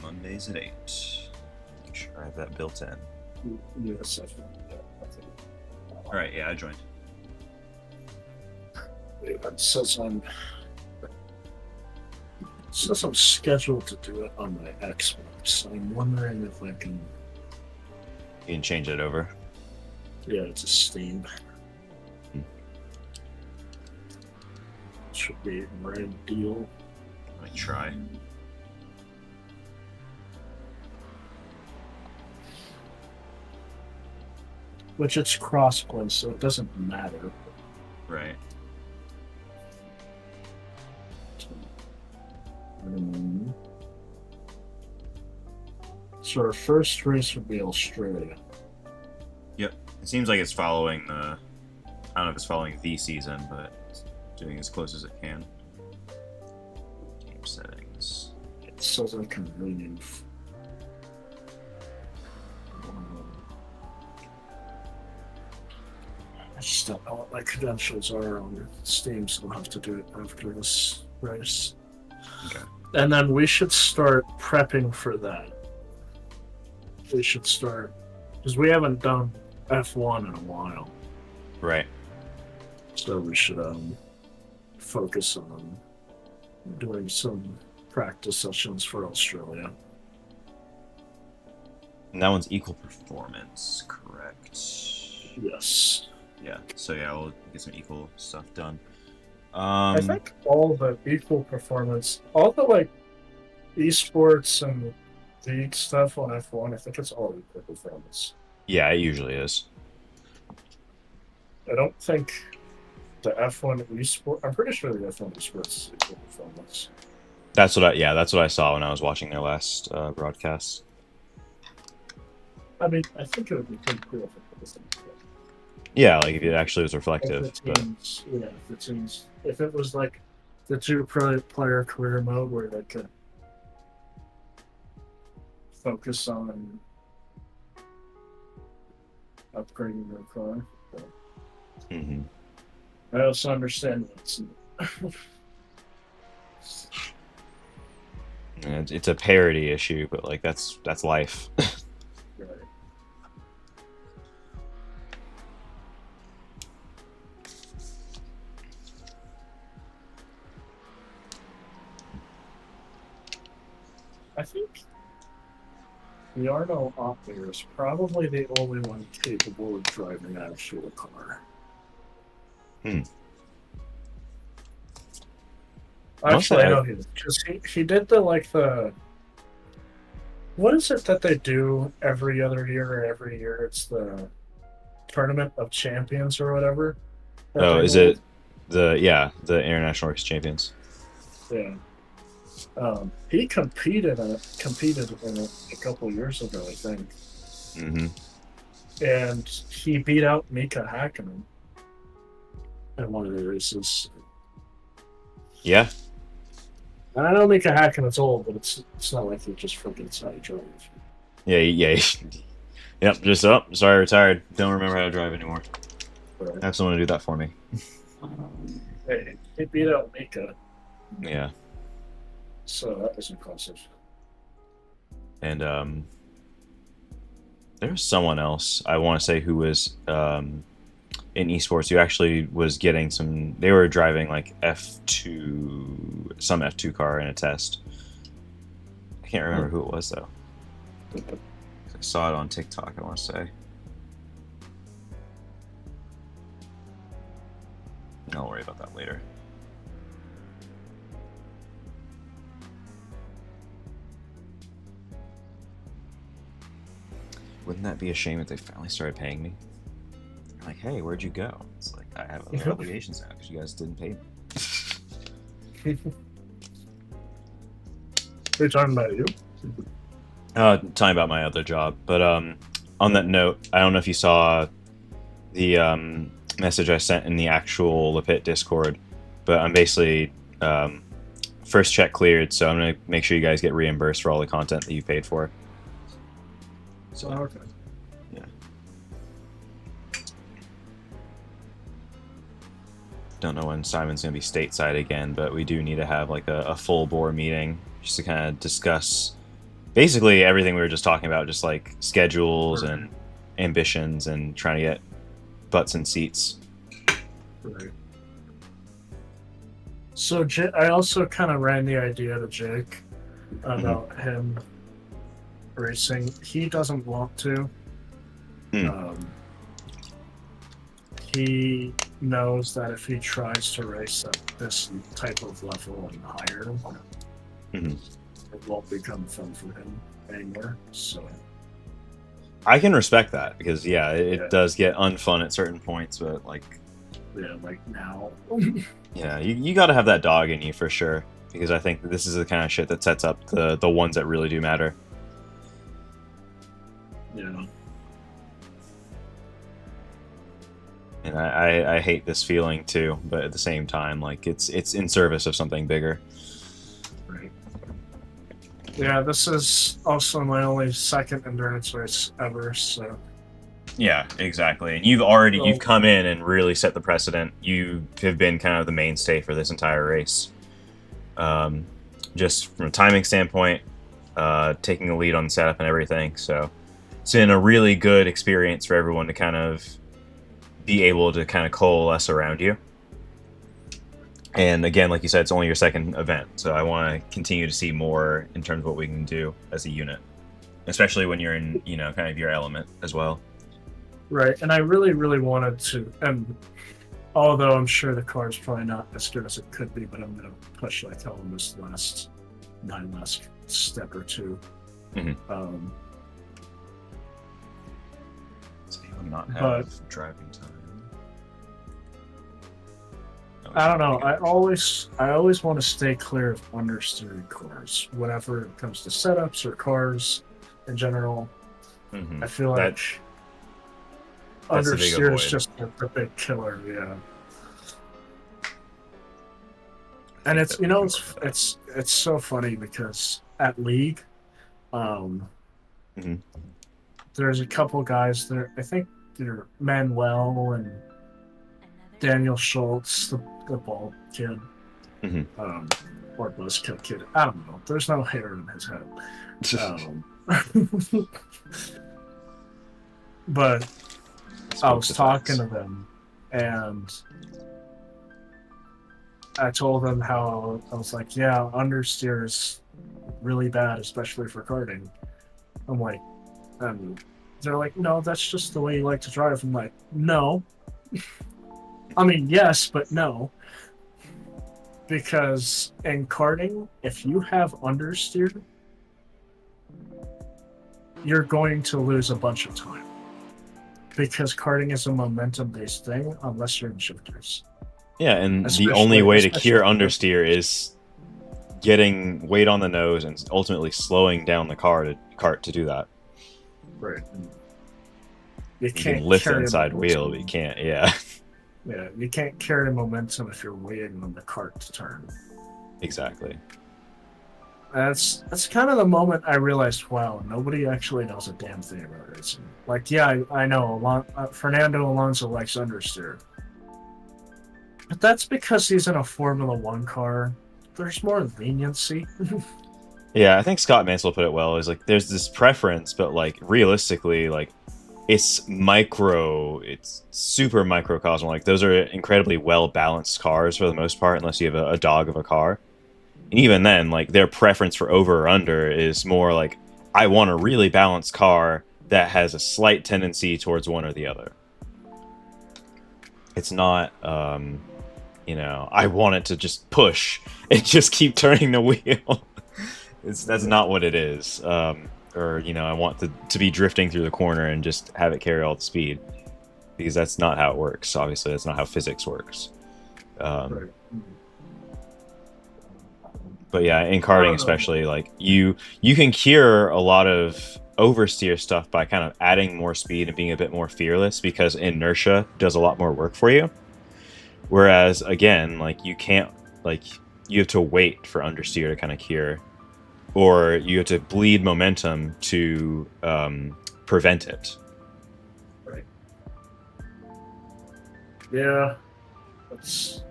Mondays at 8. Make sure I have that built in. Yes, I think. Alright, yeah, I joined. It says I'm scheduled to do it on my Xbox. I'm wondering if I can. You can change it over. Yeah, it's a Steam. Should be a red deal. Let me try. Which it's crossplay, so it doesn't matter. Right. So our first race would be Australia. Yep. It seems like it's following the... I don't know if it's following the season, but it's doing as close as it can. Game settings. It says I can remove. I just don't know what my credentials are on Steam, so I'll have to do it after this race. Okay. And then we should start prepping for that. We should start, because we haven't done F1 in a while, Right. so we should focus on doing some practice sessions for Australia. And that one's equal performance, correct? Yes. Yeah. So yeah, we'll get some equal stuff done. I think all the equal performance, all the like esports and league stuff on F1, I think it's all equal performance. Yeah, it usually is. I don't think the F1 esport. I'm pretty sure the F1 esports is equal performance. That's what I saw when I was watching their last broadcast. I mean, I think it would be pretty cool if it was. Yeah, like if it actually was If reflective. the teams, if it was like the two-player career mode where they could focus on upgrading their car. Hmm. I also understand what's It's a parity issue, but like that's life. right. I think the Arno Opter is probably the only one capable of driving an actual car. Hmm. Actually, I know he because he did the what is it that they do every other year or every year? It's the Tournament of Champions or whatever. that Oh, they is hold. it the International Race Champions? Yeah. He competed in it a couple years ago, I think, Hmm. and he beat out Mika Hakkinen in one of the races. Yeah. And I know Mika Hakkinen's old, but it's not like he just forgets how to drive. Yeah. Yep. Just sorry, retired. Don't remember how to drive anymore. Right. Have someone to do that for me. Hey, he beat out Mika, Yeah. so that was impressive. And there was someone else I want to say who was in esports who actually was getting some. They were driving like some F2 car in a test. I can't remember who it was though. I saw it on TikTok, I want to say. I'll worry about that later. Wouldn't that be a shame if they finally started paying me? Like, hey, where'd you go? It's like, I have other obligations now because you guys didn't pay me. They're talking about you. Talking about my other job. But on that note, I don't know if you saw the message I sent in the actual Lepit Discord, but I'm basically first check cleared, so I'm gonna make sure you guys get reimbursed for all the content that you paid for. So Okay. yeah. Don't know when Simon's gonna be stateside again, but we do need to have like a full bore meeting just to kind of discuss basically everything we were just talking about, just like schedules and ambitions and trying to get butts and seats. Right. So I also kind of ran the idea to Jake about him racing. He doesn't want to. He knows that if he tries to race at this type of level and higher, it won't become fun for him anymore. So I can respect that because it does get unfun at certain points, but like now. Yeah, you got to have that dog in you for sure, because I think this is the kind of shit that sets up the ones that really do matter. Yeah. And I hate this feeling too, but at the same time, like it's in service of something bigger. Right. Yeah, this is also my only second endurance race ever, so. Yeah, exactly. And you've come in and really set the precedent. You have been kind of the mainstay for this entire race. Just from a timing standpoint, taking the lead on setup and everything. So it's been a really good experience for everyone to kind of be able to kind of coalesce around you. And again, like you said, it's only your second event, so I want to continue to see more in terms of what we can do as a unit, especially when you're in, you know, kind of your element as well. Right, and I really, really wanted to, and although I'm sure the car is probably not as good as it could be, but I'm going to push like hell in this last step or two. Mm-hmm. Does anyone not have But- driving time? I don't know. I always want to stay clear of understeered cars. Whenever it comes to setups or cars in general, Mhm. I feel like that's a big understeer is avoid. just a big killer. Yeah. And it's, you know, it's so funny because at League, Mhm. there's a couple guys there. I think they're Manuel and Daniel Schultz, the bald kid, Mhm. or buzzkill kid. I don't know. There's no hair in his head. But I was talking to them, and I told them how I was like, yeah, understeer is really bad, especially for karting. I'm like, and they're like, no, that's just the way you like to drive. I'm like, no. I mean, yes, but no. Because in karting, if you have understeer, you're going to lose a bunch of time. Because karting is a momentum-based thing, unless you're in shifters. Yeah, and the Especially- only way to especially- cure understeer is getting weight on the nose and ultimately slowing down the cart to do that. Right. You can lift the carry inside wheel, but you momentum. can't. Yeah, Yeah, you can't carry momentum if you're waiting on the cart to turn. exactly. That's kind of the moment I realized, wow, nobody actually knows a damn thing about racing. Like, yeah, I know Fernando Alonso likes understeer, but that's because he's in a Formula One car. There's more leniency. Yeah, I think Scott Mansell put it well. Is like there's this preference, but like realistically, like it's super microcosm. Like those are incredibly well balanced cars for the most part, unless you have a dog of a car. And even then, like their preference for over or under is more like I want a really balanced car that has a slight tendency towards one or the other. It's not, you know, I want it to just push and just keep turning the wheel. That's not what it is. Or, you know, I want to be drifting through the corner and just have it carry all the speed. Because that's not how it works. Obviously, that's not how physics works. Right. But yeah, in karting especially, like you can cure a lot of oversteer stuff by kind of adding more speed and being a bit more fearless because inertia does a lot more work for you. Whereas again, like you can't, like you have to wait for understeer to kind of cure, or you have to bleed momentum to prevent it. Right. Yeah, that's.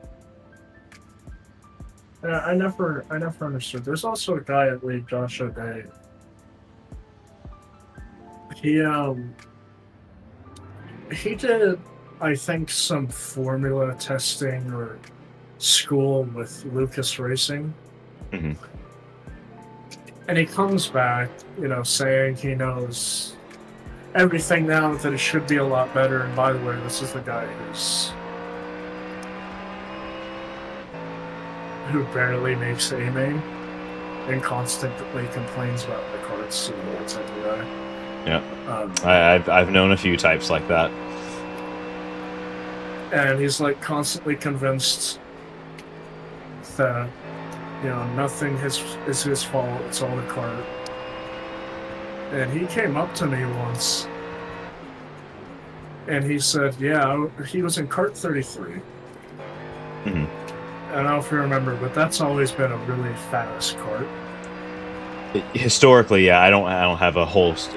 I never understood. There's also a guy at League, Josh O'Day. He did, I think, some formula testing or school with Lucas Racing. Mm-hmm. And he comes back, you know, saying he knows everything now, that it should be a lot better. And by the way, this is the guy who barely makes a name and constantly complains about the cards, so that type of guy. Yeah, I've known a few types like that. And he's like constantly convinced that, you know, nothing is his fault, it's all the cart. And he came up to me once and he said, yeah, he was in cart 33. Mm-hmm. I don't know if you remember, but that's always been a really fast cart. Historically, yeah, I don't have a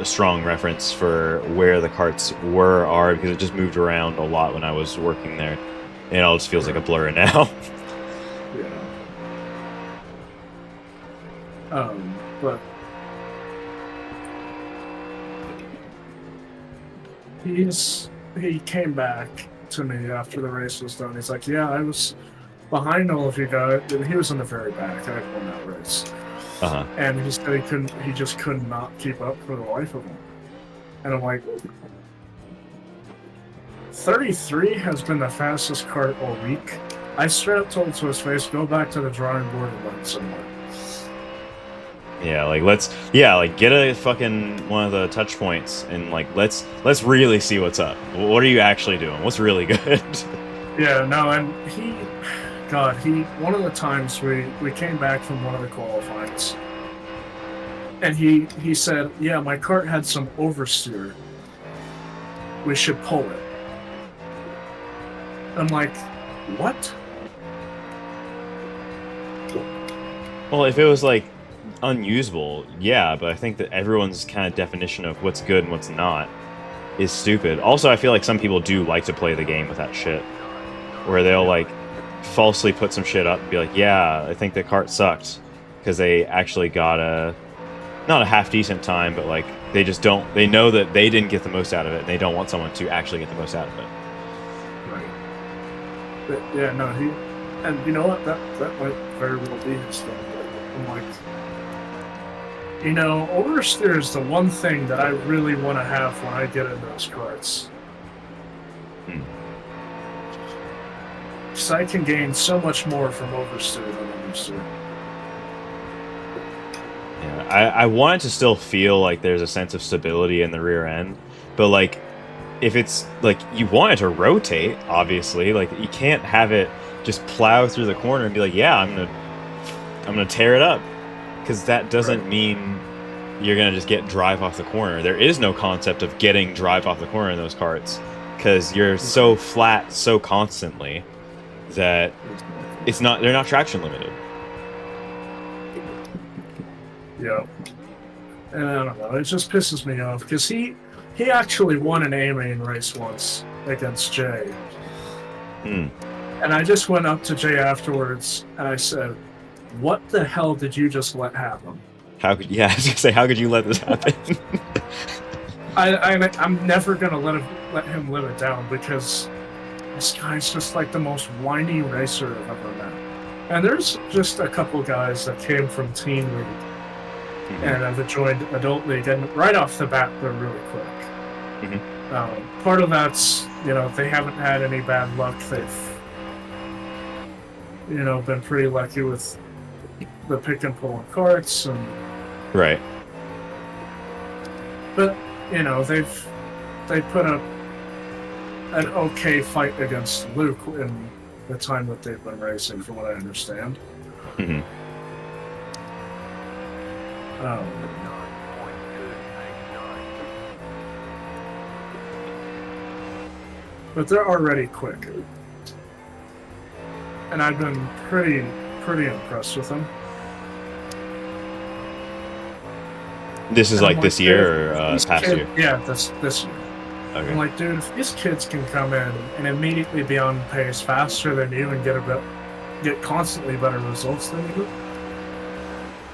strong reference for where the carts were or are because it just moved around a lot when I was working there. And it all just feels like a blur now. Yeah. But he came back to me after the race was done. He's like, yeah, behind all of you guys. He was in the very back. I had won that race, Uh-huh. and he said he just could not keep up for the life of him. And I'm like, 33 has been the fastest kart all week. I straight up told to his face, go back to the drawing board and learn somewhere. Yeah, like let's get a fucking one of the touch points and like let's really see what's up. What are you actually doing? What's really good? Yeah, no, and one of the times we came back from one of the qualifyings, and he said, yeah, my kart had some oversteer. We should pull it. I'm like, what? Well, if it was like unusable, yeah, but I think that everyone's kind of definition of what's good and what's not is stupid. Also, I feel like some people do like to play the game with that shit, where they'll like falsely put some shit up and be like, yeah, I think the cart sucked because they actually got not a half decent time, but like they know that they didn't get the most out of it and they don't want someone to actually get the most out of it. Right. But yeah, no, and you know what, that might very well be his thing. I'm like, oversteer is the one thing that I really want to have when I get in those karts. Because I can gain so much more from oversteer than understeer. Yeah, I want it to still feel like there's a sense of stability in the rear end, but like if it's like you want it to rotate, obviously, like you can't have it just plow through the corner and be like, yeah, I'm gonna tear it up, because that doesn't mean you're gonna just get drive off the corner. There is no concept of getting drive off the corner in those karts, because you're so flat so constantly that they're not traction limited. Yeah. And I don't know, it just pisses me off, because he actually won an A-main race once against Jay. And I just went up to Jay afterwards and I said, what the hell did you just let happen? I was gonna say, how could you let this happen? I'm never gonna let him live it down, because this guy's just like the most whiny racer I've ever met. And there's just a couple guys that came from Teen League and have joined Adult League, and right off the bat they're really quick. Part of that's, they haven't had any bad luck. They've been pretty lucky with the pick and pull of karts, and right. But they put up an okay fight against Luke in the time that they've been racing, from what I understand. But they're already quick, and I've been pretty impressed with them. This is like this year or past year? Yeah, this year. Okay. I'm like, dude, if these kids can come in and immediately be on pace faster than you and get constantly better results than you,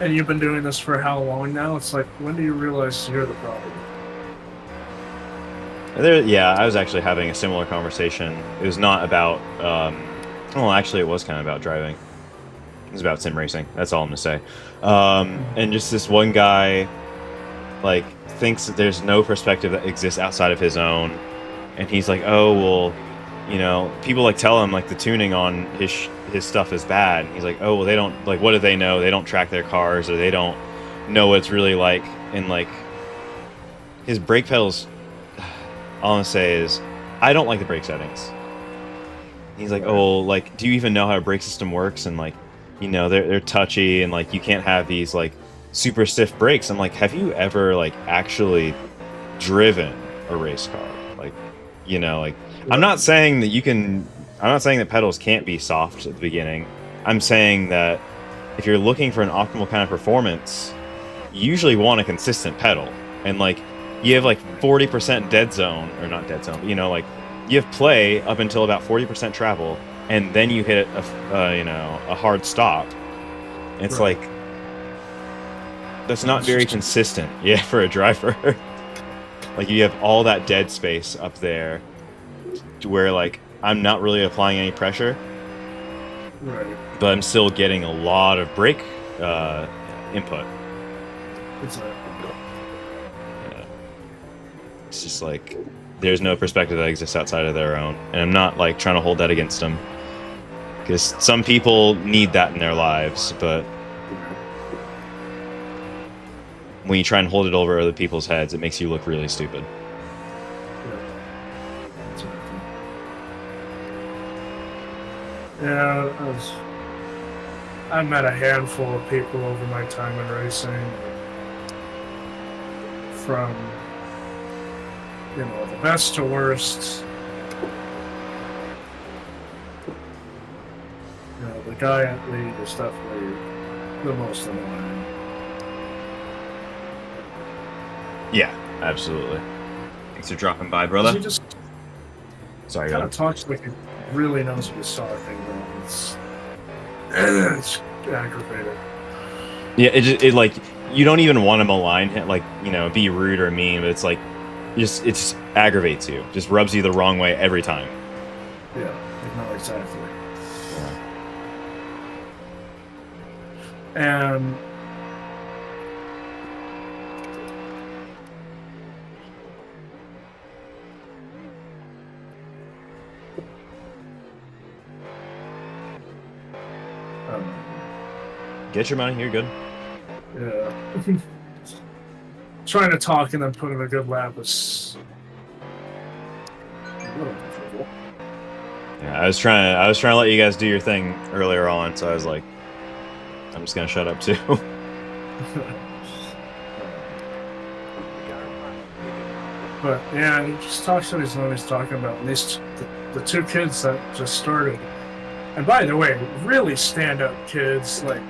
and you've been doing this for how long now? It's like, when do you realize you're the problem? I was actually having a similar conversation. It was not about, well, actually it was kind of about driving. It was about sim racing. That's all I'm going to say. And just this one guy, like, thinks that there's no perspective that exists outside of his own. And he's like, oh, well, people like tell him like the tuning on his stuff is bad. And he's like, oh, well, they don't, like, what do they know? They don't track their cars, or they don't know what it's really like. And like, his brake pedals, all I'm gonna say is, I don't like the brake settings. He's like, oh, like, do you even know how a brake system works? And like, they're touchy, and like, you can't have these like super stiff brakes. I'm like, have you ever like actually driven a race car? Like, I'm not saying that pedals can't be soft at the beginning. I'm saying that if you're looking for an optimal kind of performance, you usually want a consistent pedal. And like, you have like 40% dead zone, or not dead zone, but like, you have play up until about 40% travel, and then you hit a hard stop. It's right. Like, that's not very consistent, for a driver. Like, you have all that dead space up there to where like, I'm not really applying any pressure. Right. but I'm still getting a lot of brake input. Exactly. It's just like there's no perspective that exists outside of their own, and I'm not like trying to hold that against them, because some people need that in their lives, but when you try and hold it over other people's heads, it makes you look really stupid. Yeah, I met a handful of people over my time in racing, from the best to worst. The guy at lead is definitely the most annoying. Yeah, absolutely. Thanks for dropping by, brother. He just Sorry, kind go of talks like he really knows what he's talking about. It's aggravating. Yeah, it like you don't even want to malign him, like be rude or mean, but it's like it just aggravates you, just rubs you the wrong way every time. Yeah, no, exactly. And get your money, you're good. Yeah. Trying to talk and then put in a good lap is a little difficult. Yeah, I was trying to let you guys do your thing earlier on, so I was like, I'm just gonna shut up too. But yeah, he just talks what he's always talking about. And the two kids that just started, and by the way, really stand-up kids, like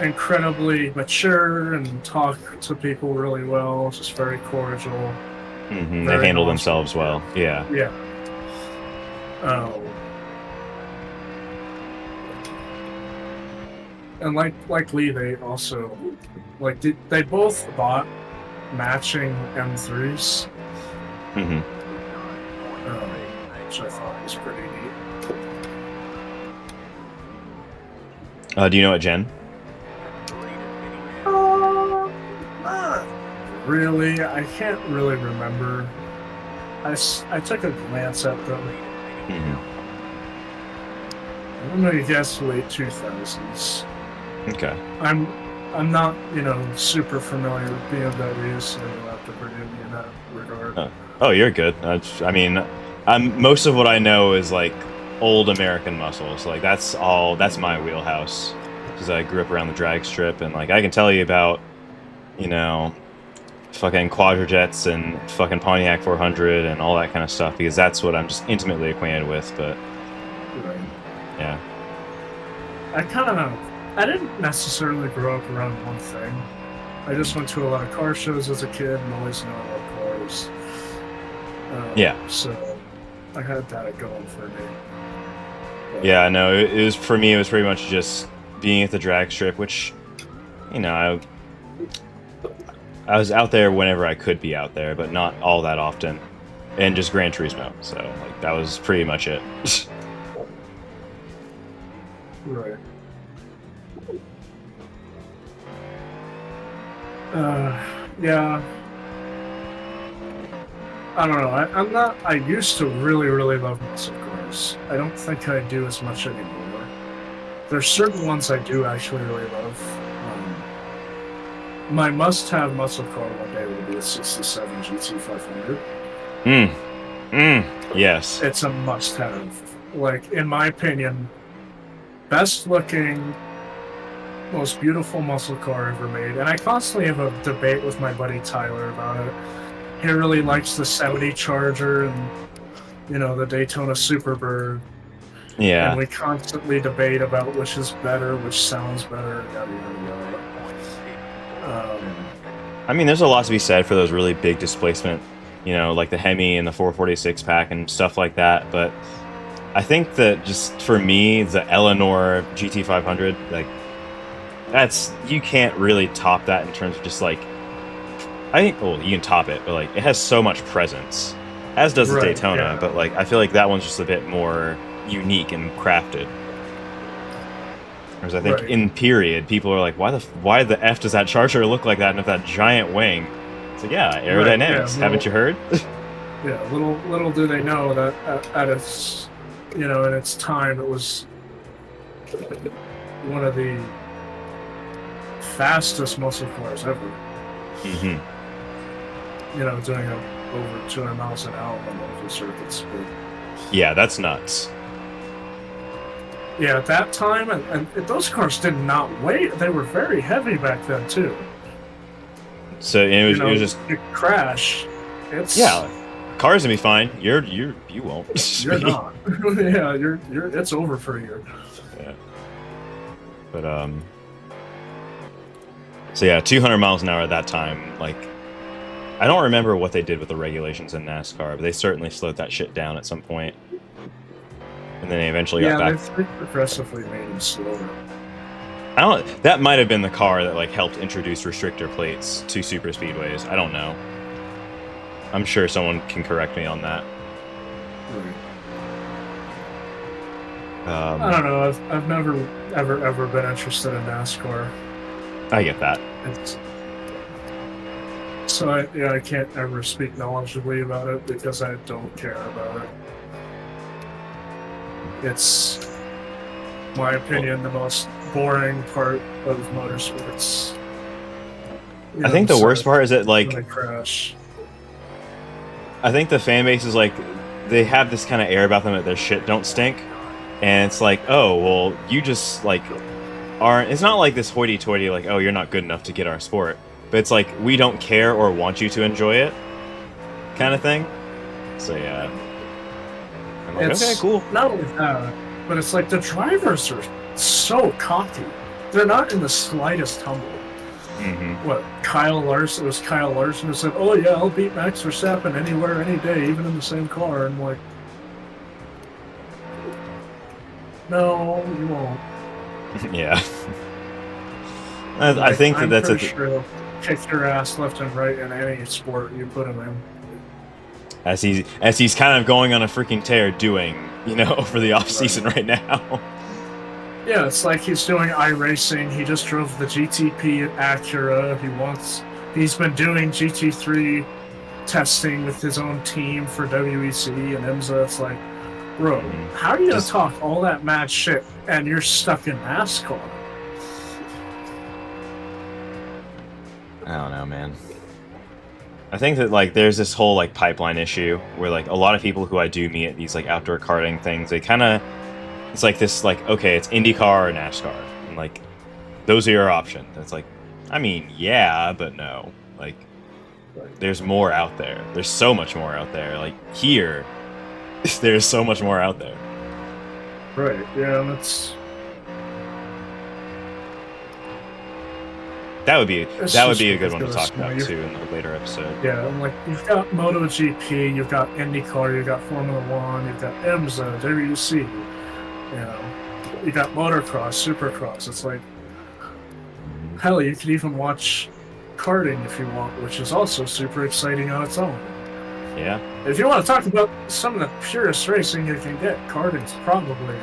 incredibly mature and talk to people really well, just very cordial. Mm-hmm. They handle themselves well. Yeah. Yeah. And like Lee, they also they both bought matching M3s, Mm-hmm. which I thought was pretty neat. Do you know what gen? Not really. I can't really remember. I took a glance at them. Mm-hmm. I'm gonna guess late 2000s. Okay. I'm not super familiar with BMWs, so you'll have to forgive me in that regard. Oh, you're good. I mean, most of what I know is like old American muscles. Like that's my wheelhouse, because I grew up around the drag strip, and like I can tell you about fucking Quadrajets and fucking Pontiac 400 and all that kind of stuff, because that's what I'm just intimately acquainted with. But Right. yeah, I didn't necessarily grow up around one thing. I just went to a lot of car shows as a kid and always knew I loved cars. Yeah. So I had that going for me. But, yeah. No, it was for me. It was pretty much just being at the drag strip, which I was out there whenever I could be out there, but not all that often, and just Gran Turismo. So like that was pretty much it. Right. Yeah. I don't know. I used to really, really love muscle cars. I don't think I do as much anymore. There's certain ones I do actually really love. My must-have muscle car one day would be a 67 GT500. Yes. It's a must-have. Like, in my opinion, best-looking, most beautiful muscle car ever made. And I constantly have a debate with my buddy Tyler about it. He really likes the 70 Charger and, the Daytona Superbird. Yeah. And we constantly debate about which is better, which sounds better, yada, yada, yada. I mean, there's a lot to be said for those really big displacement, like the Hemi and the 446 pack and stuff like that. But I think that just for me, the Eleanor GT500, like, you can't really top that in terms of just like, you can top it, but like it has so much presence, as does the Daytona. Yeah. But like I feel like that one's just a bit more unique and crafted. Whereas I think Right. in period, people are like, why the f does that Charger look like that and with that giant wing? It's like, yeah, aerodynamics. yeah, Haven't you heard? Yeah, little do they know that at its, in its time, it was one of the fastest muscle cars ever. Hmm. Doing over 200 miles an hour on local circuits. But Yeah, that's nuts. yeah, at that time, and those cars did not weigh. They were very heavy back then too. So it was just you crash. It's cars gonna be fine. You won't. You're not. Yeah, you're. It's over for you. Yeah. But So yeah, 200 miles an hour at that time. Like, I don't remember what they did with the regulations in NASCAR, but they certainly slowed that shit down at some point. And then they eventually got back. Yeah, they progressively made them slower. That might have been the car that like helped introduce restrictor plates to super speedways. I don't know. I'm sure someone can correct me on that. I don't know. I've never ever been interested in NASCAR. I get that. So I can't ever speak knowledgeably about it because I don't care about it. It's, my opinion, the most boring part of motorsports. I think the worst part is that like when they crash. I think the fan base is like they have this kind of air about them that their shit don't stink, and it's like, oh well, you just like aren't. It's not like this hoity-toity like, oh, you're not good enough to get our sport, but it's like we don't care or want you to enjoy it, kind of thing. So yeah, I'm like, It's okay, cool. not only that, but it's like the drivers are so cocky. They're not in the slightest humble. Mm-hmm. What, Kyle Larson? It was Kyle Larson who said, "Oh yeah, I'll beat Max Verstappen anywhere, any day, even in the same car." And I'm like, no, you won't. Yeah. I think I'm that's pretty sure he'll kick your ass left and right in any sport you put him in. as he's kind of going on a freaking tear doing, for the off season right now. Yeah, it's like he's doing iRacing. He just drove the GTP Acura. He's been doing GT3 testing with his own team for WEC and IMSA. It's like, bro, how are you gonna talk all that mad shit and you're stuck in NASCAR? I don't know, man. I think that like there's this whole like pipeline issue where like a lot of people who I do meet at these like outdoor karting things, they kind of, it's like this like, okay, it's IndyCar or NASCAR, and like those are your options. It's like, I mean, yeah, but no. Like, there's more out there. There's so much more out there. Like here, there's so much more out there. Right. Yeah, that's. That would be a good one to ridiculous, talk about too in a later episode. Yeah, I'm like, you've got MotoGP, you've got IndyCar, you've got Formula One, you've got IMSA, WEC, you got motocross, supercross. It's like, hell, you could even watch karting if you want, which is also super exciting on its own. Yeah. If you want to talk about some of the purest racing you can get, karting's probably,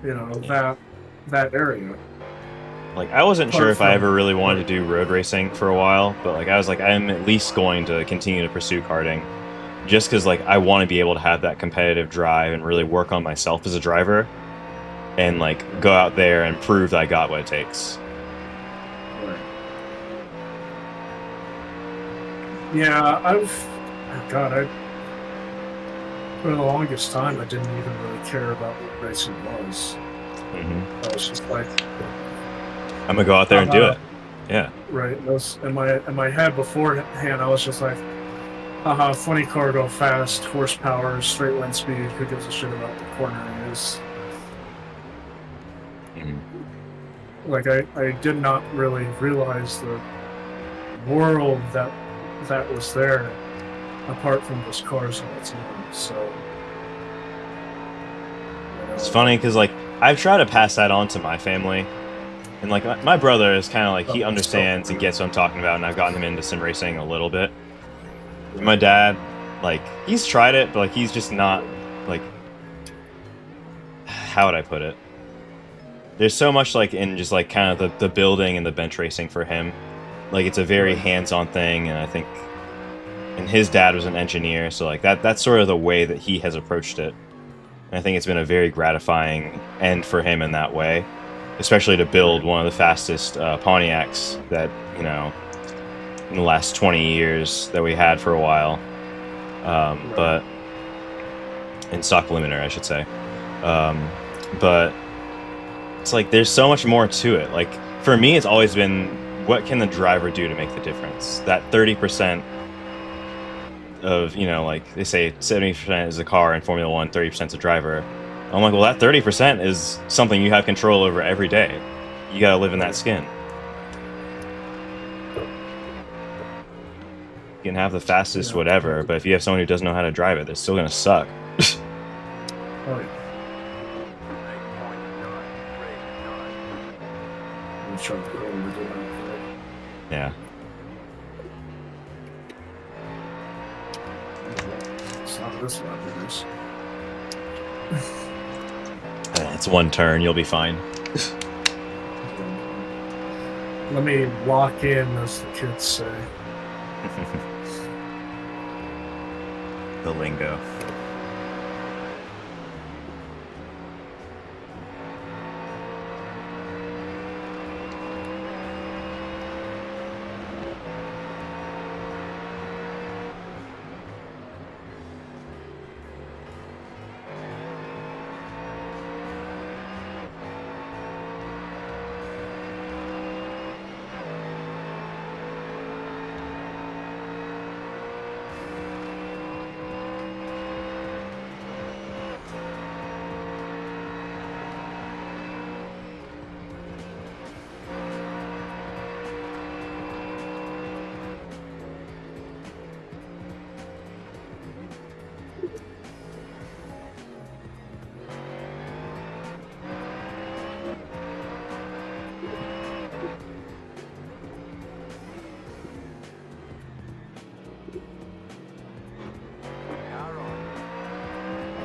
that area. Like, I wasn't sure if I ever really wanted to do road racing for a while, but like I was like, I'm at least going to continue to pursue karting, just because like I want to be able to have that competitive drive and really work on myself as a driver, and like go out there and prove that I got what it takes. Yeah, for the longest time, I didn't even really care about what racing was. Mm-hmm. I was just like, I'm gonna go out there and do it. Yeah. Right. That was in my head beforehand. I was just like, haha, funny car, go fast, horsepower, straight line speed. Who gives a shit about the cornering is? Mm-hmm. Like I did not really realize the world that was there, apart from just cars on its own. So It's funny because like I've tried to pass that on to my family, and like my brother is kind of like he understands and gets what I'm talking about, and I've gotten him into sim racing a little bit. And my dad, like he's tried it, but like he's just not like how would I put it? There's so much like in just like kind of the building and the bench racing for him. Like it's a very hands-on thing, and I think, and his dad was an engineer, so like that's sort of the way that he has approached it. And I think it's been a very gratifying end for him in that way, especially to build one of the fastest Pontiacs that, you know, in the last 20 years that we had for a while. But in stock limiter, I should say. But it's like there's so much more to it. Like for me, it's always been, what can the driver do to make the difference? That 30% of, you know, like they say 70% is a car in Formula 1, 30% is a driver. I'm like, well, that 30% is something you have control over every day. You gotta live in that skin. You can have the fastest whatever, but if you have someone who doesn't know how to drive it, they're still gonna suck. Oh, yeah. I'm trying to go over to that. Yeah. It's not this one, it is. It's one turn, you'll be fine. Let me lock in, as the kids say. The lingo.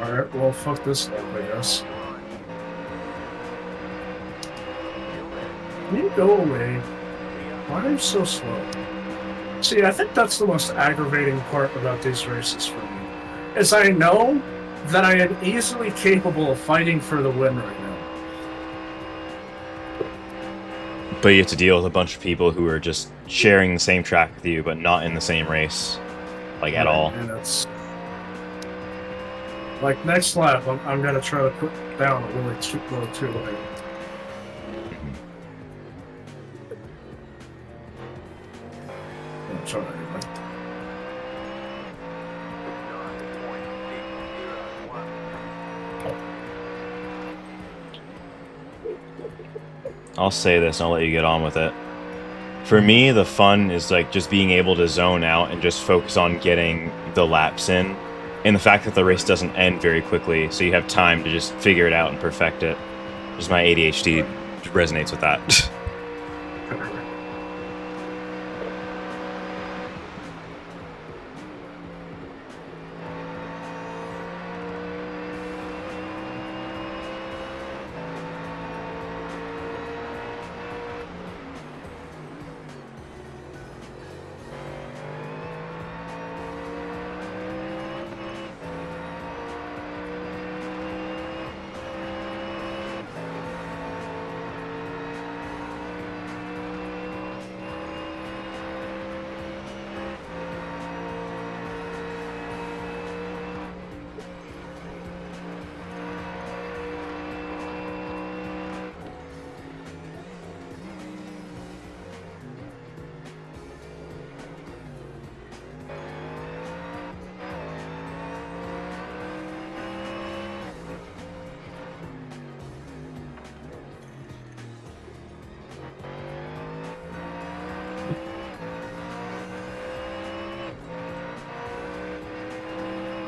Alright, well, fuck this up, I guess. Can you go away? Why are you so slow? See, I think that's the most aggravating part about these races for me. Is I know that I am easily capable of fighting for the win right now. But you have to deal with a bunch of people who are just sharing the same track with you, but not in the same race, like at all. And it's like next lap, I'm gonna try to put down a really low too late. I'm trying anyway. I'll say this and I'll let you get on with it. For me, the fun is like just being able to zone out and just focus on getting the laps in. And the fact that the race doesn't end very quickly, so you have time to just figure it out and perfect it. Just my ADHD resonates with that.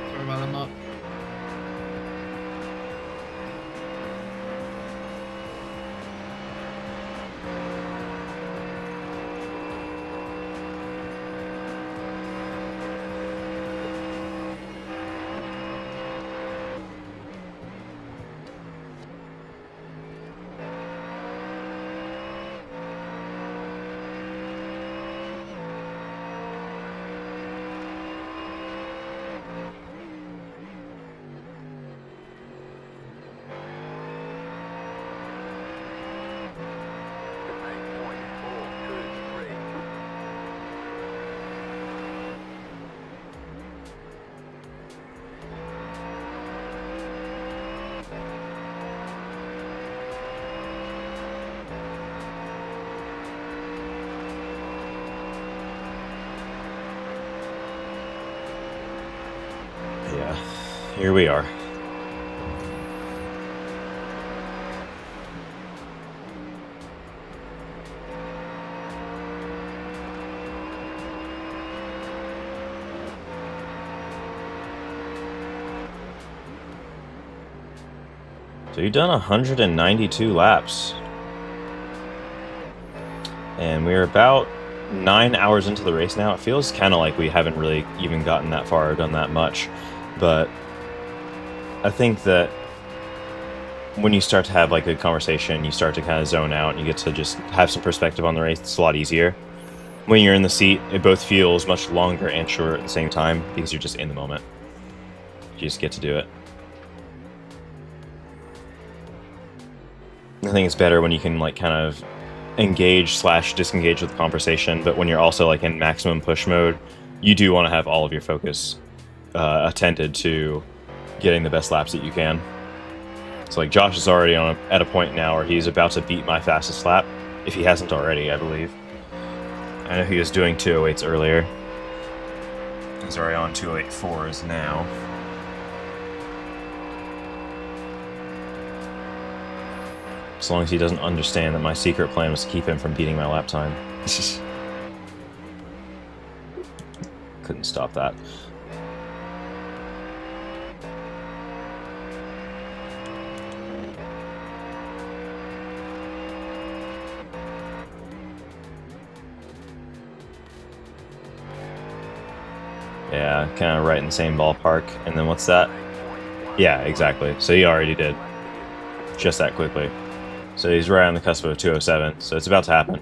Sorry about that, Mark. here we are. So you've done 192 laps. And we're about 9 hours into the race now. It feels kind of like we haven't really even gotten that far or done that much. But I think that when you start to have like a conversation, you start to kind of zone out and you get to just have some perspective on the race. It's a lot easier. When you're in the seat, it both feels much longer and shorter at the same time because you're just in the moment. You just get to do it. I think it's better when you can like kind of engage / disengage with the conversation, but when you're also like in maximum push mode, you do want to have all of your focus attended to getting the best laps that you can. So like Josh is already at a point now where he's about to beat my fastest lap, if he hasn't already, I believe. I know he was doing 208s earlier. He's already on 208.4s now. As long as he doesn't understand that my secret plan was to keep him from beating my lap time. Couldn't stop that. Yeah, kind of right in the same ballpark. And then what's that? Yeah, exactly. So he already did. Just that quickly. So he's right on the cusp of 207, so it's about to happen.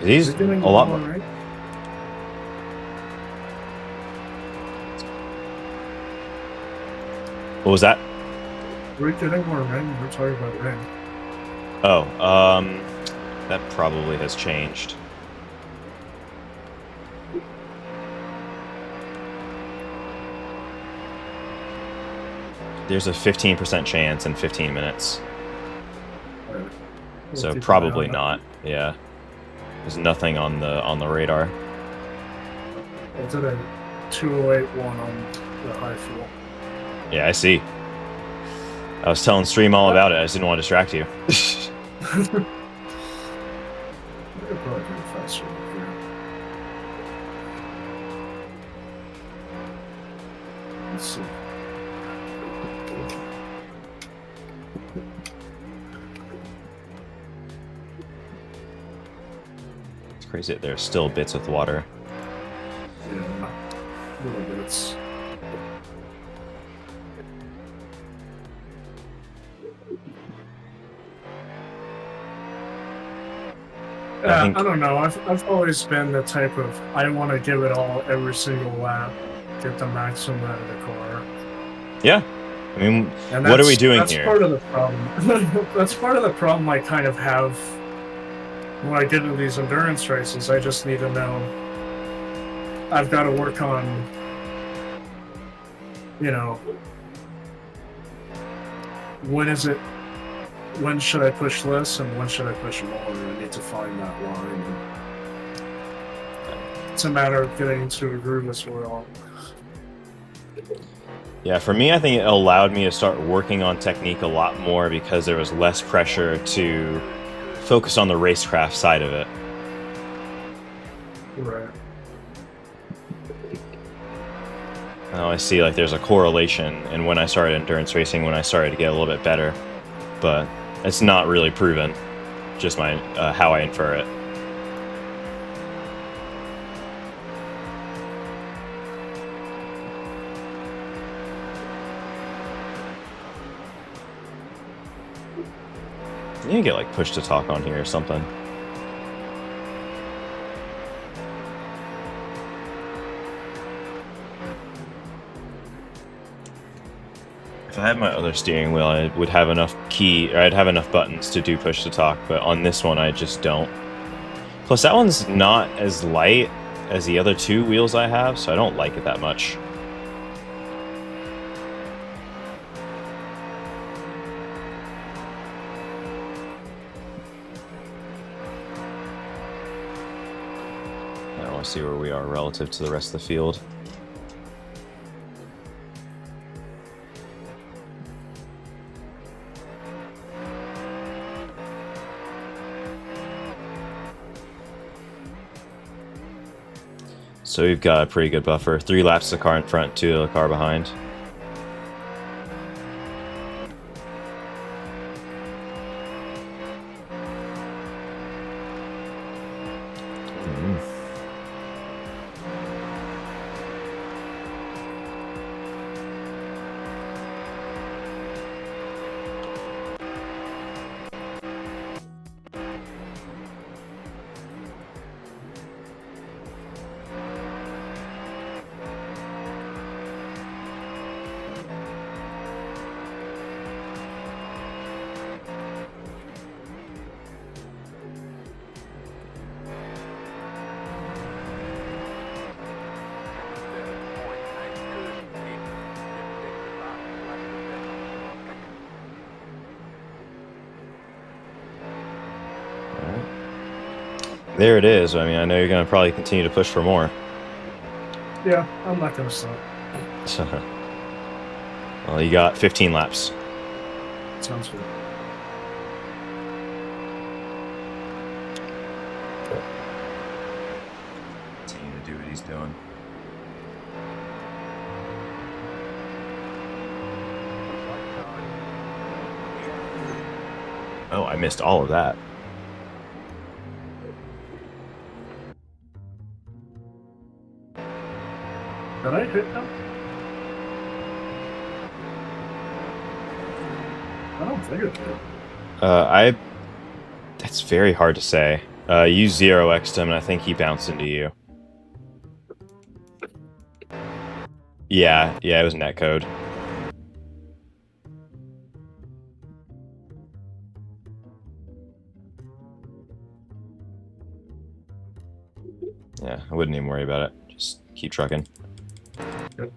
He's a lot more. Right? What was that? We're getting more rain. We're talking about rain. Oh, that probably has changed. There's a 15% chance in 15 minutes. So probably not. Yeah. There's nothing on the radar. I did a 208.1 on the high fuel. Yeah, I see. I was telling Stream all about it. I just didn't want to distract you. We could probably go faster up here. Let's see. It's crazy that there's still bits with water. Yeah, little bits. I don't know. I've always been the type of I want to give it all every single lap, get the maximum out of the car. Yeah. I mean, And what are we doing that's here? Part of the problem. That's part of the problem I kind of have when I get into these endurance races. I just need to know I've got to work on, when should I push less and when should I push more? I need to find that line. It's a matter of getting into a groove as well. Yeah, for me, I think it allowed me to start working on technique a lot more because there was less pressure to focus on the racecraft side of it. Right. Now I see like there's a correlation in when I started endurance racing, when I started to get a little bit better, but it's not really proven, just my how I infer it. You can get like push to talk on here or something. If I had my other steering wheel, I would have enough I'd have enough buttons to do push to talk, but on this one I just don't. Plus that one's not as light as the other two wheels I have, so I don't like it that much. want to see where we are relative to the rest of the field. So we've got a pretty good buffer. 3 laps to the car in front, 2 to the car behind. There it is. I mean, I know you're going to probably continue to push for more. Yeah, I'm not gonna stop. Well, you got 15 laps. Sounds good. Continue to do what he's doing. Oh, I missed all of that. Did I hit him? I don't think it did. That's very hard to say. You 0x'd him, and I think he bounced into you. Yeah, it was netcode. Yeah, I wouldn't even worry about it. Just keep trucking. Good.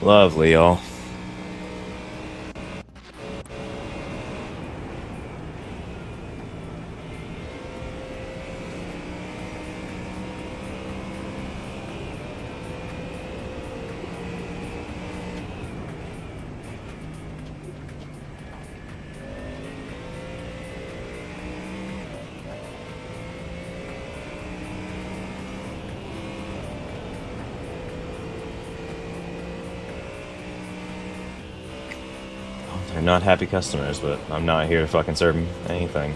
Lovely, y'all. They're not happy customers, but I'm not here to fucking serve them anything.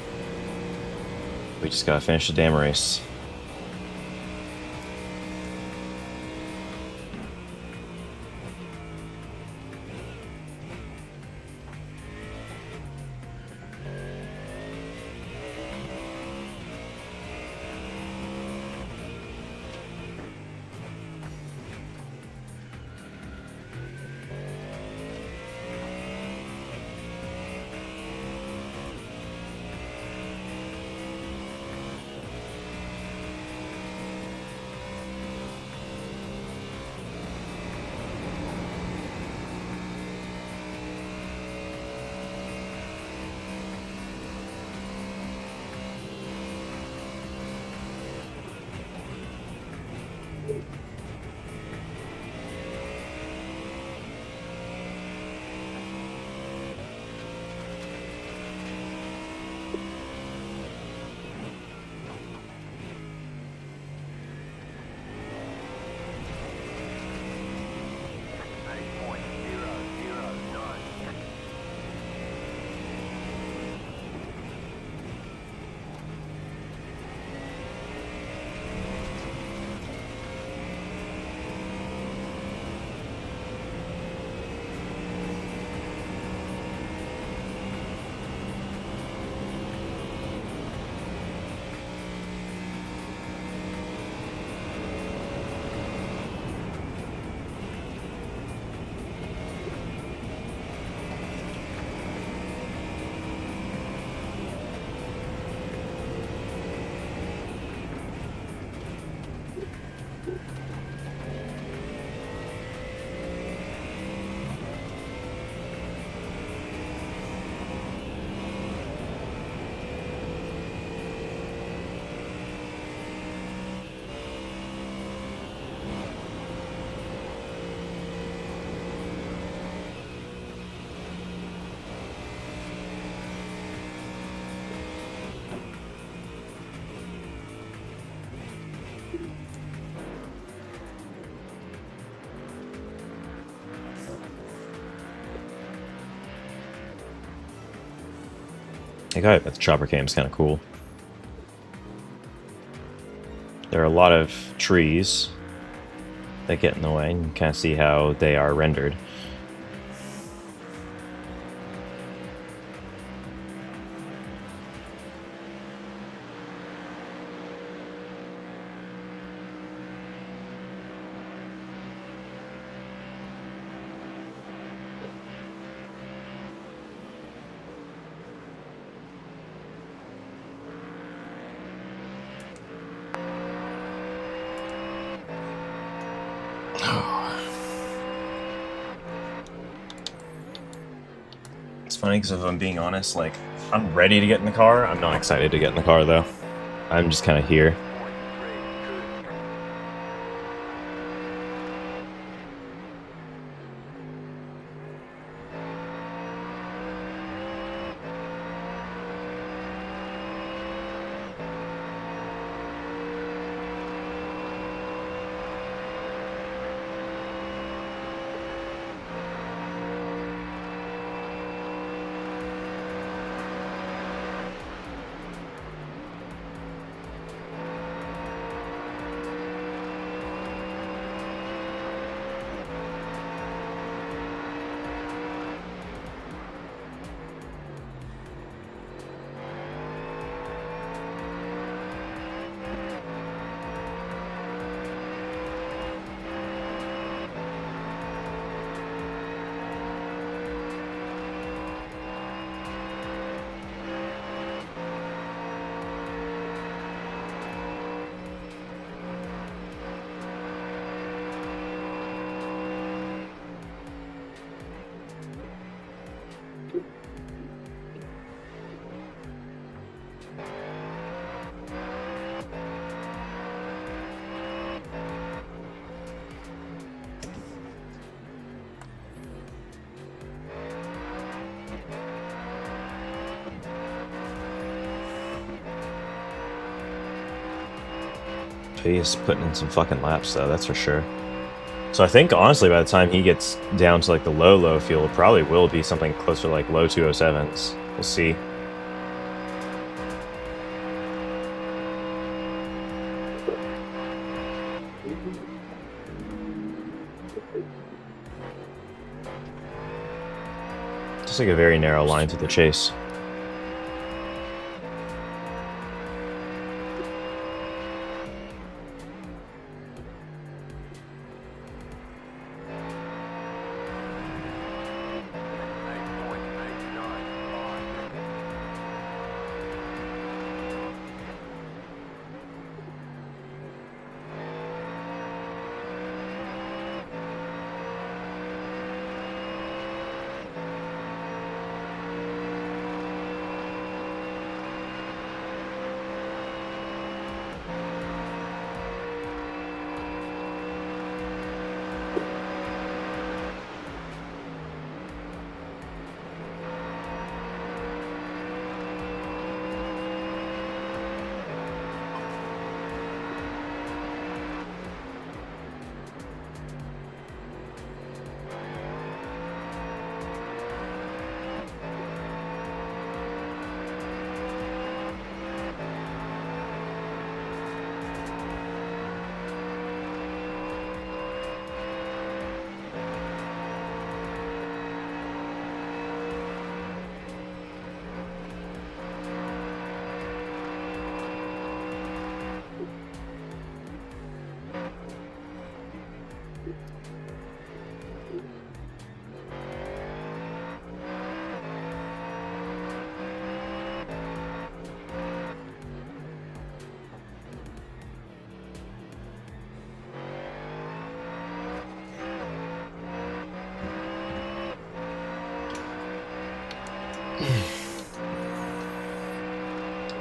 We just gotta finish the damn race. I got it, but the chopper cam is kind of cool. There are a lot of trees that get in the way, and you kind of see how they are rendered. It's funny because if I'm being honest, like, I'm ready to get in the car. I'm not excited to get in the car, though. I'm just kind of here. He's putting in some fucking laps though, that's for sure. So I think honestly by the time he gets down to like the low fuel, it probably will be something closer to like low 207s. We'll see. Just like a very narrow line through the chase.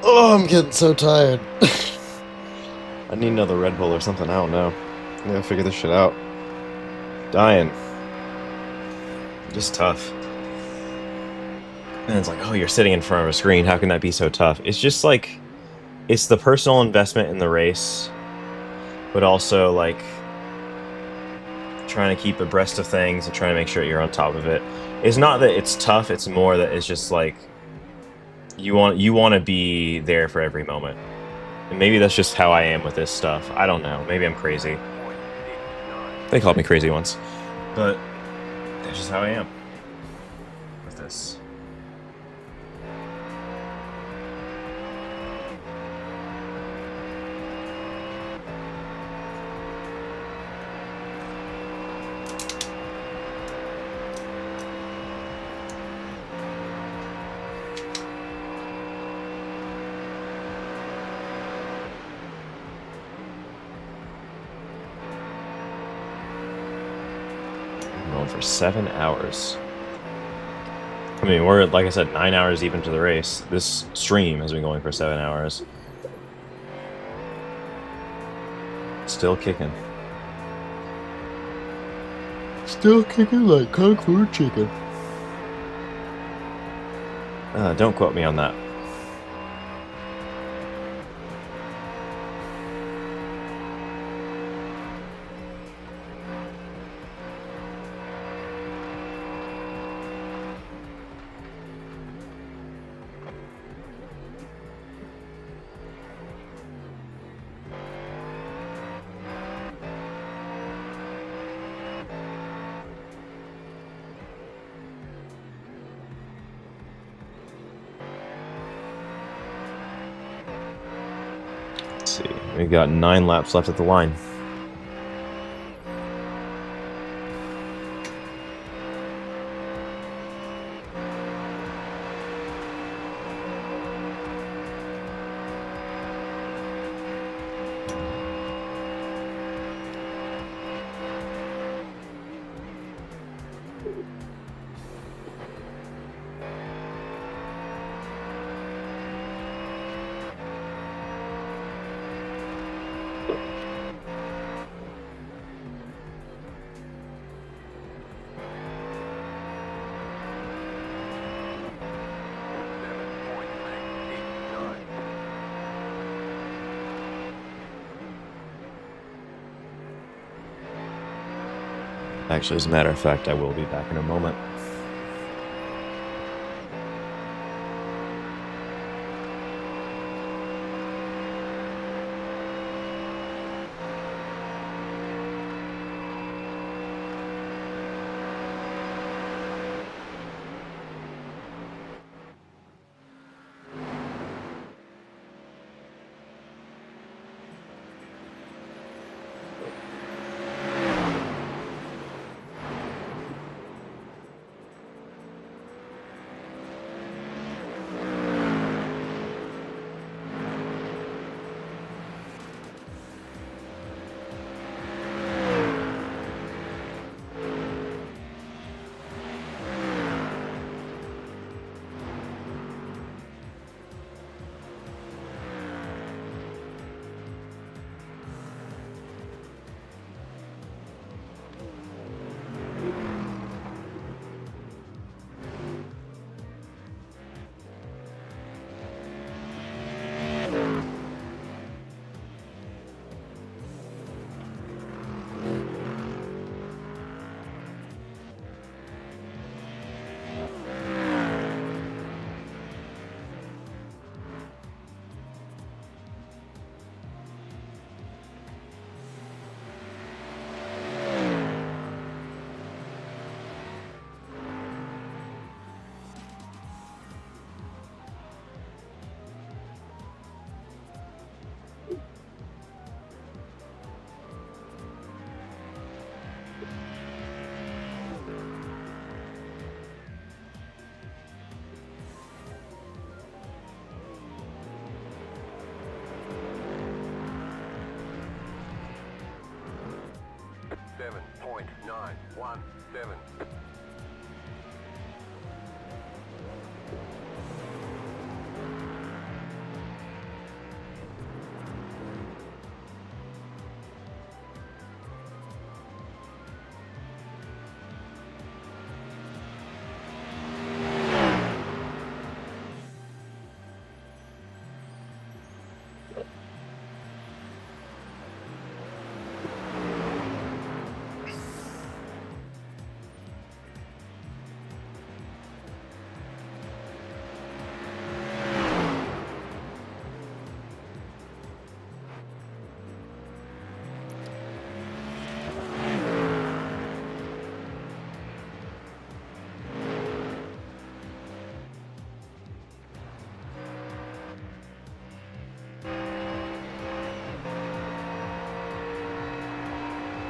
Oh, I'm getting so tired. I need another Red Bull or something, I don't know. I gotta figure this shit out. Dying. Just tough. And it's like, oh, you're sitting in front of a screen, how can that be so tough? It's just like, it's the personal investment in the race, but also like trying to keep abreast of things and trying to make sure you're on top of it. It's not that it's tough, it's more that it's just like, you want to be there for every moment. And maybe that's just how I am with this stuff. I don't know. Maybe I'm crazy. They called me crazy once. But that's just how I am with this. For 7 hours. I mean, we're, like I said, 9 hours deep into the race. This stream has been going for 7 hours. Still kicking. Still kicking like Kung Fu chicken. Don't quote me on that. We got 9 laps left at the line. Actually, as a matter of fact, I will be back in a moment. Seven point 917.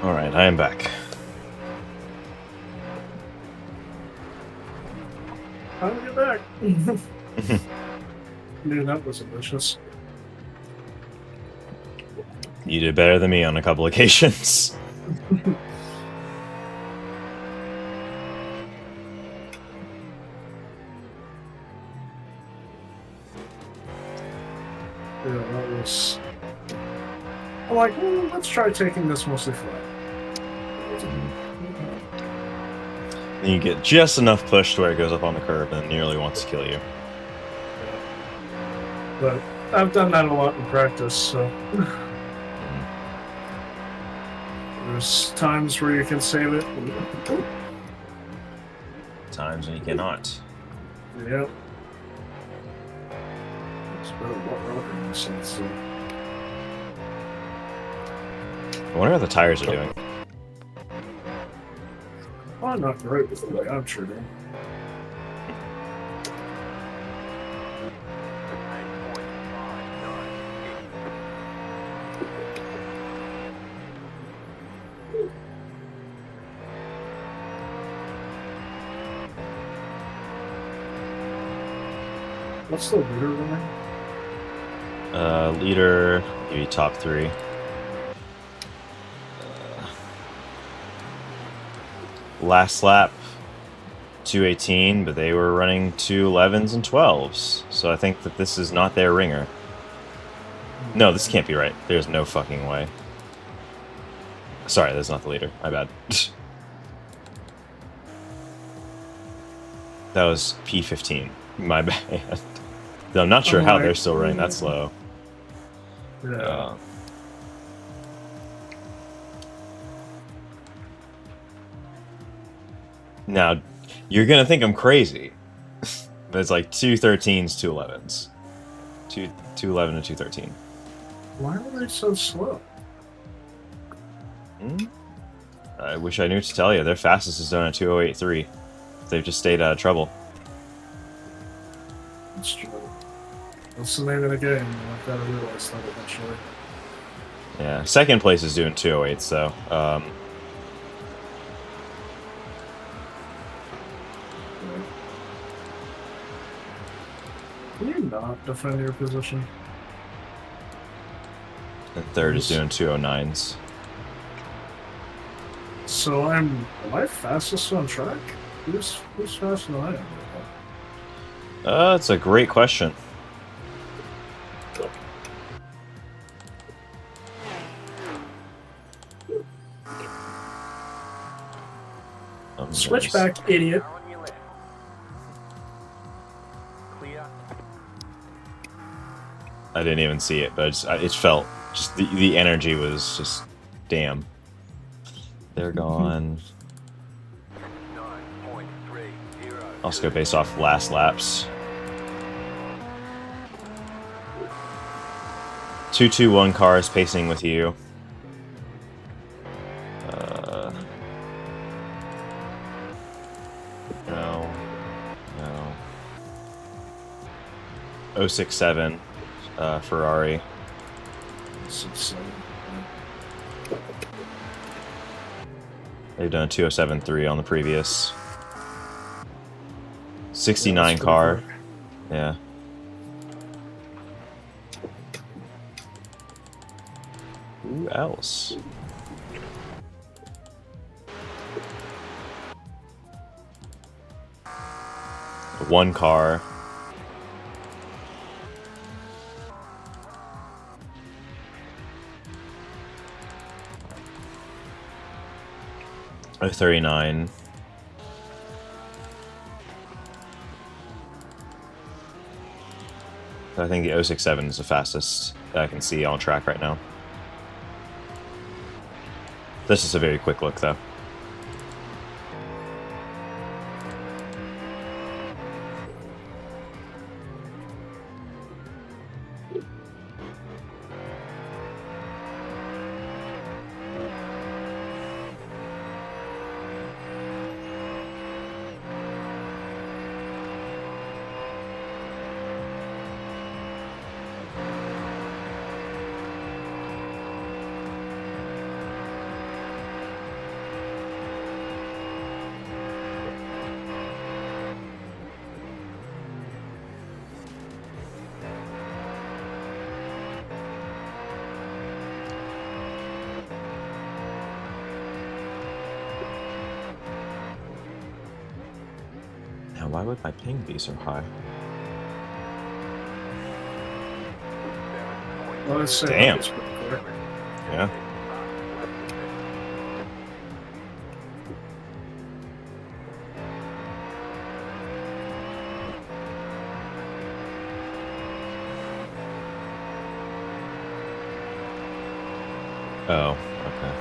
Alright, I am back. How did I get back? Dude, that was delicious. You did better than me on a couple occasions. Yeah, that was... I'm like, let's try taking this mostly flat. And you get just enough push to where it goes up on the curb and nearly wants to kill you. But I've done that a lot in practice, so... There's times where you can save it. Times when you cannot. Yep. It's better what rubber in this sense, so... I wonder how the tires are doing. Oh, not great with the way I'm shooting. What's the leader running? Leader, maybe top 3. Last lap, 218, but they were running 211s and 12s. So I think that this is not their ringer. No, this can't be right. There's no fucking way. Sorry, that's not the leader. My bad. That was P15. My bad. I'm not sure how they're still running that slow. Now, you're gonna think I'm crazy, but it's like 213s, 211s, 211 and 213. Why are they so slow? I wish I knew to tell you. Their fastest is done at 2083. They've just stayed out of trouble. That's true. That's the name of the game. I've got to realize that eventually. Yeah, second place is doing 208s though. Can you not defend your position? And third is doing 209s. So am I fastest on track? Who's faster than I am? That's a great question. Switchback, idiot. Car on your left. Clear. I didn't even see it, but it felt just the energy was just damn. They're gone. 9.30. I'll just go based off last laps. 221 cars pacing with you. No. 067 Ferrari. 6-7. They've done 207.3 on the previous. 69 car. Yeah. Who else? One car. A 39. I think the 067 is the fastest that I can see on track right now. This is a very quick look, though. Now, why would my ping be so high? Well, let's say Damn. that was pretty quick. Yeah. Oh, okay.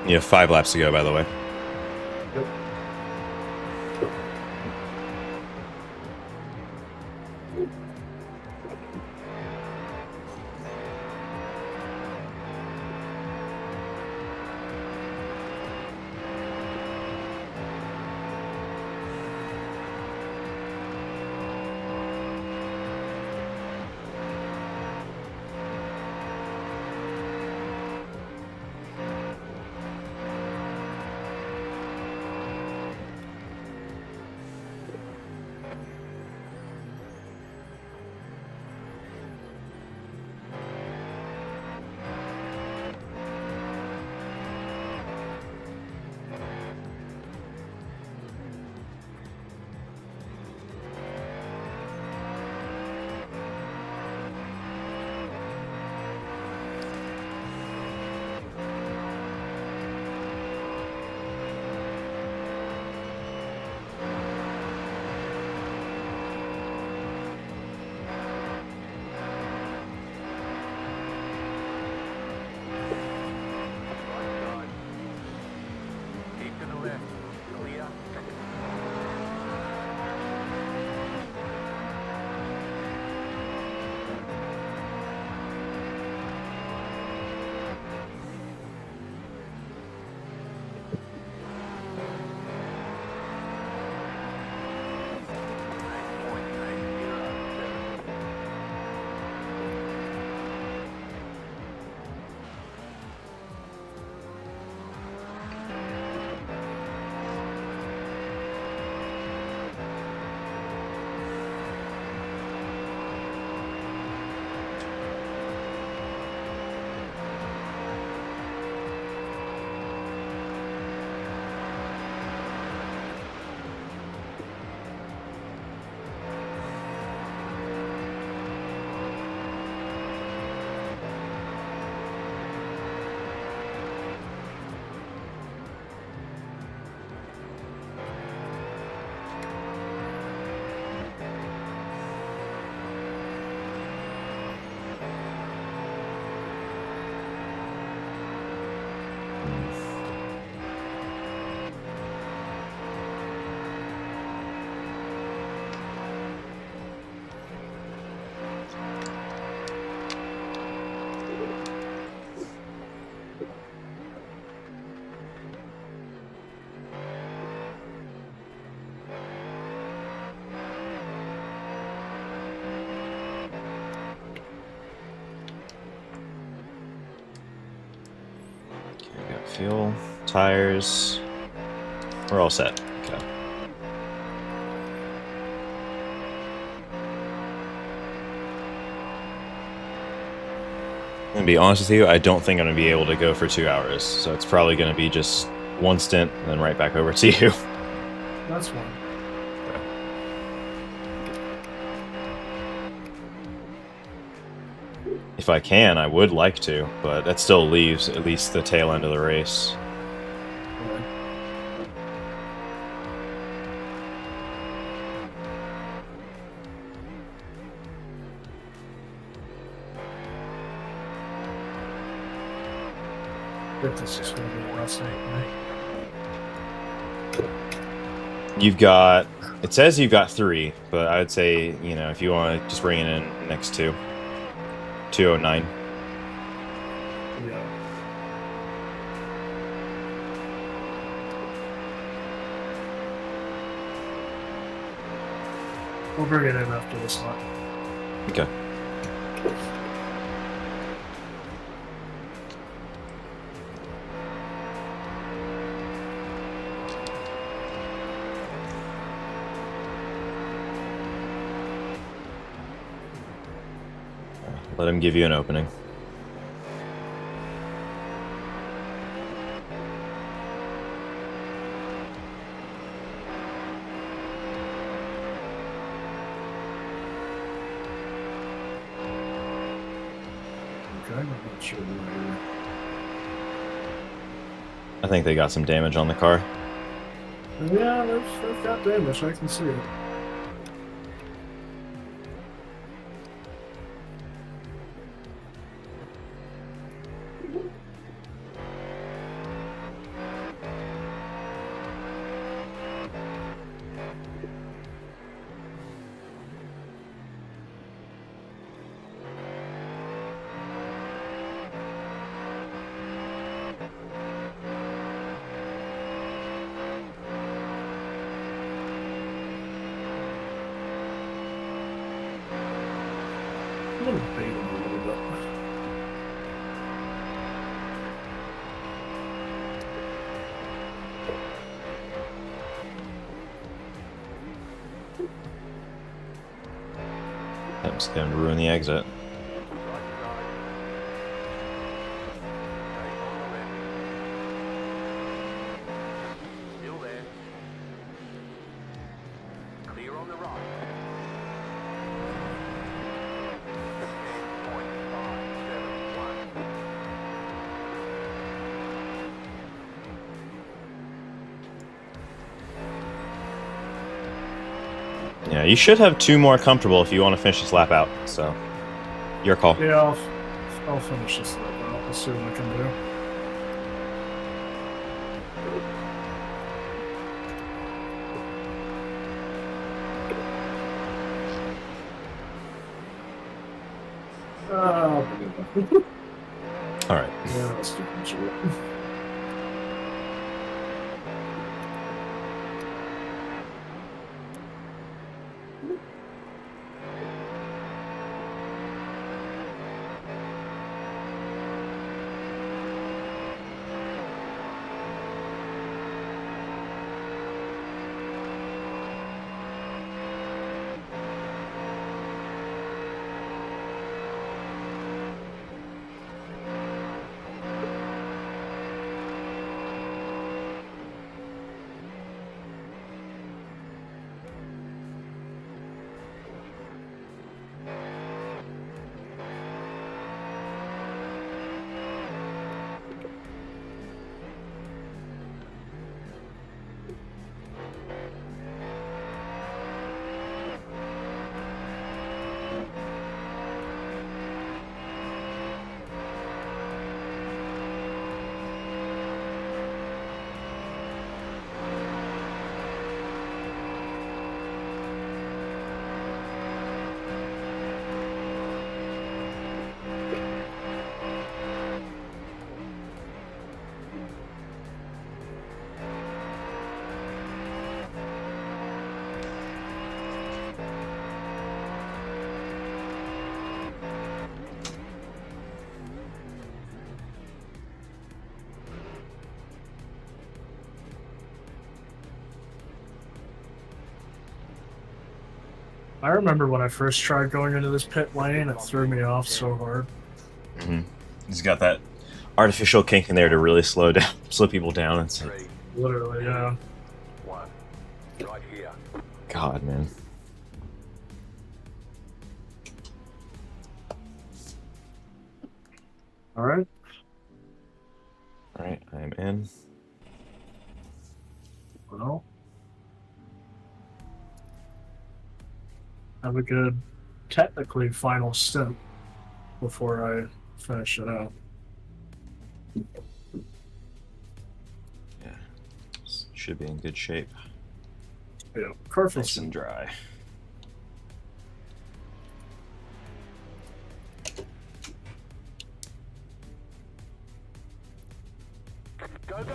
You have 5 laps to go, by the way. Fuel, tires. We're all set. Okay. I'm gonna be honest with you, I don't think I'm gonna be able to go for 2 hours, so it's probably gonna be just one stint and then right back over to you. That's fine. If I can, I would like to, but that still leaves at least the tail end of the race. I think this is going to be the last night. You've got, it says you've got 3, but I would say, you know, if you want to just bring it in next 2. 209. Yeah. We'll bring it in after this lap. Okay. Let him give you an opening. Okay, I'm not sure where. I think they got some damage on the car. Yeah, they've got damage. I can see it. I'm gonna bait him a little bit. I'm just going to ruin the exit. Still there. Clear on the right. 10.571. Yeah, you should have 2 more comfortable if you want to finish this lap out. So, your call. Yeah, I'll finish this lap out. I'll see what I can do. Oh, All right. yeah, that's too much of it. I remember when I first tried going into this pit lane, it threw me off so hard. He's got that artificial kink in there to really slow people down. It's like, 3, Literally, yeah. 1. Right here. God, man. All right. All right, I am in. Well, have a good, technically, final stint before I finish it out. Yeah, should be in good shape. Yeah, car feels Nice and dry. Go, go, go!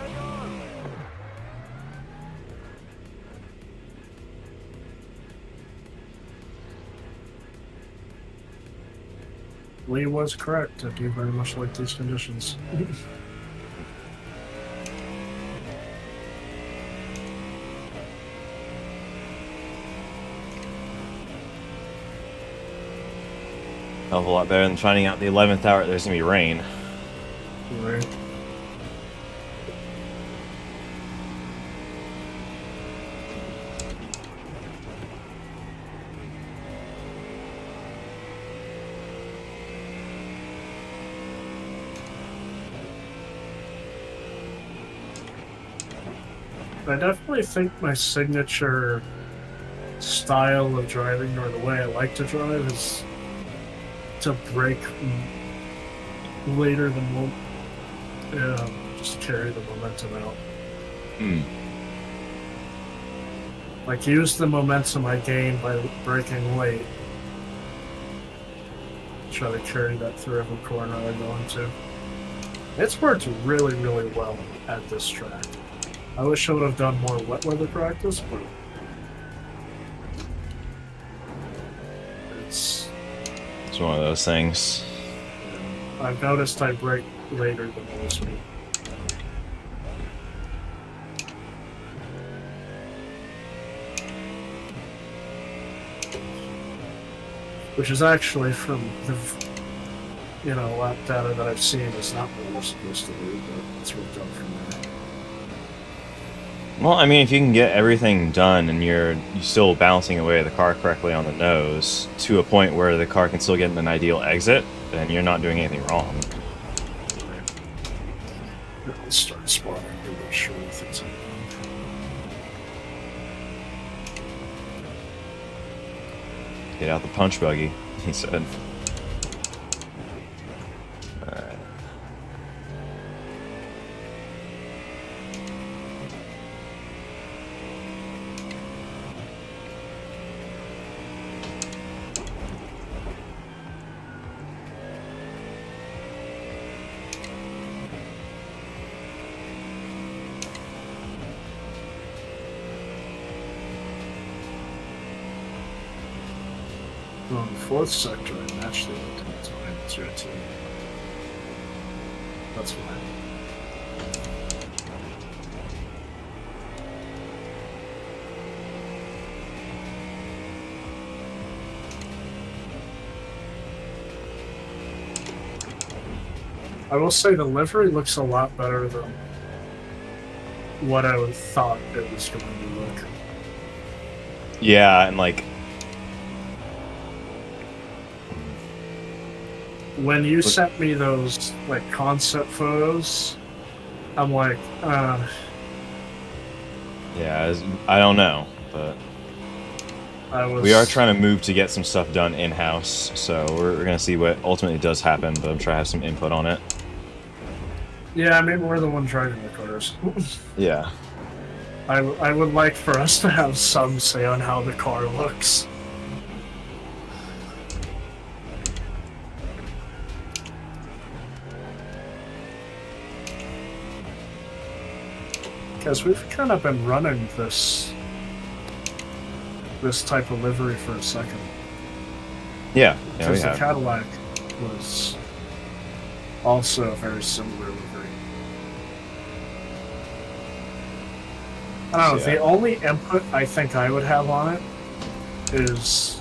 Lee was correct. I do very much like these conditions. Hell of a lot better than finding out the 11th hour there's gonna be rain. Right. I definitely think my signature style of driving, or the way I like to drive, is to brake later than just carry the momentum out. Like, use the momentum I gain by braking late. Try to carry that through every corner I go into. It's worked really, really well at this track. I wish I would have done more wet weather practice, but it's one of those things. I've noticed I brake later than most people. Which is actually, from the lap data that I've seen, is not what we're supposed to do, but it's worked out from there. Well, I mean, if you can get everything done and you're still balancing away the car correctly on the nose to a point where the car can still get an ideal exit, then you're not doing anything wrong. Let's start spotting to make sure things are done. Get out the punch buggy, he said. Alright. On the fourth sector, I matched the ultimate time. It's your team. That's fine. I will say the livery looks a lot better than what I would thought it was going to look. Yeah, and like, when you sent me those concept photos, I'm like, yeah, I don't know, but we are trying to move to get some stuff done in-house, so we're gonna see what ultimately does happen, but I'm trying to have some input on it. Yeah, maybe we're the ones driving the cars. Yeah. I would like for us to have some say on how the car looks. Because we've kind of been running this type of livery for a second. Yeah, we Because the have. Cadillac was also a very similar livery. I don't know, Yeah. the only input I think I would have on it is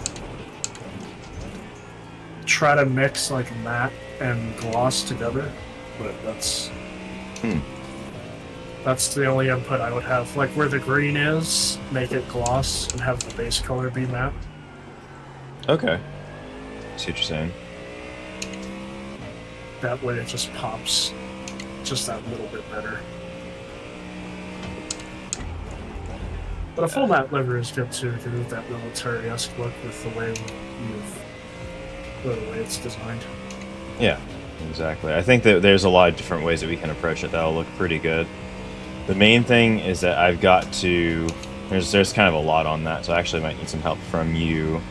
try to mix like matte and gloss together, but that's the only input I would have. Like where the green is, make it gloss and have the base color be matte. Okay. See what you're saying. That way it just pops just that little bit better. But a full matte livery is good too, because of that military-esque look with the way it's designed. Yeah, exactly. I think that there's a lot of different ways that we can approach it that'll look pretty good. The main thing is that I've got to... There's kind of a lot on that, so I actually might need some help from you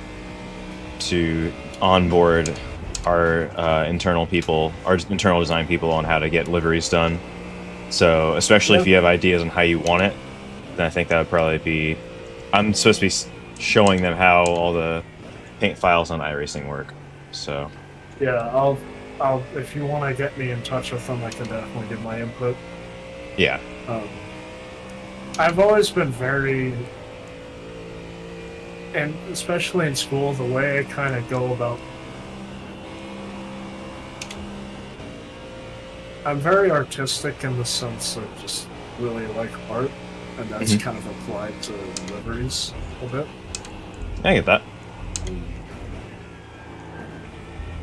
to onboard our internal people, our internal design people on how to get liveries done. So, especially if you have ideas on how you want it, then I think that would probably be... I'm supposed to be showing them how all the paint files on iRacing work, so... Yeah, I'll if you want to get me in touch with them, I can definitely give my input. Yeah. I've always been very... And especially in school, the way I kind of go about... I'm very artistic in the sense of just really like art, and that's kind of applied to liveries a bit. I get that.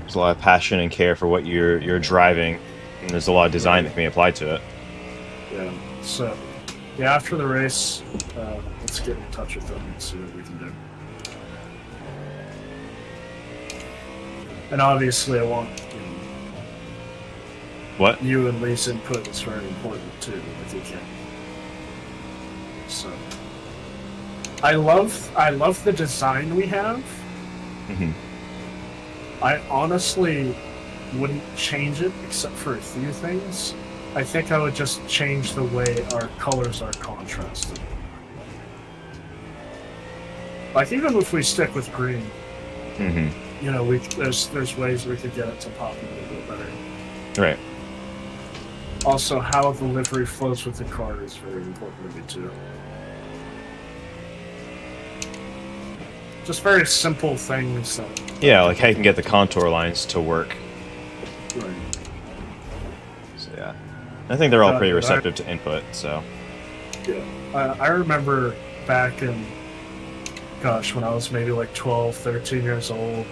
There's a lot of passion and care for what you're driving, and there's a lot of design that can be applied to it. Yeah, so... Yeah, after the race, let's get in touch with them and see what we can do. And obviously I want... What? You and Lee's input is very important too, if you can. So, I love the design we have. I honestly wouldn't change it except for a few things. I think I would just change the way our colors are contrasted. Like even if we stick with green, you know, there's ways we could get it to pop a little bit better. Right. Also, how the livery flows with the car is very important to me too. Just very simple things. Yeah, like how you can get the contour lines to work. Right. So yeah, I think they're all pretty receptive to input. So. Yeah, I remember back in, gosh, when I was maybe like 12, 13 years old,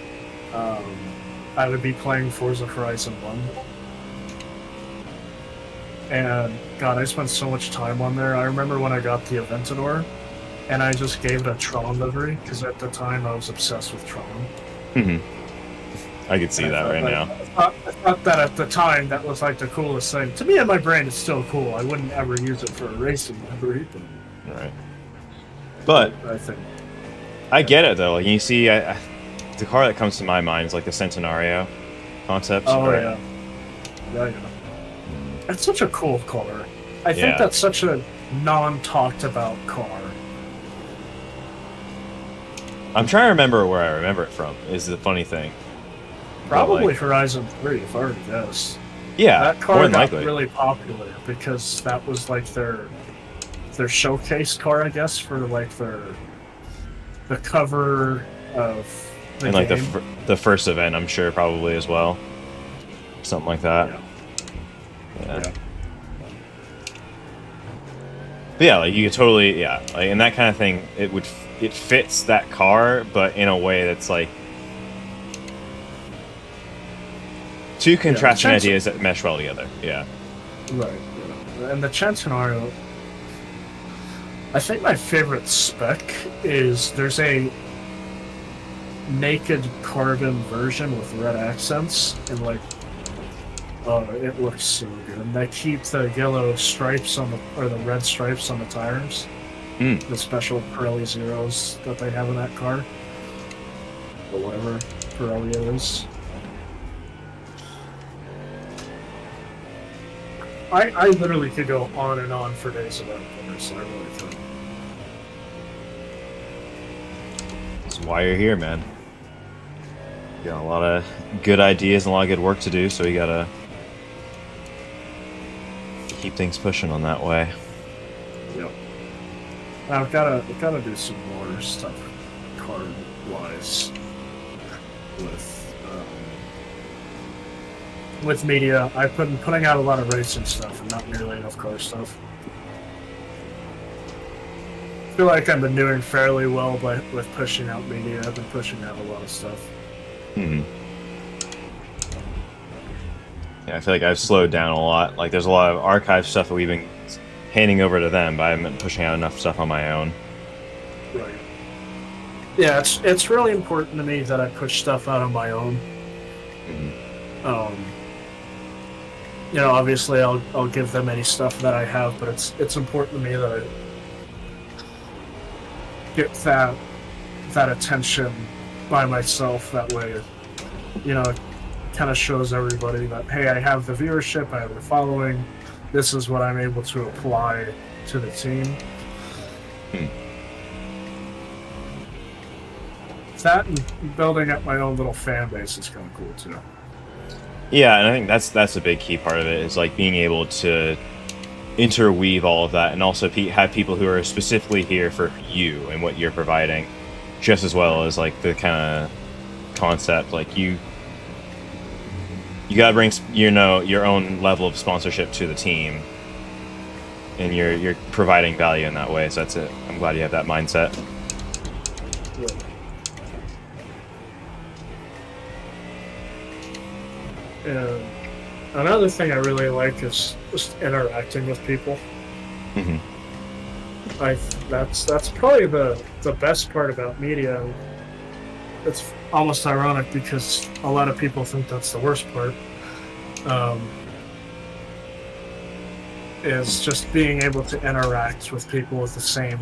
I would be playing Forza Horizon 1. And, God, I spent so much time on there. I remember when I got the Aventador, and I just gave it a Tron livery, because at the time I was obsessed with Tron. I could see that right now. I thought that at the time that was like the coolest thing. To me, in my brain, it's still cool. I wouldn't ever use it for a racing livery. Right. But I think I get it though. Like you see, the car that comes to my mind is like the Centenario concept. Oh right? yeah. It's such a cool car. I think that's such a non-talked about car. I'm trying to remember where I remember it from, is the funny thing. Probably like, Horizon 3, if I were to guess. Yeah, that car got likely. really popular because that was like their showcase car, I guess, for like the cover of the and like game. the first event, I'm sure, probably as well. Something like that. Yeah. But yeah, like you could totally, like, and that kind of thing, it fits that car, but in a way that's like two contrasting ideas that mesh well together. Yeah. Right. Yeah. And the Centenario, I think my favorite spec is there's a naked carbon version with red accents, and like, it looks so good. And they keep the yellow stripes or the red stripes on the tires. The special Pirelli Zeros that they have in that car. Or whatever Pirelli is. I literally could go on and on for days about cars, so I really could. That's why you're here, man. You got a lot of good ideas and a lot of good work to do, so you gotta keep things pushing on that way. Yep. I've gotta do some more stuff card-wise with with media, I've been putting out a lot of racing stuff and not nearly enough car stuff. I feel like I've been doing fairly well with pushing out media. I've been pushing out a lot of stuff. Hmm. Yeah, I feel like I've slowed down a lot. Like, there's a lot of archive stuff that we've been handing over to them, but I haven't been pushing out enough stuff on my own. Right. Yeah, it's really important to me that I push stuff out on my own. Mm-hmm. You know, obviously I'll give them any stuff that I have, but it's important to me that I get that attention by myself. That way, you know, it kind of shows everybody that, hey, I have the viewership, I have the following, this is what I'm able to apply to the team. That and building up my own little fan base is kind of cool too. Yeah, and I think that's a big key part of it, is like being able to interweave all of that, and also have people who are specifically here for you and what you're providing, just as well as like the kind of concept. Like you gotta bring, you know, your own level of sponsorship to the team, and you're providing value in that way. So that's it. I'm glad you have that mindset. Yeah. And another thing I really like is just interacting with people. Mm-hmm. That's probably the best part about media. It's almost ironic because a lot of people think that's the worst part. Is just being able to interact with people with the same,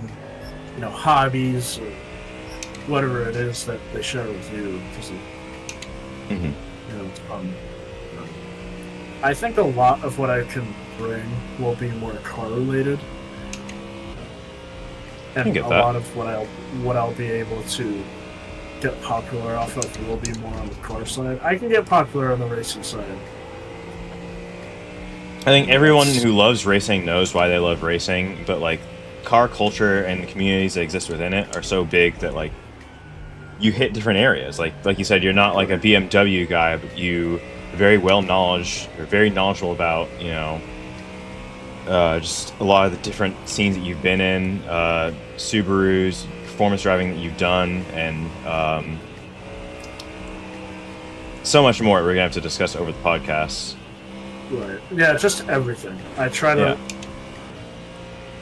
you know, hobbies or whatever it is that they share with you. Because, Mm-hmm. you know, I think a lot of what I can bring will be more car related, and a lot of what I'll be able to get popular off of will be more on the car side. I can get popular on the racing side. I think everyone who loves racing knows why they love racing, but like car culture and the communities that exist within it are so big that like you hit different areas. Like you said, you're not like a BMW guy, but you are very knowledgeable about, you know, just a lot of the different scenes that you've been in, Subarus, performance driving that you've done, and so much more we're gonna have to discuss over the podcast. Right. Yeah, just everything. I try to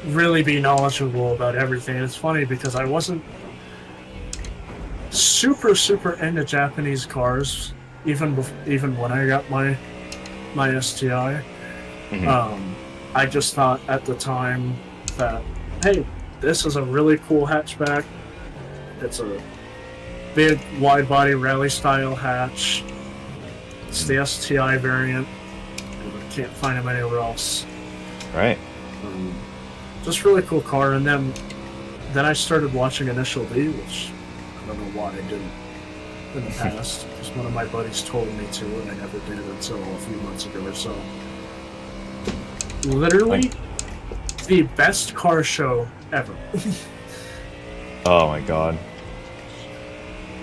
really be knowledgeable about everything. It's funny because I wasn't super into Japanese cars even when I got my STI. Mm-hmm. I just thought at the time that, hey, this is a really cool hatchback. It's a big wide body rally style hatch. It's the STI variant. Can't find them anywhere else. Right. Just really cool car. And then I started watching Initial D, which I don't know why I didn't in the past. Because one of my buddies told me to, and I never did until a few months ago or so. Literally, the best car show ever. Oh my god.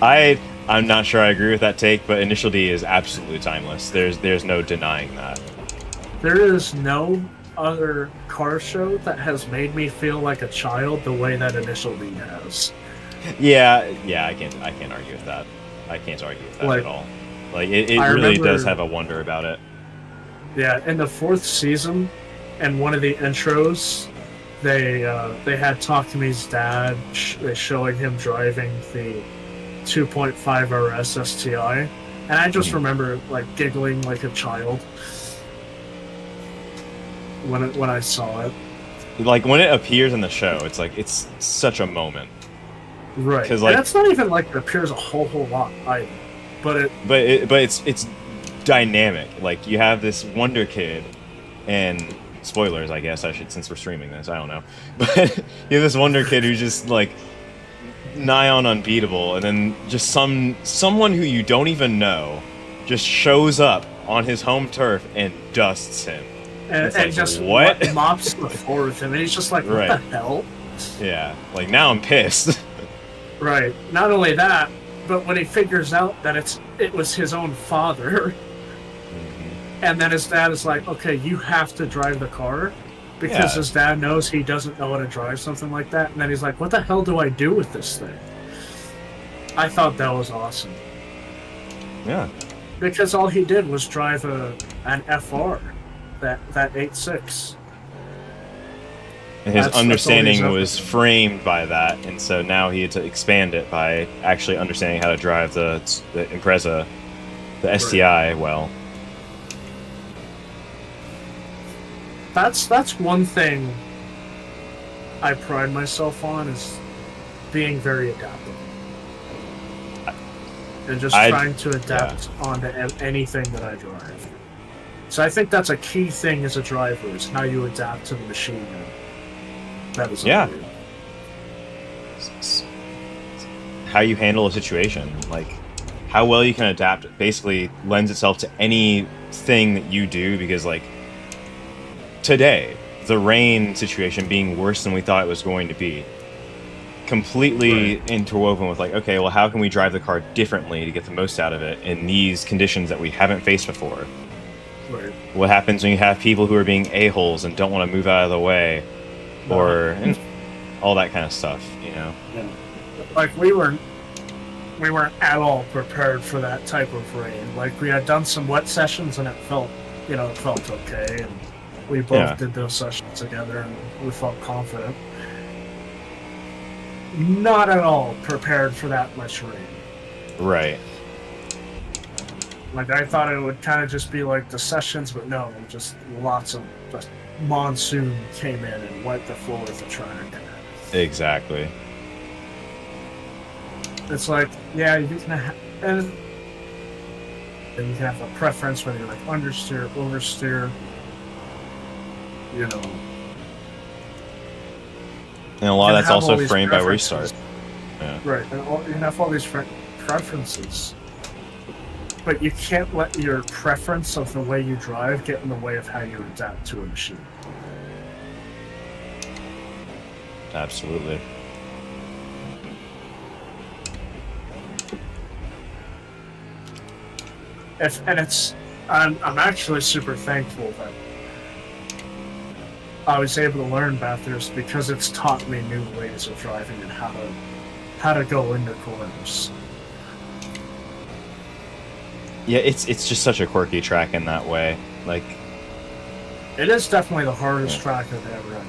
I'm not sure I agree with that take, but Initial D is absolutely timeless. There's no denying that. There is no other car show that has made me feel like a child the way that Initial D has. Yeah, I can't argue with that. I can't argue with that at all. Like it really does have a wonder about it. Yeah, in the 4th season, and one of the intros, they had Talk to Me's dad showing him driving the 2.5 RS STI, and I just remember like giggling like a child when I saw it. Like when it appears in the show, it's like it's such a moment. Right. Because like, it's not even like it appears a whole lot either. But it's dynamic. Like you have this wonder kid, and spoilers, I guess I should, since we're streaming this, I don't know. But you have this wonder kid who's just like nigh on unbeatable, and then just someone who you don't even know just shows up on his home turf and dusts him. And like, just what? Mops the floor with him, and he's just like, what the hell? Yeah, like now I'm pissed. Right. Not only that, but when he figures out that it was his own father, And then his dad is like, okay, you have to drive the car. Because Yeah. his dad knows he doesn't know how to drive something like that. And then he's like, what the hell do I do with this thing? I thought that was awesome. Yeah. Because all he did was drive an FR, that 8.6. And his That's all understanding he's was framed by that, and so now he had to expand it by actually understanding how to drive the Impreza, the STI well. That's one thing I pride myself on, is being very adaptable. And just trying to adapt onto anything that I drive. So I think that's a key thing as a driver, is how you adapt to the machine. That is Yeah. How you handle a situation, like how well you can adapt, basically lends itself to anything that you do. Because like today, the rain situation being worse than we thought it was going to be, completely interwoven with like, okay, well, how can we drive the car differently to get the most out of it in these conditions that we haven't faced before? Right. What happens when you have people who are being a-holes and don't want to move out of the way, or and all that kind of stuff, you know? Yeah. Like we weren't at all prepared for that type of rain. Like we had done some wet sessions and it felt okay, and we both did those sessions together and we felt confident. Not at all prepared for that much rain. Right. Like I thought it would kind of just be like the sessions, but no, just lots of monsoon came in and wiped the floor of the track. Exactly. It's like, yeah, you can have, and you can have a preference whether you like understeer, oversteer, you know. And a lot of that's have all also these framed by preferences. restart. Yeah. Right, and you can have all these preferences, but you can't let your preference of the way you drive get in the way of how you adapt to a machine. Absolutely. I'm actually super thankful that I was able to learn Bathurst, because it's taught me new ways of driving and how to go into corners. Yeah, it's just such a quirky track in that way. Like, it is definitely the hardest track I've ever had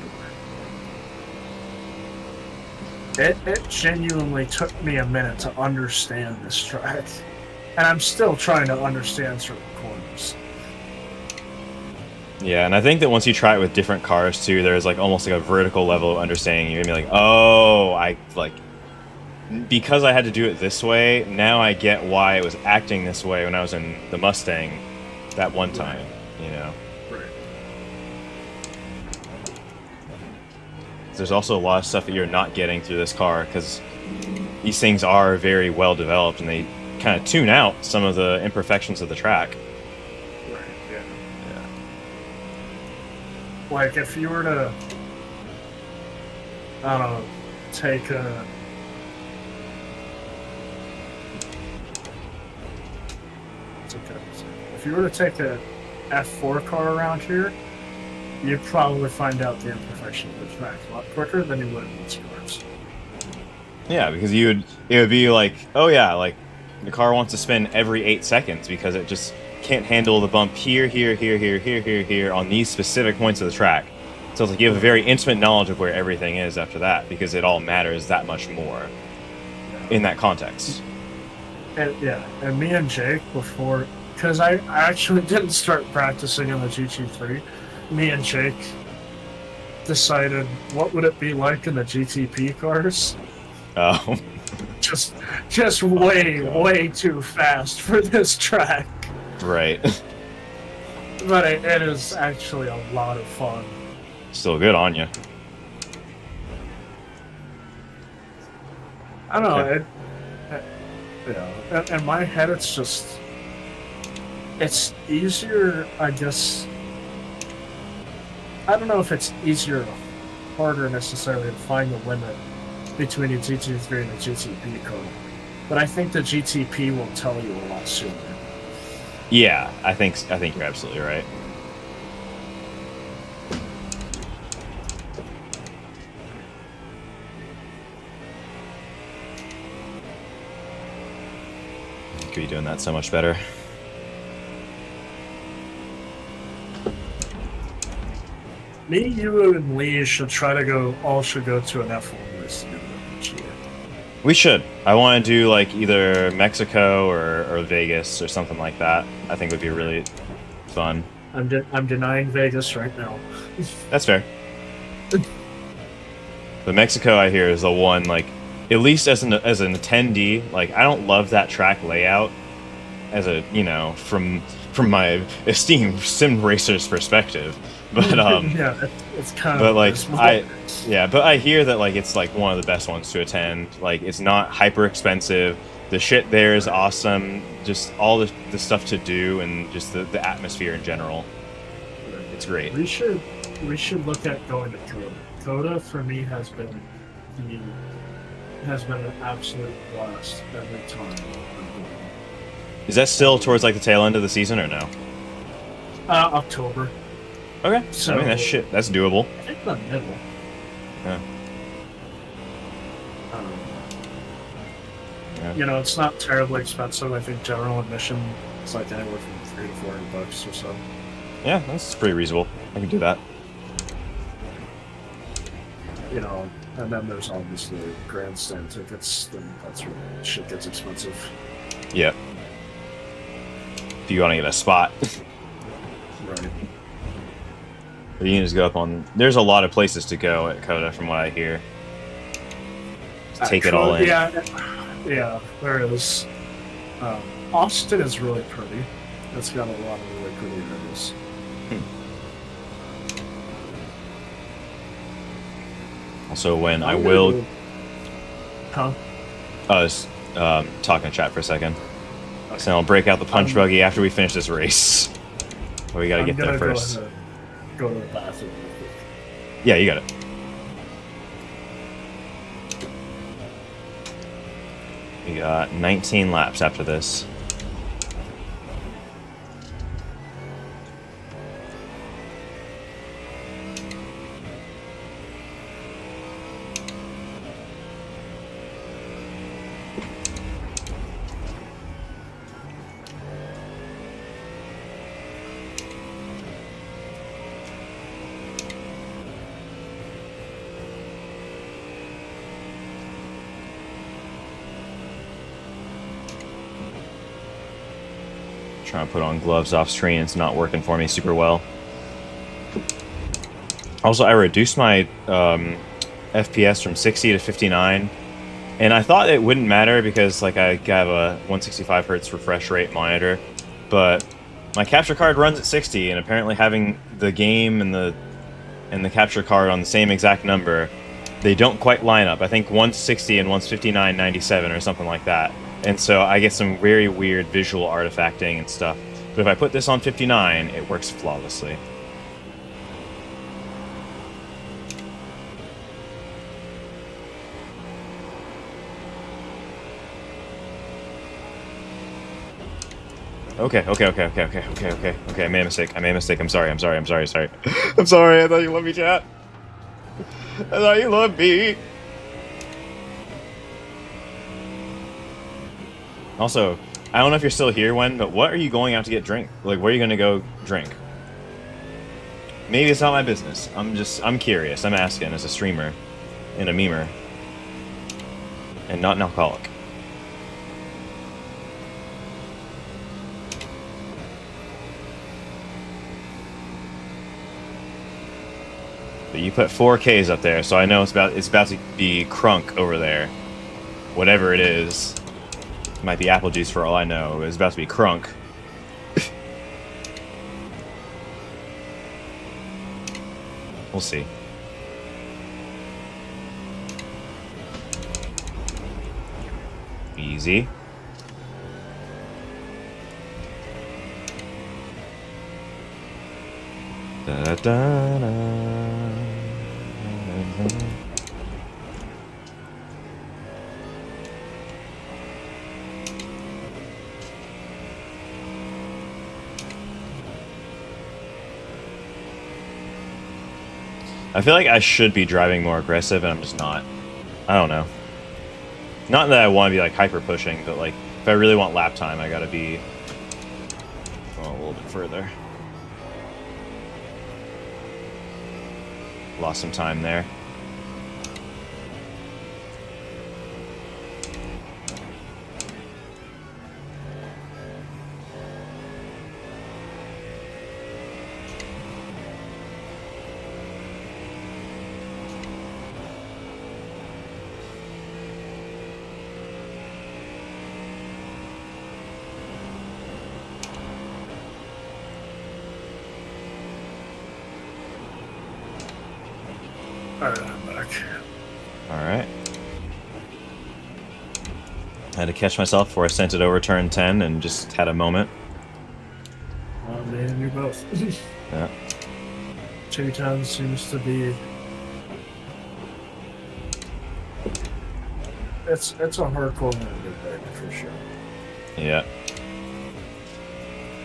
to learn. It genuinely took me a minute to understand this track, and I'm still trying to understand certain corners. yeah, and I think that once you try it with different cars too, there's like almost like a vertical level of understanding. You're gonna be like, oh, I like, because I had to do it this way, now I get why it was acting this way when I was in the Mustang that one time, you know? Right. There's also a lot of stuff that you're not getting through this car, because these things are very well developed and they kind of tune out some of the imperfections of the track. Right, yeah. Like, if you were to, I don't know, take a... If you were to take a F4 car around here, you'd probably find out the imperfection of the track a lot quicker than you would in these cars. Yeah, because it would be like, oh yeah, like the car wants to spin every 8 seconds because it just can't handle the bump here on these specific points of the track. So it's like you have a very intimate knowledge of where everything is after that, because it all matters that much more in that context. And me and Jake, before, because I actually didn't start practicing in the GT3, me and Jake decided what would it be like in the GTP cars. Oh. Just way too fast for this track. Right. But it is actually a lot of fun. Still good on you. I don't know. In my head, it's easier, I guess. I don't know if it's easier or harder necessarily to find the limit between a GT3 and a GTP car, but I think the GTP will tell you a lot sooner. Yeah, I think you're absolutely right. You could be doing that so much better. Me, you, and Lee should try to go. All should go to an F1 race together each year. We should. I want to do like either Mexico or Vegas or something like that. I think would be really fun. I'm denying Vegas right now. That's fair. But Mexico, I hear, is the one, like, at least as an attendee, like, I don't love that track layout as a, you know, from my esteemed sim racer's perspective. But yeah, it's kind but of. like but I hear that like it's like one of the best ones to attend. Like it's not hyper expensive. The shit there is awesome. Just all the stuff to do and just the atmosphere in general. It's great. We should look at going to Coda. Coda for me has been an absolute blast every time. Is that still towards like the tail end of the season or no? October. Okay. So, I mean that's doable. I think the middle. Yeah. Yeah. You know, it's not terribly expensive. I think general admission is like anywhere from $300 to $400 or so. Yeah, that's pretty reasonable. I can do that. You know, and then there's obviously grandstand tickets. Then that's where shit gets expensive. Yeah. If you want to get a spot. Right. You can just go up on. There's a lot of places to go at Coda, from what I hear. Just take it all in. Yeah, there is. Austin is really pretty. It's got a lot of really pretty areas. Also, when I will. Huh? I was talking to chat for a second. So I'll break out the punch buggy after we finish this race. But we gotta get there first. Go to the bathroom. Yeah, you got it. We got 19 laps after this. Trying to put on gloves off screen, it's not working for me super well. Also, I reduced my FPS from 60 to 59, and I thought it wouldn't matter because like I have a 165 hertz refresh rate monitor, but my capture card runs at 60, and apparently having the game and the capture card on the same exact number, they don't quite line up. I think one's 60 and one's 59.97 or something like that. And so I get some very weird visual artifacting and stuff. But if I put this on 59, it works flawlessly. Okay. I made a mistake. I'm sorry. I'm sorry. I thought you loved me, chat. I thought you loved me. Also, I don't know if you're still here, Wen, but what are you going out to get drink? Like, where are you going to go drink? Maybe it's not my business. I'm curious. I'm asking as a streamer and a memer. And not an alcoholic. But you put 4Ks up there, so I know it's about to be crunk over there. Whatever it is. Might be apple juice for all I know. It's about to be crunk. We'll see. Easy. Da da da da. I feel like I should be driving more aggressive, and I'm just not. I don't know. Not that I want to be like hyper pushing, but like if I really want lap time, I gotta be a little bit further. Lost some time there. Alright, I'm back. Alright. I had to catch myself before I sent it over turn 10 and just had a moment. Oh man, you both. Yeah. 210 seems to be... It's a hardcore mode for sure. Yeah.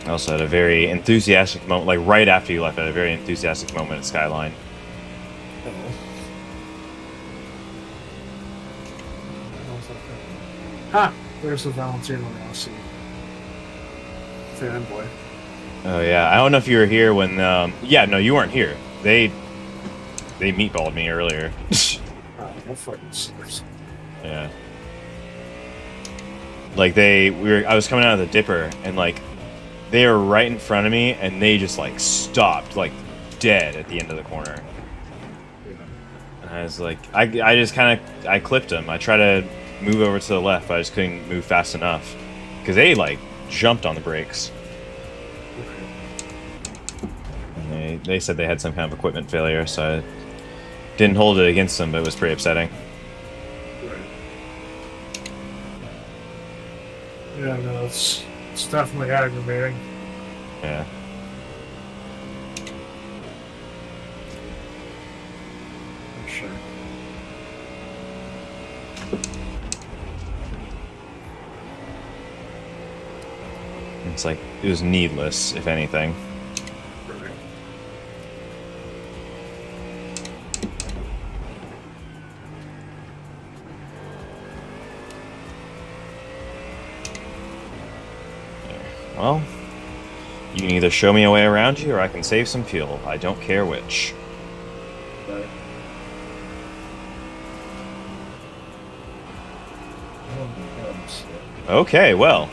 I also had a very enthusiastic moment, like right after you left, I had a very enthusiastic moment at Skyline. Ha! There's the Valentino Rossi fanboy. Oh yeah, I don't know if you were here when. Yeah, no, you weren't here. They meatballed me earlier. No fucking sucks. Yeah. Like I was coming out of the dipper and like they were right in front of me and they just like stopped like dead at the end of the corner. And I was like, I just kind of I clipped them. I tried to move over to the left, but I just couldn't move fast enough because they like jumped on the brakes. And they said they had some kind of equipment failure, so I didn't hold it against them, but it was pretty upsetting. Yeah, no, it's definitely aggravating. Yeah. For sure. It's like it was needless, if anything. Well, you can either show me a way around you or I can save some fuel. I don't care which. Right. Oh my goodness. Okay, well.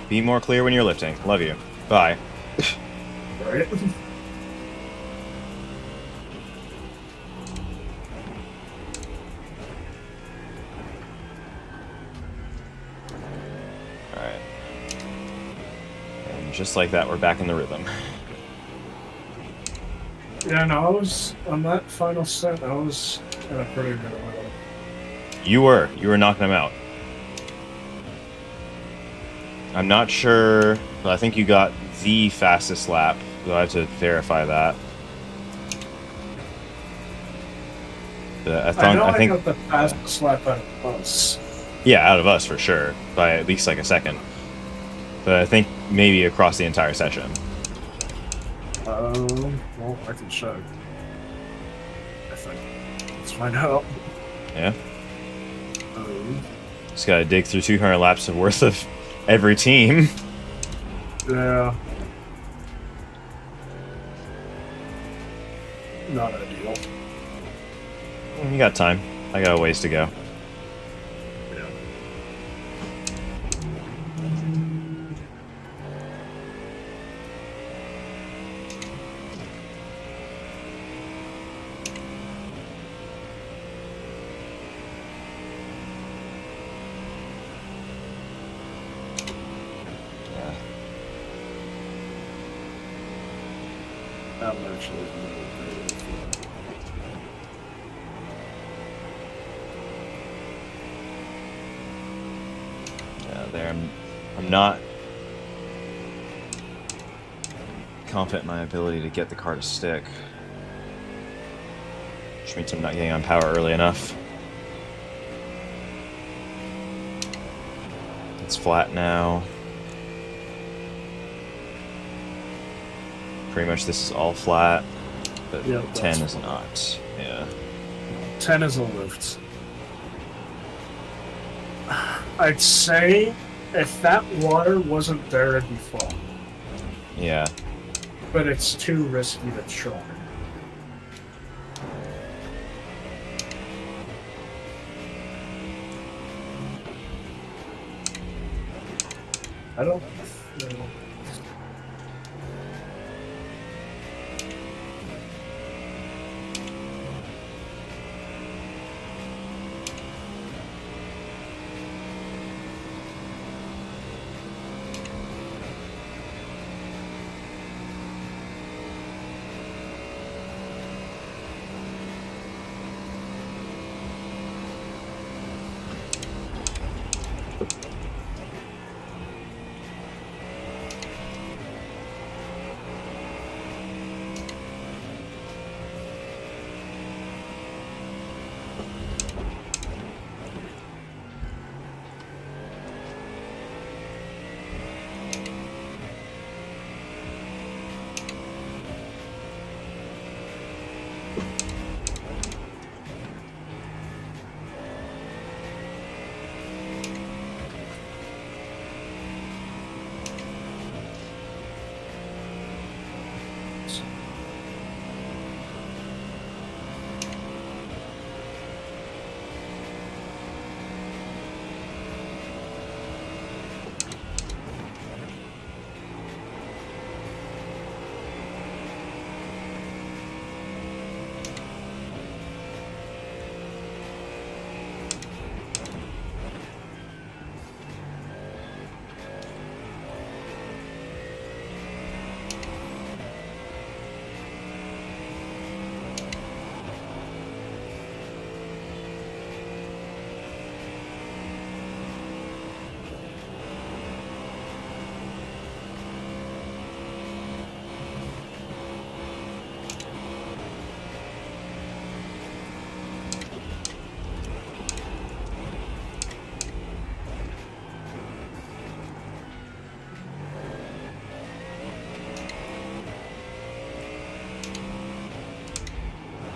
Be more clear when you're lifting. Love you. Bye. Right? Alright. And just like that, we're back in the rhythm. Yeah, no, I was on that final set. I was in a pretty good rhythm. You were knocking them out. I'm not sure, but I think you got the fastest lap. So I have to verify that. But I think got the fastest lap out of us. Yeah, out of us for sure, by at least like a second. But I think maybe across the entire session. Well, I can show. I think. Let's find out. Yeah. Just gotta dig through 200 laps of worth of every team. Yeah. Not ideal. You got time. I got a ways to go. Yeah. I'm actually There, I'm not confident in my ability to get the car to stick. Which means I'm not getting on power early enough. It's flat now. Pretty much this is all flat. but Yeah, 10 that's is not. Yeah. 10 is a lift. I'd say if that water wasn't there, it'd be fun. Yeah. But it's too risky to try. I don't know.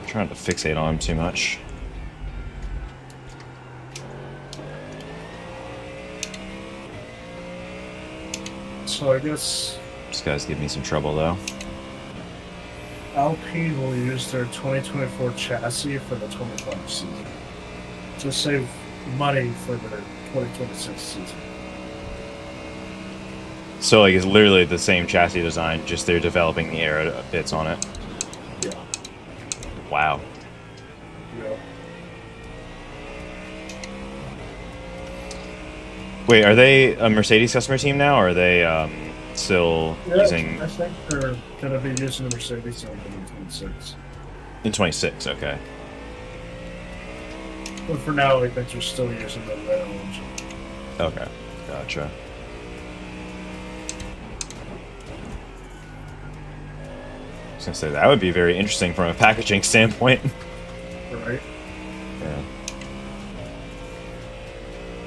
Trying to fixate on him too much. So I guess This guy's giving me some trouble though. Alpine will use their 2024 chassis for the 25 season to save money for their 2026 season. So like it's literally the same chassis design, just they're developing the aero bits on it. Yeah. Wow. Yeah. Wait, are they a Mercedes customer team now, or are they still using I think they're going to be using the Mercedes engine in 26. in 26? Okay. But for now, I think they're still using the Renault engine. Okay. Gotcha. I was gonna say that would be very interesting from a packaging standpoint. Right? Yeah.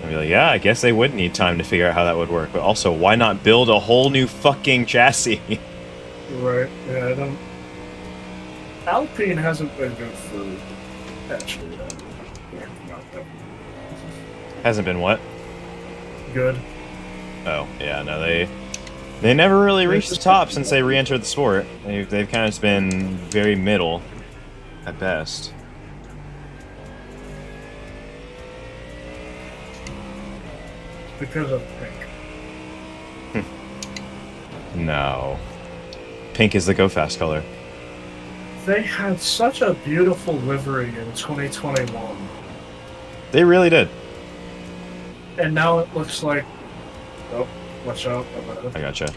I'd be like, yeah, I guess they would need time to figure out how that would work, but also, why not build a whole new fucking chassis? Right. Yeah, I don't... Alpine hasn't been good for... Actually, not that Hasn't been what? good. Oh, yeah, no, they never really reached the top since they re-entered the sport. They've kind of just been very middle, at best. Because of pink. No. Pink is the go fast color. They had such a beautiful livery in 2021, They really did. and now it looks like... Oh, watch out. I gotcha.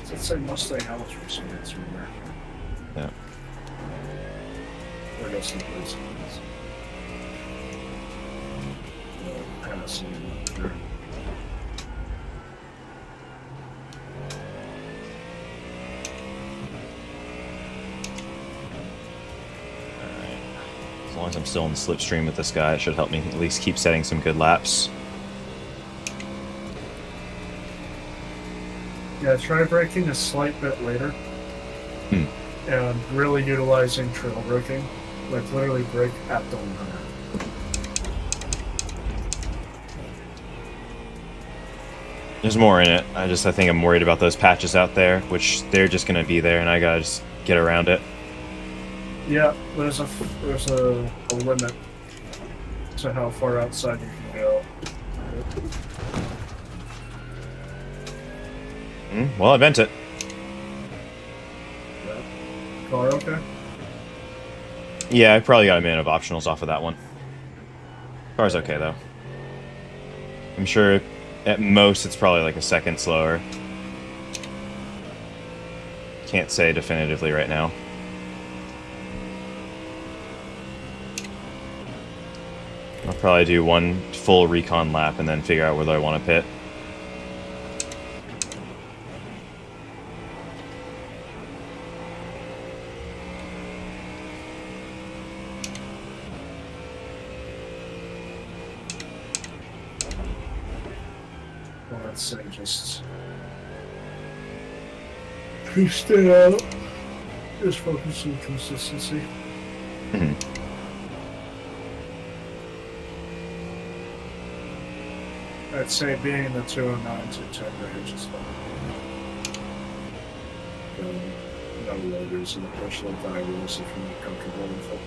Does it say Mustang House Racing? It's in there. Yeah. I guess it is. Kind of seeing it there. As long as I'm still in the slipstream with this guy, it should help me at least keep setting some good laps. Yeah, try braking a slight bit later. Hmm. And really utilizing trail braking. Like literally brake at the limit. There's more in it. I think I'm worried about those patches out there, which they're just gonna be there, and I gotta just get around it. Yeah, there's a limit to how far outside you can go. Well, I bent it. Car okay? Yeah, I probably got a minute of optionals off of that one. Car's okay though. I'm sure at most it's probably like a second slower. Can't say definitively right now. I'll probably do one full recon lap and then figure out whether I want to pit. Well, let's say just stay out. Just focus on consistency. I'd say being in the 209 to 10 range is fine. No loaders in the push like I was if you're not comfortable with it.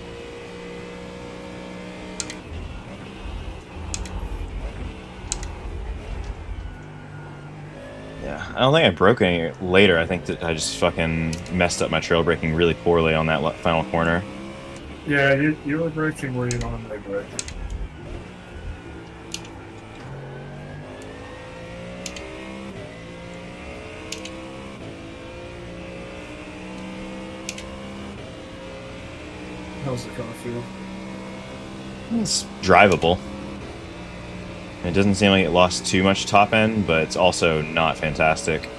Yeah, I don't think I broke any later. I think that I just fucking messed up my trail braking really poorly on that final corner. Yeah, you were braking where you normally brake. How's the car feel? It's drivable. It doesn't seem like it lost too much top end, but it's also not fantastic.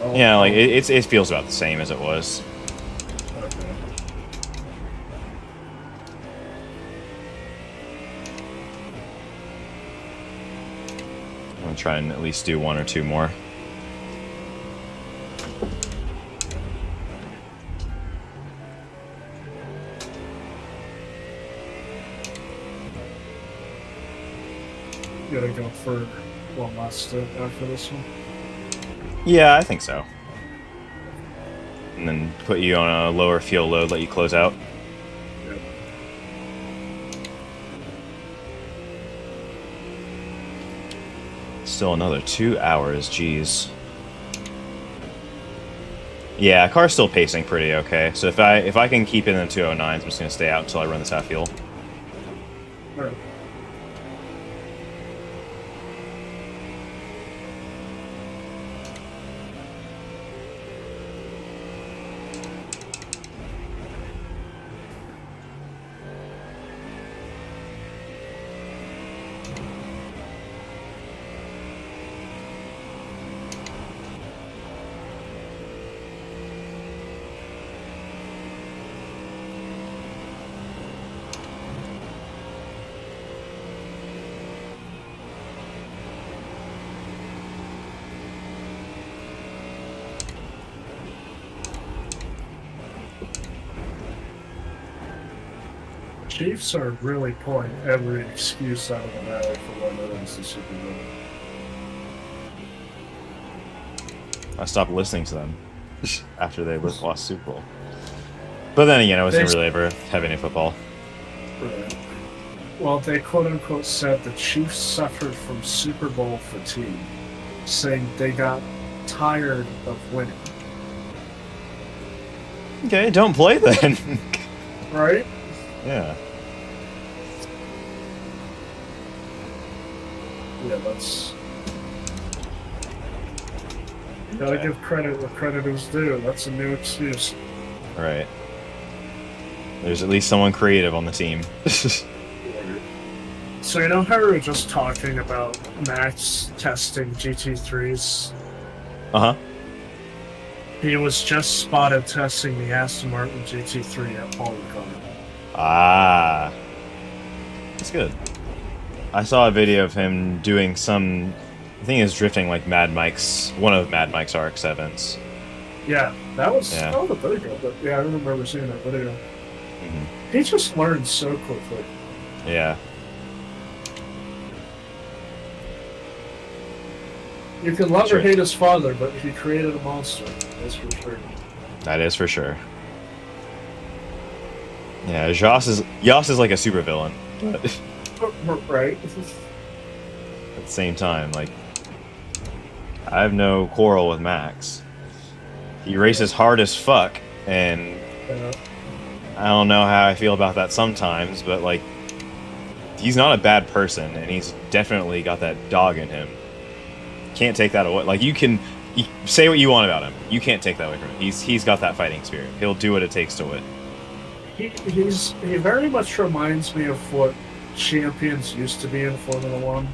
Well, Yeah, like it feels about the same as it was. Okay. I'm gonna try and at least do one or two more. Gotta go for one last step after this one. Yeah, I think so. And then put you on a lower fuel load, let you close out. Yep. Still another 2 hours, jeez. Yeah, car's still pacing pretty okay. So if I can keep it in the 209s, I'm just gonna stay out until I run this out of fuel. Alright. Chiefs are really pulling every excuse out of the valley for why no one's the Super Bowl. I stopped listening to them after they lost Super Bowl. But then again, I wasn't really ever have any football. Right. Well, they quote-unquote said the Chiefs suffered from Super Bowl fatigue, saying they got tired of winning. Okay, don't play then. Right? Yeah. Yeah, that's... Gotta give credit where credit is due. That's a new excuse. Right. There's at least someone creative on the team. So you know how we were just talking about Max testing GT3s? Uh-huh. He was just spotted testing the Aston Martin GT3 at Polygon. Ah. That's good. I saw a video of him doing some I think it's drifting like Mad Mike's, one of Mad Mike's RX-7s. Yeah, that was Yeah. a video, but yeah, I remember seeing that video. Mhm. He just learned so quickly. Yeah. You can love Sure. or hate his father, but he created a monster. That's for sure. That is for sure. Yeah, Joss is like a supervillain, but Right? at the same time, like, I have no quarrel with Max. He races hard as fuck, and I don't know how I feel about that sometimes, but like, he's not a bad person, and he's definitely got that dog in him. Can't take that away. Like, you say what you want about him, you can't take that away from him. He's got that fighting spirit. He'll do what it takes to win. He very much reminds me of what champions used to be in Formula One.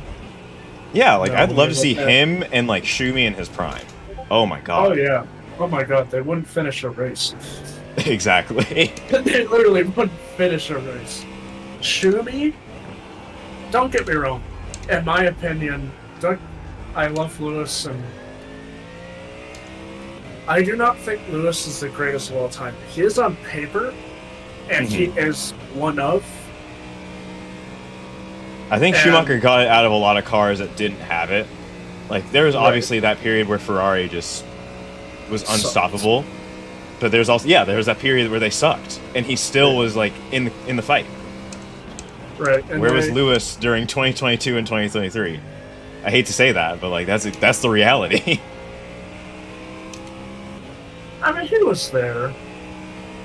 Yeah, like, No, I'd love to see that- him and like Schumi in his prime. Oh my god. Oh yeah. Oh my god, they wouldn't finish a race. Exactly. They literally wouldn't finish a race. Schumi, don't get me wrong. In my opinion, I love Lewis, and I do not think Lewis is the greatest of all time. He is on paper, and he is one of. I think And- Schumacher got it out of a lot of cars that didn't have it. Like, there was obviously that period where Ferrari just was unstoppable, but there's also there was that period where they sucked, and he still was like in the fight. Right. And Where was Lewis during 2022 and 2023? I hate to say that, but like that's the reality. I mean, he was there.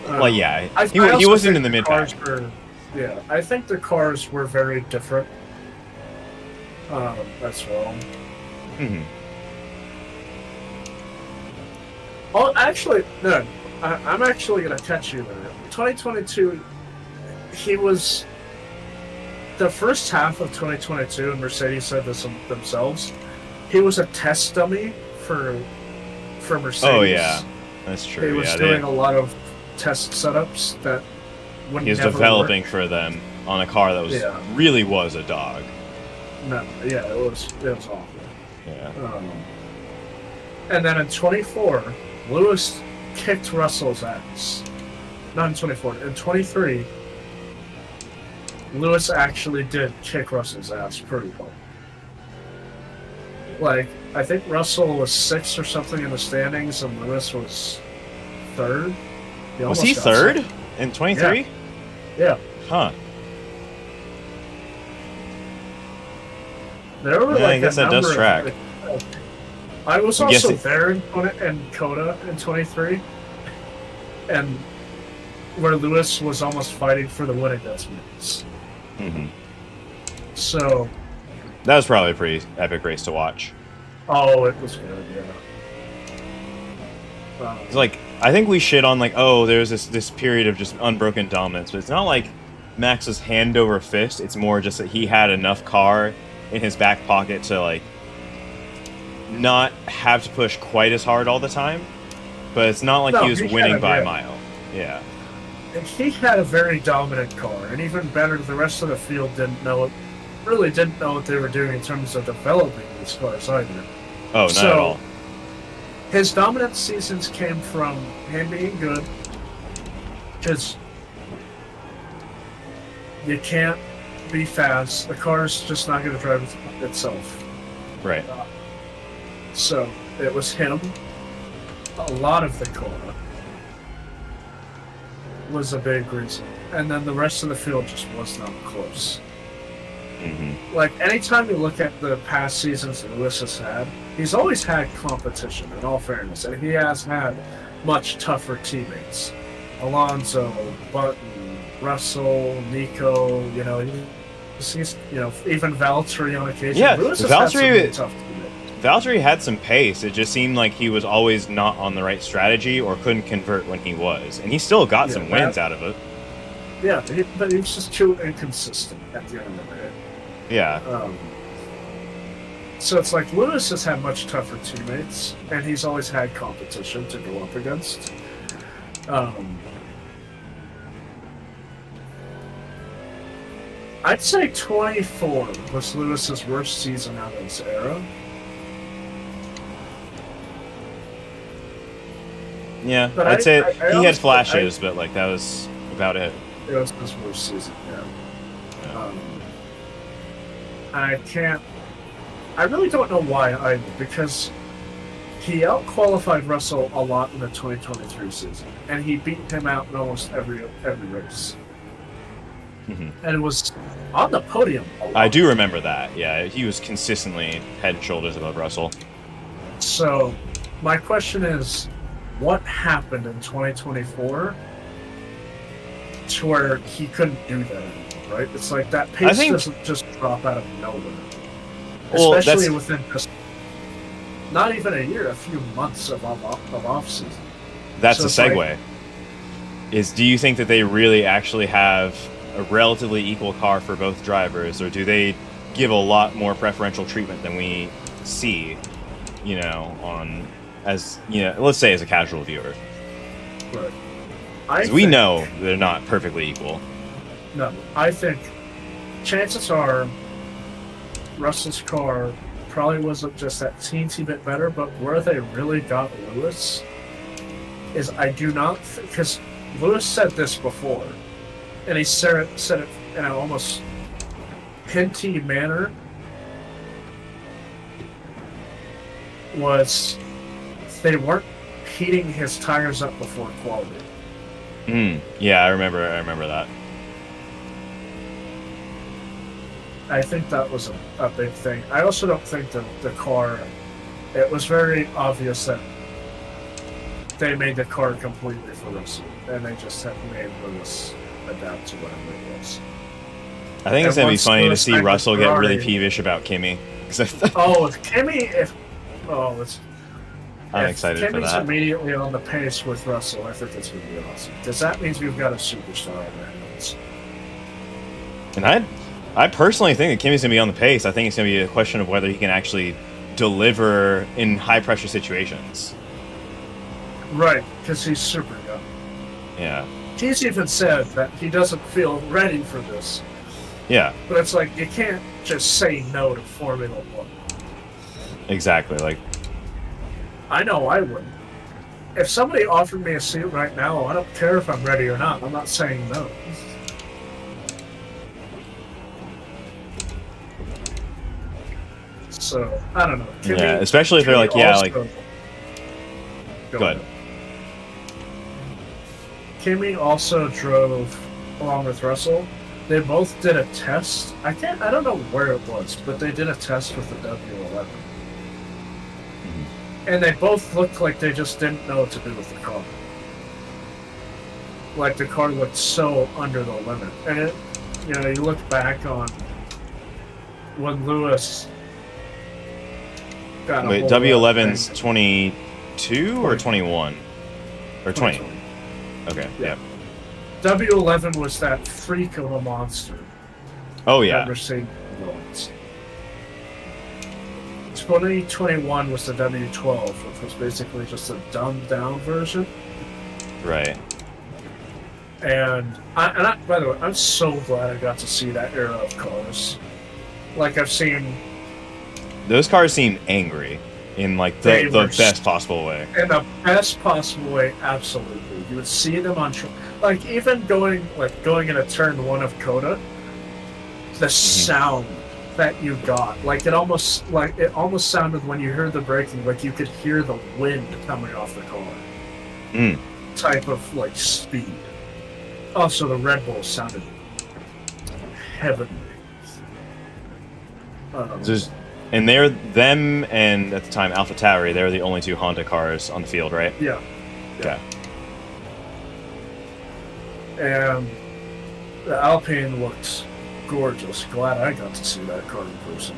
Well, yeah, I he also wasn't think in the mid cars pack. were- Yeah, I think the cars were very different. As well. Mhm. Oh, actually, no. I'm actually going to catch you there. 2022, he was... The first half of 2022, and Mercedes said this themselves, he was a test dummy for Mercedes. Oh yeah, that's He true. was Yeah, doing a lot of test setups that would he was never developing work. for them on a car that was really was a dog. No, yeah, it was awful. Yeah. And then in 24, Lewis kicked Russell's ass. Not in 24. In 23, Lewis actually did kick Russell's ass pretty well. Like, I think Russell was 6th or something in the standings, and Lewis was 3rd. Was he 3rd in 23? Yeah. Huh. There were Yeah, I like guess a that does number track. I was I'm also guessing- there in Coda in 23, and where Lewis was almost fighting for the winning minutes. hmm So, That was probably a pretty epic race to watch. oh, it was good, yeah. It's like, I think we shit on like, oh, there's this period of just unbroken dominance, but it's not like Max was hand over fist. It's more just that he had enough car in his back pocket to like not have to push quite as hard all the time. But it's not like No, he was he winning had- by a yeah. mile. Yeah. And he had a very dominant car, and even better, the rest of the field really didn't know what they were doing in terms of developing these cars either. Oh, not So- at all. His dominant seasons came from him being good, because you can't be fast. The car's just not going to drive itself. Right. So it was him. A lot of the car was a big reason, and then the rest of the field just was not close. hmm Like, anytime you look at the past seasons that Lewis has had, he's always had competition, in all fairness, and he has had much tougher teammates. Alonso, Button, Russell, Nico, he's even Valtteri on occasion. Yeah, Lewis has had some Valtteri- really tough teammates. Valtteri had some pace. It just seemed like he was always not on the right strategy or couldn't convert when he was. And he still got some wins out of it. Yeah, but he was just too inconsistent at the end of the day. Yeah. So it's like Lewis has had much tougher teammates, and he's always had competition to go up against. I'd say 24 was Lewis's worst season out of his era. Yeah, But I'd say I he had always- flashes, but like that was about it. It was his worst season, yeah. I really don't know why either, because he out-qualified Russell a lot in the 2023 season, and he beat him out in almost every race. Mhm. And was on the podium a lot. I do remember that. Yeah, he was consistently head and shoulders above Russell. So, my question is, what happened in 2024 to where he couldn't do that anymore, right? It's like that pace doesn't just drop out of nowhere. Well, Especially within just not even a year, a few months of off season. That's So the it's like- segue. Do you think that they really actually have a relatively equal car for both drivers, or do they give a lot more preferential treatment than we see, let's say as a casual viewer? Right. 'Cause we know they're not perfectly equal. No, I think chances are Russell's car probably wasn't just that teensy bit better, but where they really got Lewis is I do not because Lewis said this before, and he said it in an almost hinty manner. Was they weren't heating his tires up before quality. Yeah, I remember that. I think that was a big thing. I also don't think the car, it was very obvious that they made the car completely for Russell, and they just had made Lewis adapt to whatever it was. I think it's going to be once funny to Lewis see signed Russell with get Ferrari- really peevish about Kimi. 'Cause I'm excited for Kimmy's that. immediately on the pace with Russell. I think that's going to be awesome, because that means we've got a superstar on our hands. And I personally think that Kimi's going to be on the pace. I think it's going to be a question of whether he can actually deliver in high-pressure situations. Right, because he's super young. Yeah. He's even said that he doesn't feel ready for this. Yeah, But it's like, you can't just say no to Formula One. exactly. Like, I know I wouldn't. If somebody offered me a seat right now, I don't care if I'm ready or not. I'm not saying no. So, I don't know. Kimi- yeah, especially if they're Kimi like, yeah, also- like, Go go ahead. Kimi also drove along with Russell. They both did a test. I don't know where it was, but they did a test with the W11. And they both looked like they just didn't know what to do with the car. Like the car looked so under the limit. And it, you look back on when Lewis got a Wait, hold of that W11's thing. 22 or 21? Or 20? Okay, yeah. W11 was that freak of a monster. Oh, That yeah. Mercedes was. 2021 was the W12, which was basically just a dumbed down version. Right. And by the way, I'm so glad I got to see that era of cars. Like, I've seen Those cars seem angry in, like, They the were best possible way. in the best possible way, absolutely. You would see them on, like, even going into turn one of Coda, the sound that you got, like it almost sounded when you heard the braking, like you could hear the wind coming off the car. Type of like speed. Also, the Red Bull sounded heavenly. And them and at the time AlphaTauri, they were the only two Honda cars on the field, right? Yeah. Okay. And the Alpine looked gorgeous. Glad I got to see that car in person.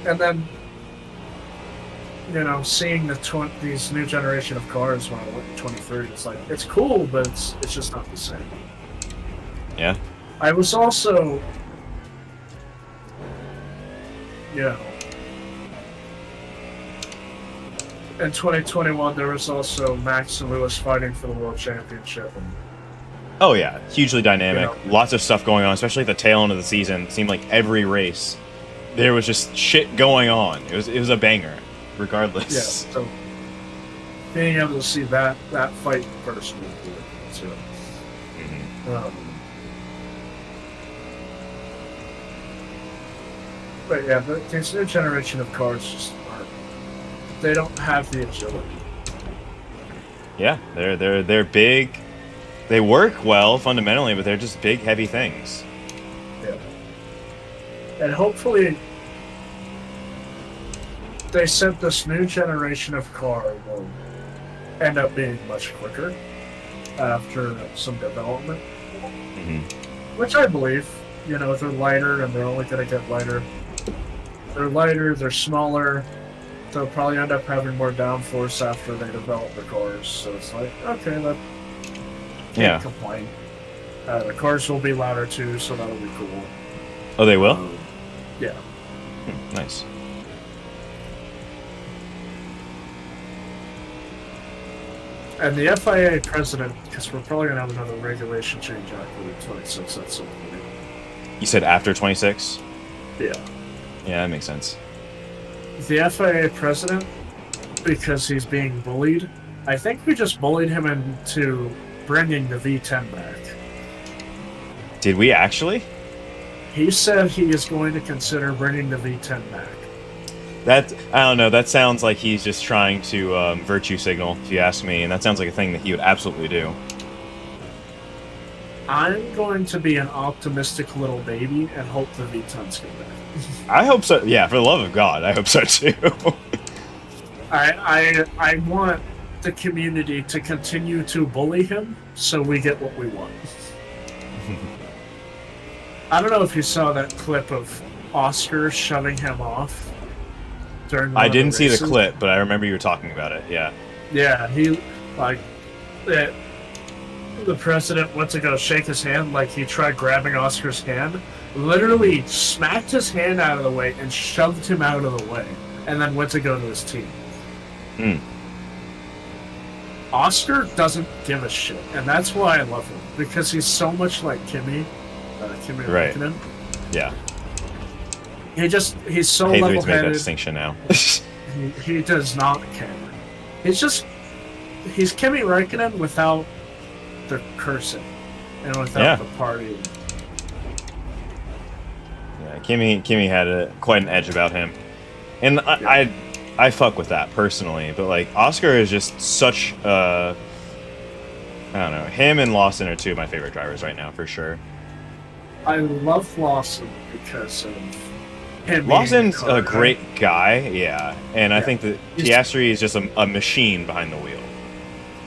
And then, seeing these new generation of cars when I went in 23, it's like, it's cool, but it's just not the same. Yeah. I was also, in 2021, there was also Max and Lewis fighting for the World Championship. And Oh, yeah. Hugely dynamic. Yeah. Lots of stuff going on, especially at the tail end of the season. It seemed like every race, there was just shit going on. It was a banger, regardless. Yeah, so being able to see that fight in person would be really cool too. But yeah, this new generation of cars just aren't. They don't have the agility. Yeah, they're big. They work well fundamentally, but they're just big, heavy things. Yeah. And hopefully, they said this new generation of car will end up being much quicker after some development. Which I believe. You know, they're lighter and they're only going to get lighter. They're lighter, they're smaller. They'll probably end up having more downforce after they develop the cars. So it's like, okay, that can't complain. The cars will be louder too, so that'll be cool. Oh, they will? Yeah. Nice. And the FIA president, because we're probably going to have another regulation change after 26 at some point. You said after 26? Yeah. Yeah, that makes sense. The FIA president, because he's being bullied, I think we just bullied him into bringing the V10 back. Did we actually? He said he is going to consider bringing the V10 back. That, I don't know, that sounds like he's just trying to virtue signal, if you ask me, and that sounds like a thing that he would absolutely do. I'm going to be an optimistic little baby and hope the V10s come back. I hope so. Yeah, for the love of God, I hope so too. I want the community to continue to bully him so we get what we want. I don't know if you saw that clip of Oscar shoving him off during I didn't see the clip, but I remember you were talking about it, yeah. Yeah, he, like, the president went to go shake his hand, like he tried grabbing Oscar's hand, literally smacked his hand out of the way and shoved him out of the way, and then went to go to his team. Oscar doesn't give a shit, and that's why I love him, because he's so much like Kimi right. Räikkönen. Yeah. He's so I hate that he's made that level-headed. distinction now. He does not care. He's Kimi Räikkönen without the cursing and without the party. Yeah, Kimi had quite an edge about him, and I fuck with that personally. But like Oscar is just such I don't know. Him and Lawson are two of my favorite drivers right now for sure. I love Lawson because of him. Lawson's a great guy, yeah, and I think that Piastri is just a machine behind the wheel.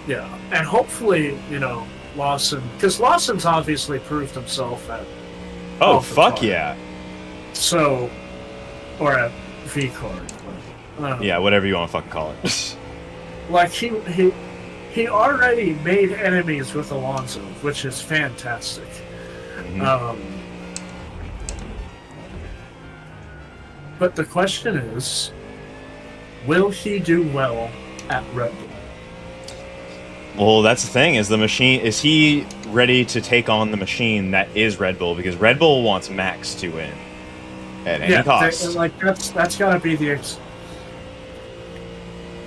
Yeah, and hopefully, you know, Lawson, because Lawson's obviously proved himself at. Oh fuck yeah! So, or at V card. Yeah, whatever you want to fucking call it. Like he already made enemies with Alonso, which is fantastic. But the question is, will he do well at Red Bull? Well, that's the thing. Is he ready to take on the machine that is Red Bull? Because Red Bull wants Max to win at any cost. That's got to be the.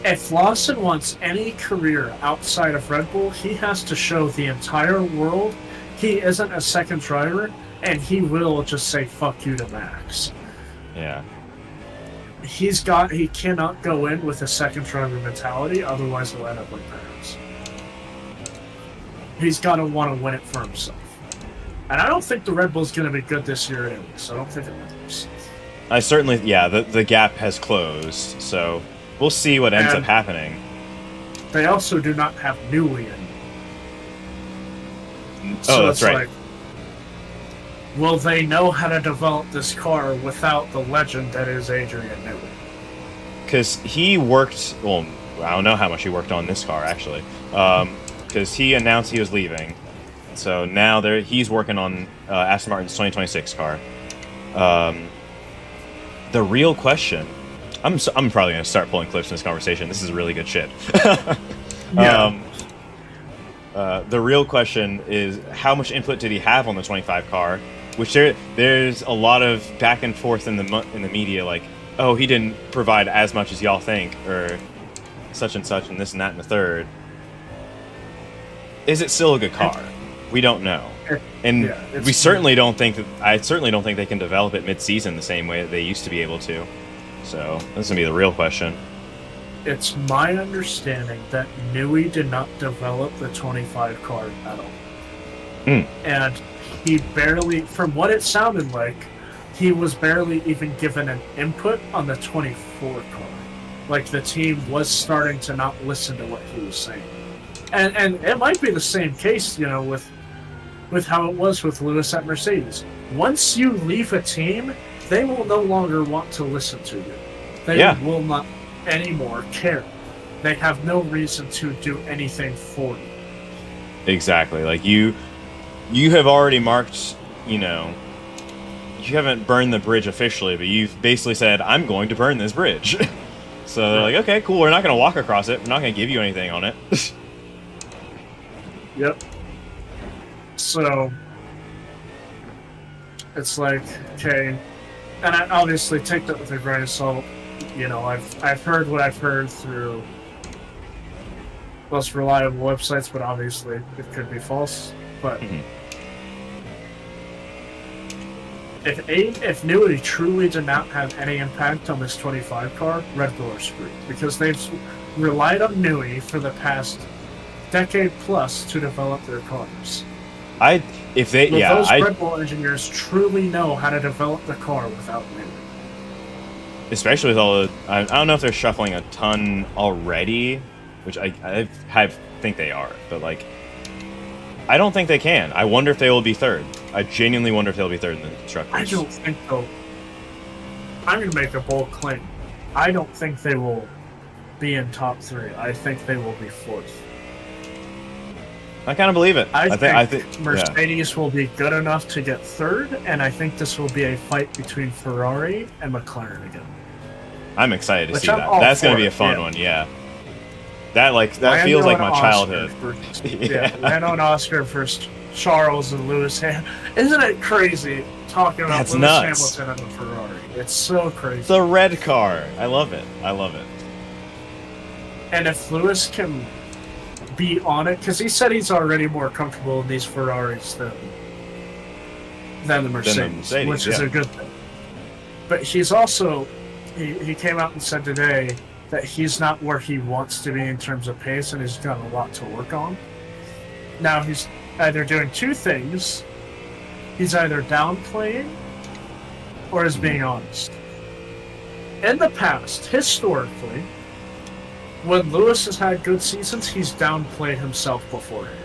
If Lawson wants any career outside of Red Bull, he has to show the entire world he isn't a second driver, and he will just say "fuck you" to Max. Yeah. He cannot go in with a second driver mentality, otherwise he'll end up like Paris. He's got to want to win it for himself. And I don't think the Red Bull's going to be good this year anyway, so I don't think it matters. I certainly, the gap has closed, so we'll see what ends up happening. They also do not have Newey in. So that's right. Like, will they know how to develop this car without the legend that is Adrian Newey? Because he worked, well, I don't know how much he worked on this car, actually. Because he announced he was leaving. So now he's working on Aston Martin's 2026 car. The real question, I'm probably going to start pulling clips in this conversation. This is really good shit. Yeah. The real question is, how much input did he have on the 25 car? Which there's a lot of back and forth in the media, like, oh, he didn't provide as much as y'all think, or such and such, and this and that and the third. Is it still a good car? We don't know. And Yeah, we certainly don't think that. I certainly don't think they can develop it mid-season the same way that they used to be able to. So this is gonna be the real question. It's my understanding that Newey did not develop the 25 car at all. And he barely, from what it sounded like, he was barely even given an input on the 24 car. Like, the team was starting to not listen to what he was saying. And it might be the same case, with how it was with Lewis at Mercedes. Once you leave a team, they will no longer want to listen to you. They will not anymore care. They have no reason to do anything for you. Exactly. Like, you have already marked, you haven't burned the bridge officially, but you've basically said, I'm going to burn this bridge. So they're like, okay, cool, we're not going to walk across it. We're not going to give you anything on it. Yep. So, it's like, okay, and I obviously take that with a grain of salt. I've heard what I've heard through most reliable websites, but obviously it could be false. But if Newey truly did not have any impact on this 25 car, Red Bull are screwed, because they've relied on Newey for the past decade plus to develop their cars. Those Red Bull engineers truly know how to develop the car without Newey. Especially with all the, I don't know if they're shuffling a ton already, which I think they are, but like, I don't think they can. I wonder if they will be third. I genuinely wonder if they'll be third in the constructors. I don't think they'll. I'm going to make a bold claim. I don't think they will be in top 3. I think they will be 4th. I kind of believe it. I think Mercedes will be good enough to get 3rd, and I think this will be a fight between Ferrari and McLaren again. I'm excited to see that. That's going to be a fun one, yeah. That feels like my childhood. Lando and Oscar versus Charles and Lewis Hamilton. Isn't it crazy talking about That's Lewis nuts. Hamilton and a Ferrari? It's so crazy. The red car. I love it. And if Lewis can be on it, because he said he's already more comfortable in these Ferraris than the Mercedes, which is a good thing. But he's also, he came out and said today that he's not where he wants to be in terms of pace, and he's got a lot to work on. Now he's either doing two things. He's either downplaying or is being honest. In the past, historically, when Lewis has had good seasons, he's downplayed himself beforehand.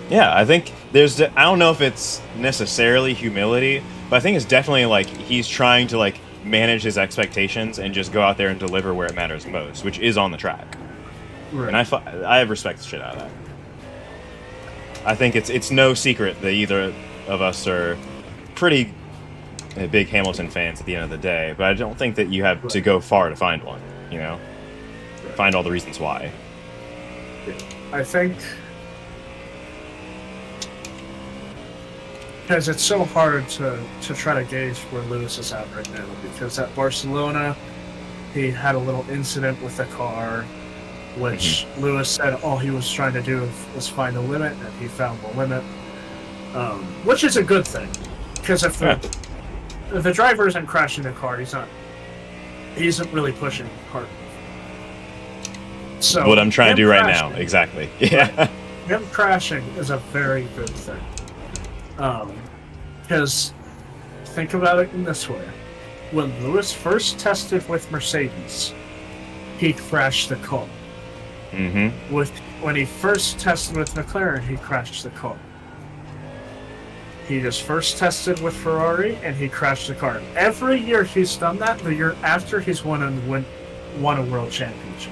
Yeah, I think I don't know if it's necessarily humility, but I think it's definitely like he's trying to like manage his expectations and just go out there and deliver where it matters most, which is on the track. Right. And I respect the shit out of that. I think it's no secret that either of us are pretty big Hamilton fans at the end of the day, but I don't think that you have to go far to find one, Find all the reasons why. I think because it's so hard to try to gauge where Lewis is at right now, because at Barcelona he had a little incident with the car, which Lewis said all he was trying to do was find a limit, and he found the limit, which is a good thing, because if the driver isn't crashing the car, he isn't really pushing hard enough. So what I'm trying to do right now, exactly. Yeah. Him crashing is a very good thing. Because think about it in this way. When Lewis first tested with Mercedes, he crashed the car. When he first tested with McLaren, he crashed the car. He just first tested with Ferrari, and he crashed the car. Every year he's done that, the year after he's won a world championship.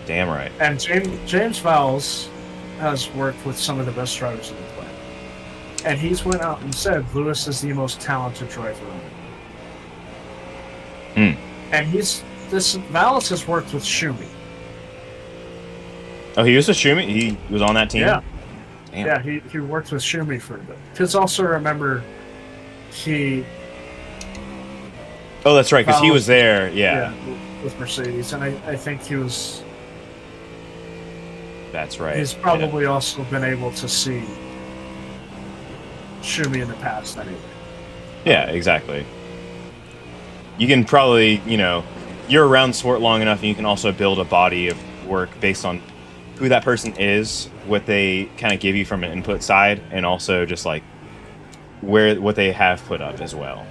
Damn right. And James Vowles has worked with some of the best drivers in the planet. And he's went out and said Lewis is the most talented driver on it. And Vowles has worked with Schumi. Oh, he was with Schumi? He was on that team? Yeah. Damn. Yeah, he worked with Schumi for a bit. Because also remember, he Oh, that's right, because he was there. Yeah, with Mercedes, and I think he was. that's right. He's probably also been able to see Schumi in the past, anyway. Yeah, exactly. You can probably, you're around sport long enough, and you can also build a body of work based on who that person is, what they kind of give you from an input side, and also just like what they have put up as well.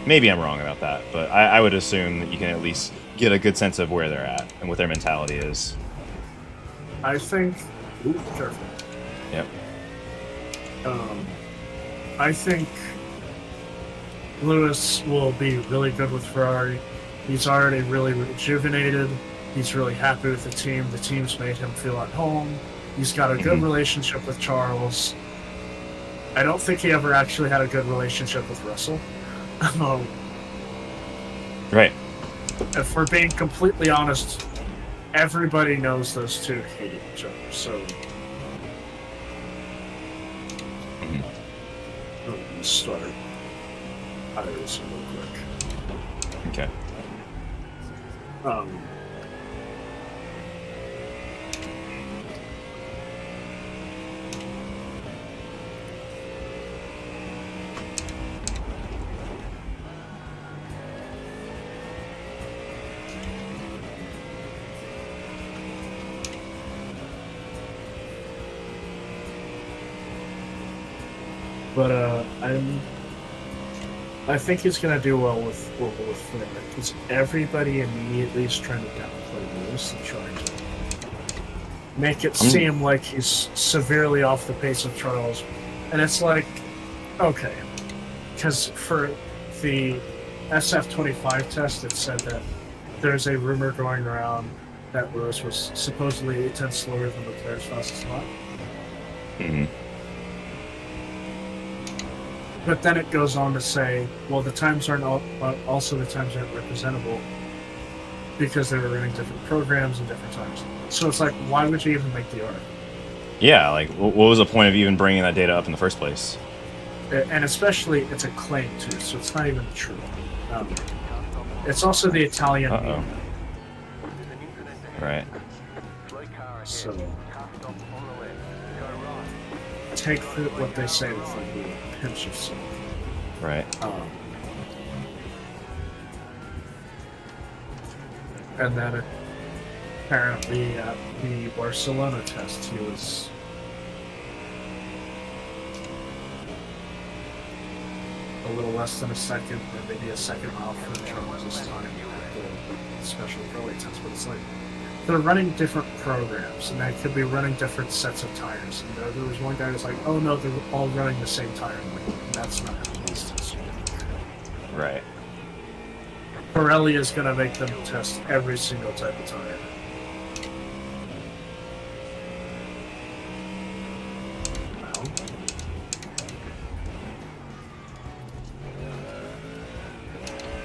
Maybe I'm wrong about that, but I would assume that you can at least get a good sense of where they're at and what their mentality is. I think. Ooh, careful. Yep. I think Lewis will be really good with Ferrari. He's already really rejuvenated. He's really happy with the team. The team's made him feel at home. He's got a good relationship with Charles. I don't think he ever actually had a good relationship with Russell. Right. If we're being completely honest, everybody knows those two hated each other. So let me start iRacing real quick. Okay. But I think he's gonna do well with Flair because everybody immediately is trying to downplay Lewis and trying to make it seem like he's severely off the pace of Charles, and it's like, okay, because for the SF25 test, it said that there's a rumor going around that Lewis was supposedly 8/10 slower than Leclerc's fastest lap. Mm-hmm. But then it goes on to say, well, the times aren't also the times aren't representable because they were running different programs and different times. So it's like, why would you even make the argument? Yeah, like, what was the point of even bringing that data up in the first place? And especially, it's a claim too, so it's not even true. It's also the Italian media. Right. So take what they say with like a pinch of salt. Right. And then apparently at the Barcelona test, he was a little less than a second, or maybe a second off from Charles' time at the special pro test. But it's like they're running different programs, and they could be running different sets of tires. And there was one guy who's like, "Oh no, they're all running the same tire." Like, that's not how these tests work. Right. Pirelli is going to make them test every single type of tire.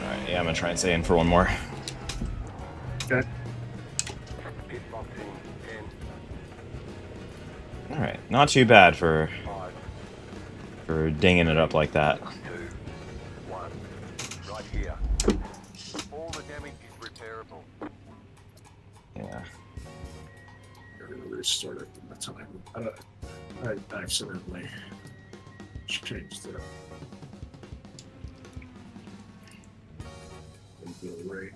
Alright, yeah, I'm gonna try and stay in for one more. Okay. Alright, not too bad for dinging it up like that. 2, 1, right here. All the damage is repairable. Yeah. You're going to restart it in the time. I accidentally changed it. Rate.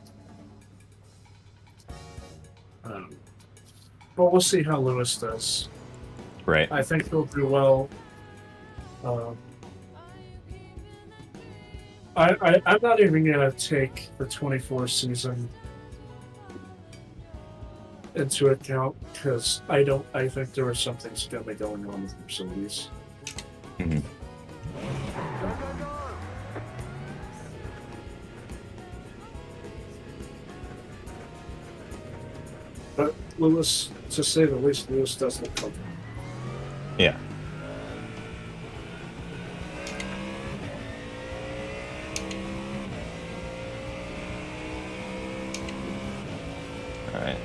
But we'll see how Lewis does. Right. I think he'll do well. I'm not even going to take the 24 season into account because I think there was something scummy going on with Mercedes. Mm-hmm. But Lewis, to say the least, Lewis does look comfortable. Yeah. Alright.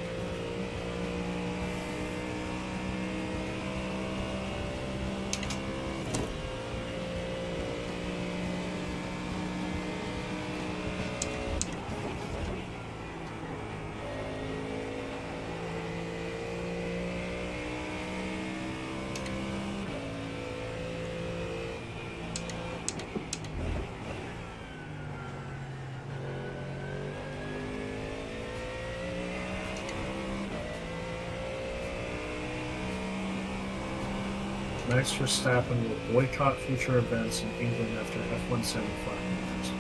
Max Verstappen will boycott future events in England after F175 news.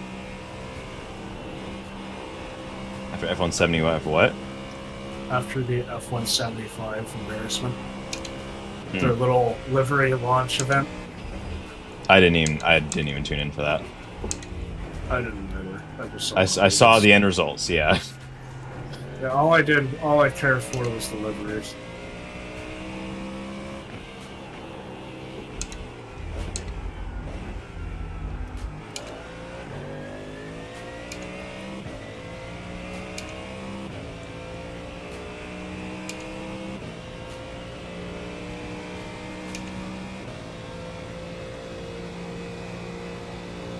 After F175, what? After the F175 embarrassment. Hmm. Their little livery launch event. I didn't even tune in for that. I didn't either. I just saw I saw the end results. Yeah. Yeah, all I cared for was the liveries.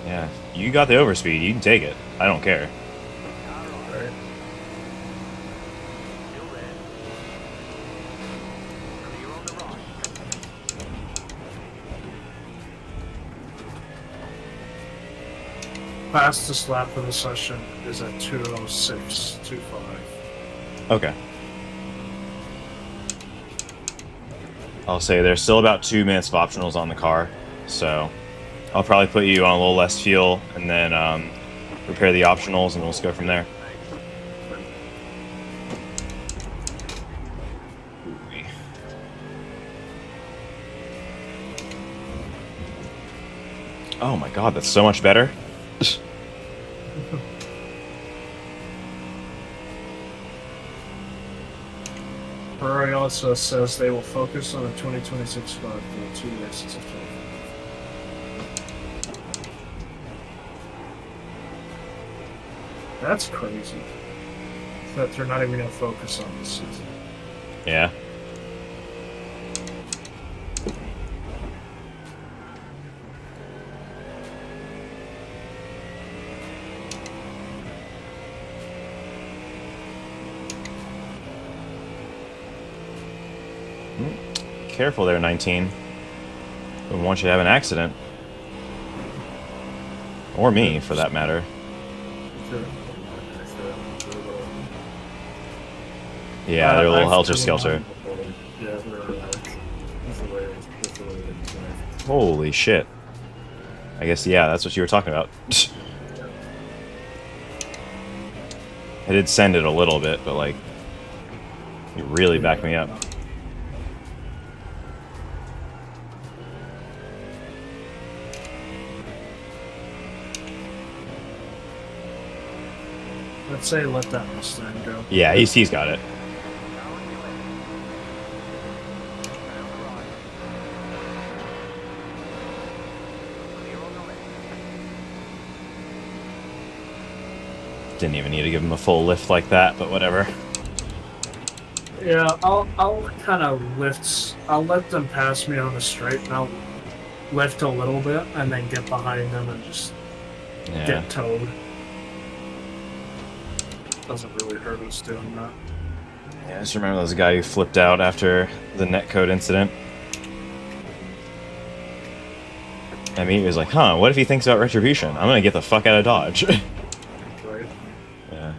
Yeah. You got the overspeed. You can take it. I don't care. Right? Still there. Clear on the right. Fastest lap of the session is at 2:06.25. Okay. I'll say there's still about 2 minutes of optionals on the car, so I'll probably put you on a little less fuel and then repair the optionals, and we'll just go from there. Oh my god, that's so much better. Ferrari also says they will focus on the 2026 for the 2 races of 2025. That's crazy. That they're not even going to focus on this season. Yeah. Careful there, 19. We want you to have an accident. Or me, for that matter. Yeah, they're a little helter-skelter. Yeah, they're Holy shit. I guess, yeah, that's what you were talking about. I did send it a little bit, but, like, you really backed me up. Let's say let that Mustang go. Yeah, he's got it. Didn't even need to give him a full lift like that, but whatever. Yeah, I'll kind of lift. I'll let them pass me on the straight, and I'll lift a little bit, and then get behind them and just Yeah. get towed. Doesn't really hurt us doing that. Yeah, I just remember there was a guy who flipped out after the netcode incident. I mean, he was like, huh, what if he thinks about retribution? I'm gonna get the fuck out of Dodge. Right? Yeah.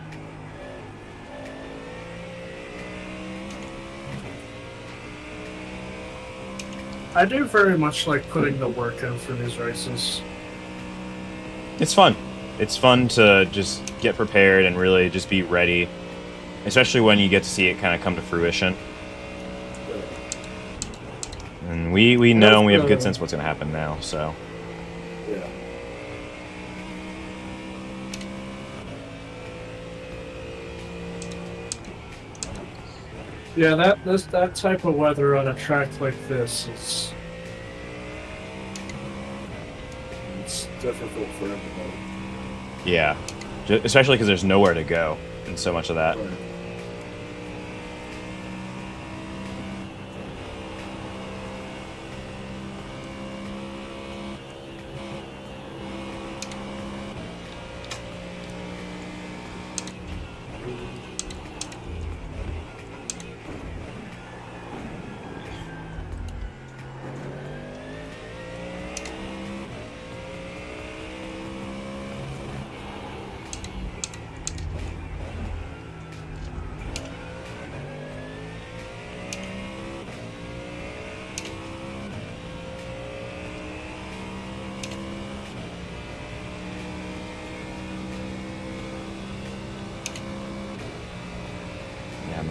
I do very much like putting the work in for these races. It's fun. It's fun to just get prepared and really just be ready, especially when you get to see it kind of come to fruition. And we know and we have a good sense what's going to happen now, so. Yeah. Yeah, that type of weather on a track like this is it's difficult for everybody. Yeah. Especially because there's nowhere to go in so much of that. Right.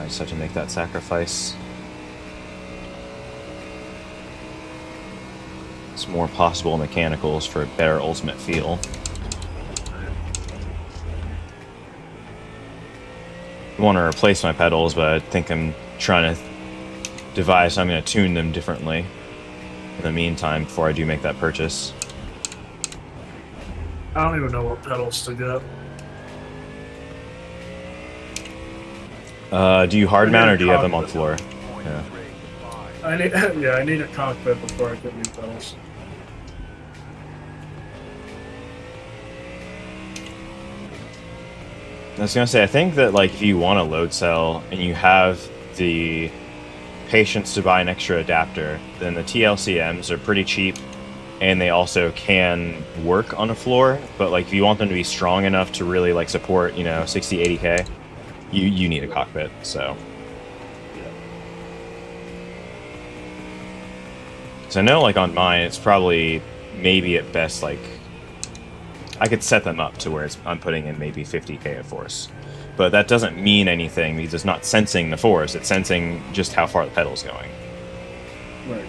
I just have to make that sacrifice. It's more possible mechanicals for a better ultimate feel. I want to replace my pedals, but I think I'm trying to devise how I'm going to tune them differently in the meantime before I do make that purchase. I don't even know what pedals to get. Do you hard mount or do you have them on the floor? Yeah. I need, yeah, I need a cockpit before I get new pedals. I was gonna say, I think that like if you want a load cell and you have the patience to buy an extra adapter, then the TLCMs are pretty cheap, and they also can work on a floor. But like if you want them to be strong enough to really like support, you know, 60, 80K, you need a cockpit. So. So I know like on mine, it's probably maybe at best like I could set them up to where I'm putting in maybe 50K of force. But that doesn't mean anything because it's not sensing the force, it's sensing just how far the pedal's going. Right.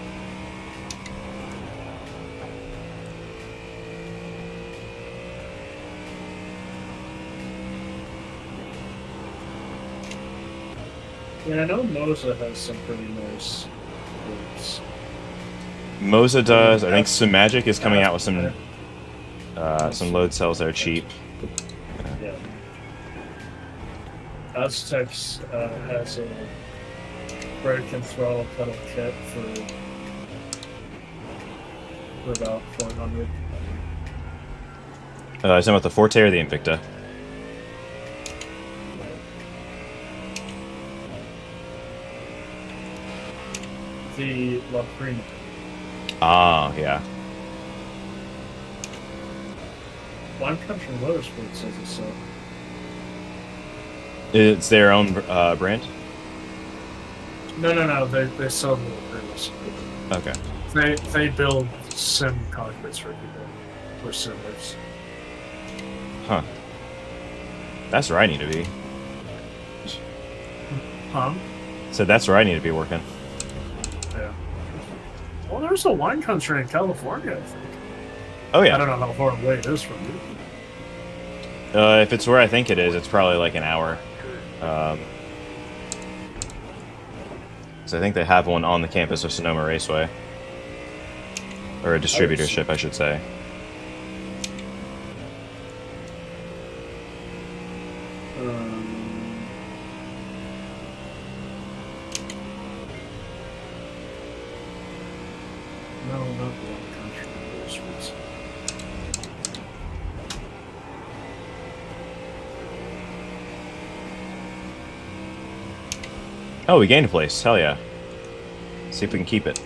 Yeah, I know Moza has some pretty nice loops. Moza does. I think Sumagic is coming out with some load cells that are cheap. Yeah. Aztecs has a brake and throttle pedal kit for about 400. Is that about the Forte or the Invicta? The La Prima. Ah, yeah. Wine Country Motorsports says it's so. It's their own brand? No. They sell the Primas. Okay. They build sim cockpits for people, for simmers. Huh. That's where I need to be. Huh? So that's where I need to be working. Yeah. Well, there's a wine country in California, I think. Oh, yeah. I don't know how far away it is from you. If it's where I think it is, it's probably like an hour. So I think they have one on the campus of Sonoma Raceway. Or a distributorship, I should say. No, not the wine country Motorsports. Oh, we gained a place. Hell yeah. See if we can keep it.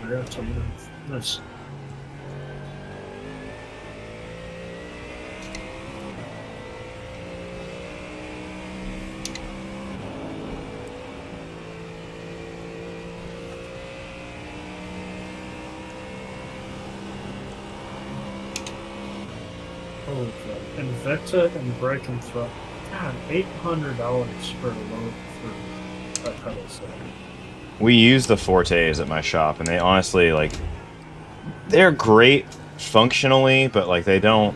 Yeah, so nice. Holy crap. Invicta and brake and throttle. God, $800 for a load for a pedal set. We use the Fortes at my shop, and they honestly, like, they're great functionally, but, like, they don't...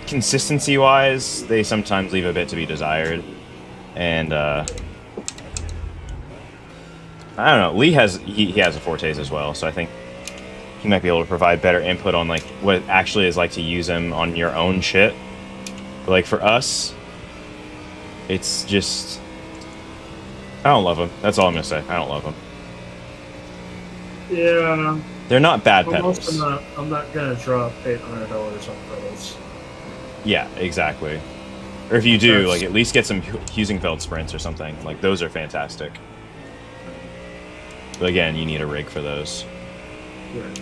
Consistency-wise, they sometimes leave a bit to be desired. And, I don't know. Lee has... He has a Fortes as well, so I think he might be able to provide better input on, like, what it actually is like to use them on your own shit. But, like, for us, it's just... I don't love them. That's all I'm going to say. I don't love them. Yeah. They're not bad I'm pedals. not going to drop $800 on pedals. Yeah, exactly. Or if you do, That's- like, at least get some Husingfeld sprints or something. Like, those are fantastic. But again, you need a rig for those. Right.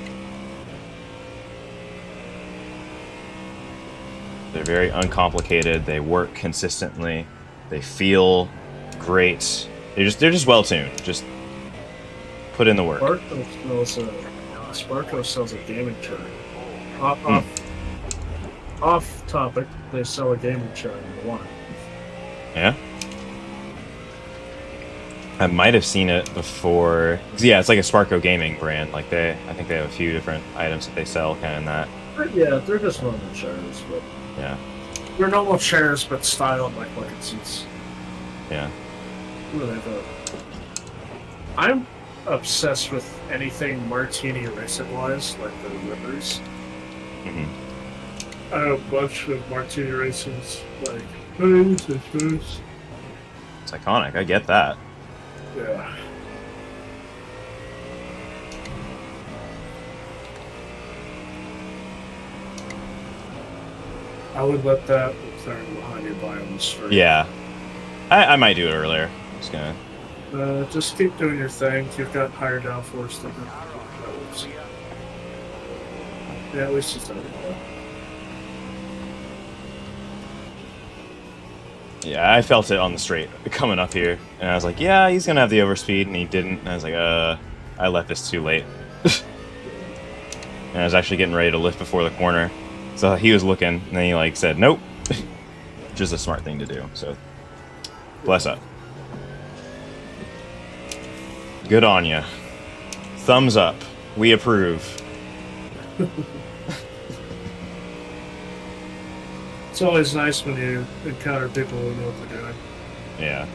They're very uncomplicated. They work consistently. They feel great. They're just well tuned. Just put in the work. Sparko sells a gaming chair. Off topic, they sell a gaming chair in the one. Yeah. I might have seen it before. Yeah, it's like a Sparko Gaming brand. Like I think they have a few different items that they sell, kind of in that. Yeah, they're just normal chairs, but Yeah, they're normal chairs, but styled like bucket seats. yeah. I'm obsessed with anything martini racing wise, like the rivers. Hmm. I have a bunch of martini racings, like hoodies and shoes. It's iconic. I get that. Yeah. I would let that McLaren behind you buy on the street. Yeah, I might do it earlier. Just gonna. Just keep doing your thing. You've got higher downforce than that. Yeah, at least it's not bad. Yeah, I felt it on the straight coming up here, and I was like, yeah, he's gonna have the overspeed, and he didn't. And I was like, I left this too late. And I was actually getting ready to lift before the corner, so he was looking, and then he like said, nope, which is a smart thing to do. So, bless up. Good on ya. Thumbs up. We approve. It's always nice when you encounter people who know what they're doing. Yeah.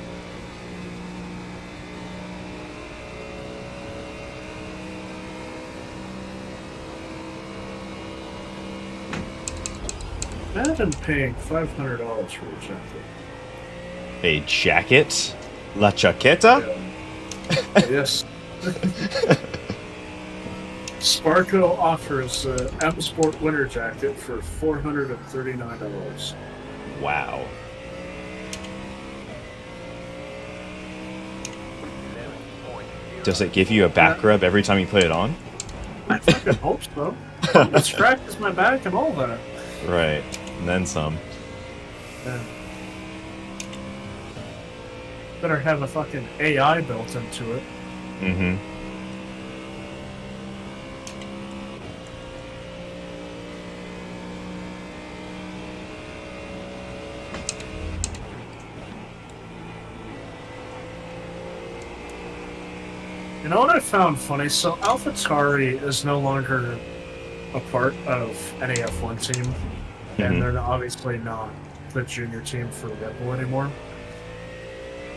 Imagine paying $500 for a jacket. A jacket? La chaqueta? Yes. Sparko offers M Sport winter jacket for $439. Wow. Does it give you a back rub every time you put it on? I fucking hope so. It scratches my back and all that. Right. And then some. Yeah. Better have a fucking AI built into it. Mm-hmm. You know what I found funny? So AlphaTauri is no longer a part of any F1 team, and they're obviously not the junior team for Red Bull anymore.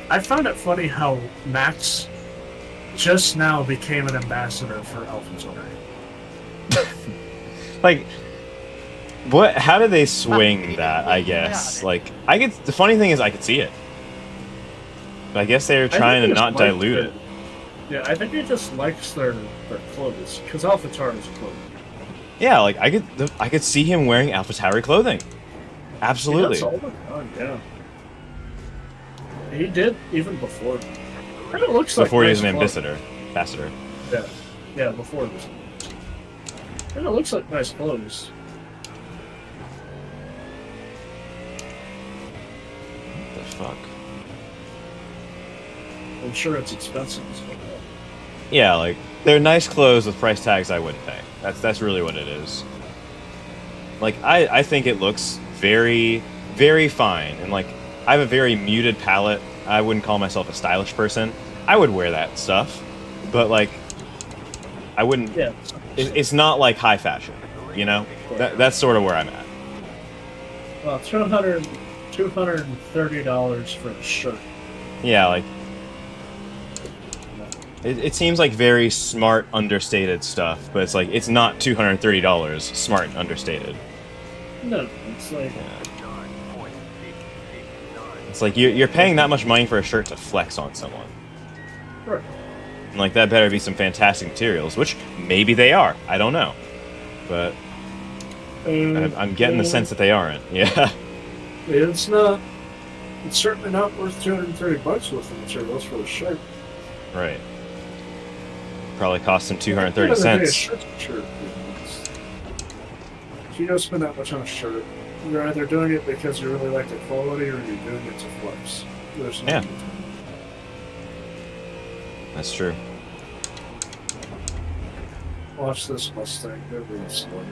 I found it funny how Max just now became an ambassador for AlphaTauri. Like, what? How did they swing that? I guess. Like, I could. The funny thing is, I could see it. But I guess they were trying to not dilute it. Yeah, I think he just likes their clothes because AlphaTauri is clothes. Yeah, like I could see him wearing AlphaTauri clothing. Absolutely. Yeah, that's all done, yeah. He did even before. And it looks like Before he was nice an clothes. ambassador. Yeah, before it was. And it looks like nice clothes. What the fuck? I'm sure it's expensive as well. Yeah, like they're nice clothes with price tags I wouldn't pay. That's really what it is. Like I think it looks very, very fine, and like I have a very muted palette. I wouldn't call myself a stylish person. I would wear that stuff, but like I wouldn't. Yeah. It's not like high fashion, you know. That's sort of where I'm at. Well, $230 for a shirt. Yeah, like it seems like very smart, understated stuff, but it's like it's not $230 smart and understated. No, it's like It's like you're paying that much money for a shirt to flex on someone. right. And like that better be some fantastic materials, which maybe they are. I don't know, but I'm getting the sense that they aren't. Yeah. It's not. It's certainly not worth $230 worth of materials for a shirt. Right. Probably cost them 230 cents. Shirt. If you don't spend that much on a shirt, you're either doing it because you really like the quality or you're doing it to flex. There's no Yeah. in between. That's true. Watch this Mustang. They're really slow.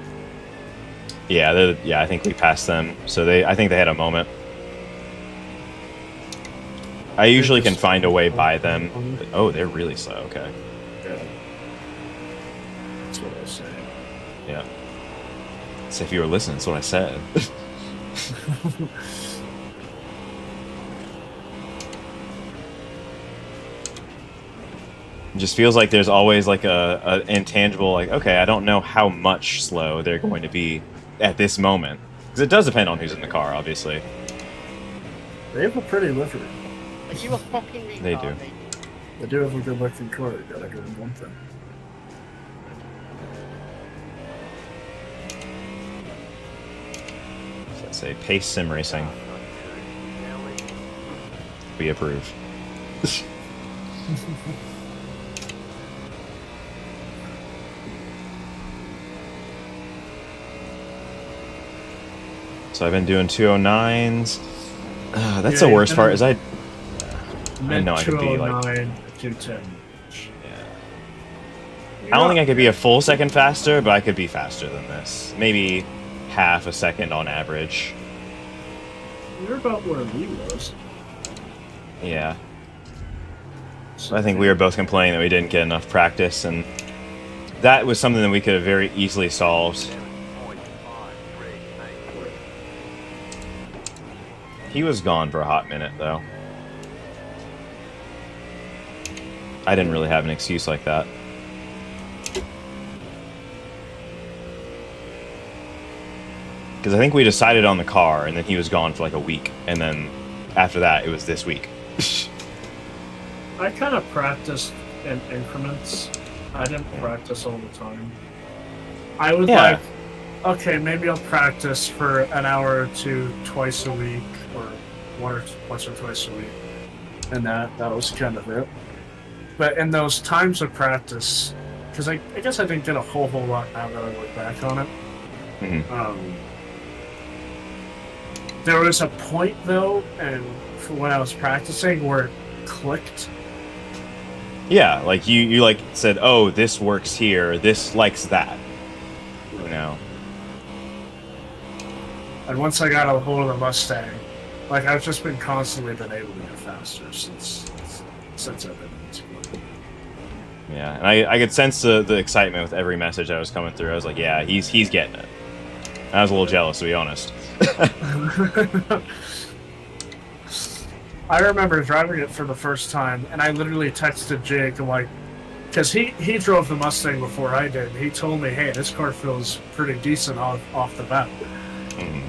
Yeah, I think we passed them. So I think they had a moment. I usually can find a way by them. But, oh, they're really slow. Okay. Yeah. That's what I was saying. Yeah. So if you were listening, that's what I said. It just feels like there's always like a intangible, like, okay, I don't know how much slow they're going to be at this moment. Because it does depend on who's in the car, obviously. They have a pretty livery. Are you a fucking retard? They do. mate? They do have a good looking car. You gotta give them one thing. So I say pace sim racing. We approve. So I've been doing 209s. That's Yeah, the worst part. Is I Mid know I could be like. 209, 210. I don't think I could be a full second faster, but I could be faster than this. Maybe half a second on average. You're about where Lee was. Yeah. So I think we were both complaining that we didn't get enough practice, and that was something that we could have very easily solved. He was gone for a hot minute, though. I didn't really have an excuse like that. Because I think we decided on the car, and then he was gone for like a week, and then after that, it was this week. I kind of practiced in increments. I didn't practice all the time. I was like, okay, maybe I'll practice for an hour or two twice a week, or once or twice a week, and that was kind of it. But in those times of practice, because I guess I didn't get a whole lot now that I look back on it. Mm-hmm. There was a point though, and for when I was practicing, where it clicked. Yeah, like you like said, oh, this works here, this likes that. You know. And once I got a hold of the Mustang, like I've just been constantly been able to get faster since I've been in this sport. Yeah, and I could sense the excitement with every message that was coming through. I was like, yeah, he's getting it. I was a little jealous, to be honest. I remember driving it for the first time, and I literally texted Jake, I'm like, because he drove the Mustang before I did. And he told me, hey, this car feels pretty decent off the bat. Mm.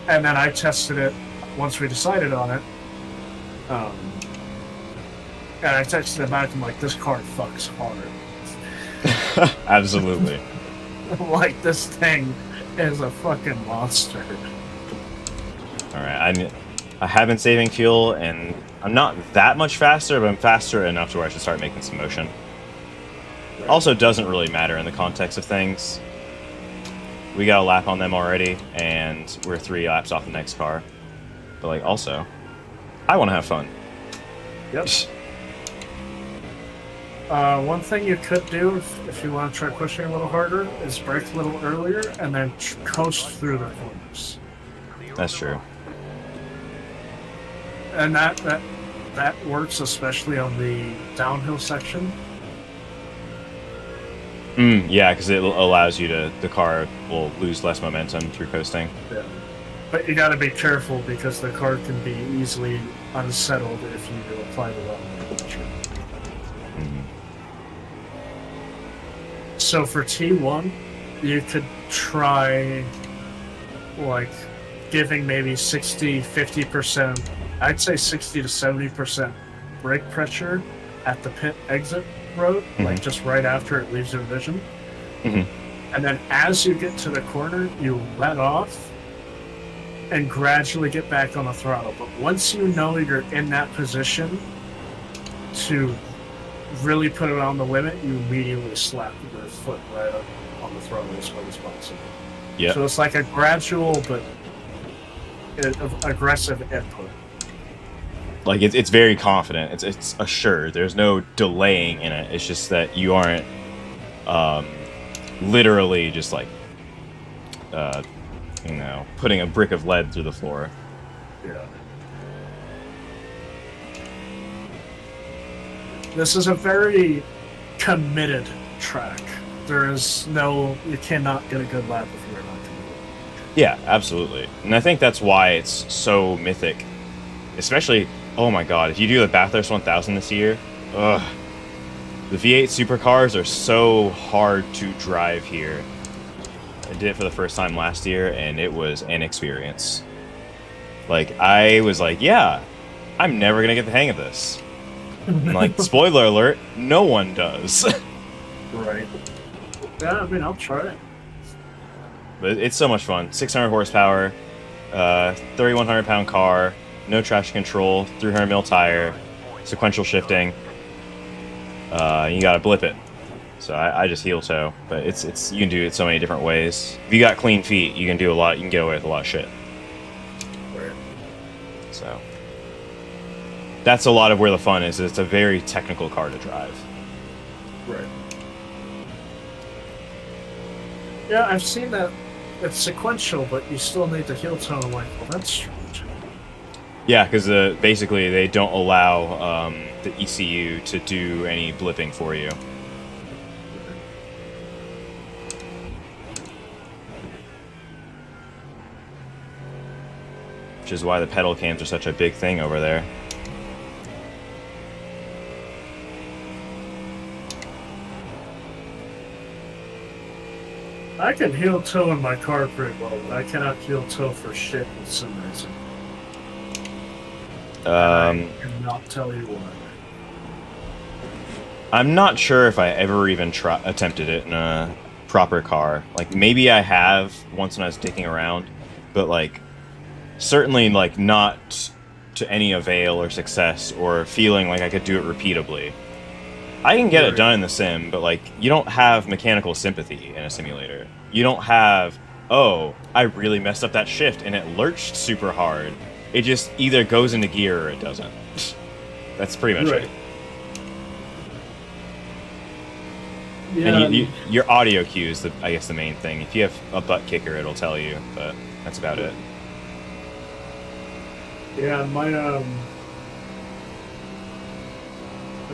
And then I tested it once we decided on it. And I texted him back, I'm like, this car fucks hard. Absolutely. Like, this thing is a fucking monster. Alright, I have been saving fuel, and I'm not that much faster, but I'm faster enough to where I should start making some motion. Also, doesn't really matter in the context of things. We got a lap on them already, and we're 3 laps off the next car. But, like, also, I want to have fun. Yep. One thing you could do if you want to try pushing a little harder is brake a little earlier and then coast through the corners. That's true. And that works especially on the downhill section. Yeah, because it allows you to, the car will lose less momentum through coasting. Yeah. But you got to be careful because the car can be easily unsettled if you apply the wrong pressure. So for T1, you could try like giving maybe 60-50%, I'd say 60 to 70% brake pressure at the pit exit road, like just right after it leaves your vision. And then as you get to the corner, you let off and gradually get back on the throttle. But once you know you're in that position to really put it on the limit, you immediately slap your foot right up on the throttle as hard as possible. Yeah. So it's like a gradual but aggressive input. Like it's very confident. It's assured. There's no delaying in it. It's just that you aren't literally just like putting a brick of lead through the floor. Yeah. This is a very committed track. There is no, you cannot get a good lap if you're not committed. Yeah, absolutely. And I think that's why it's so mythic. Especially, oh my god, if you do the Bathurst 1000 this year, ugh. The V8 supercars are so hard to drive here. I did it for the first time last year, and it was an experience. Like, I was like, yeah, I'm never gonna get the hang of this. And like, spoiler alert, no one does. Right. Yeah, I mean, I'll try it. But it's so much fun. 600 horsepower, 3,100 pound car, no traction control, 300 mil tire, sequential shifting. You gotta blip it. So I just heel toe, but it's you can do it so many different ways. If you got clean feet, you can do a lot. You can get away with a lot of shit. Right. So that's a lot of where the fun is. It's a very technical car to drive. Right. Yeah, I've seen that. It's sequential, but you still need the heel toe. I'm like, well, that's strange. Yeah, because basically they don't allow the ECU to do any blipping for you. Which is why the pedal cams are such a big thing over there. I can heel toe in my car pretty well, but I cannot heel toe for shit with sim racing. I cannot tell you why. I'm not sure if I ever even attempted it in a proper car. Like, maybe I have once when I was dicking around, but like, certainly like not to any avail or success or feeling like I could do it repeatably. I can get it done in the sim, but like, you don't have mechanical sympathy in a simulator. You don't have, oh, I really messed up that shift and it lurched super hard. It just either goes into gear or it doesn't. That's pretty much it. Yeah. And your audio cue is, I guess, the main thing. If you have a butt kicker, it'll tell you, but that's about it. Yeah, in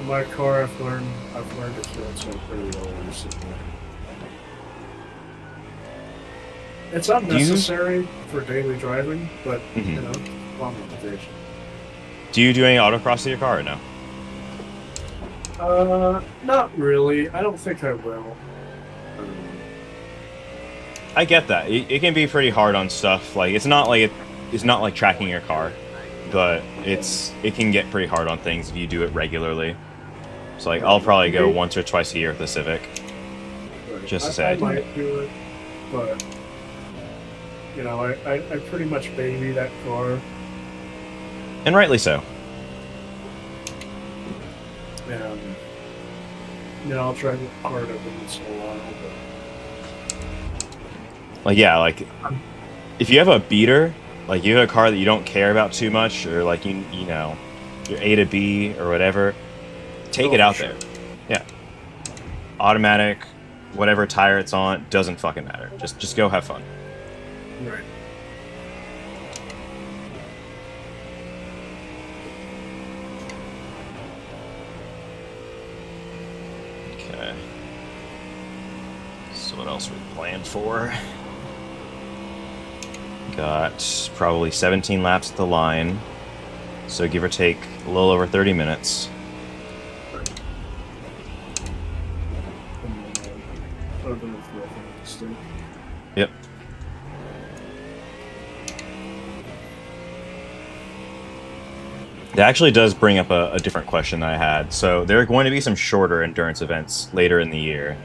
my car, I've learned to heel toe pretty well recently. It's unnecessary for daily driving, but you know, long limitation. Do you do any autocross to your car or no? Not really. I don't think I will. I get that. It can be pretty hard on stuff. Like, it's not like tracking your car, but it can get pretty hard on things if you do it regularly. So like, I'll probably go once or twice a year with the Civic, just to say I might do it, but you know, I pretty much baby that car. And rightly so. And you know, I'll drive it hard every once in a while, but like, yeah, like if you have a beater, like you have a car that you don't care about too much, or like you know, your A to B or whatever, take it out there. Yeah. Automatic, whatever tire it's on, doesn't fucking matter. Just go have fun. Right. Okay. So what else we planned for? Got probably 17 laps at the line, so give or take a little over 30 minutes. Yep. That actually does bring up a different question that I had. So there are going to be some shorter endurance events later in the year.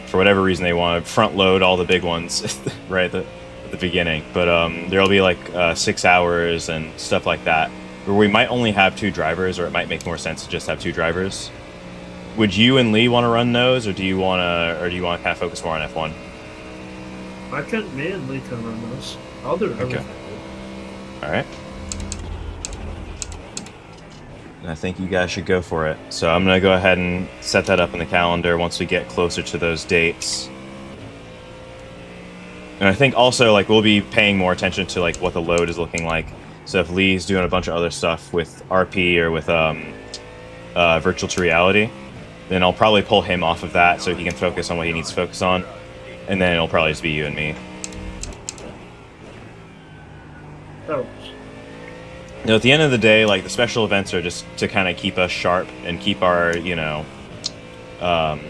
For whatever reason, they want to front load all the big ones right at the beginning. But there'll be like 6 hours and stuff like that, where we might only have 2 drivers, or it might make more sense to just have 2 drivers. Would you and Lee want to run those, or do you want to kind of focus more on F1? Me and Lee can run those. I'll do everything. Okay. All right. And I think you guys should go for it. So I'm gonna go ahead and set that up in the calendar once we get closer to those dates. And I think also, like, we'll be paying more attention to like what the load is looking like. So if Lee's doing a bunch of other stuff with RP or with virtual to reality, then I'll probably pull him off of that so he can focus on what he needs to focus on, and then it'll probably just be you and me. Oh, You know, at the end of the day, like, the special events are just to kind of keep us sharp and keep our, you know, kind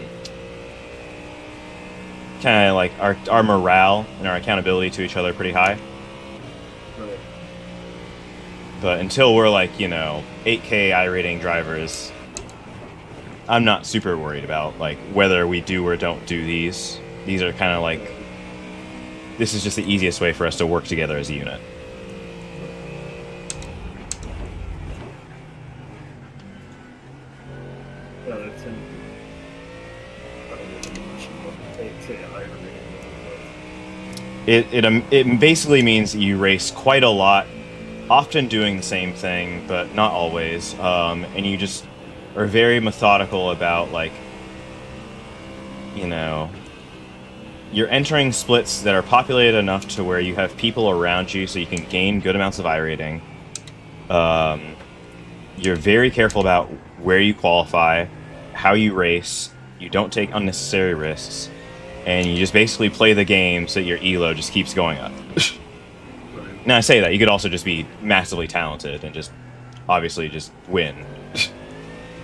of like our morale and our accountability to each other pretty high. right. But until we're like, you know, 8K iRating drivers, I'm not super worried about like whether we do or don't do these. These are kind of like, this is just the easiest way for us to work together as a unit. I think. I don't even mention what 8K iRacing. It basically means that you race quite a lot, often doing the same thing, but not always. And you just are very methodical about, like, you know, you're entering splits that are populated enough to where you have people around you so you can gain good amounts of iRating. You're very careful about where you qualify, how you race, you don't take unnecessary risks, and you just basically play the game so that your elo just keeps going up. Now, I say that, you could also just be massively talented and just, obviously, just win.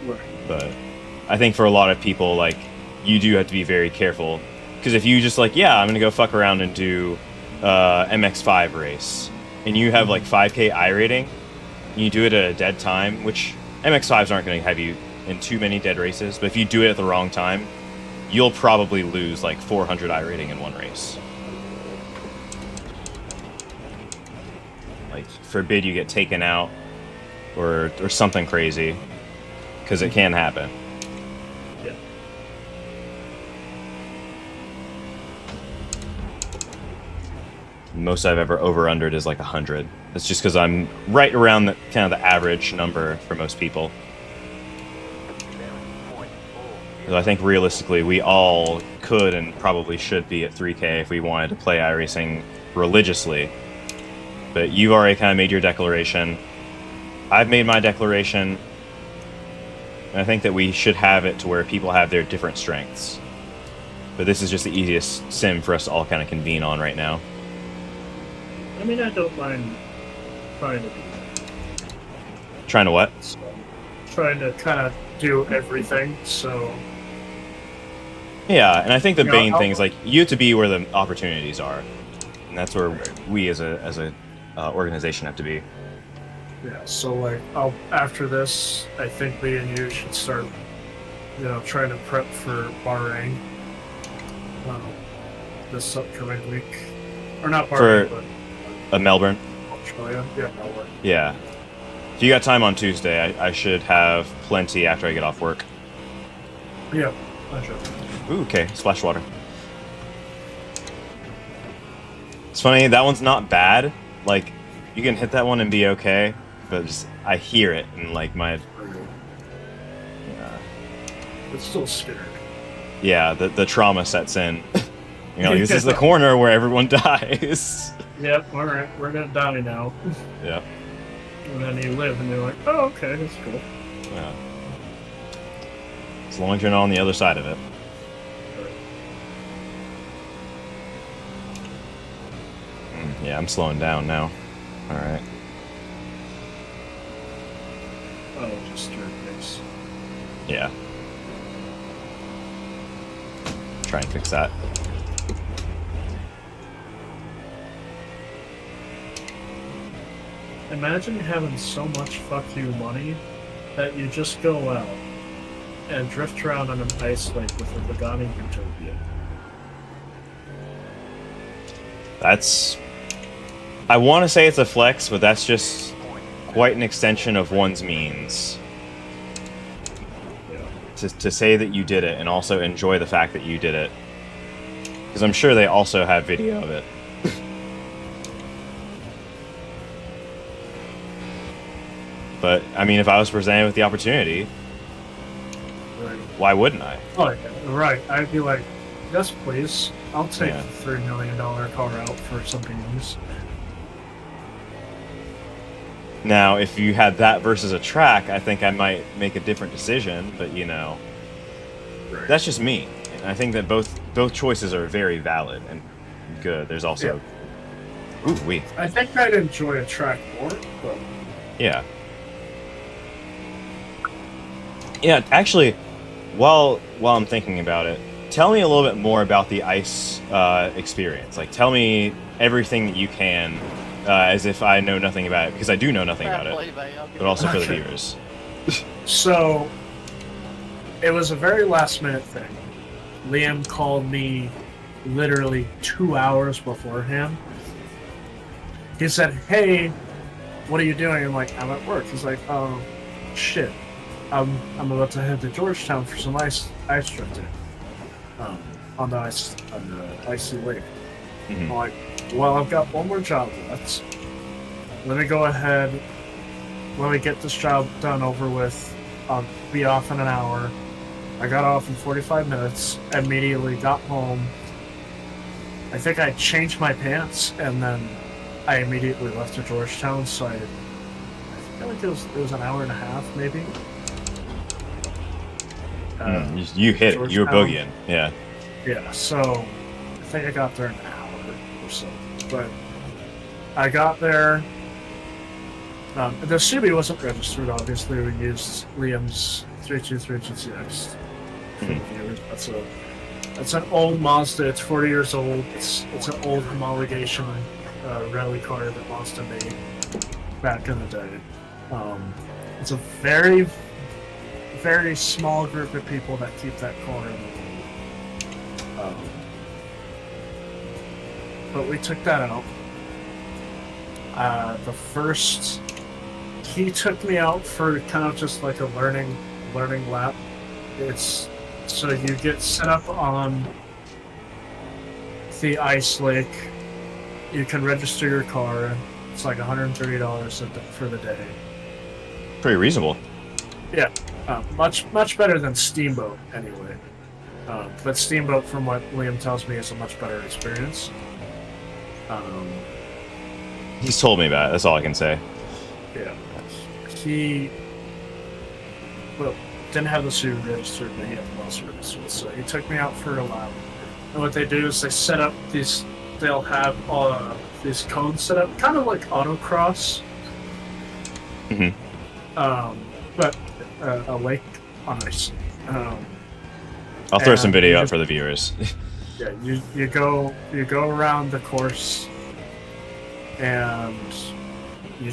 Right. But I think for a lot of people, like, you do have to be very careful. Because if you just, like, yeah, I'm going to go fuck around and do MX5 race, and you have, like, 5K iRating, and you do it at a dead time, which MX5s aren't going to have you in too many dead races, but if you do it at the wrong time, you'll probably lose, like, 400 iRating in one race. Like, forbid you get taken out or something crazy, because it can happen. Yeah. Most I've ever over-undered is like 100. That's just because I'm right around the kind of the average number for most people. So I think realistically, we all could and probably should be at 3K if we wanted to play iRacing religiously. But you've already kind of made your declaration. I've made my declaration. And I think that we should have it to where people have their different strengths. But this is just the easiest sim for us to all kind of convene on right now. I mean, I don't mind trying to do Trying to what? that. So, trying to kind of do everything, so... Yeah, and I think the Yeah, main I'll- thing is, like, you have to be where the opportunities are. And that's where we as a organization have to be. Yeah, so like after this, I think me and you should start, you know, trying to prep for Bahrain. This upcoming week, or not Bahrain, but Melbourne? Australia. Yeah, Melbourne. Yeah. If you got time on Tuesday, I should have plenty after I get off work. Yeah, I should. Ooh, okay, splash water. It's funny, that one's not bad. Like, you can hit that one and be okay, but just, I hear it and, like, my... It's still scared. Yeah, the trauma sets in. You know, like, this is the corner where everyone dies. Yep, alright, we're gonna die now. Yeah. And then you live and you're like, oh, okay, that's cool. Yeah. As long as you're not on the other side of it. Yeah, I'm slowing down now. Alright. Oh, just your face. Yeah. Try and fix that. Imagine having so much fuck you money that you just go out and drift around on an ice lake with a Pagani Utopia. That's... I want to say it's a flex, but that's just quite an extension of one's means. Yeah. To say that you did it and also enjoy the fact that you did it. Because I'm sure they also have video of it. But, I mean, if I was presented with the opportunity, Right. why wouldn't I? Oh, yeah, right. I'd be like, yes, please. I'll take Yeah. the $3 million car out for something else. Now, if you had that versus a track, I think I might make a different decision. But you know, that's just me. And I think that both choices are very valid and good. There's also, ooh, I think I'd enjoy a track more, but yeah. Yeah, actually, while I'm thinking about it, tell me a little bit more about the ice experience. Like, tell me everything that you can, as if I know nothing about it, because I do know nothing about it, but also for the viewers. So, it was a very last minute thing. Liam called me literally 2 hours beforehand. He said, "Hey, what are you doing?" I'm like, "I'm at work." He's like, "Oh, shit. I'm about to head to Georgetown for some ice drifting on the icy lake." I'm like, "Well, I've got one more job left. Let me go ahead. Let me get this job done over with. I'll be off in an hour." I got off in 45 minutes. Immediately got home. I think I changed my pants, and then I immediately left to Georgetown. So I feel like it was an hour and a half, maybe. You hit it. You were boogieing. Yeah. Yeah, so I think I got there in an hour or so. But I got there. The CB wasn't registered, obviously. We used Liam's 323 GTX for the viewers. That's an old Mazda. It's 40 years old. It's an old homologation rally car that Mazda made back in the day. It's a very, very small group of people that keep that car in the world. But we took that out. He took me out for kind of just like a learning lap. It's so you get set up on the ice lake. You can register your car. It's like $130 for the day. Pretty reasonable. Yeah, much better than Steamboat anyway. But Steamboat, from what Liam tells me, is a much better experience. He's told me about it. That's all I can say. Yeah. He didn't have the suit registered, but he had the mouse registered. So he took me out for a lap. And what they do is they set up these. They'll have these cones set up, kind of like autocross. But a lake on ice. I'll throw some video up for the viewers. Yeah, you go around the course, and you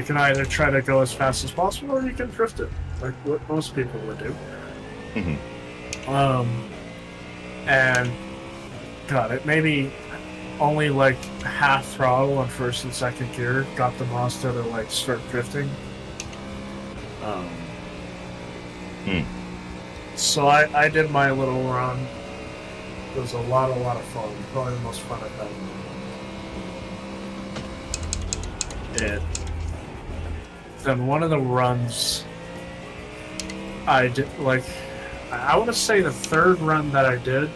can either try to go as fast as possible, or you can drift it, like what most people would do. And God, it maybe only like half throttle on first and second gear got the Mazda to like start drifting. So I did my little run. It was a lot of fun. Probably the most fun I've had. And then one of the runs I did, like, I want to say the third run that I did,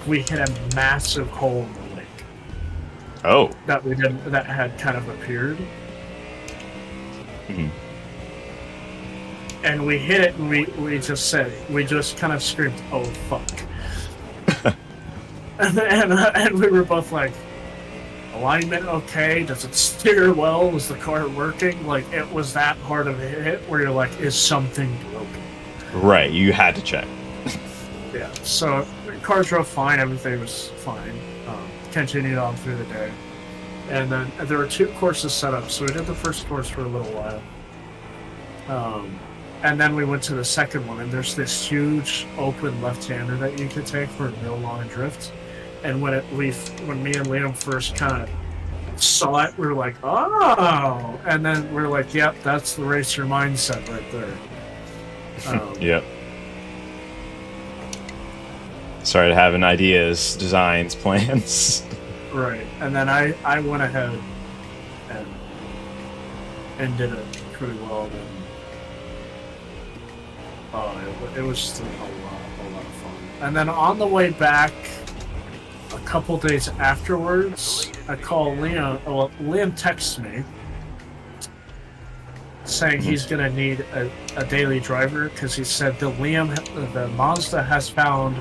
we hit a massive hole in the lake. Oh. That had kind of appeared. And we hit it, and we just kind of screamed, "Oh fuck!" and we were both like, "Alignment okay? Does it steer well? Was the car working?" Like, it was that hard of a hit where you're like, "Is something broken?" Right, you had to check. Yeah. So the car drove fine. Everything was fine. Continued on through the day, and then there were two courses set up. So we did the first course for a little while. And then we went to the second one, and there's this huge open left-hander that you could take for a real long drift. And when me and Liam first kind of saw it, we were like, "Oh!" And then we're like, "Yep, that's the racer mindset right there." Yep. Started having ideas, designs, plans. Right, and then I went ahead and did it pretty well. Then. It was just a lot of fun. And then on the way back, a couple days afterwards, I call Liam. Well, Liam texts me saying he's gonna need a daily driver because he said the Mazda has found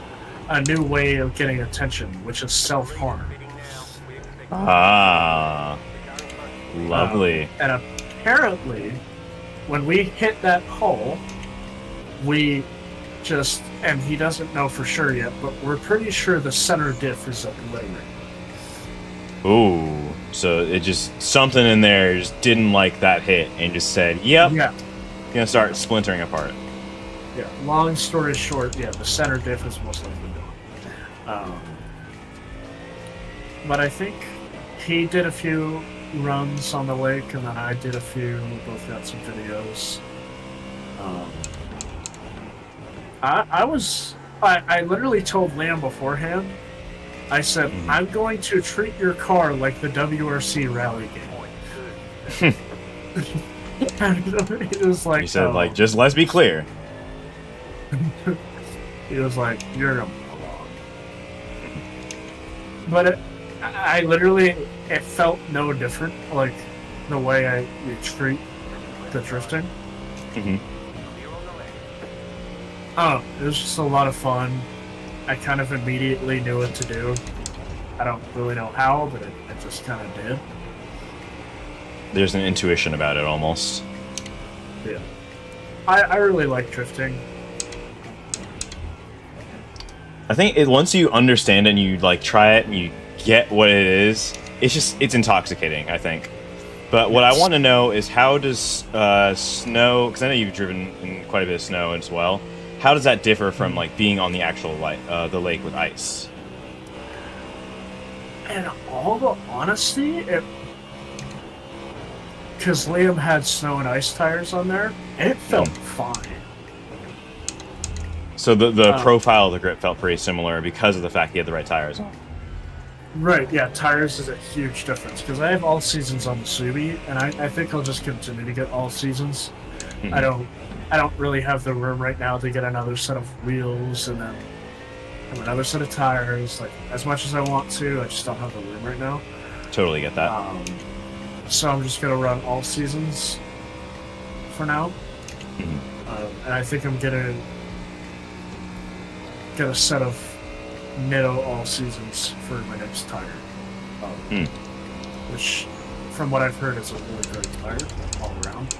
a new way of getting attention, which is self-harm. Ah, lovely. And apparently, when we hit that hole, we just, and he doesn't know for sure yet, but we're pretty sure the center diff is obliterated. Ooh, so it just, something in there just didn't like that hit and just said, yep, Yeah. gonna start splintering apart. Yeah. Long story short, yeah, the center diff is most likely gone. But I think he did a few runs on the lake, and then I did a few. We both got some videos. I literally told Liam beforehand. I said, I'm going to treat your car like the WRC rally game. He was like, You said, like, just let's be clear. He was like, you're a moron. But I literally, it felt no different, like the way you treat the drifting. Mm-hmm. Oh, it was just a lot of fun. I kind of immediately knew what to do. I don't really know how, but it just kind of did. There's an intuition about it almost. Yeah. I really like drifting. I think once you understand it and you like try it and you get what it is, it's intoxicating, I think. But what I want to know is how does snow, because I know you've driven in quite a bit of snow as well, how does that differ from like being on the actual the lake with ice? And all the honesty, because Liam had snow and ice tires on there, and it felt fine. So the profile of the grip felt pretty similar because of the fact he had the right tires on. Right, yeah, tires is a huge difference, because I have all seasons on the Subi, and I think I'll just continue to get all seasons. Mm-hmm. I don't really have the room right now to get another set of wheels and then another set of tires. Like, as much as I want to, I just don't have the room right now. Totally get that. So I'm just gonna run all seasons for now. Mm-hmm. And I think I'm gonna get a set of Nitto all seasons for my next tire. Which, from what I've heard, is a really great tire all around.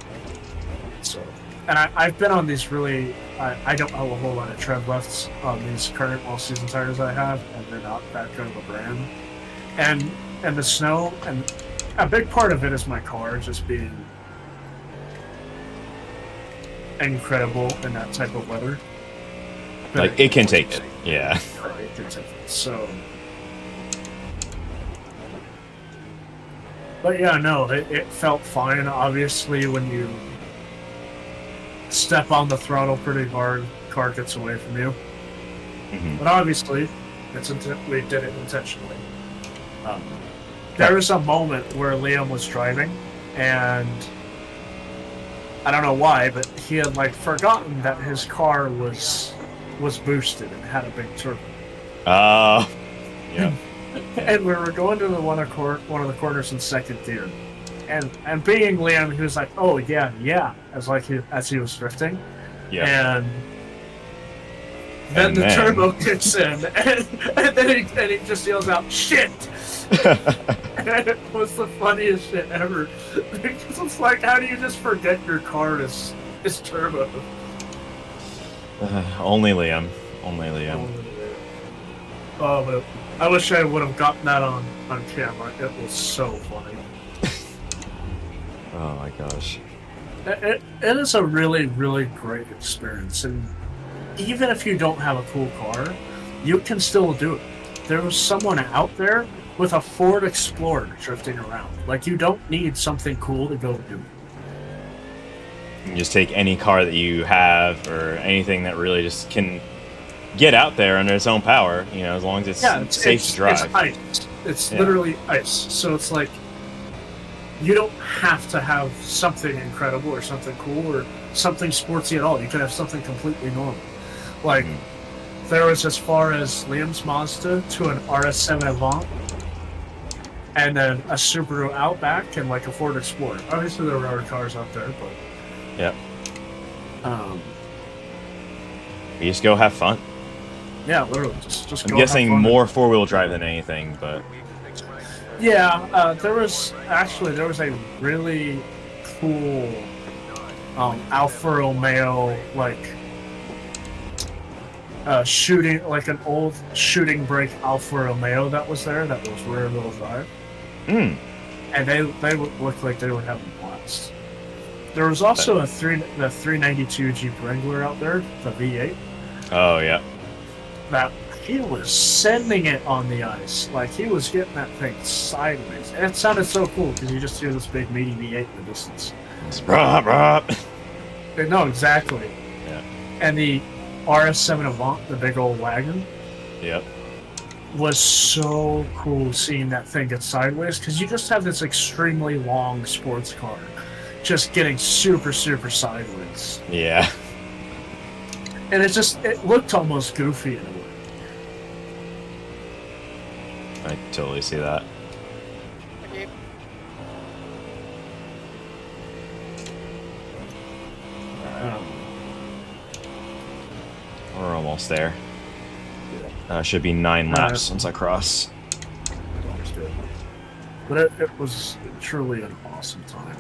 So, and I've been on these really, I don't have a whole lot of tread left on these current all-season tires I have, and they're not that good of a brand. And the snow, and a big part of it is my car just being incredible in that type of weather. But like, it can take it, yeah. It can take it, so... But yeah, no, it felt fine. Obviously, when you step on the throttle pretty hard, car gets away from you. Mm-hmm. But obviously, we did it intentionally. There was a moment where Liam was driving, and I don't know why, but he had like forgotten that his car was boosted and had a big turbo. Yeah. And we were going to one of the corners in second gear, and being Liam, he was like, "Oh yeah," as he was drifting, and then the turbo kicks in, and then he just yells out, "Shit!" And it was the funniest shit ever, because it's like, how do you just forget your car is turbo? Only Liam. Only Liam. Oh, but I wish I would have gotten that on camera. It was so funny. Oh my gosh. It is a really, really great experience. And even if you don't have a cool car, you can still do it. There was someone out there with a Ford Explorer drifting around. Like, you don't need something cool to go do it. You can just take any car that you have or anything that really just can get out there under its own power, you know, as long as it's safe to drive. It's ice. It's literally ice. So it's like, you don't have to have something incredible or something cool or something sportsy at all. You can have something completely normal. Like, there was as far as Liam's Mazda to an RS7 Avant. and then a Subaru Outback and like a Ford Explorer. Obviously, there were other cars out there, but Yep. You just go have fun. Yeah, literally, just I'm go guessing have fun. more four-wheel drive than anything, but Yeah, there was a really cool Alfa Romeo shooting, like an old shooting brake Alfa Romeo that was there that was rear wheel drive. Hmm. And they would look like they were having a blast. There was also the 392 Jeep Wrangler out there, the V8. Oh yeah. That he was sending it on the ice, like he was getting that thing sideways, and it sounded so cool because you just hear this big meaty V8 in the distance. Rob, Rob. No, exactly. Yeah. And the RS7 Avant, the big old wagon, Yep. was so cool seeing that thing get sideways because you just have this extremely long sports car just getting super sideways, Yeah. and it looked almost goofy in a way. I totally see that. Okay. We're almost there. Should be 9 laps once I cross. But it was truly an awesome time.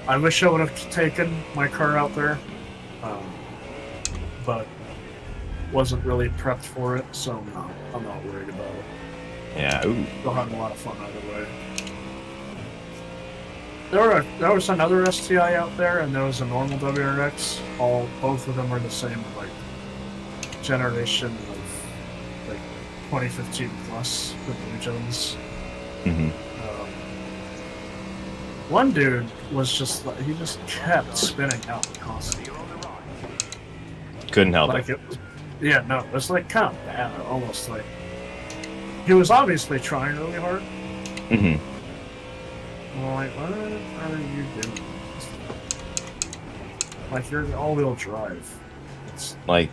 I wish I would have taken my car out there, but wasn't really prepped for it, so I'm not worried about it. Yeah. Ooh. We'll have a lot of fun either way. There was another STI out there, and there was a normal WRX. Both of them are the same, like generation of like 2015 plus with new gens. Mm-hmm. One dude was just like, he just kept spinning out constantly. Couldn't help Like it. it was, yeah, no, it was like kind of bad, almost like he was obviously trying really hard. Mm-hmm. I'm like, what are you doing? Like you're all-wheel drive. Like,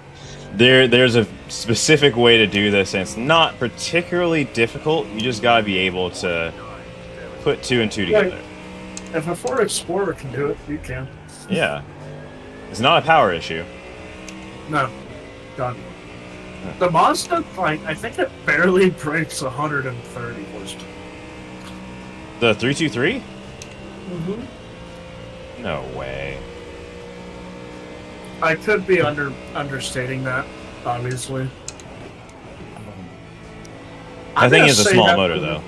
there's a specific way to do this, and it's not particularly difficult. You just gotta be able to put 2 and 2 together. If a Ford Explorer can do it, you can. Yeah. It's not a power issue. No, done. The Mazda, like, I think it barely breaks 130 horsepower. The 323? Mm-hmm. No way. I could be understating that, obviously. I think it's a small motor, though.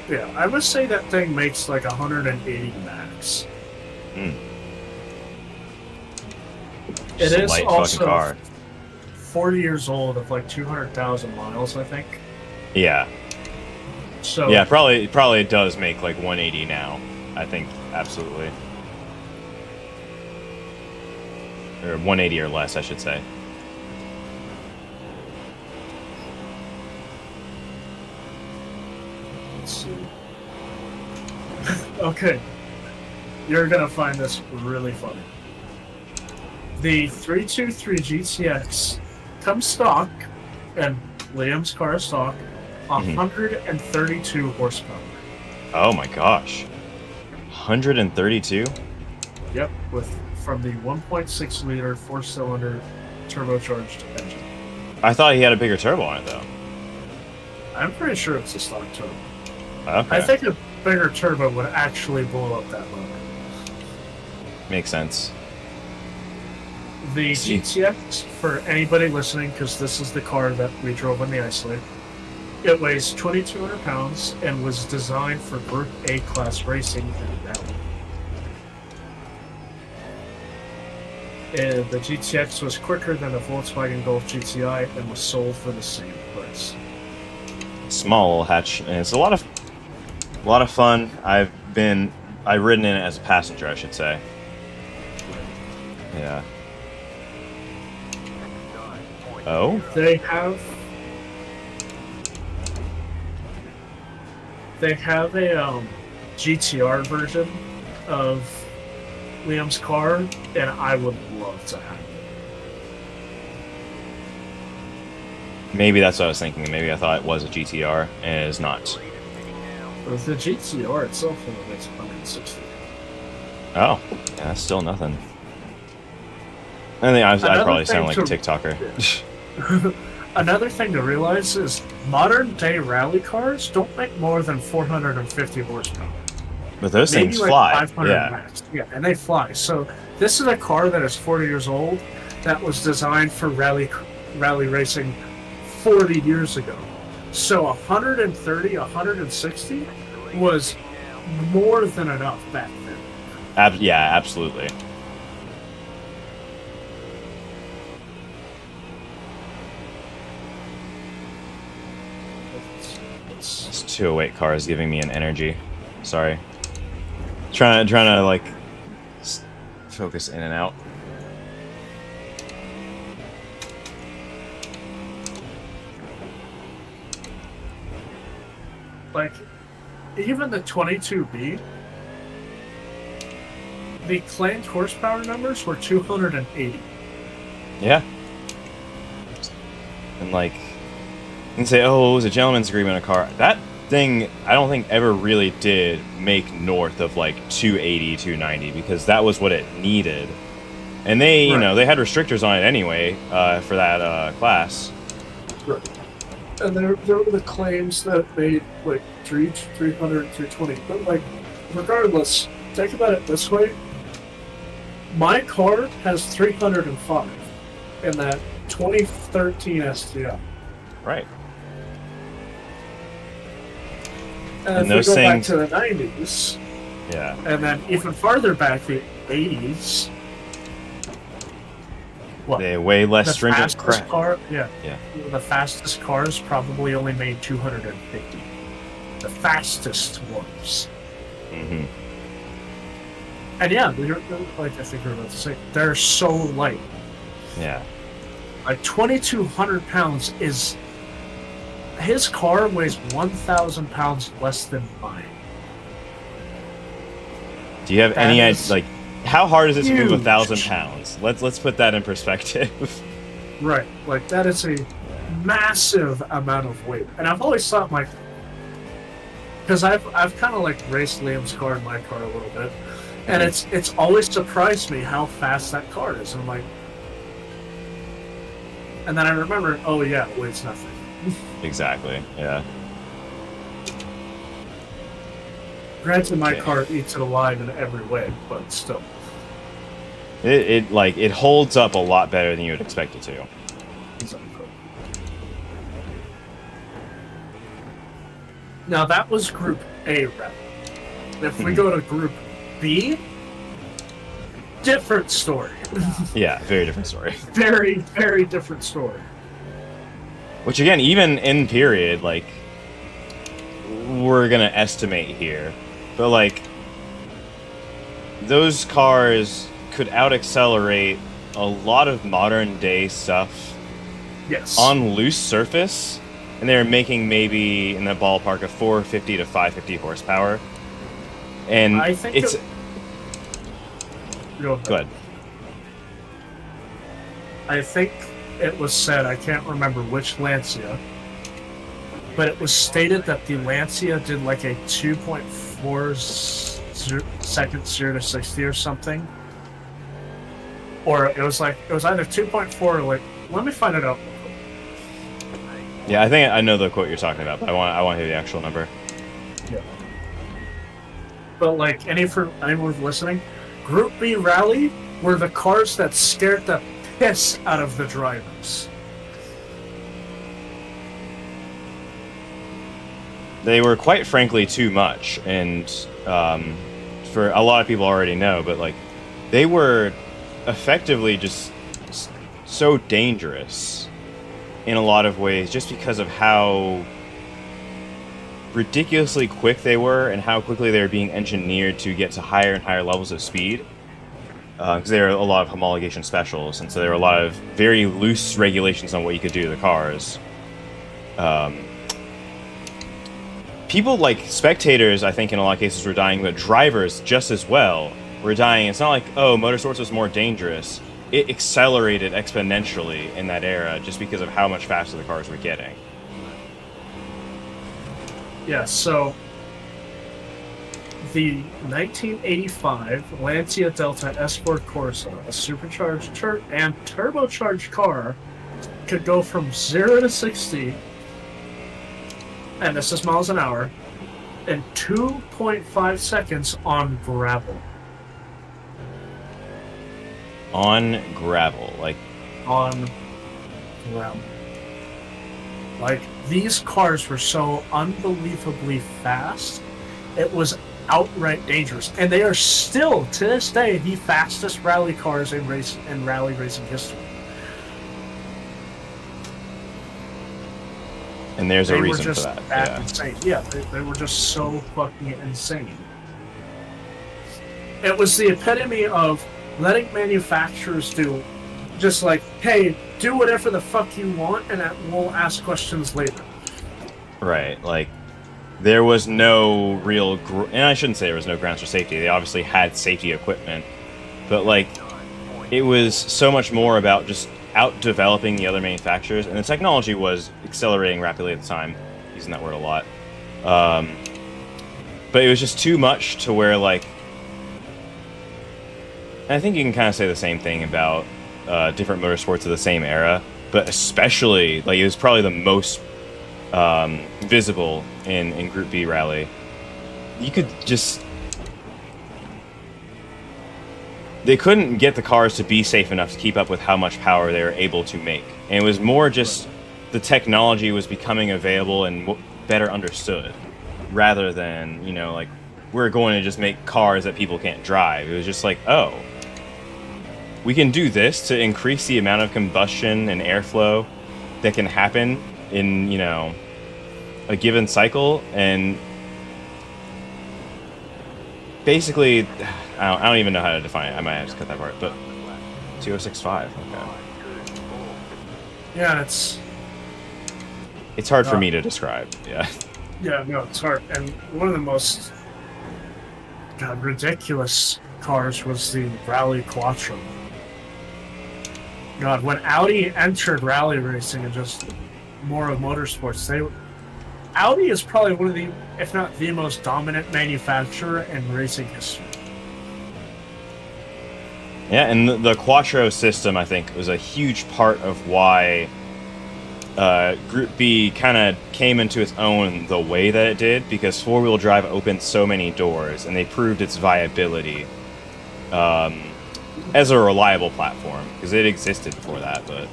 Yeah, I would say that thing makes like 180 max. Mm. It is light also fucking car. 40 years old of like 200,000 miles, I think. Yeah. So Yeah, probably it does make like 180 now. I think absolutely. Or 180 or less, I should say. Let's see. Okay. You're gonna find this really funny. The 323 GTX comes stock, and Liam's car is stock, 132 horsepower. Oh my gosh. 132? Yep, from the 1.6 liter 4-cylinder turbocharged engine. I thought he had a bigger turbo on it, though. I'm pretty sure it's a stock turbo. Okay. I think a bigger turbo would actually blow up that motor. Makes sense. The GTX, for anybody listening, because this is the car that we drove on the Ice Lake, it weighs 2,200 pounds and was designed for Group A class racing in rally. And the GTX was quicker than the Volkswagen Golf GTI and was sold for the same price. Small little hatch, and it's a lot of fun. I've ridden in it as a passenger, I should say. Yeah. Oh? They have a GTR version of Liam's car, and I would love to have Maybe that's what I was thinking. Maybe I thought it was a GTR, and it is not. But the GTR itself only makes 160. Oh, yeah, that's still nothing. I think I'd probably sound like a TikToker. Another thing to realize is modern day rally cars don't make more than 450 horsepower. But those Maybe things like fly. 500 Yeah. max. Yeah, and they fly. So this is a car that is 40 years old that was designed for rally racing 40 years ago. So 130, 160 was more than enough back then. Yeah, absolutely. This 208 car is giving me an energy. Sorry. Trying to like focus in and out. Like, even the 22B, the claimed horsepower numbers were 280. Yeah. And like, you can say, oh, it was a gentleman's agreement on a car. That thing, I don't think ever really did make north of like 280, 290 because that was what it needed. And they, you know, they had restrictors on it anyway for that class. Right. And there were the claims that made like 300, 320. But like, regardless, think about it this way. My car has 305 in that 2013 STI. Right. And if those we go back things, to the 90s, yeah, and then even farther back, the 80s, what? they way less The stringent fastest crap. car, yeah. Yeah. The fastest cars probably only made 250. The fastest ones. Mm-hmm. And yeah, like I think we were about to say, they're so light. Yeah. Like 2,200 pounds is. His car weighs 1,000 pounds less than mine. Do you have That any idea, is like, how hard is it to move huge. 1,000 pounds? Let's put that in perspective. Right, like that is a massive amount of weight, and I've always thought because I've kind of like raced Liam's car and my car a little bit, and it's always surprised me how fast that car is. And I'm like, and then I remember, oh yeah, it weighs nothing. Exactly. Yeah. Granted, my Okay. car eats it alive in every way, but still. It holds up a lot better than you would expect it to. Now that was Group A rep. If we go to Group B, different story. Yeah, very different story. Very, very different story. Which again, even in period, like, we're gonna estimate here, but like, those cars could out-accelerate a lot of modern day stuff Yes. on loose surface, and they're making maybe in the ballpark of 450 to 550 horsepower. And I think it's Go ahead. good. I think it was said, I can't remember which Lancia, but it was stated that the Lancia did like a 2.4 second 0 to 60 or something. Or it was either 2.4 or like, let me find it out. Yeah, I think I know the quote you're talking about, but I want to hear the actual number. Yeah. But like anyone listening, Group B Rally were the cars that scared the piss out of the drivers. They were quite frankly too much, and for a lot of people already know, but like, they were effectively just so dangerous in a lot of ways just because of how ridiculously quick they were and how quickly they were being engineered to get to higher and higher levels of speed. Because there are a lot of homologation specials, and so there were a lot of very loose regulations on what you could do to the cars. People, like spectators, I think in a lot of cases were dying, but drivers just as well were dying. It's not like, oh, motorsports was more dangerous. it accelerated exponentially in that era just because of how much faster the cars were getting. Yeah, so the 1985 Lancia Delta S4 Corsa, a supercharged and turbocharged car, could go from 0 to 60, and this is miles an hour, in 2.5 seconds on gravel. On gravel, like... On gravel. Like, these cars were so unbelievably fast, it was outright dangerous. And they are still, to this day, the fastest rally cars in rally racing history. And there's a reason for that. Yeah. Insane. Yeah, they were just so fucking insane. It was the epitome of letting manufacturers do, just like, hey, do whatever the fuck you want, and we'll ask questions later. Right, like, there was no real... and I shouldn't say there was no grounds for safety. They obviously had safety equipment. But, like, it was so much more about just out-developing the other manufacturers. And the technology was accelerating rapidly at the time. Using that word a lot. But it was just too much to where, like... and I think you can kind of say the same thing about different motorsports of the same era. But especially, like, it was probably the most... visible in Group B rally. You could just... they couldn't get the cars to be safe enough to keep up with how much power they were able to make. And it was more just the technology was becoming available and better understood, rather than, you know, like, we're going to just make cars that people can't drive. It was just like, oh, we can do this to increase the amount of combustion and airflow that can happen in, you know, a given cycle. And basically, I don't even know how to define it. I might have to cut that part, but 2065, okay. Yeah, it's hard for me to describe, yeah. Yeah, no, it's hard. And one of the most ridiculous cars was the Rally Quattro. God, when Audi entered rally racing and just more of motorsports, Audi is probably one of the, if not the most dominant manufacturer in racing history. Yeah, and the Quattro system, I think, was a huge part of why Group B kind of came into its own the way that it did, because four-wheel drive opened so many doors, and they proved its viability as a reliable platform, because it existed before that, but...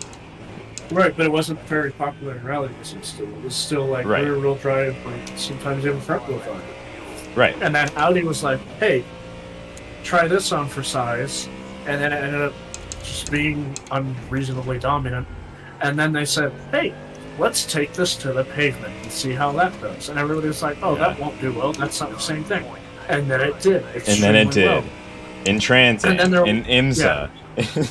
Right, but it wasn't very popular in rally racing still. It was still like right. rear-wheel drive, like sometimes even front-wheel drive. Right. And then Audi was like, hey, try this on for size, and then it ended up just being unreasonably dominant. And then they said, hey, let's take this to the pavement and see how that goes. And everybody was like, oh, yeah, that won't do well. That's not the same thing. And then it did. And then it did. Well. In Transit, in IMSA. Yeah.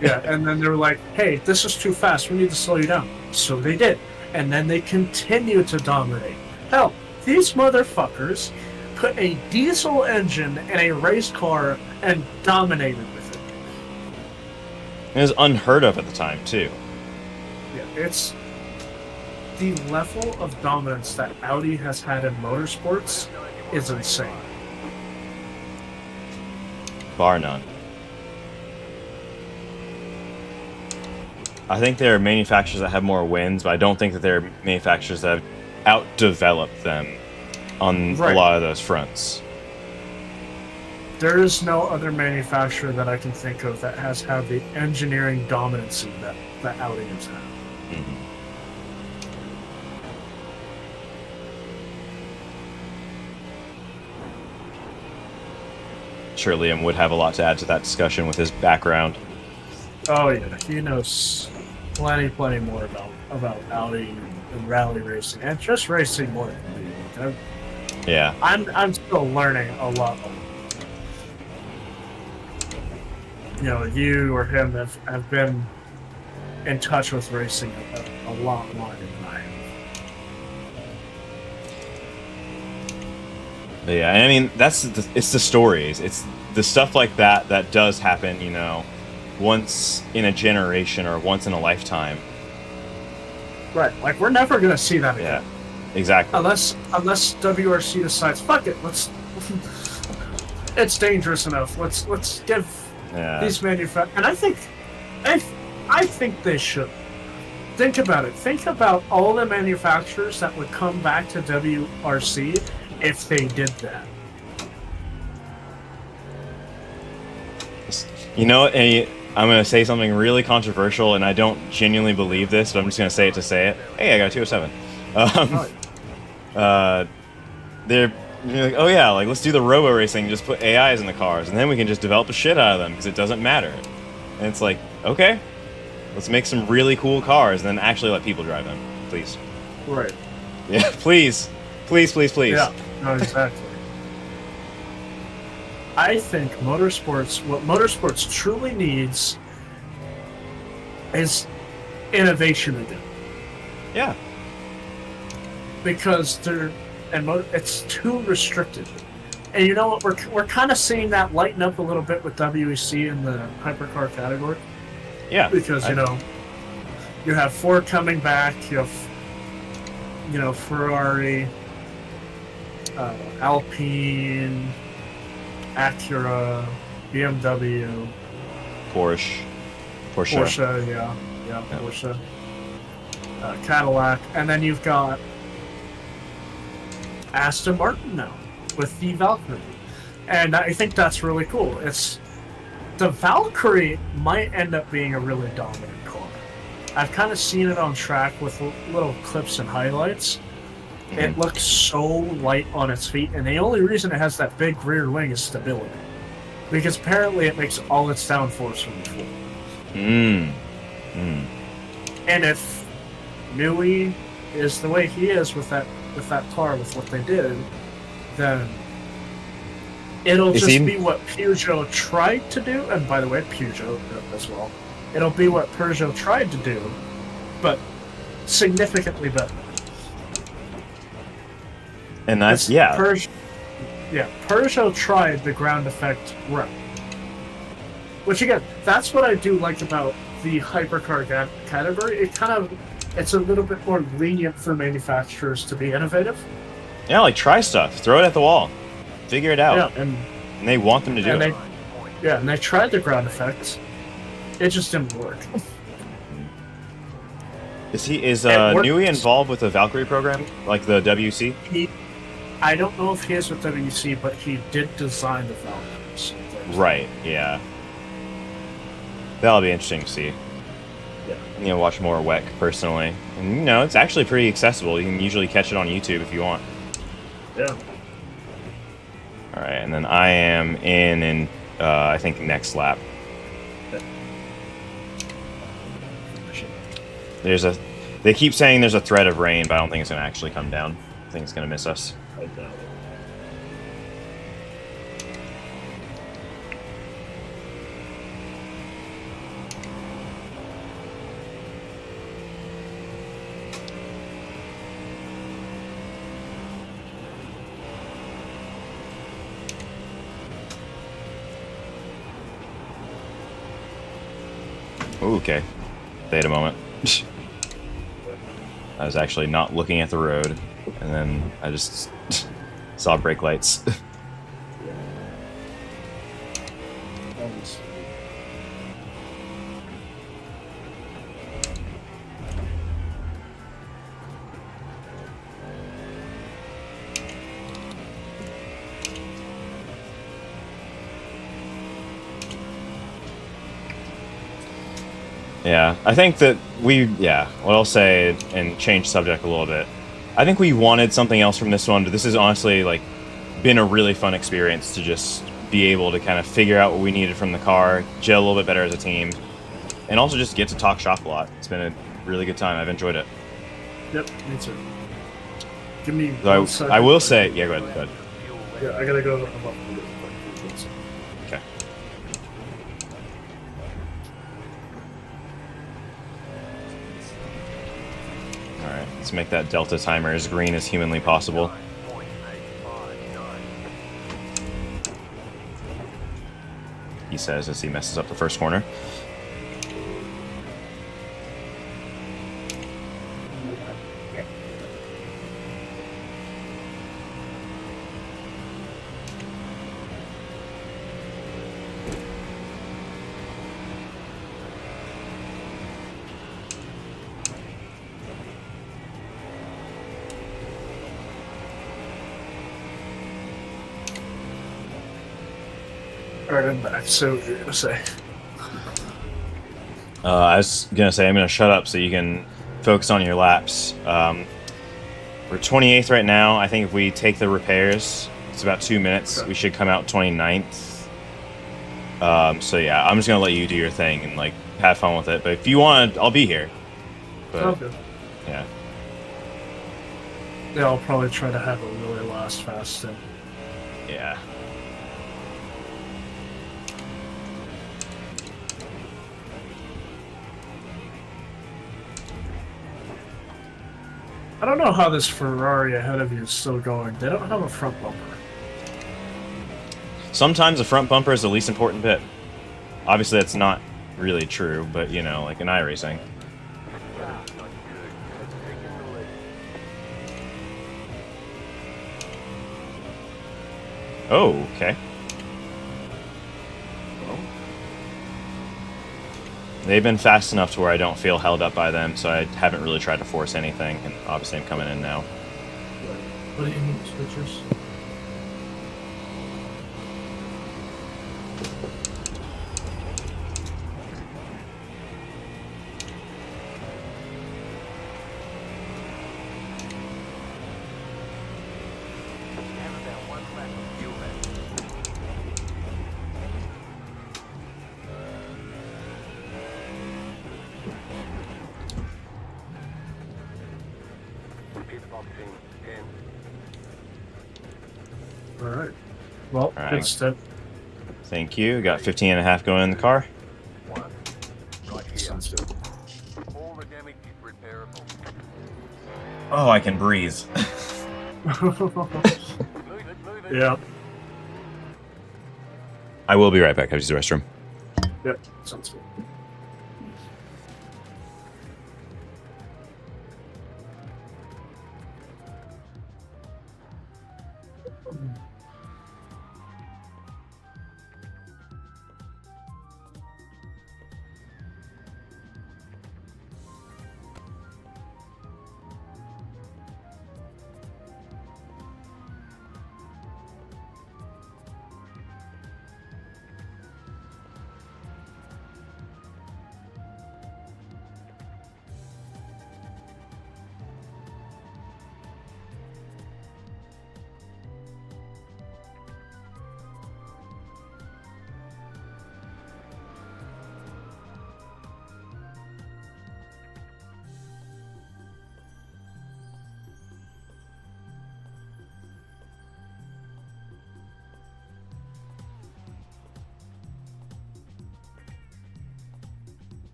Yeah, and then they were like, hey, this is too fast. We need to slow you down. So they did. And then they continued to dominate. Hell, these motherfuckers put a diesel engine in a race car and dominated with it. It was unheard of at the time, too. Yeah, it's the level of dominance that Audi has had in motorsports is insane. Bar none. I think there are manufacturers that have more wins, but I don't think that there are manufacturers that have outdeveloped them on a lot of those fronts. There is no other manufacturer that I can think of that has had the engineering dominancy that Audi has had. Mm-hmm. Sure, Liam would have a lot to add to that discussion with his background. Oh yeah, he knows plenty more about Audi and rally racing and just racing more than me. Yeah, I'm still learning a lot more. You know, you or him have been in touch with racing a lot longer than I have. Yeah, and I mean it's the stories. It's the stuff like that does happen, you know, once in a generation or once in a lifetime. Right. Like we're never gonna see that again. Yeah, exactly. Unless WRC decides, fuck it, let's. It's dangerous enough. Let's give these manufacturers. And I think they should. Think about it. Think about all the manufacturers that would come back to WRC if they did that. You know, and I'm going to say something really controversial, and I don't genuinely believe this, but I'm just going to say it to say it. Hey, I got a 207. They're like, oh yeah, like let's do the robo racing, just put AIs in the cars, and then we can just develop the shit out of them because it doesn't matter. And it's like, okay, let's make some really cool cars, and then actually let people drive them, please. Right. Yeah, please, please, please, please. Yeah. No, exactly. I think what motorsports truly needs is innovation again. Yeah. Because it's too restricted. And you know what? We're kind of seeing that lighten up a little bit with WEC in the hypercar category. Yeah. Because, you have Ford coming back, you have, Ferrari, Alpine, Acura, BMW, Porsche, yeah, Porsche, Cadillac, and then you've got Aston Martin now with the Valkyrie, and I think that's really cool. The Valkyrie might end up being a really dominant car. I've kind of seen it on track with little clips and highlights. It looks so light on its feet, and the only reason it has that big rear wing is stability. Because apparently it makes all its downforce from the floor. And if Newey is the way he is with that car, with what they did, then it'll be what Peugeot tried to do, and by the way, Peugeot as well. It'll be what Peugeot tried to do, but significantly better. And that's, Peugeot tried the ground effect route. Which again, that's what I do like about the hypercar category. It's a little bit more lenient for manufacturers to be innovative. Yeah, like try stuff, throw it at the wall, figure it out. Yeah, and they want them to do it. And they tried the ground effect. It just didn't work. Is Newey involved with the Valkyrie program, like the WC? I don't know if he is with WC, but he did design the Valkyries. Right, yeah. That'll be interesting to see. Yeah. Watch more WEC personally. And, it's actually pretty accessible. You can usually catch it on YouTube if you want. Yeah. Alright, and then I am in I think, next lap. They keep saying there's a threat of rain, but I don't think it's going to actually come down. I think it's going to miss us. I doubt it. Ooh, okay. Wait a moment. I was actually not looking at the road, and then I just saw brake lights. Yeah, I think that what I'll say, and change subject a little bit, I think we wanted something else from this one, but this has honestly, been a really fun experience to just be able to kind of figure out what we needed from the car, gel a little bit better as a team, and also just get to talk shop a lot. It's been a really good time. I've enjoyed it. Yep, me too. Give me one second. I will say, go ahead. Yeah, I gotta go. Okay. Alright, let's make that delta timer as green as humanly possible. He says as he messes up the first corner. Alright, I'm back. So what you're gonna say? I was gonna say I'm gonna shut up so you can focus on your laps. We're 28th right now. I think if we take the repairs, it's about 2 minutes. Okay. We should come out 29th. So yeah, I'm just gonna let you do your thing and like have fun with it. But if you want, I'll be here. But Okay. yeah, Yeah, I'll probably try to have a really last fast thing. yeah. I don't know how this Ferrari ahead of you is still going. They don't have a front bumper. Sometimes the front bumper is the least important bit. Obviously, that's not really true, but you know, like in iRacing. Oh, okay. They've been fast enough to where I don't feel held up by them, so I haven't really tried to force anything, and obviously I'm coming in now. What do you mean, switchers? Alright. Well, Alright. good step. Thank you. Got 15 and a half going in the car. Sounds good. All the damage is repairable. Oh, I can breathe. Move it. Yeah. I will be right back. I'll use the restroom. Yep. Sounds good.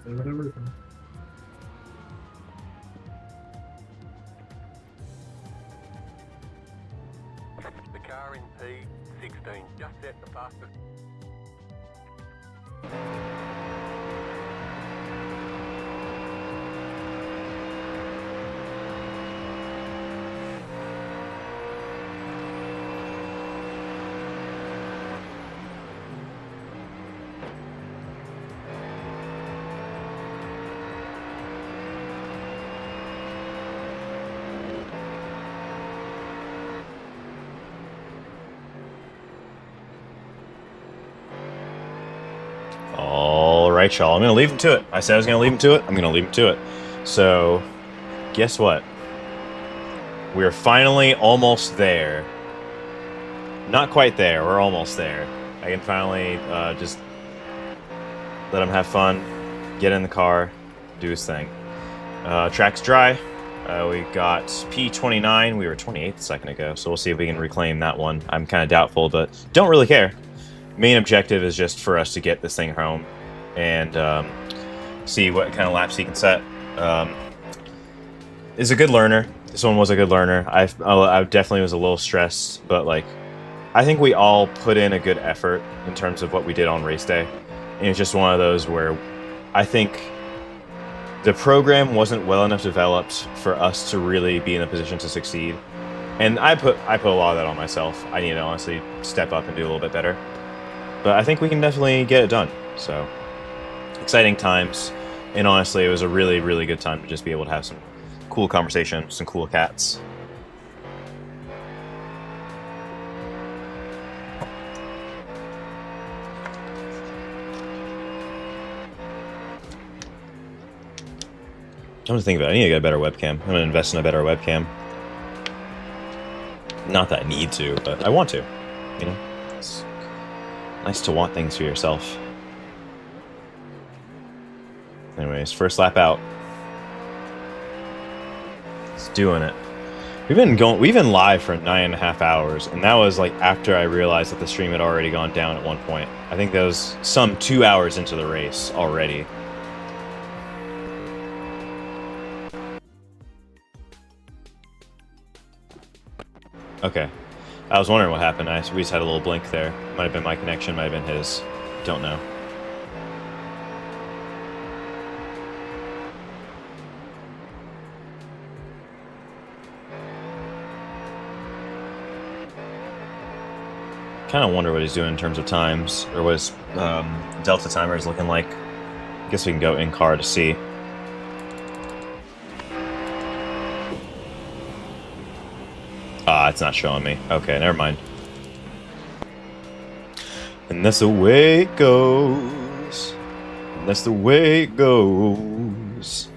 Everything. The car in P16 just set the fastest. right, y'all. I'm going to leave him to it. I said I was going to leave him to it. I'm going to leave him to it. So, guess what? We're finally almost there. Not quite there. We're almost there. I can finally just let him have fun, get in the car, do his thing. Track's dry. We got P29. We were 28 a second ago, so we'll see if we can reclaim that one. I'm kind of doubtful, but don't really care. Main objective is just for us to get this thing home and see what kind of laps he can set. Is a good learner. This one was a good learner. I definitely was a little stressed, but like, I think we all put in a good effort in terms of what we did on race day. And it's just one of those where I think the program wasn't well enough developed for us to really be in a position to succeed. And I put a lot of that on myself. I need to honestly step up and do a little bit better. But I think we can definitely get it done. So, exciting times. And honestly, it was a really, really good time to just be able to have some cool conversation, some cool cats. I'm gonna think about it. I need to get a better webcam. I'm gonna invest in a better webcam. Not that I need to, but I want to. You know? It's nice to want things for yourself. Anyways, first lap out. It's doing it. We've been live for 9.5 hours, and that was like after I realized that the stream had already gone down at one point. I think that was some 2 hours into the race already. Okay. I was wondering what happened. We just had a little blink there. Might have been my connection, might have been his. Don't know. Kind of wonder what he's doing in terms of times, or what his Delta timer is looking like. Guess we can go in car to see. Ah, it's not showing me. Okay, never mind. And that's the way it goes. And that's the way it goes.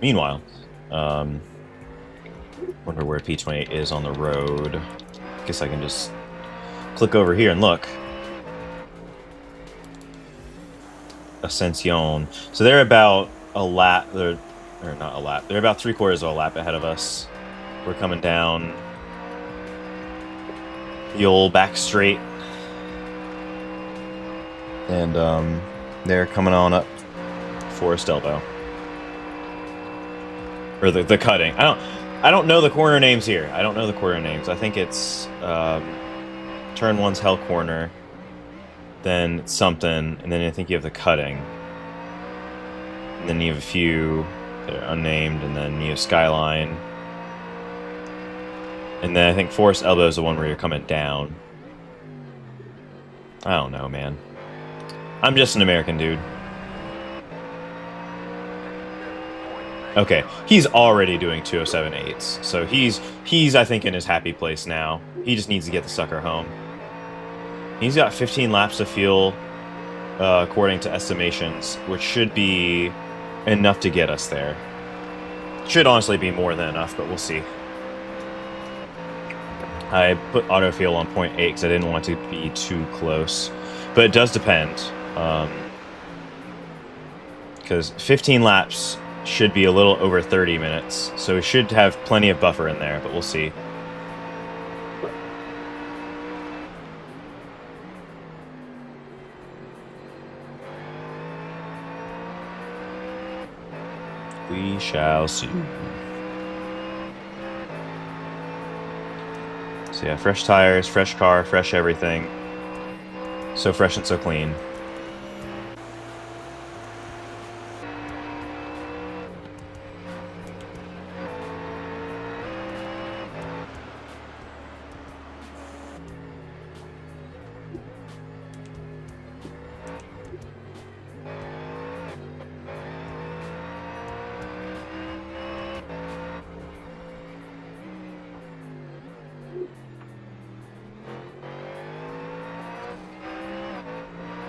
Meanwhile, wonder where P28 is on the road. Guess I can just click over here and look. Ascension. So they're about a lap, or not a lap. They're about 3/4 of a lap ahead of us. We're coming down the old back straight, and they're coming on up Forest Elbow, or the cutting. I don't know the corner names here. I don't know the corner names. I think it's turn one's Hell Corner, then something, and then I think you have the cutting, and then you have a few that are unnamed, and then you have Skyline. And then I think Forest Elbow is the one where you're coming down. I don't know, man. I'm just an American dude. Okay, he's already doing 207.8s, so he's I think in his happy place now. He just needs to get the sucker home. He's got 15 laps of fuel, according to estimations, which should be enough to get us there. Should honestly be more than enough, but we'll see. I put autofuel on 0.8 because I didn't want it to be too close. But it does depend. Because 15 laps should be a little over 30 minutes. So we should have plenty of buffer in there, but we'll see. We shall see. So yeah, fresh tires, fresh car, fresh everything. So fresh and so clean.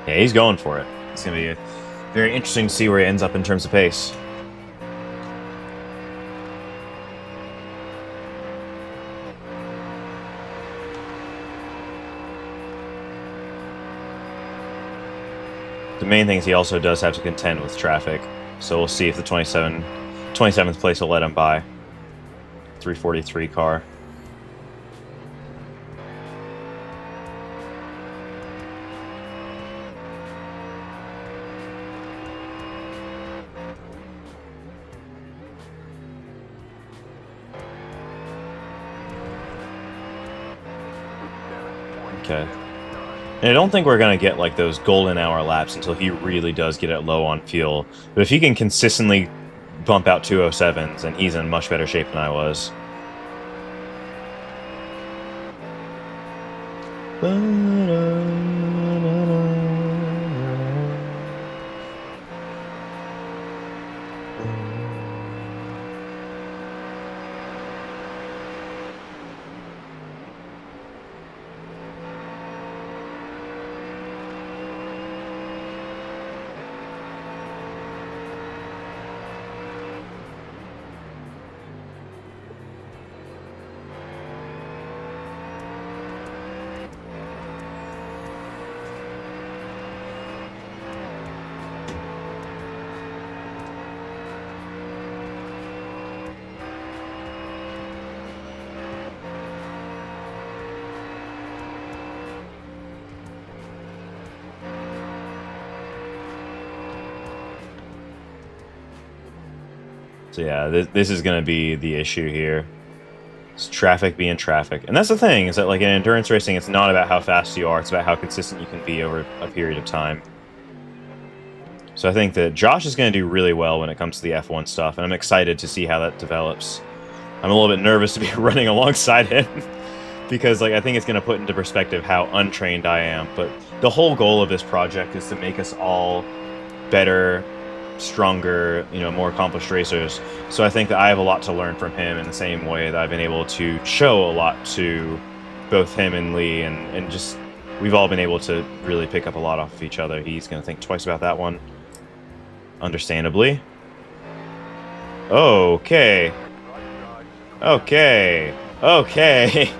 Yeah, he's going for it. It's gonna be Very interesting to see where he ends up in terms of pace. The main thing is he also does have to contend with traffic, so we'll see if the 27th place will let him by. 343 car. Okay. And I don't think we're going to get like those golden hour laps until he really does get it low on fuel. But if he can consistently bump out 207s, then he's in much better shape than I was. So yeah, this is going to be the issue here. It's traffic being traffic. And that's the thing, is that like in endurance racing, it's not about how fast you are, it's about how consistent you can be over a period of time. So I think that Josh is going to do really well when it comes to the F1 stuff, and I'm excited to see how that develops. I'm a little bit nervous to be running alongside him, because like I think it's going to put into perspective how untrained I am. But the whole goal of this project is to make us all better, stronger, you know, more accomplished racers. So I think that I have a lot to learn from him in the same way that I've been able to show a lot to both him and Lee, and just we've all been able to really pick up a lot off of each other. He's going to think twice about that one, understandably. Okay. Okay. Okay.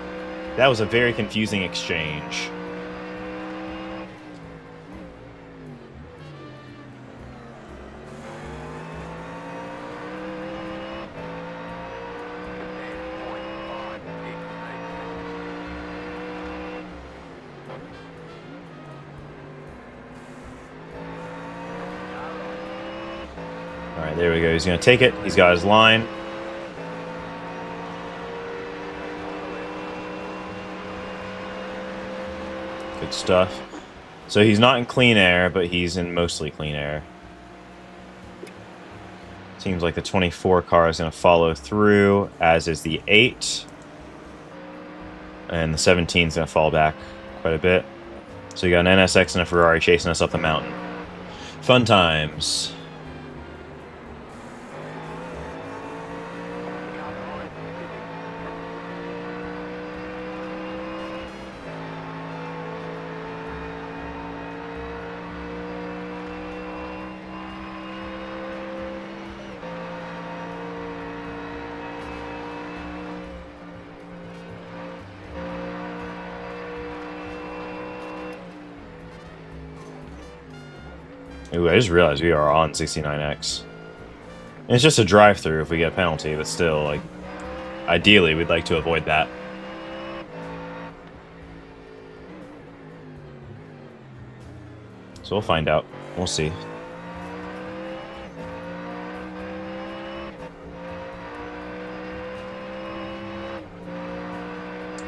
That was a very confusing exchange. Alright, there we go. He's going to take it. He's got his line. Good stuff. So he's not in clean air, but he's in mostly clean air. Seems like the 24 car is going to follow through, as is the 8. And the 17 is going to fall back quite a bit. So you got an NSX and a Ferrari chasing us up the mountain. Fun times. Ooh, I just realized we are on 69X. And it's just a drive-through if we get a penalty, but still, like, ideally we'd like to avoid that. So we'll find out. We'll see.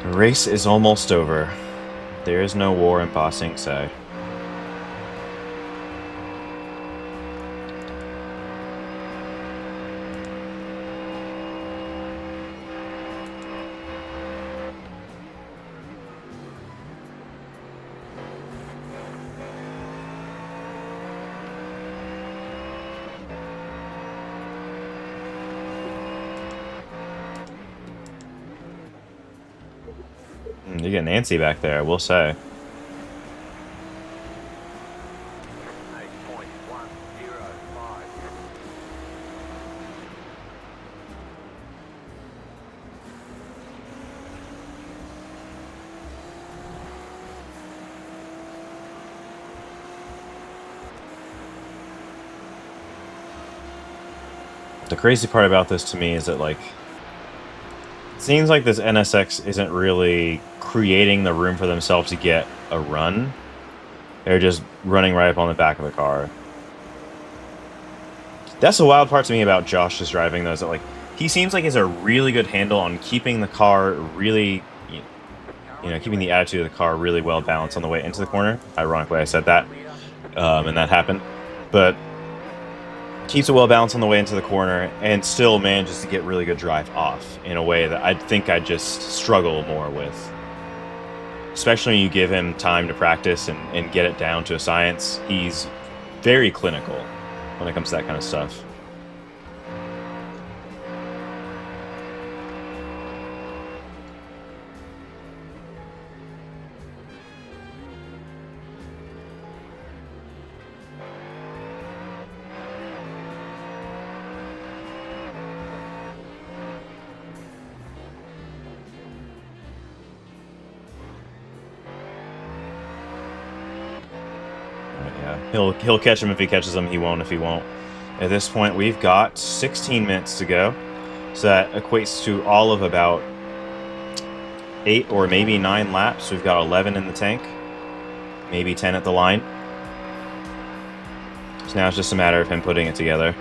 The race is almost over. There is no war in Ba Sing Se. You get Nancy back there, I will say. the crazy part about this to me is that, like, it seems like this NSX isn't really creating the room for themselves to get a run. They're just running right up on the back of the car. That's the wild part to me about Josh's driving, though, is that, like, he seems like he has a really good handle on keeping the car really, keeping the attitude of the car really well balanced on the way into the corner. Ironically, I said that, and that happened. But keeps it well balanced on the way into the corner and still manages to get really good drive off in a way that I think I just struggle more with. Especially when you give him time to practice and get it down to a science. He's very clinical when it comes to that kind of stuff. He'll catch him if he catches him. He won't if he won't. At this point, we've got 16 minutes to go. So that equates to all of about 8 or maybe 9 laps. We've got 11 in the tank. Maybe 10 at the line. So now it's just a matter of him putting it together.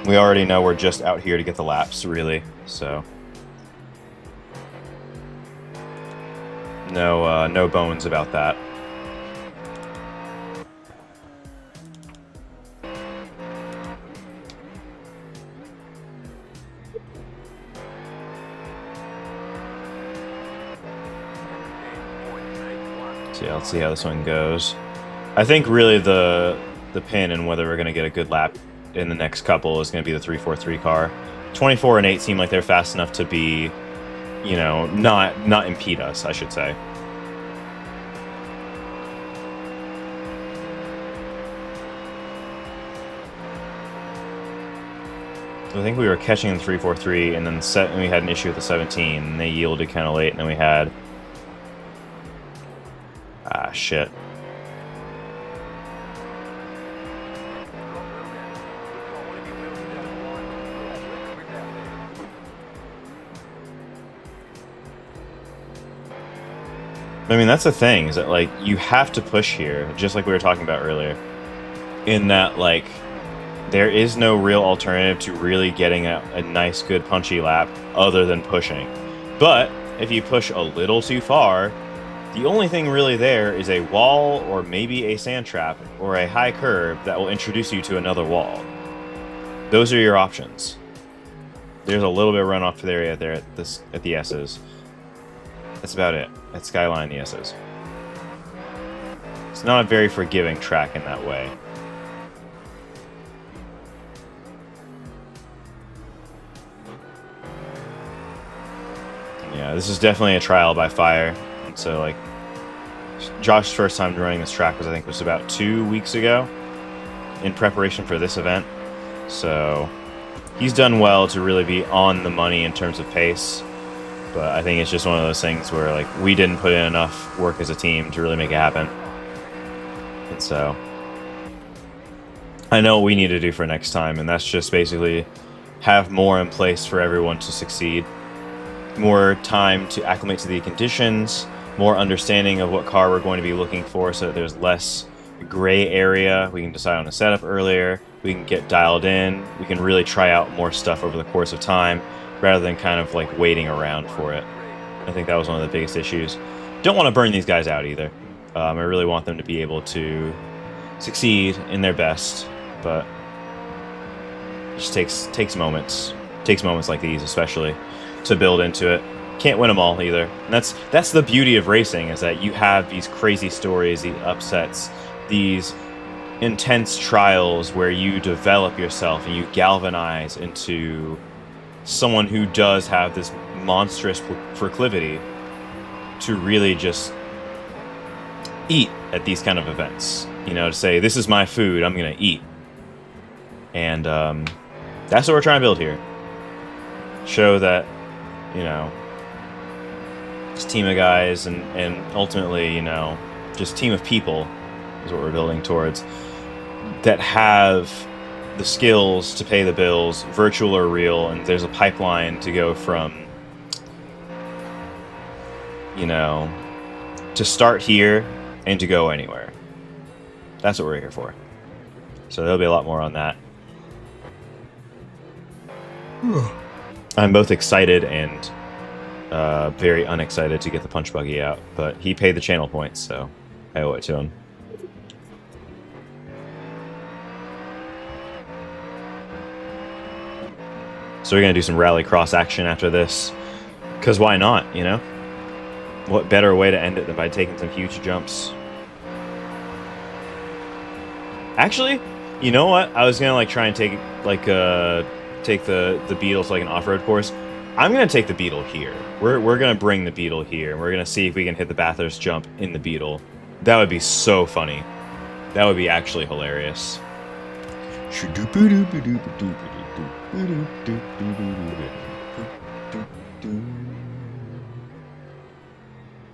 We already know we're just out here to get the laps, really. So no bones about that. Yeah, let's see how this one goes. I think really the pin and whether we're going to get a good lap in the next couple is going to be the 343 car. 24 and 8 seem like they're fast enough to be, not impede us, I should say. I think we were catching the 343 and then we had an issue with the 17 and they yielded kind of late, and then we had shit. I mean, that's the thing, is that, like, you have to push here, just like we were talking about earlier. In that, like, there is no real alternative to really getting a nice, good, punchy lap other than pushing. But if you push a little too far, the only thing really there is a wall or maybe a sand trap or a high curb that will introduce you to another wall. Those are your options. There's a little bit of runoff to the area there at the S's. That's about it. At Skyline, the S's. It's not a very forgiving track in that way. Yeah, this is definitely a trial by fire. So, like, Josh's first time running this track was about 2 weeks ago in preparation for this event. So he's done well to really be on the money in terms of pace. But I think it's just one of those things where, like, we didn't put in enough work as a team to really make it happen. And so I know what we need to do for next time, and that's just basically have more in place for everyone to succeed. More time to acclimate to the conditions, more understanding of what car we're going to be looking for so that there's less gray area. We can decide on a setup earlier. We can get dialed in. We can really try out more stuff over the course of time rather than kind of like waiting around for it. I think that was one of the biggest issues. Don't want to burn these guys out either. I really want them to be able to succeed in their best, but it just takes moments. Takes moments like these especially to build into it. Can't win them all either. And that's the beauty of racing, is that you have these crazy stories, these upsets, these intense trials where you develop yourself and you galvanize into someone who does have this monstrous proclivity to really just eat at these kind of events. To say, this is my food, I'm going to eat. And that's what we're trying to build here. Show that, this team of guys and ultimately, just team of people is what we're building towards, that have the skills to pay the bills, virtual or real, and there's a pipeline to go from, you know, to start here and to go anywhere. That's what we're here for. So there'll be a lot more on that. I'm both excited and very unexcited to get the punch buggy out, but he paid the channel points, so I owe it to him. So we're going to do some rallycross action after this, because why not, you know? What better way to end it than by taking some huge jumps? Actually, you know what? I was going to like try and take like take the Beetle to like an off-road course. I'm going to take the Beetle here. We're going to bring the Beetle here, and we're going to see if we can hit the Bathurst jump in the Beetle. That would be so funny. That would be actually hilarious.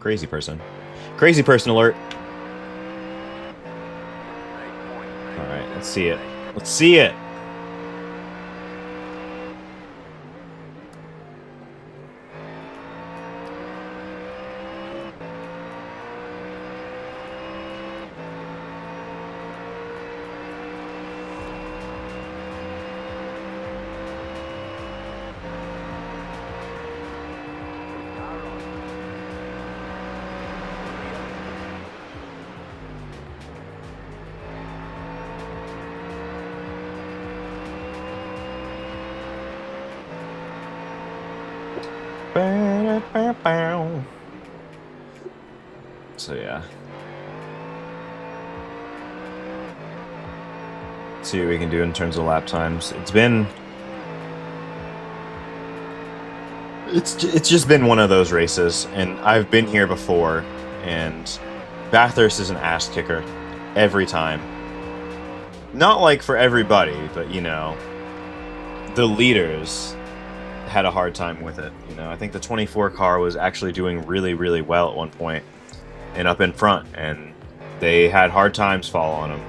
Crazy person. Crazy person alert. Alright, let's see it. Let's see it! So yeah. Let's see what we can do in terms of lap times. It's just been one of those races, and I've been here before, and Bathurst is an ass kicker every time. Not like for everybody, but you know, the leaders had a hard time with it. You know, I think the 24 car was actually doing really, really well at one point and up in front, and they had hard times following them.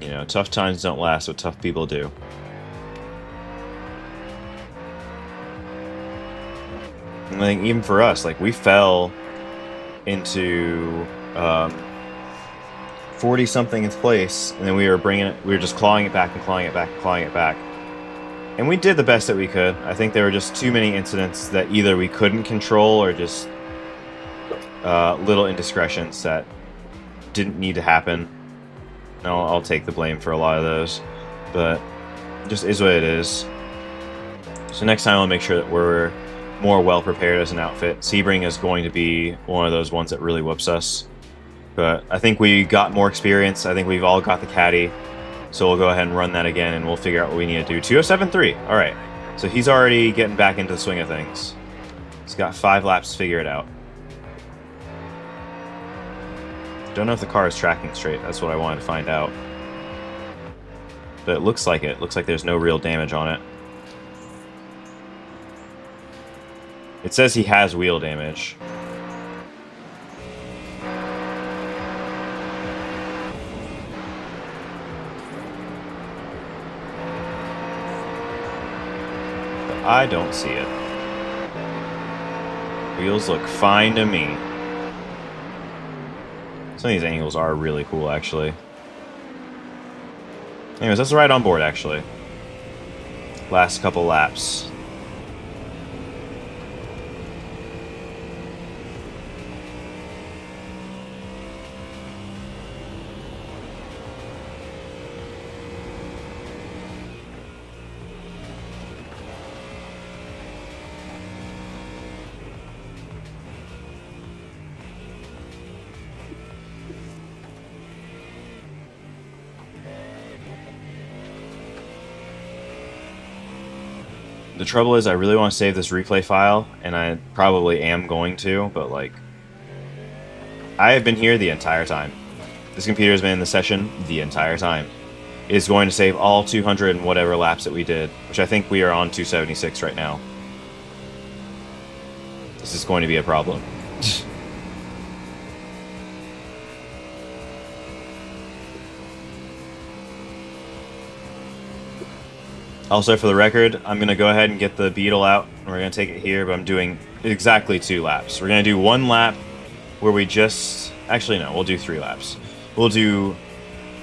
You know, tough times don't last, but tough people do. And I think even for us, like, we fell into 40-something in place, and then we were just clawing it back and clawing it back and clawing it back. And we did the best that we could. I think there were just too many incidents that either we couldn't control or just little indiscretions that didn't need to happen. And I'll take the blame for a lot of those, but it just is what it is. So next time I'll make sure that we're more well prepared as an outfit. Sebring is going to be one of those ones that really whoops us. But I think we got more experience. I think we've all got the caddy. So we'll go ahead and run that again, and we'll figure out what we need to do. 2:07.3. All right. So he's already getting back into the swing of things. He's got 5 laps to figure it out. Don't know if the car is tracking straight. That's what I wanted to find out. But it looks like it. Looks like there's no real damage on it. It says he has wheel damage. I don't see it. Wheels look fine to me. Some of these angles are really cool, actually. Anyways, that's right on board, actually. Last couple laps. The trouble is, I really want to save this replay file, and I probably am going to, but like, I have been here the entire time. This computer has been in the session the entire time. It is going to save all 200 and whatever laps that we did, which I think we are on 276 right now. This is going to be a problem. Also, for the record, I'm going to go ahead and get the Beetle out, and we're going to take it here, but I'm doing exactly 2 laps. We're going to do 1 lap where we just... Actually, no, we'll do 3 laps. We'll do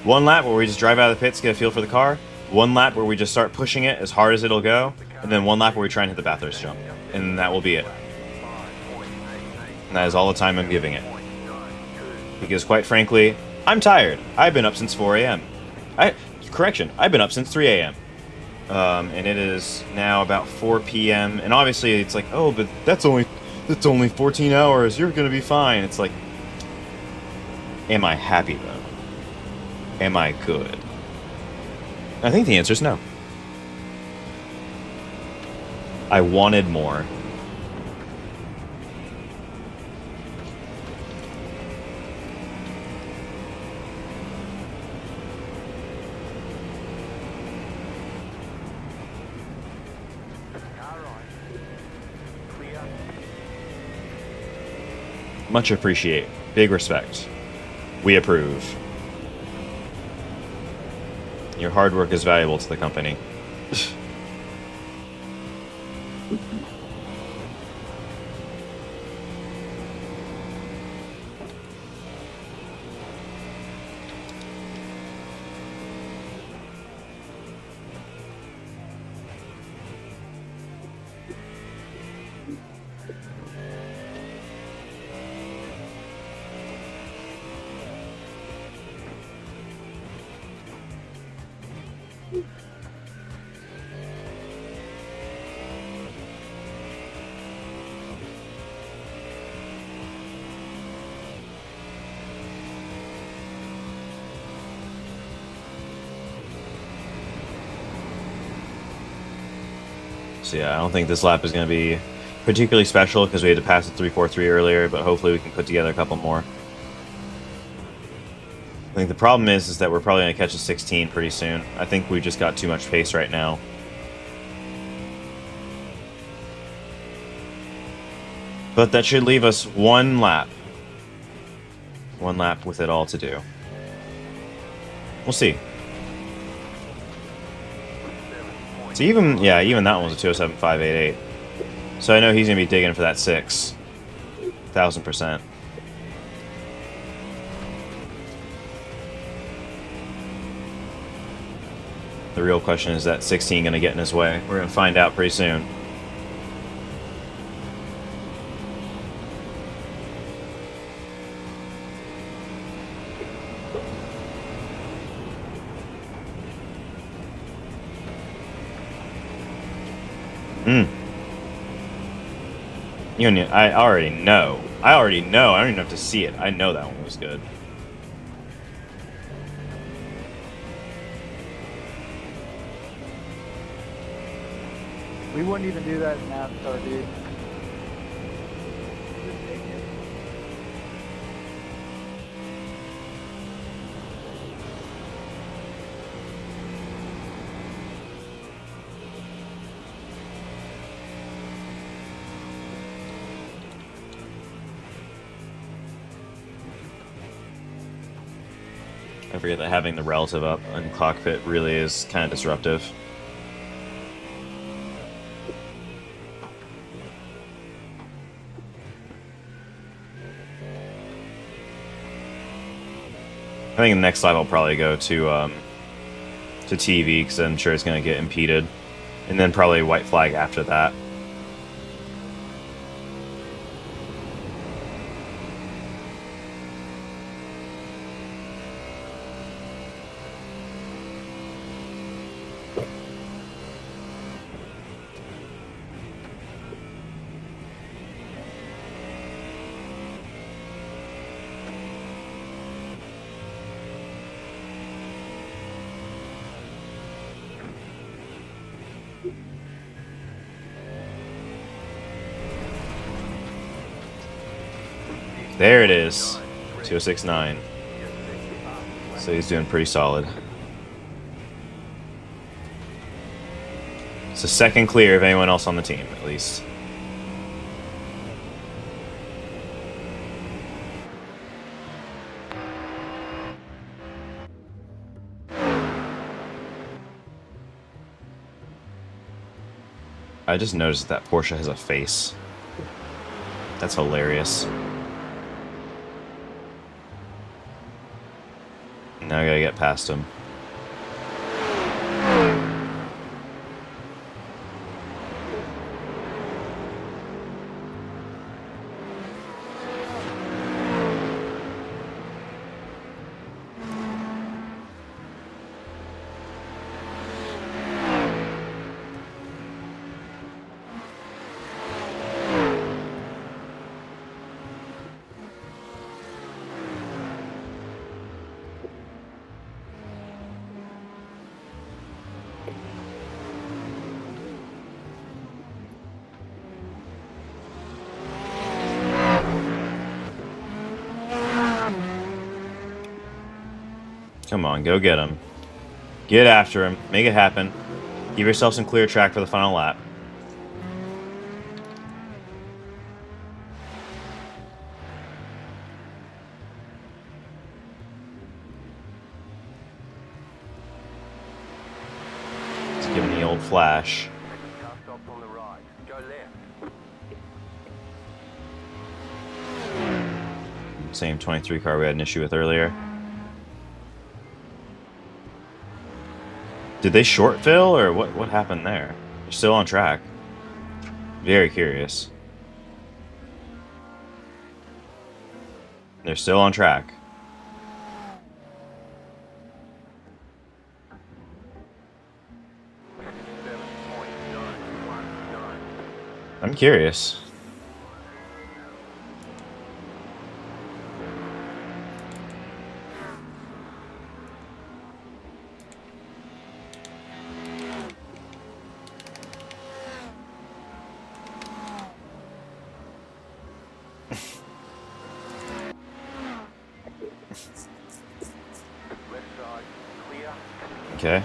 1 lap where we just drive out of the pits, get a feel for the car. 1 lap where we just start pushing it as hard as it'll go. And then 1 lap where we try and hit the Bathurst jump. And that will be it. And that is all the time I'm giving it. Because, quite frankly, I'm tired. I've been up since 4 a.m. Correction, I've been up since 3 a.m. And it is now about 4 p.m. And obviously it's like, oh, but that's only 14 hours. You're gonna be fine. It's like, am I happy though? Am I good? I think the answer is no. I wanted more. Much appreciate. Big respect. We approve. Your hard work is valuable to the company. So yeah, I don't think this lap is going to be particularly special because we had to pass the 343 earlier, but hopefully we can put together a couple more. I think the problem is that we're probably going to catch a 16 pretty soon. I think we just got too much pace right now. But that should leave us 1 lap. 1 lap with it all to do. We'll see. So even that one was a 207.588. So I know he's going to be digging for that 6. 1000%. The real question is that 16 going to get in his way? We're going to find out pretty soon. I already know. I don't even have to see it. I know that one was good. We wouldn't even do that in NASCAR, dude. I forget that having the relative up in cockpit really is kind of disruptive. I think the next lap I'll probably go to TV because I'm sure it's going to get impeded, and then probably white flag after that. There it is. 206.9. So he's doing pretty solid. It's a second clear of anyone else on the team, at least. I just noticed that Porsche has a face. That's hilarious. Now I gotta get past him. Come on, go get him. Get after him. Make it happen. Give yourself some clear track for the final lap. Let's give him the old flash. Car stops on the right. Go left. Same 23 car we had an issue with earlier. Did they short fill, or what happened there? They're still on track. Very curious. They're still on track. I'm curious. Left side, clear. Okay.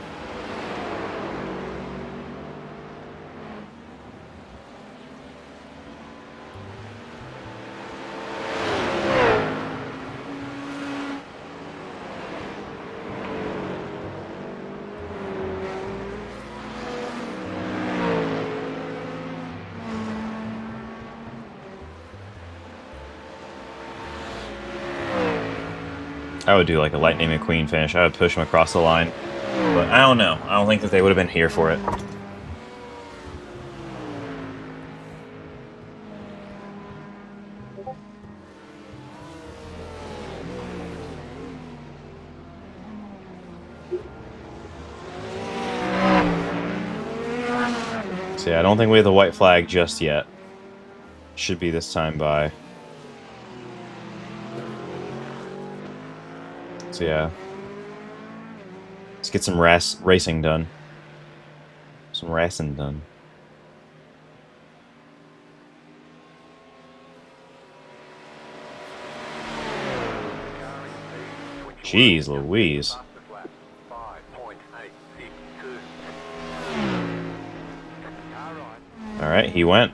I would do like a Lightning McQueen finish. I would push him across the line. But I don't know. I don't think that they would have been here for it. So yeah, I don't think we have the white flag just yet. Should be this time by. So yeah. Let's get some racing done. Some racing done. Jeez Louise. Alright, he went.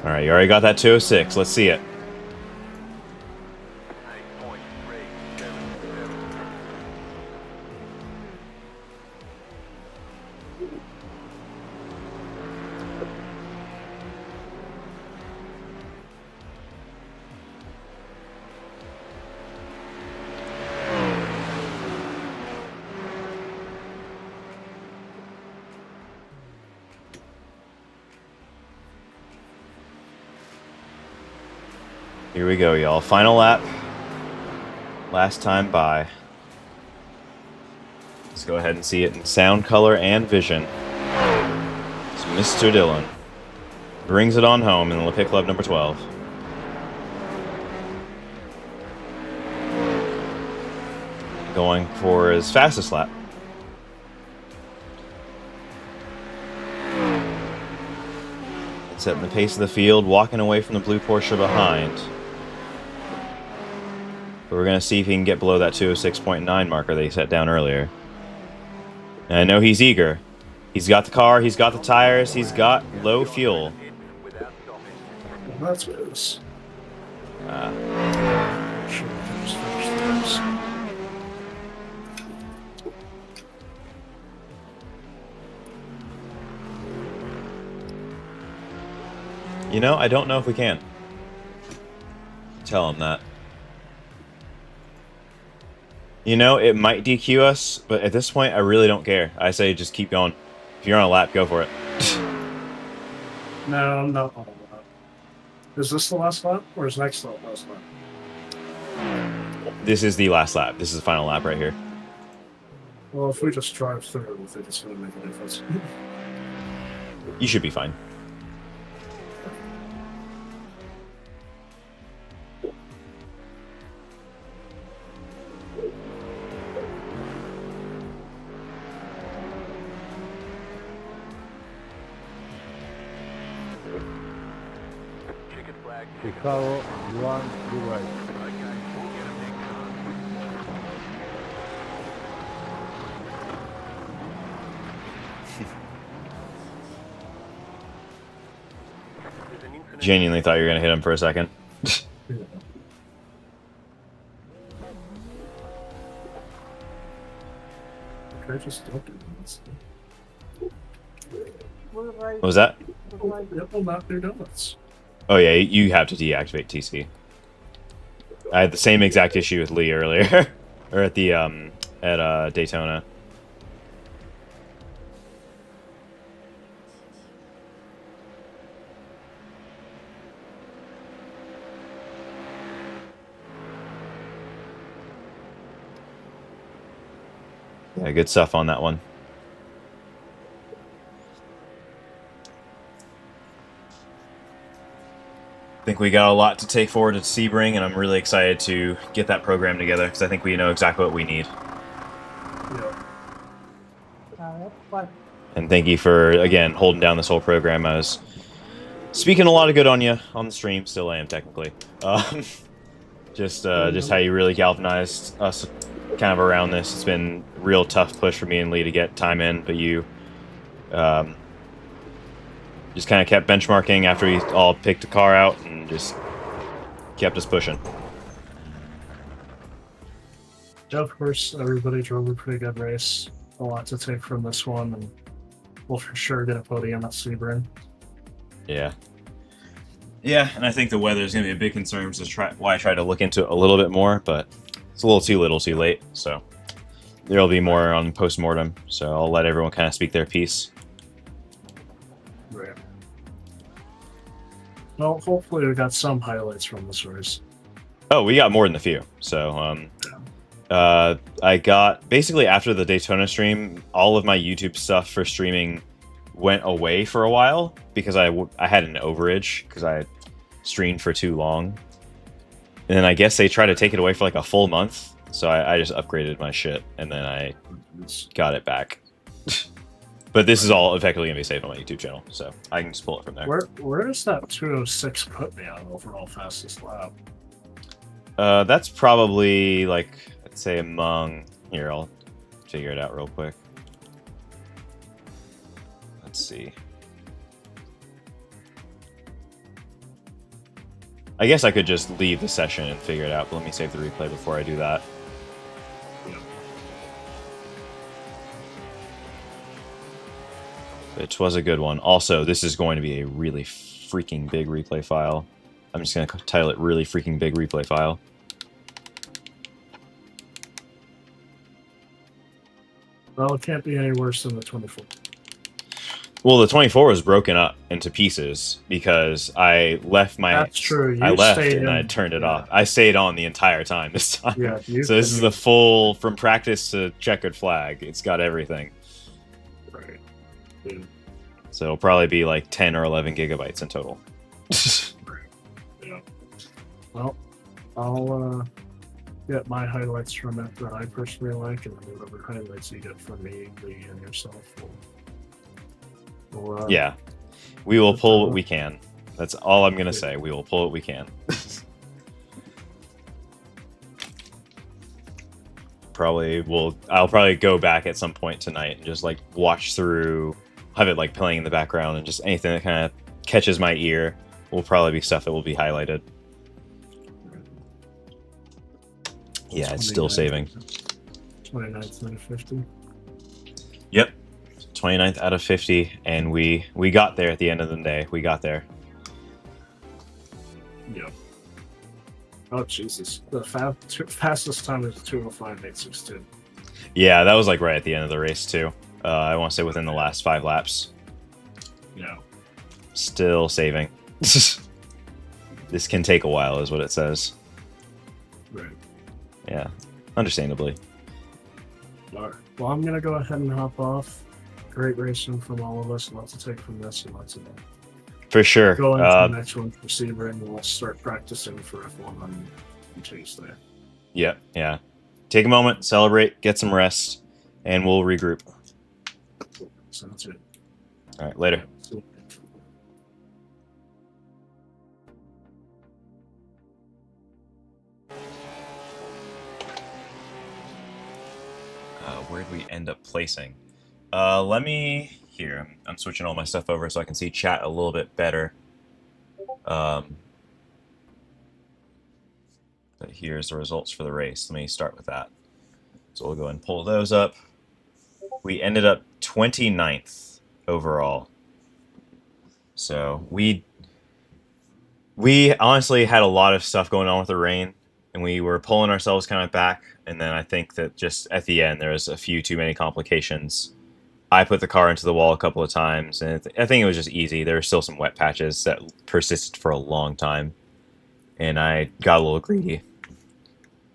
Alright, you already got that 206. Let's see it. Here we go, y'all. Final lap. Last time by. Let's go ahead and see it in sound, color, and vision. It's Mr. Dillon. Brings it on home in the Olympic Club number 12. Going for his fastest lap. Setting the pace of the field, walking away from the blue Porsche behind. But we're going to see if he can get below that 206.9 marker that he set down earlier. And I know he's eager. He's got the car, he's got the tires, he's got low fuel. Without stopping. Well, that's good. Sure, we can just finish this. You know, I don't know if we can. Tell him that. You know, it might DQ us, but at this point, I really don't care. I say just keep going. If you're on a lap, go for it. No, I'm not on a lap. Is this the last lap, or is next the last lap? This is the last lap. This is the final lap right here. Well, if we just drive through, I think it's going to make a difference. You should be fine. Chicken flag. Chicago, 1, you right. Okay, we'll get him next time. There's an incident. Genuinely thought you were going to hit him for a second. Yeah. Okay, just don't do this. What was that? It will not do donuts. Oh yeah, you have to deactivate TC. I had the same exact issue with Lee earlier, or at the Daytona. Yeah, good stuff on that one. I think we got a lot to take forward at Sebring, and I'm really excited to get that program together because I think we know exactly what we need. Yeah. And thank you for, again, holding down this whole program. I was speaking a lot of good on you on the stream. Still I am, technically. Just how you really galvanized us kind of around this. It's been a real tough push for me and Lee to get time in, but you just kind of kept benchmarking after we all picked a car out and just kept us pushing. Yeah, of course, everybody drove a pretty good race. A lot to take from this one, and we'll for sure get a podium at Sebring. Yeah. Yeah, and I think the weather is going to be a big concern, which is why I tried to look into it a little bit more, but it's a little too little too late, so there'll be more on post-mortem, so I'll let everyone kind of speak their piece. Right. Well, hopefully we got some highlights from this race. Oh, we got more than a few. So, I got basically after the Daytona stream, all of my YouTube stuff for streaming went away for a while because I had an overage because I streamed for too long, and then I guess they tried to take it away for like a full month. So I just upgraded my shit and then I got it back. But this is all effectively gonna be saved on my YouTube channel, so I can just pull it from there. Where does that 206 put me on overall fastest lap? That's probably like, I'd say among, here, I'll figure it out real quick. Let's see. I guess I could just leave the session and figure it out, but let me save the replay before I do that. Which was a good one. Also, this is going to be a really freaking big replay file. I'm just going to title it really freaking big replay file. Well, it can't be any worse than the 24. Well, the 24 was broken up into pieces because I left my... That's true. I left and I turned it off. I stayed on the entire time this time. Yeah, so this is the full, from practice to checkered flag. It's got everything. Right. Yeah. So it'll probably be like 10 or 11 gigabytes in total. Yeah. Well, I'll get my highlights from it that I personally like, and whatever highlights you get from me, Lee, and yourself. We'll, yeah. We will pull what we can. That's all I'm going to say. We will pull what we can. I'll probably go back at some point tonight and just like watch through, have it like playing in the background, and just anything that kind of catches my ear will probably be stuff that will be highlighted. Yeah, it's still saving. 29th out of 50. Yep. 29th out of 50, and we got there at the end of the day. We got there. Yeah. Oh, Jesus. The fastest time is 2:05.862. Yeah, that was like right at the end of the race, too. I want to say within the last 5 laps. Yeah. Still saving. This can take a while, is what it says. Right. Yeah, understandably. All right. Well, I'm going to go ahead and hop off. Great racing from all of us. Lots to take from this and lots of that. For sure. Go into the next one for Sebring. We'll start practicing for F1 on Tuesday. Yeah, yeah. Take a moment, celebrate, get some rest, and we'll regroup. Sounds good. All right, later. Where'd we end up placing? Let me... Here, I'm switching all my stuff over so I can see chat a little bit better. But here's the results for the race. Let me start with that. So we'll go and pull those up. We ended up 29th overall. So we honestly had a lot of stuff going on with the rain, and we were pulling ourselves kind of back. And then I think that just at the end, there was a few too many complications. I put the car into the wall a couple of times, and I think it was just easy. There were still some wet patches that persisted for a long time, and I got a little greedy.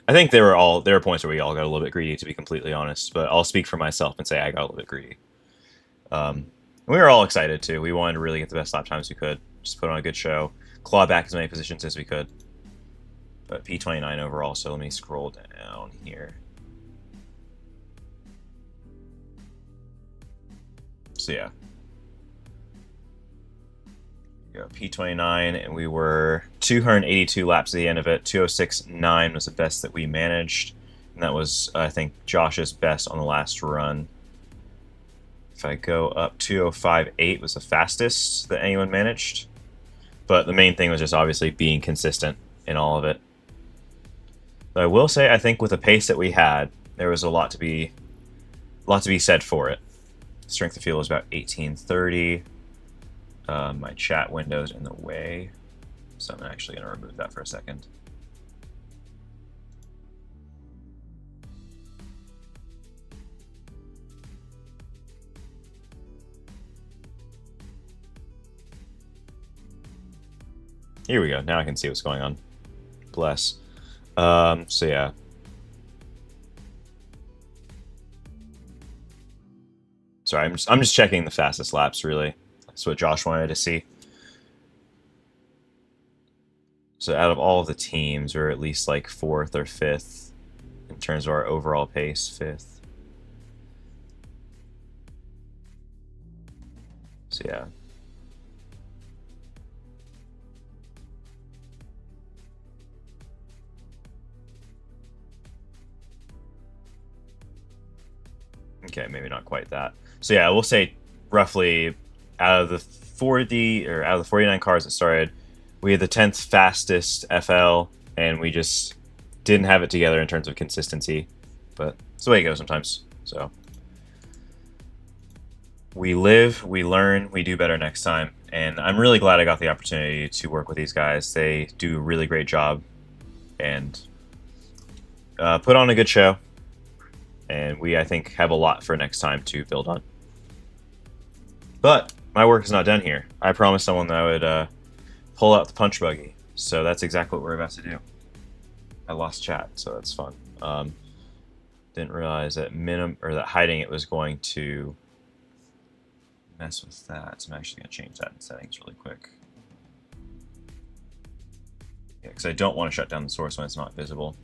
I think there were points where we all got a little bit greedy, to be completely honest, but I'll speak for myself and say I got a little bit greedy. We were all excited, too. We wanted to really get the best lap times we could, just put on a good show, claw back as many positions as we could. But P29 overall, so let me scroll down here. So yeah, go P29, and we were 282 laps at the end of it. 206.9 was the best that we managed, and that was, I think, Josh's best on the last run. If I go up, 205.8 was the fastest that anyone managed, but the main thing was just obviously being consistent in all of it. But I will say, I think with the pace that we had, there was a lot to be said for it. Strength of fuel was about 1830. My chat window's in the way, so I'm actually going to remove that for a second. Here we go. Now I can see what's going on. Bless. So yeah. Sorry, I'm just checking the fastest laps, really. That's what Josh wanted to see. So out of all of the teams, we're at least like 4th or 5th in terms of our overall pace, 5th. So yeah. Okay, maybe not quite that. So yeah, we'll say roughly out of the 49 cars that started, we had the 10th fastest FL, and we just didn't have it together in terms of consistency. But it's the way it goes sometimes. So we live, we learn, we do better next time. And I'm really glad I got the opportunity to work with these guys. They do a really great job and put on a good show. And we, I think, have a lot for next time to build on. But my work is not done here. I promised someone that I would pull out the punch buggy. So that's exactly what we're about to do. I lost chat, so that's fun. Didn't realize that that hiding it was going to mess with that. So I'm actually going to change that in settings really quick. Yeah, because I don't want to shut down the source when it's not visible.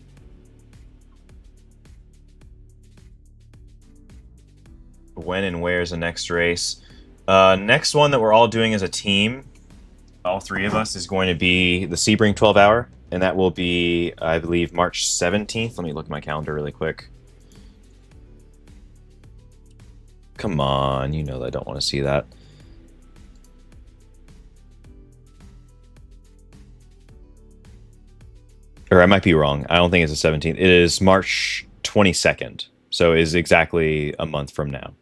When and where is the next race? Next one that we're all doing as a team, all 3 of us, is going to be the Sebring 12 hour, and that will be, I believe, March 17th. Let me look at my calendar really quick. Come on, you know that I don't want to see that. Or I might be wrong. I don't think it's the 17th. It is March 22nd. So it is exactly a month from now.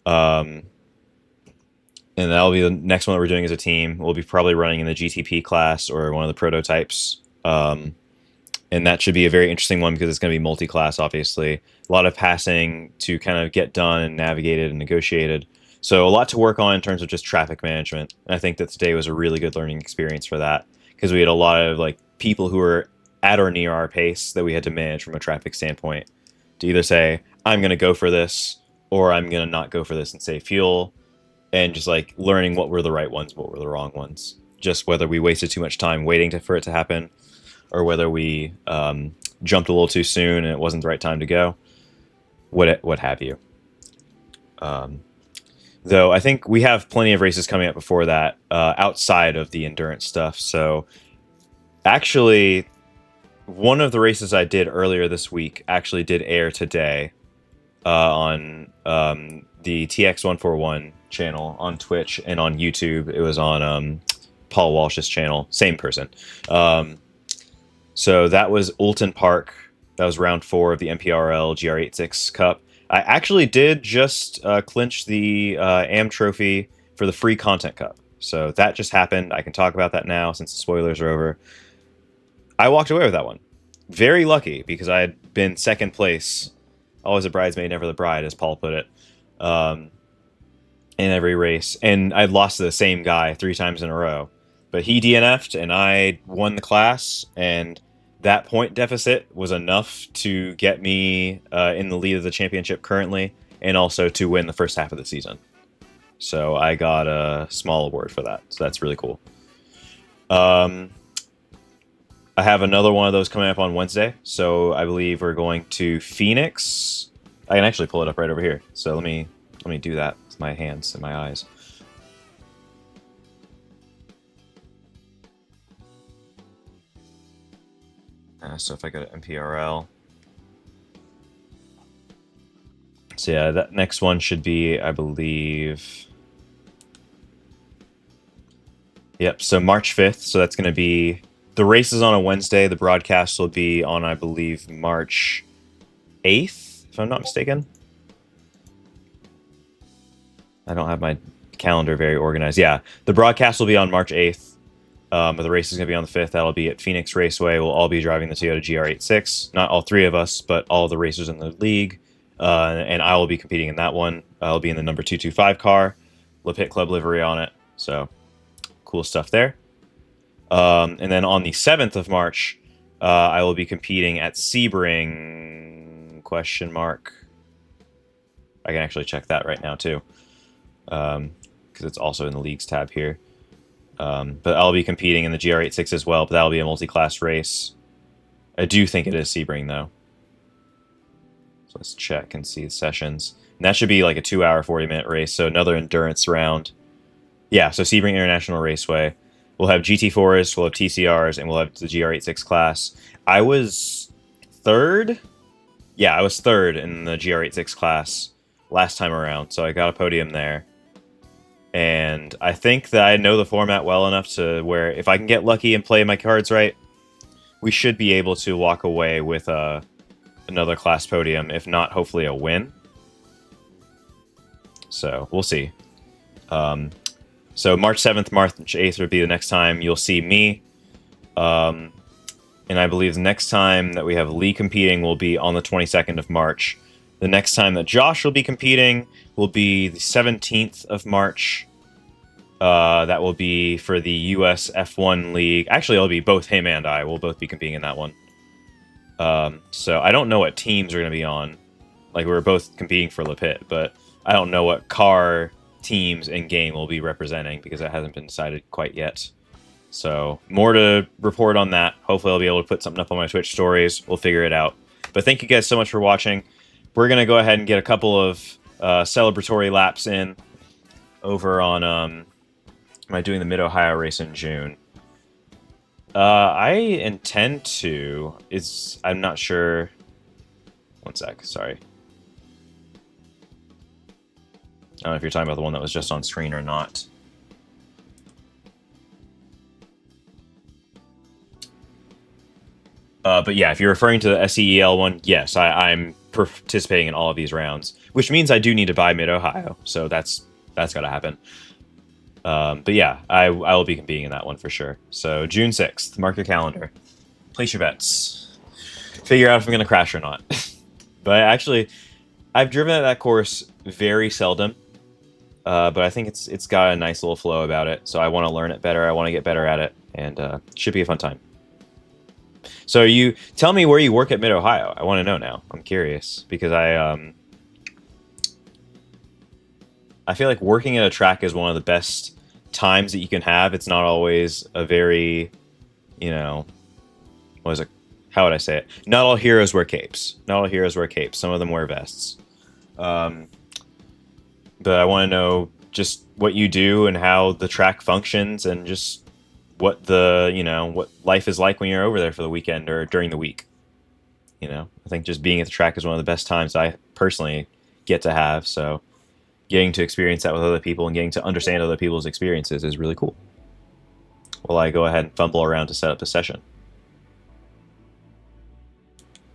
And that'll be the next one that we're doing as a team. We'll be probably running in the GTP class or one of the prototypes. And that should be a very interesting one because it's going to be multi-class, obviously. A lot of passing to kind of get done and navigated and negotiated. So a lot to work on in terms of just traffic management. And I think that today was a really good learning experience for that because we had a lot of like people who were at or near our pace that we had to manage from a traffic standpoint to either say, I'm going to go for this, or I'm going to not go for this and save fuel, and just like learning what were the right ones, what were the wrong ones. Just whether we wasted too much time waiting for it to happen, or whether we jumped a little too soon and it wasn't the right time to go, what have you. Though I think we have plenty of races coming up before that outside of the endurance stuff. So actually, one of the races I did earlier this week actually did air today on the TX141 channel on Twitch and on YouTube. It was on Paul Walsh's channel, same person. So that was Oulton Park. That was round 4 of the MPRL GR86 Cup. I actually did just clinch the AM trophy for the free content cup. So that just happened. I can talk about that now since the spoilers are over. I walked away with that one. Very lucky because I had been second place. Always a bridesmaid, never the bride, as Paul put it. In every race. And I'd lost to the same guy 3 times in a row. But he DNF'd and I won the class, and that point deficit was enough to get me in the lead of the championship currently, and also to win the first half of the season. So I got a small award for that. So that's really cool. I have another one of those coming up on Wednesday. So I believe we're going to Phoenix. I can actually pull it up right over here. So let me do that with my hands and my eyes. So if I go to MPRL. So yeah, that next one should be, I believe... Yep, so March 5th. So that's going to be... The race is on a Wednesday. The broadcast will be on, I believe, March 8th, if I'm not mistaken. I don't have my calendar very organized. Yeah, the broadcast will be on March 8th. But the race is going to be on the 5th. That'll be at Phoenix Raceway. We'll all be driving the Toyota GR86. Not all 3 of us, but all the racers in the league. And I will be competing in that one. I'll be in the number 225 car. Le Pit Club livery on it. So, cool stuff there. And then on the 7th of March, I will be competing at Sebring, ? I can actually check that right now, too. Because it's also in the leagues tab here. But I'll be competing in the GR86 as well, but that'll be a multi-class race. I do think it is Sebring, though. So let's check and see the sessions. And that should be like a 2-hour, 40-minute race, so another endurance round. Yeah, so Sebring International Raceway. We'll have GT4s, we'll have TCRs, and we'll have the GR86 class. I was 3rd? Yeah, I was 3rd in the GR86 class last time around, so I got a podium there. And I think that I know the format well enough to where if I can get lucky and play my cards right, we should be able to walk away with another class podium, if not, hopefully a win. So, we'll see. So March 7th, March 8th would be the next time you'll see me. And I believe the next time that we have Lee competing will be on the 22nd of March. The next time that Josh will be competing will be the 17th of March. That will be for the US F1 League. Actually, it'll be both him and I. We'll both be competing in that one. So I don't know what teams are going to be on. Like, we're both competing for Le Pit, but I don't know what car teams in game will be representing because it hasn't been decided quite yet. So more to report on that. Hopefully I'll be able to put something up on my Twitch stories. We'll figure it out. But thank you guys so much for watching. We're going to go ahead and get a couple of celebratory laps in over on... am I doing the Mid-Ohio race in June? I intend to. I'm not sure. One sec, sorry. don't know if you're talking about the one that was just on screen or not. But yeah, if you're referring to the SEEL one, yes, I'm participating in all of these rounds, which means I do need to buy Mid-Ohio, so that's got to happen. But yeah, I will be competing in that one for sure. So June 6th, mark your calendar. Place your bets. Figure out if I'm going to crash or not. But actually, I've driven at that course very seldom. But I think it's got a nice little flow about it, so I want to learn it better. I want to get better at it, and it should be a fun time. So you tell me where you work at Mid-Ohio. I want to know now. I'm curious because I feel like working at a track is one of the best times that you can have. It's not always a very, you know, what is it? How would I say it? Not all heroes wear capes. Not all heroes wear capes. Some of them wear vests. But I want to know just what you do and how the track functions and just what what life is like when you're over there for the weekend or during the week. You know, I think just being at the track is one of the best times I personally get to have. So getting to experience that with other people and getting to understand other people's experiences is really cool. Well, I go ahead and fumble around to set up a session.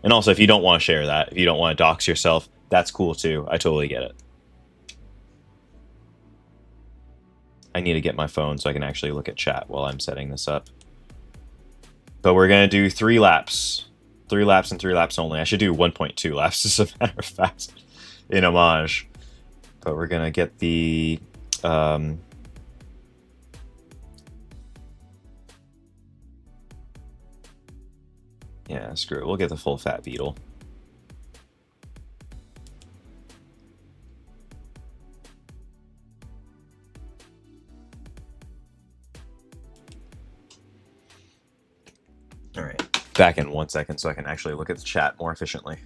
And also, if you don't want to share that, if you don't want to dox yourself, that's cool too. I totally get it. I need to get my phone so I can actually look at chat while I'm setting this up. But we're going to do 3 laps. 3 laps and 3 laps only. I should do 1.2 laps, as a matter of fact, in homage. But we're going to get the... yeah, screw it. We'll get the full fat beetle. All right, back in 1 second so I can actually look at the chat more efficiently.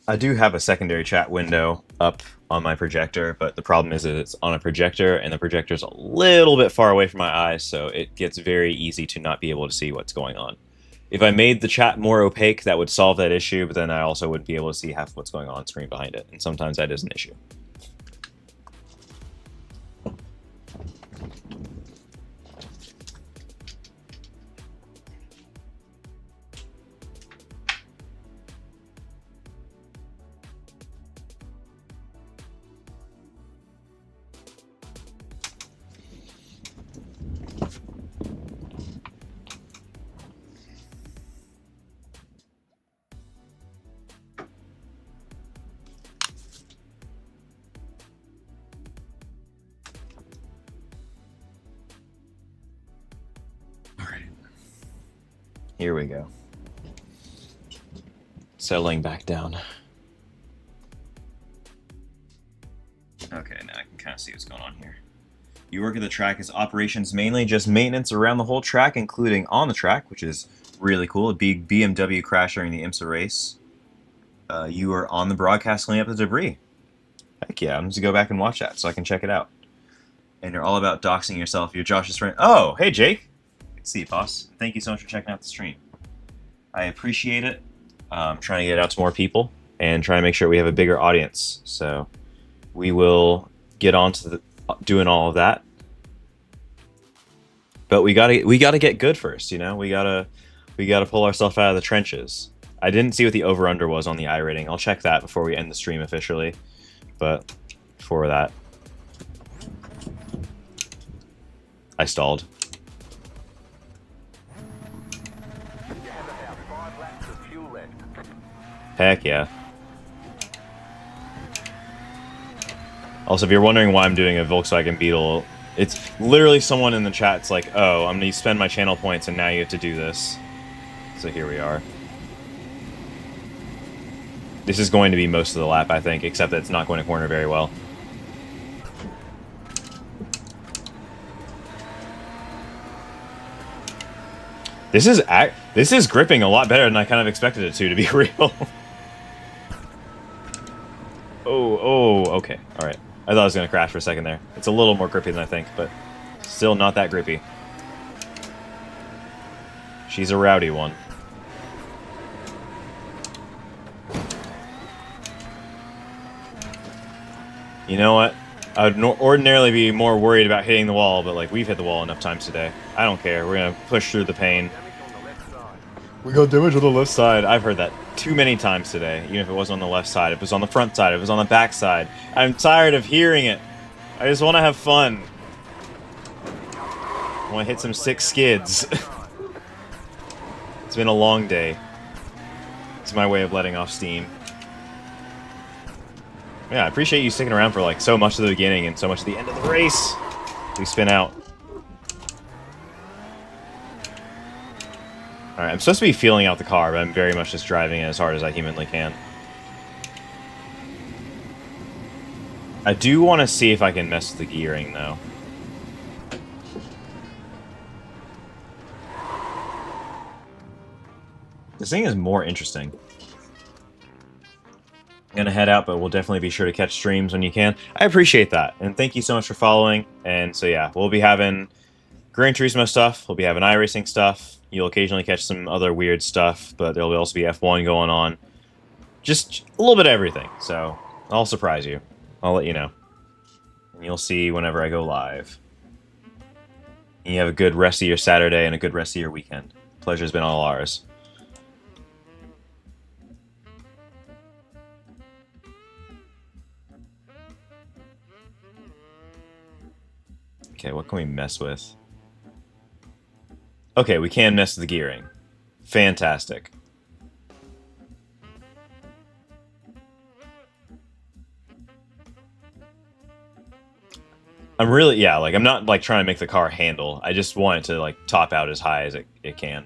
I do have a secondary chat window up on my projector, but the problem is that it's on a projector and the projector's a little bit far away from my eyes, so it gets very easy to not be able to see what's going on. If I made the chat more opaque, that would solve that issue, but then I also wouldn't be able to see half what's going on screen behind it, and sometimes that is an issue. Here we go. Settling back down. Okay, now I can kind of see what's going on here. You work at the track as operations mainly, just maintenance around the whole track, including on the track, which is really cool. A big BMW crash during the IMSA race. You are on the broadcast cleaning up the debris. Heck yeah, I'm just going to go back and watch that so I can check it out. And you're all about doxing yourself. You're Josh's friend. Oh, hey Jake. Good to see you, boss. Thank you so much for checking out the stream. I appreciate it. I'm trying to get it out to more people and trying to make sure we have a bigger audience. So we will get on to doing all of that. But we gotta get good first, you know. We gotta pull ourselves out of the trenches. I didn't see what the over/under was on the iRating. I'll check that before we end the stream officially. But before that, I stalled. Heck yeah. Also, if you're wondering why I'm doing a Volkswagen Beetle, it's literally someone in the chat's like, oh, I'm going to spend my channel points and now you have to do this. So here we are. This is going to be most of the lap, I think, except that it's not going to corner very well. This is gripping a lot better than I kind of expected it to be real. Oh, okay. All right. I thought I was going to crash for a second there. It's a little more grippy than I think, but still not that grippy. She's a rowdy one. You know what? I would ordinarily be more worried about hitting the wall, but like we've hit the wall enough times today. I don't care. We're gonna push through the pain. We got damage on the left side. I've heard that too many times today. Even if it wasn't on the left side, if it was on the front side, if it was on the back side. I'm tired of hearing it. I just want to have fun. I want to hit some sick skids. It's been a long day. It's my way of letting off steam. Yeah, I appreciate you sticking around for like so much of the beginning and so much of the end of the race. We spin out. Alright, I'm supposed to be feeling out the car, but I'm very much just driving it as hard as I humanly can. I do want to see if I can mess with the gearing, though. This thing is more interesting. I'm gonna head out, but we'll definitely be sure to catch streams when you can. I appreciate that, and thank you so much for following. And so yeah, we'll be having Gran Turismo stuff, we'll be having iRacing stuff, you'll occasionally catch some other weird stuff, but there'll also be F1 going on. Just a little bit of everything, so I'll surprise you. I'll let you know. And you'll see whenever I go live. And you have a good rest of your Saturday and a good rest of your weekend. Pleasure's been all ours. Okay, what can we mess with? Okay, we can mess with the gearing. Fantastic. I'm really, yeah, like, I'm not, like, trying to make the car handle. I just want it to, like, top out as high as it can.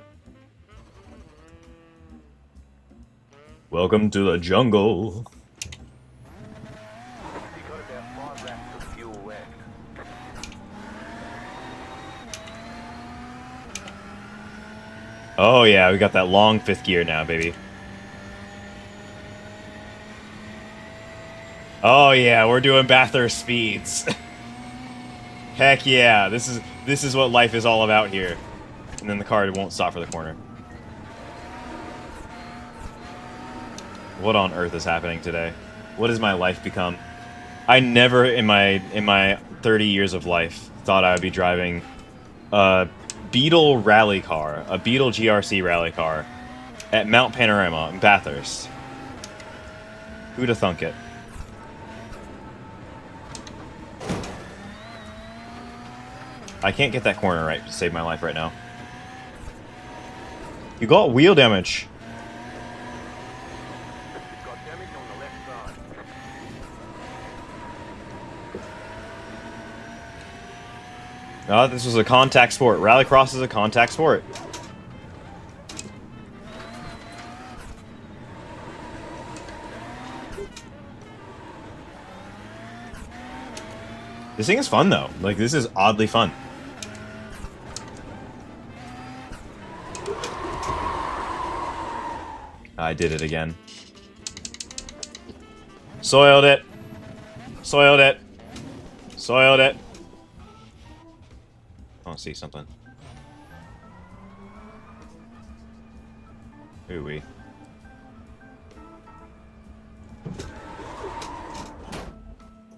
Welcome to the jungle. You've got about 5 laps of fuel left. Oh, yeah, we got that long 5th gear now, baby. Oh, yeah, we're doing Bathurst speeds. Heck yeah, this is what life is all about here. And then the car won't stop for the corner. What on earth is happening today? What has my life become? I never in my 30 years of life thought I would be driving a Beetle rally car, a Beetle GRC rally car at Mount Panorama in Bathurst. Who'd have thunk it? I can't get that corner right to save my life right now. You got wheel damage. You've got damage on the left side. Oh, this was a contact sport. Rallycross is a contact sport. This thing is fun, though. Like, this is oddly fun. I did it again. Soiled it. Soiled it. Soiled it. I want to see something. Ooh-wee.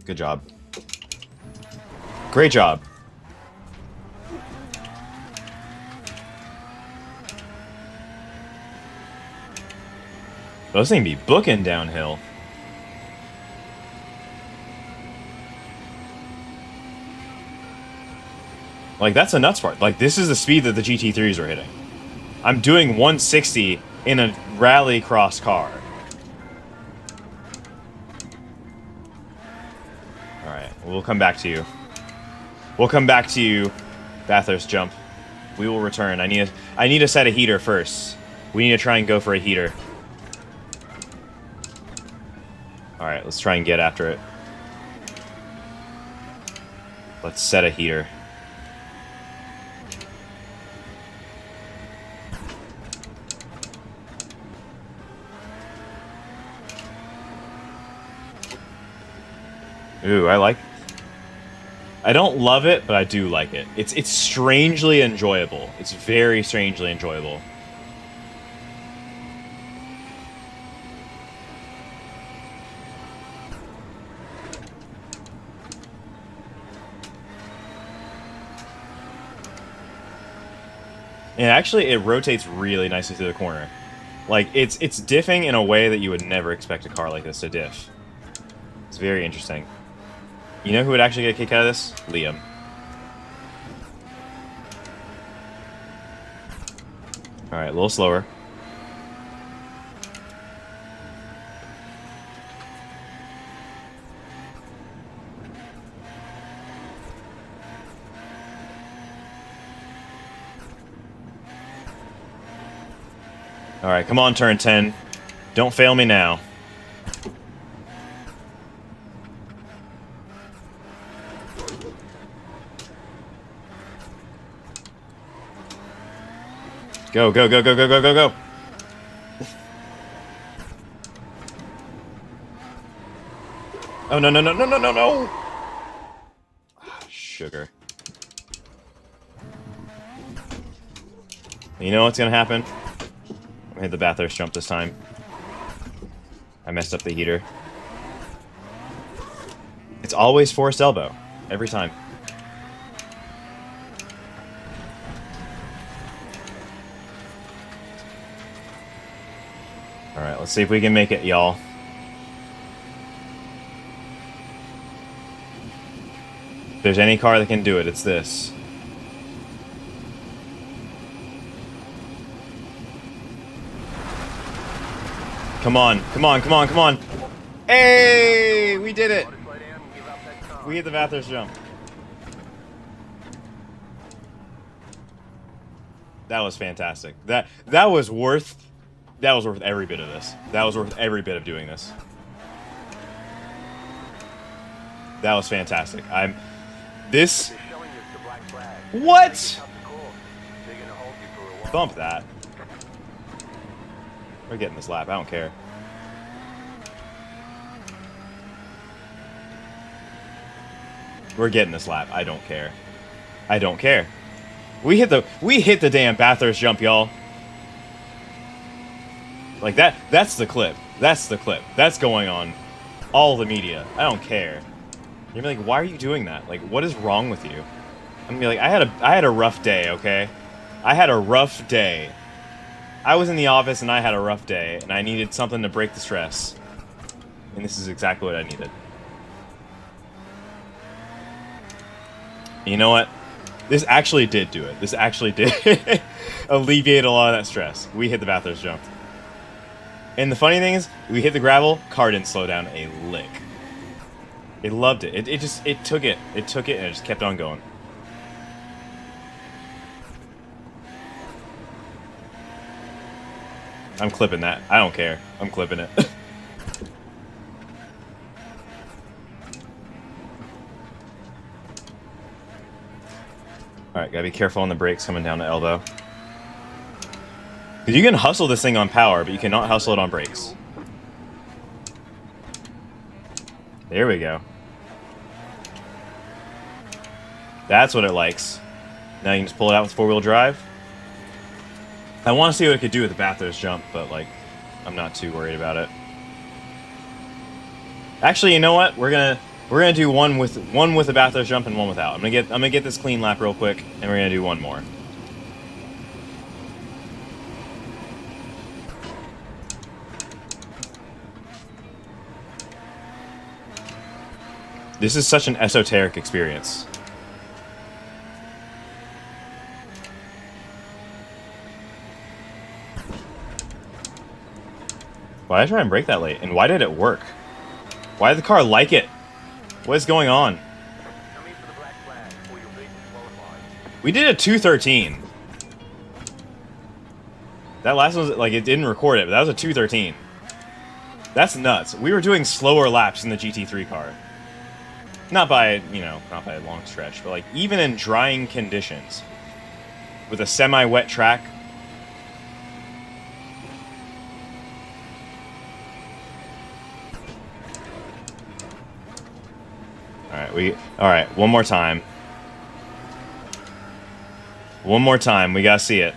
Good job. Great job. Those things be booking downhill. Like, that's a nuts part. Like, this is the speed that the GT3s are hitting. I'm doing 160 in a rally cross car. Alright, we'll come back to you. We'll come back to you, Bathurst Jump. We will return. I need to set a heater first. We need to try and go for a heater. Alright, let's try and get after it. Let's set a heater. Ooh, I don't love it, but I do like it. It's strangely enjoyable. It's very strangely enjoyable. And actually, it rotates really nicely through the corner. Like, it's diffing in a way that you would never expect a car like this to diff. It's very interesting. You know who would actually get a kick out of this? Liam. Alright, a little slower. Alright, come on, turn 10. Don't fail me now. Go, go, go, go, go, go, go, go. Oh, no, no, no, no, no, no, no! Sugar. You know what's gonna happen? I hit the Bathurst jump this time. I messed up the heater. It's always forced elbow. Every time. Alright, let's see if we can make it, y'all. If there's any car that can do it, it's this. Come on, come on, come on, come on. Hey, we did it. We hit the Bathurst jump. That was fantastic. That was worth every bit of this. That was worth every bit of doing this. That was fantastic. What? Bump that. We're getting this lap. I don't care. We're getting this lap. I don't care. I don't care. We hit the damn Bathurst jump, y'all. Like that's the clip. That's the clip. That's going on all the media. I don't care. You're gonna be like, why are you doing that? Like, what is wrong with you? I'm gonna be like, I had a rough day, okay? I had a rough day. I was in the office and I had a rough day, and I needed something to break the stress. And this is exactly what I needed. You know what? This actually did do it. This actually did alleviate a lot of that stress. We hit the Bathurst jump. And the funny thing is, we hit the gravel, car didn't slow down a lick. It loved it. It took it. It took it and it just kept on going. I'm clipping that. I don't care. I'm clipping it. Alright, gotta be careful on the brakes coming down to elbow. Because you can hustle this thing on power, but you cannot hustle it on brakes. There we go. That's what it likes. Now you can just pull it out with four-wheel drive. I want to see what it could do with the Bathurst jump, but like, I'm not too worried about it. Actually, you know what? We're gonna do one with the Bathurst jump and one without. I'm gonna get this clean lap real quick, and we're gonna do one more. This is such an esoteric experience. Why did I try and brake that late? And why did it work? Why did the car like it? What is going on? We did a 213. That last one was, like, it didn't record it, but that was a 213. That's nuts. We were doing slower laps in the GT3 car. Not by, you know, not by a long stretch, but like, even in drying conditions, with a semi-wet track, Alright, one more time. One more time, we gotta see it.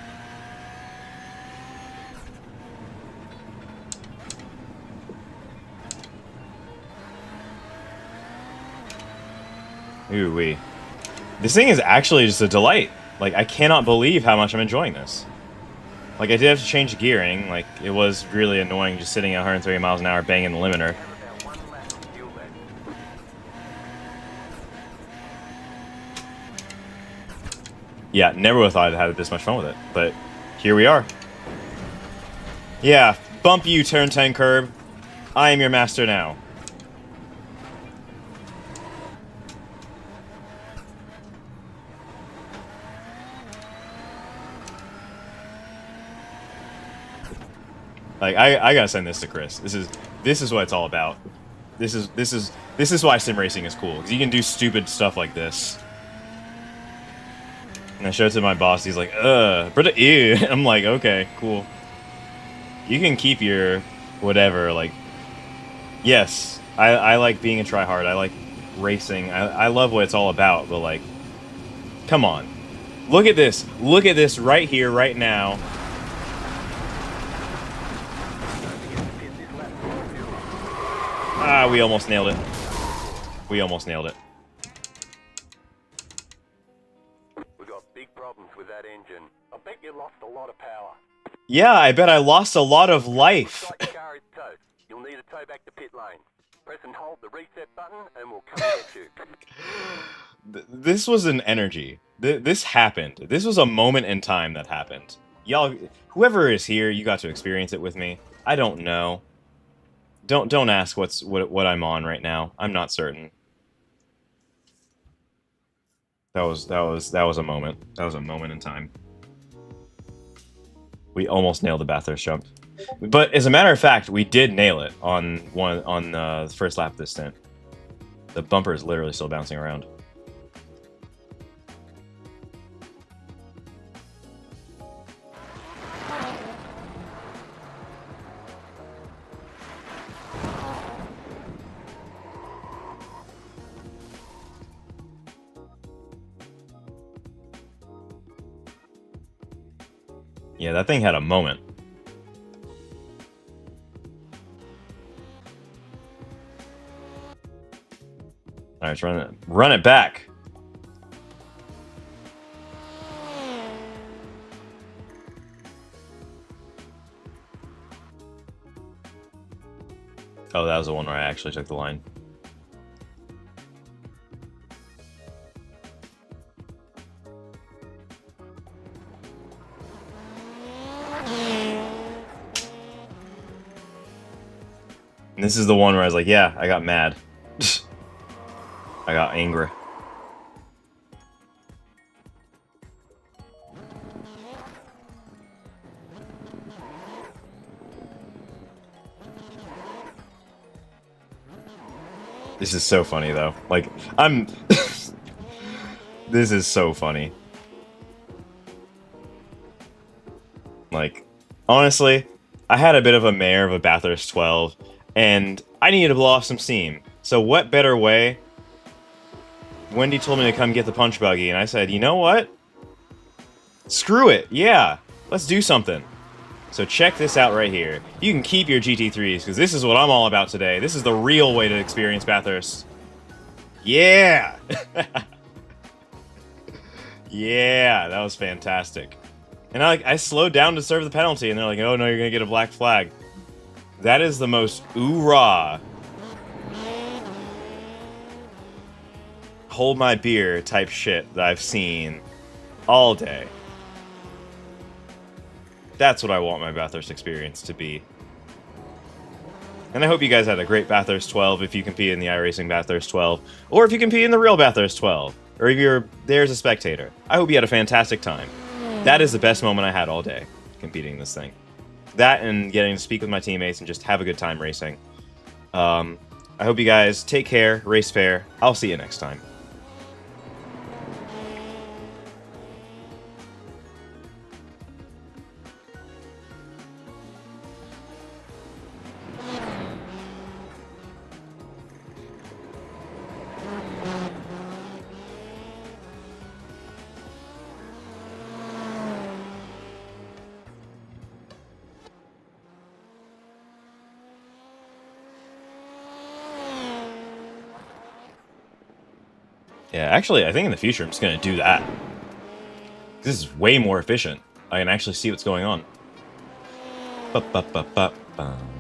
Ooh-wee. This thing is actually just a delight. Like, I cannot believe how much I'm enjoying this. Like, I did have to change gearing. Like, it was really annoying just sitting at 130 miles an hour banging the limiter. Have about 1 lap of fuel left. Yeah, never would have thought I'd had this much fun with it. But here we are. Yeah, bump you, turn 10 curb. I am your master now. Like, I gotta send this to Chris. This is what it's all about. This is why sim racing is cool, because you can do stupid stuff like this. And I showed it to my boss. He's like, but ew. I'm like, okay, cool. You can keep your whatever. Like, yes, I like being a tryhard. I like racing. I love what it's all about. But like, come on, look at this. Look at this right here, right now. Ah, we almost nailed it. We almost nailed it. We got big problems with that engine. I bet you lost a lot of power. Yeah, I bet I lost a lot of life. Looks like your car is toast. You'll need a tow back to pit lane. Press and hold the reset button and we'll come get you. This was an energy. This happened. This was a moment in time that happened. Y'all, whoever is here, you got to experience it with me. I don't know. Don't ask what I'm on right now. I'm not certain. That was a moment. That was a moment in time. We almost nailed the Bathurst jump, but as a matter of fact, we did nail it on the first lap of this stint. The bumper is literally still bouncing around. Yeah, that thing had a moment. All right, let's run it back. Oh, that was the one where I actually took the line. And this is the one where I was like, yeah, I got mad. I got angry. This is so funny, though. Like, I'm... This is so funny. Like, honestly, I had a bit of a mare of a Bathurst 12, and I needed to blow off some steam. So what better way? Wendy told me to come get the punch buggy, and I said, you know what? Screw it, yeah, let's do something. So check this out right here. You can keep your GT3s, because this is what I'm all about today. This is the real way to experience Bathurst. Yeah! Yeah, that was fantastic. And I slowed down to serve the penalty, and they're like, oh no, you're gonna get a black flag. That is the most oorah, hold my beer type shit that I've seen all day. That's what I want my Bathurst experience to be. And I hope you guys had a great Bathurst 12 if you compete in the iRacing Bathurst 12, or if you compete in the real Bathurst 12, or if you're there as a spectator. I hope you had a fantastic time. That is the best moment I had all day, competing this thing. That and getting to speak with my teammates and just have a good time racing. I hope you guys take care, race fair. I'll see you next time. Yeah, actually, I think in the future I'm just going to do that. This is way more efficient. I can actually see what's going on. Ba-ba-ba-ba-bum.